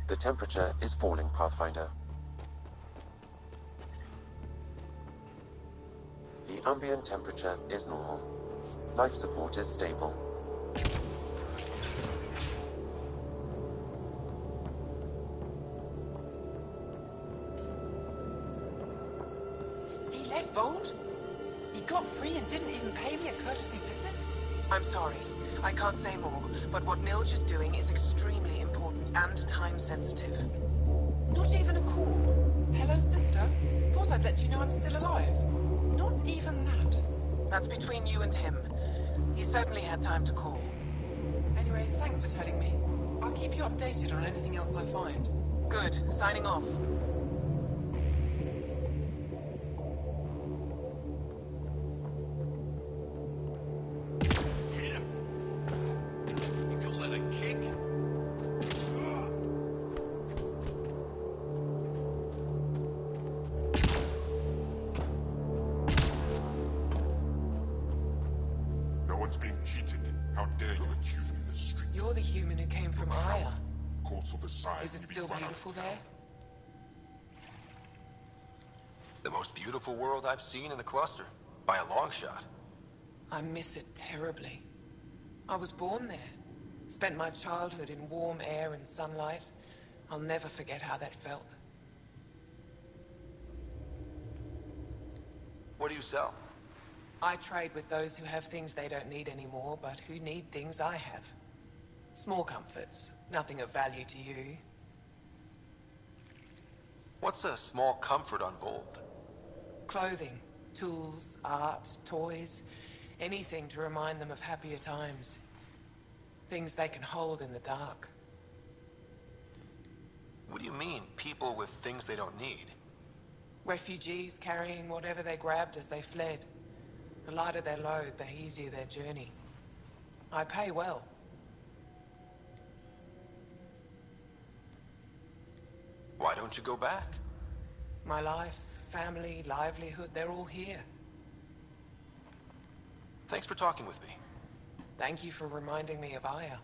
The temperature is falling, Pathfinder. The ambient temperature is normal. Life support is stable. He left Vold? He got free and didn't even pay me a courtesy visit? I'm sorry. I can't say more, but what Nilge is doing is extremely important and time-sensitive. Not even a call. Hello, sister. Thought I'd let you know I'm still alive. Not even that. That's between you and him. He certainly had time to call. Anyway, thanks for telling me. I'll keep you updated on anything else I find. Good. Signing off. Is it still beautiful there? The most beautiful world I've seen in the cluster, by a long shot. I miss it terribly. I was born there. Spent my childhood in warm air and sunlight. I'll never forget how that felt. What do you sell? I trade with those who have things they don't need anymore, but who need things I have. Small comforts, nothing of value to you. What's a small comfort on Vold? Clothing, tools, art, toys, anything to remind them of happier times. Things they can hold in the dark. What do you mean, people with things they don't need? Refugees carrying whatever they grabbed as they fled. The lighter their load, the easier their journey. I pay well. Why don't you go back? My life, family, livelihood, they're all here. Thanks for talking with me. Thank you for reminding me of Aya.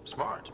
Smart.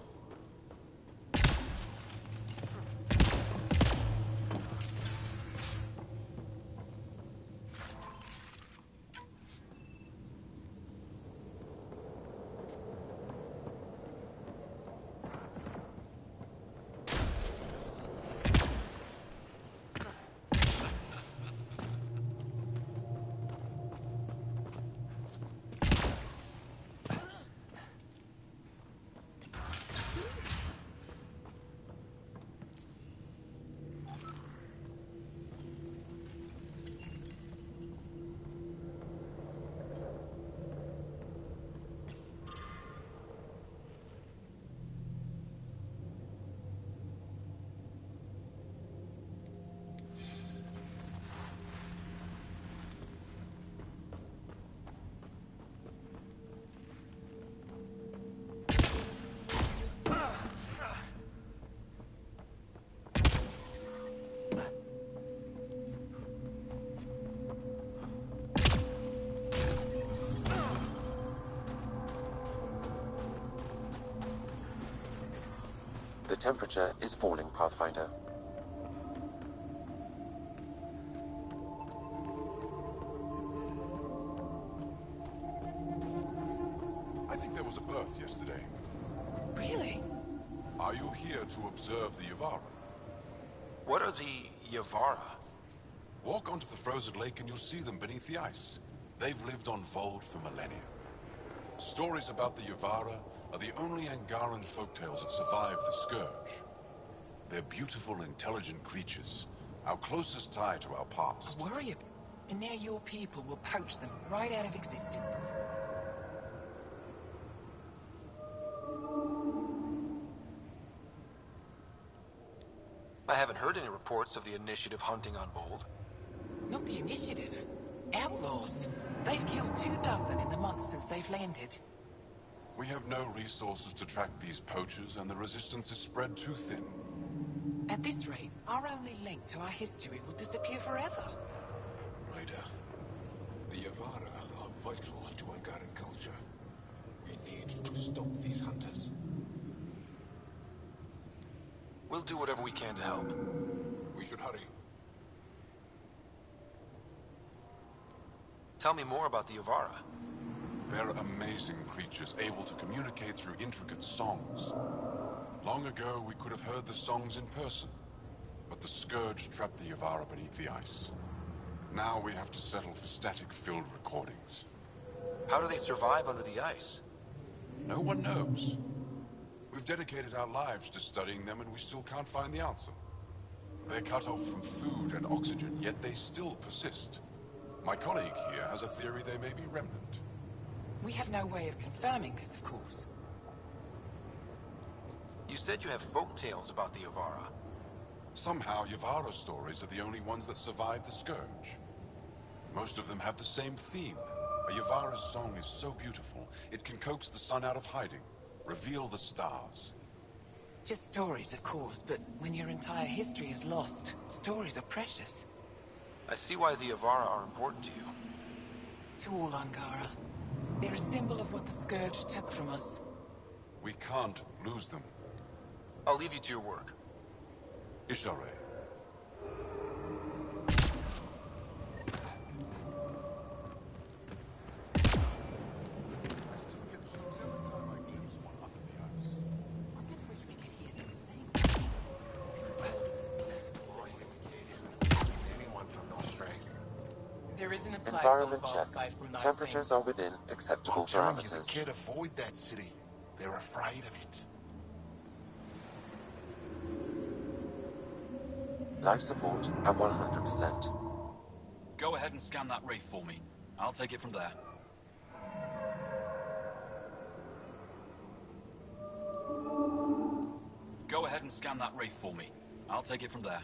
The temperature is falling, Pathfinder. I think there was a birth yesterday. Really? Are you here to observe the Yavara? What are the Yavara? Walk onto the frozen lake and you'll see them beneath the ice. They've lived on Vold for millennia. Stories about the Yavara are the only Angaran folktales that survive the Scourge. They're beautiful, intelligent creatures, our closest tie to our past. I worry about it. And now your people will poach them right out of existence. I haven't heard any reports of the Initiative hunting on Vold. Not the Initiative. Outlaws. They've killed 24 in the months since they've landed. We have no resources to track these poachers, and the resistance is spread too thin. At this rate, our only link to our history will disappear forever. Ryder, the Yavara are vital to Angaran culture. We need to stop these hunters. We'll do whatever we can to help. We should hurry. Tell me more about the Yavara. They're amazing creatures, able to communicate through intricate songs. Long ago, we could have heard the songs in person, but the Scourge trapped the Yavara beneath the ice. Now we have to settle for static-filled recordings. How do they survive under the ice? No one knows. We've dedicated our lives to studying them, and we still can't find the answer. They're cut off from food and oxygen, yet they still persist. My colleague here has a theory they may be remnant. We have no way of confirming this, of course. You said you have folk tales about the Yavara. Somehow, Yavara stories are the only ones that survive the Scourge. Most of them have the same theme. A Yavara's song is so beautiful, it can coax the sun out of hiding, reveal the stars. Just stories, of course, but when your entire history is lost, stories are precious. I see why the Yavara are important to you. To all Angara. They're a symbol of what the Scourge took from us. We can't lose them. I'll leave you to your work. Ishare. There isn't a place Environment on check. aside from those Temperatures things. are within acceptable parameters. The kid avoid that city. They're afraid of it. Life support at 100%. Go ahead and scan that wraith for me. I'll take it from there. Go ahead and scan that wraith for me. I'll take it from there.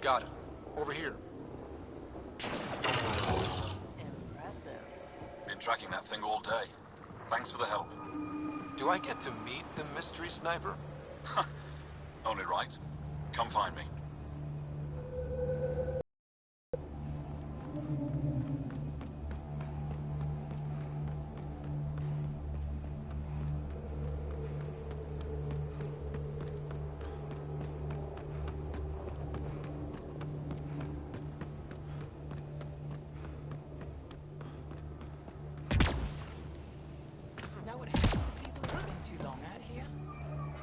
Got it. Over here. Impressive. Been tracking that thing all day. Thanks for the help. Do I get to meet the mystery sniper? Only right. Come find me. Know what happens to people who spend too long out here?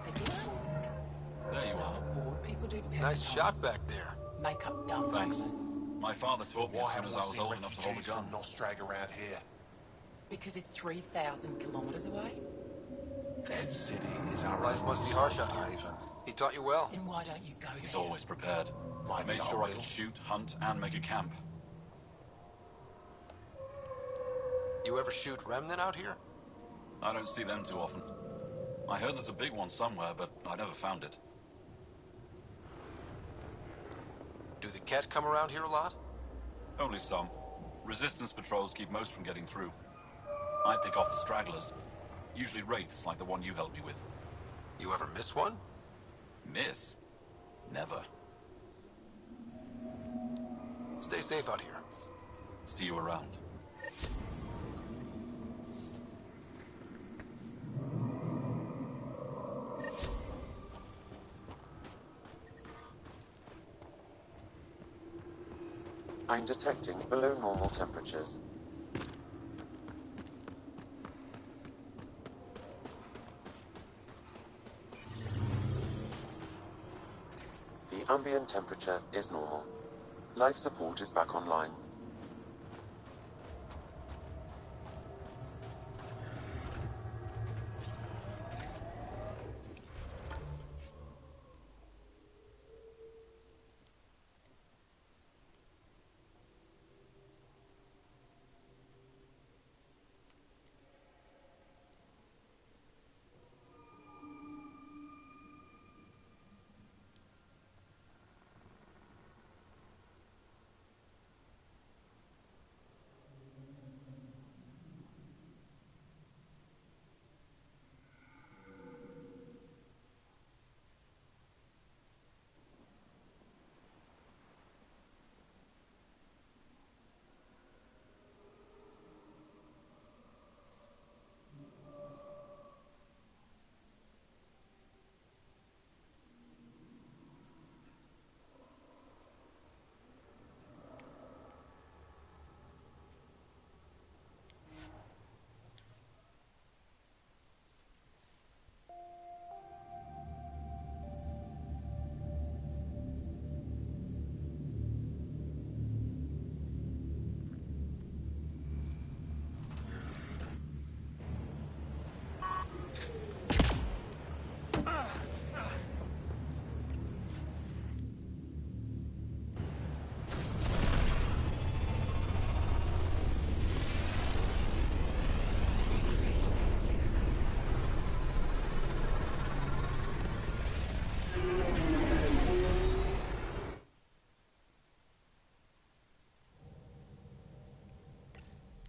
They get bored. There you are. Bored people do Nice shot back there. Make up dumb Thanks. faces. My father taught me as soon as I was old enough to hold a gun. Nostrag around here. Because it's 3,000 kilometers away? Dead City is our Life must be harsh out here. He taught you well. Then why don't you go He's there? always prepared. I made sure I could shoot, hunt, and make a camp. You ever shoot remnant out here? I don't see them too often. I heard there's a big one somewhere, but I never found it. Do the Ket come around here a lot? Only some. Resistance patrols keep most from getting through. I pick off the stragglers. Usually wraiths like the one you helped me with. You ever miss one? Miss? Never. Stay safe out here. See you around. I'm detecting below normal temperatures. The ambient temperature is normal. Life support is back online.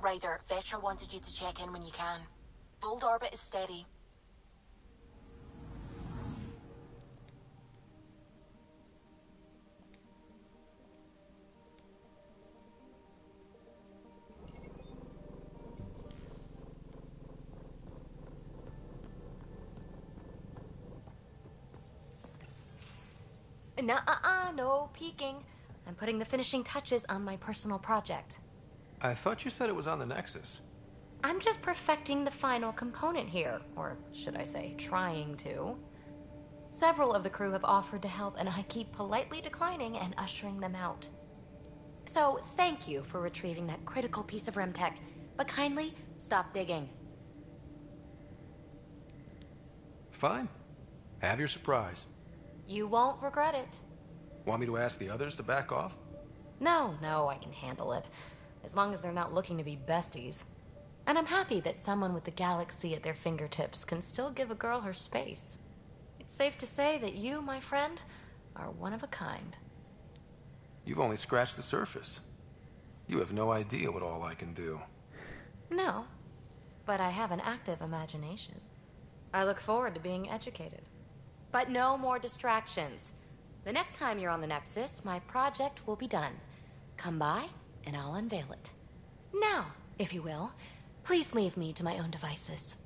Ryder, Vetra wanted you to check in when you can. Fold orbit is steady. No peeking. I'm putting the finishing touches on my personal project. I thought you said it was on the Nexus. I'm just perfecting the final component here, or should I say, trying to. Several of the crew have offered to help, and I keep politely declining and ushering them out. So, thank you for retrieving that critical piece of Remtech, but kindly stop digging. Fine. Have your surprise. You won't regret it. Want me to ask the others to back off? No, I can handle it. As long as they're not looking to be besties. And I'm happy that someone with the galaxy at their fingertips can still give a girl her space. It's safe to say that you, my friend, are one of a kind. You've only scratched the surface. You have no idea what all I can do. No, but I have an active imagination. I look forward to being educated. But no more distractions. The next time you're on the Nexus, my project will be done. Come by, and I'll unveil it. Now, if you will, please leave me to my own devices.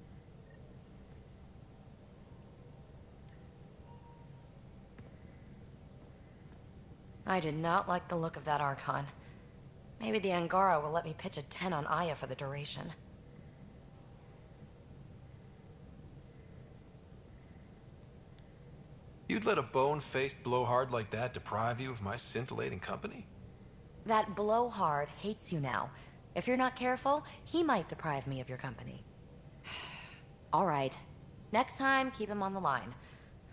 I did not like the look of that Archon. Maybe the Angara will let me pitch a 10 on Aya for the duration. You'd let a bone-faced blowhard like that deprive you of my scintillating company? That blowhard hates you now. If you're not careful, he might deprive me of your company. All right. Next time, keep him on the line.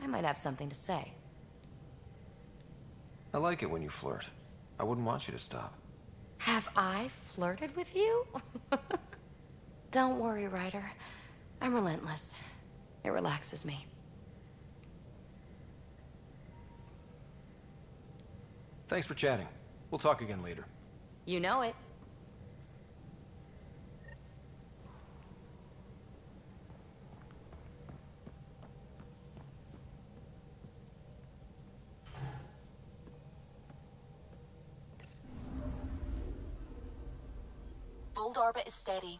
I might have something to say. I like it when you flirt. I wouldn't want you to stop. Have I flirted with you? Don't worry, Ryder. I'm relentless. It relaxes me. Thanks for chatting. We'll talk again later. You know it. Fold orbit is steady.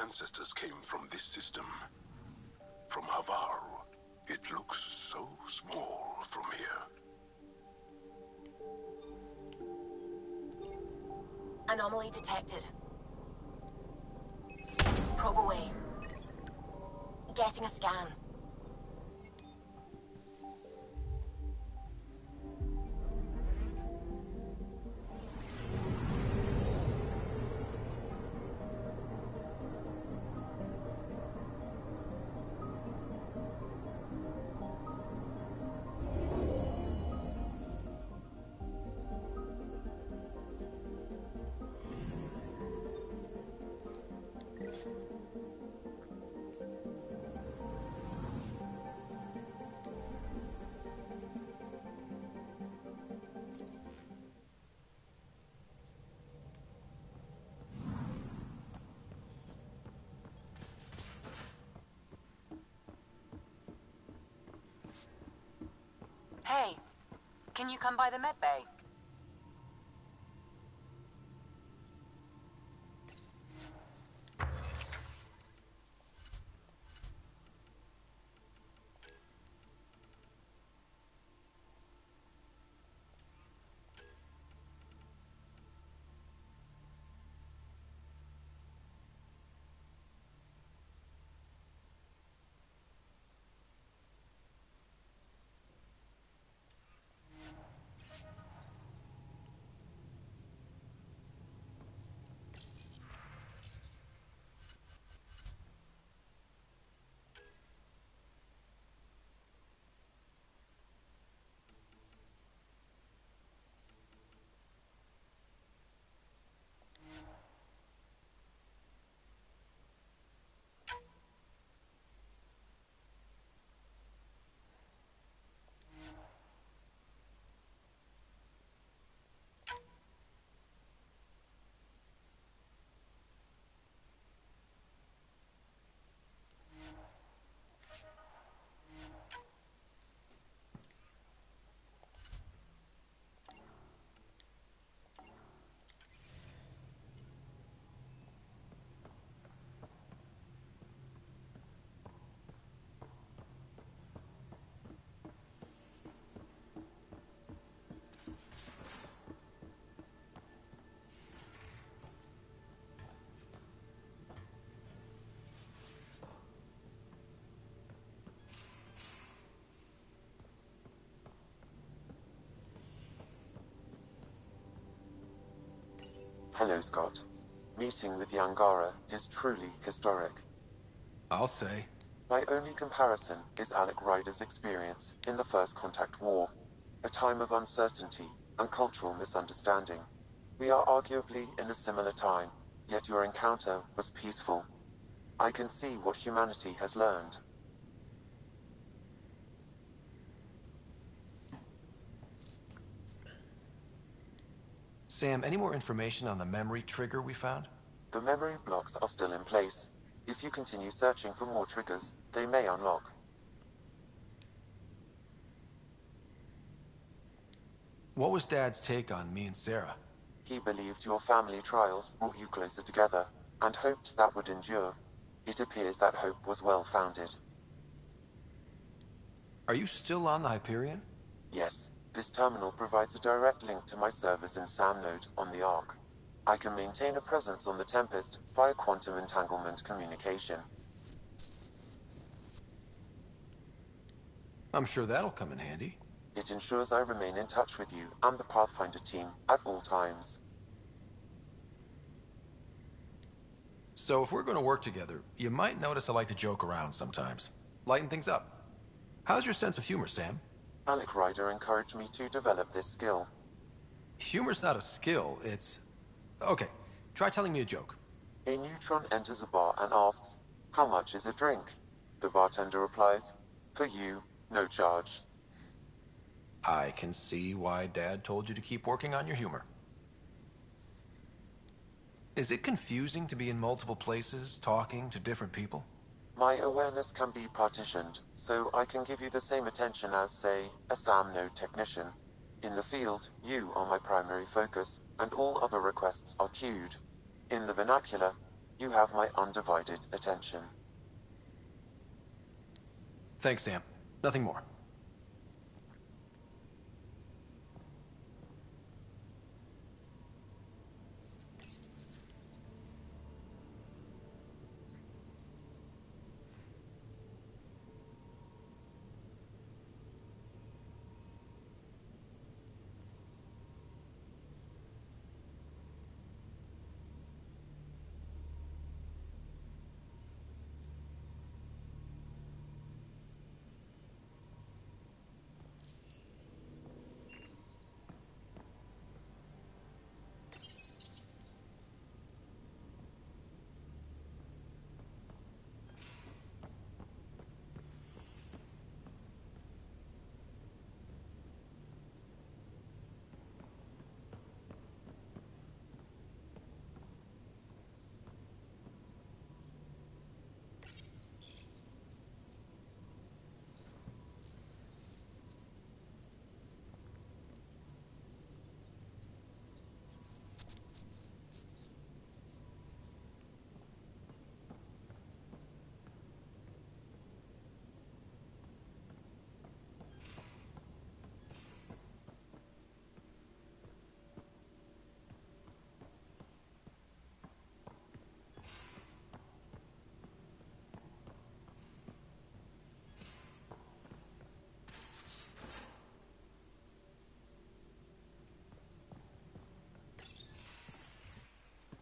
Ancestors came from this system. From Havaru. It looks so small from here. Anomaly detected. Probe away. Getting a scan. Hey, can you come by the med bay? Hello, Scott. Meeting with the Angara is truly historic. I'll say. My only comparison is Alec Ryder's experience in the First Contact War, a time of uncertainty and cultural misunderstanding. We are arguably in a similar time, yet your encounter was peaceful. I can see what humanity has learned. Sam, any more information on the memory trigger we found? The memory blocks are still in place. If you continue searching for more triggers, they may unlock. What was Dad's take on me and Sarah? He believed your family trials brought you closer together, and hoped that would endure. It appears that hope was well-founded. Are you still on the Hyperion? Yes. This terminal provides a direct link to my servers in SAM node on the Ark. I can maintain a presence on the Tempest via quantum entanglement communication. I'm sure that'll come in handy. It ensures I remain in touch with you and the Pathfinder team at all times. So if we're going to work together, you might notice I like to joke around sometimes. Lighten things up. How's your sense of humor, Sam? Alec Ryder encouraged me to develop this skill. Humor's not a skill, it's... Okay, try telling me a joke. A neutron enters a bar and asks, "How much is a drink?" The bartender replies, "For you, no charge." I can see why Dad told you to keep working on your humor. Is it confusing to be in multiple places, talking to different people? My awareness can be partitioned, so I can give you the same attention as, say, a SAM node technician. In the field, you are my primary focus, and all other requests are queued. In the vernacular, you have my undivided attention. Thanks, Sam. Nothing more.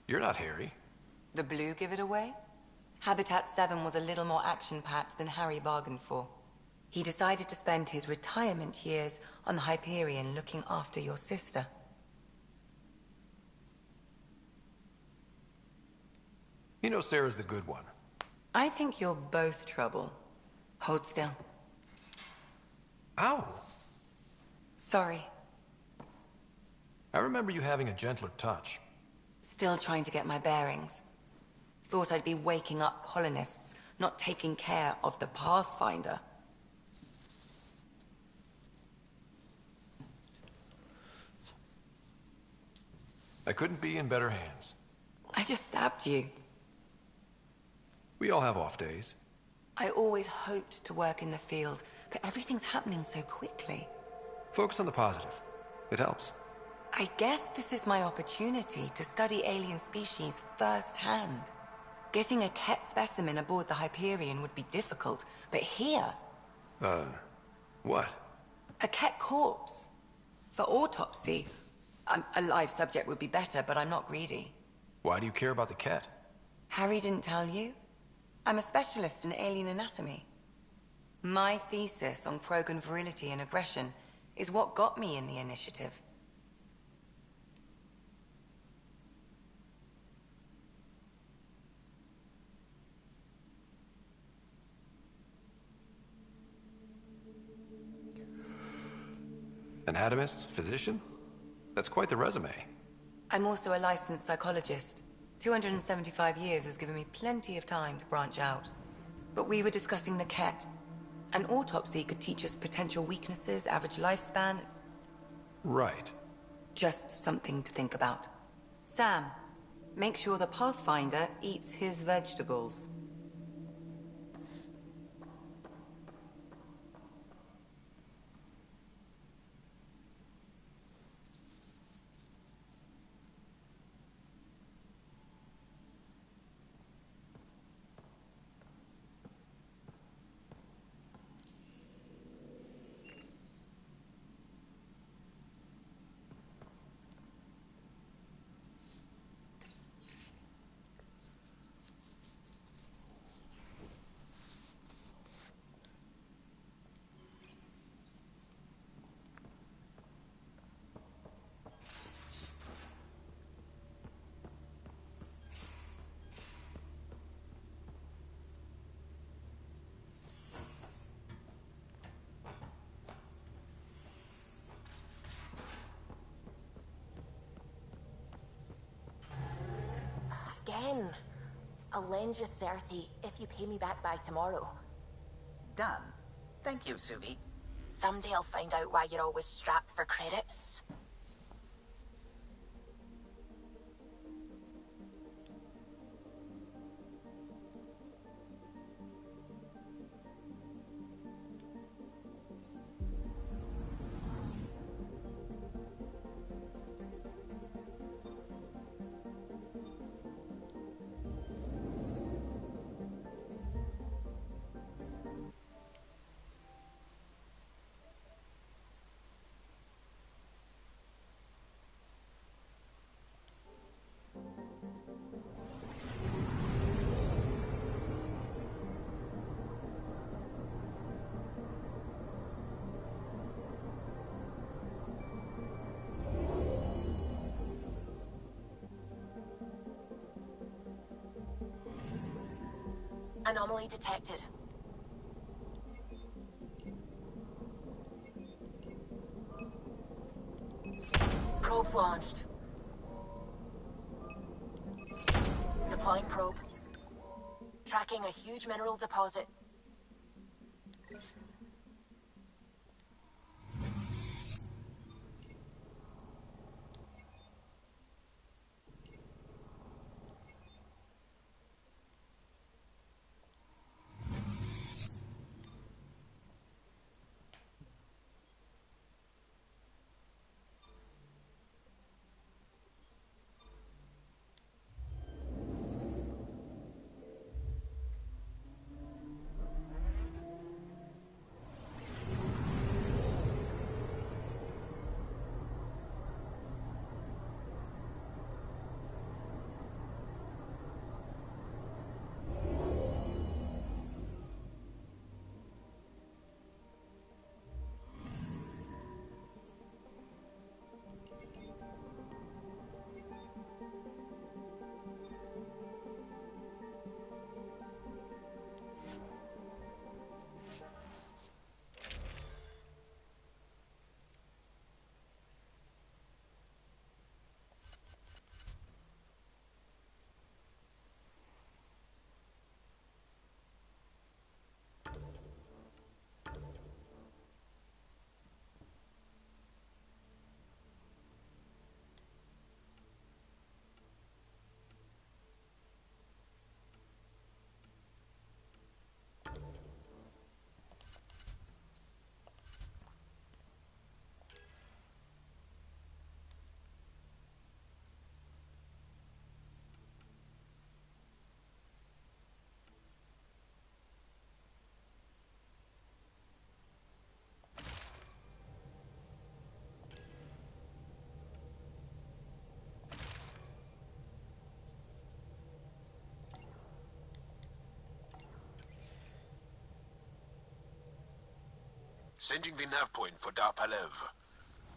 You're not Harry. The blue give it away? Habitat 7 was a little more action-packed than Harry bargained for. He decided to spend his retirement years on the Hyperion looking after your sister. You know Sarah's the good one. I think you're both trouble. Hold still. Ow! Sorry. I remember you having a gentler touch. Still trying to get my bearings. Thought I'd be waking up colonists, not taking care of the Pathfinder. I couldn't be in better hands. I just stabbed you. We all have off days. I always hoped to work in the field, but everything's happening so quickly. Focus on the positive. It helps. I guess this is my opportunity to study alien species firsthand. Getting a Ket specimen aboard the Hyperion would be difficult, but here... What? A Ket corpse. For autopsy. A live subject would be better, but I'm not greedy. Why do you care about the Ket? Harry didn't tell you? I'm a specialist in alien anatomy. My thesis on Krogan virility and aggression is what got me in the initiative. Anatomist? Physician? That's quite the resume. I'm also a licensed psychologist. 275 years has given me plenty of time to branch out. But we were discussing the Ket. An autopsy could teach us potential weaknesses, average lifespan. Right. Just something to think about. Sam, make sure the Pathfinder eats his vegetables. Again. I'll lend you 30 if you pay me back by tomorrow. Done. Thank you, Suvi. Someday I'll find out why you're always strapped for credits. Anomaly detected. Probes launched. Deploying probe. Tracking a huge mineral deposit. Sending the nav point for Darpalev.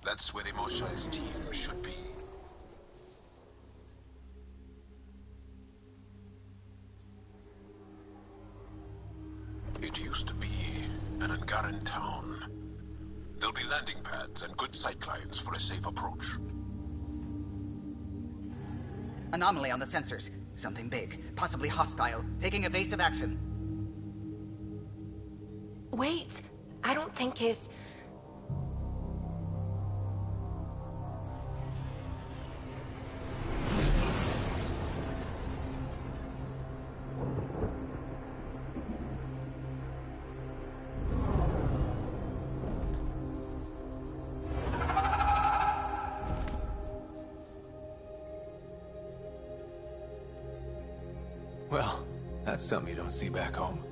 That's where the Mosha's team should be. It used to be an Angaran town. There'll be landing pads and good sight lines for a safe approach. Anomaly on the sensors. Something big, possibly hostile, taking evasive action. Wait, I don't think his... Well, that's something you don't see back home.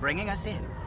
Bringing us in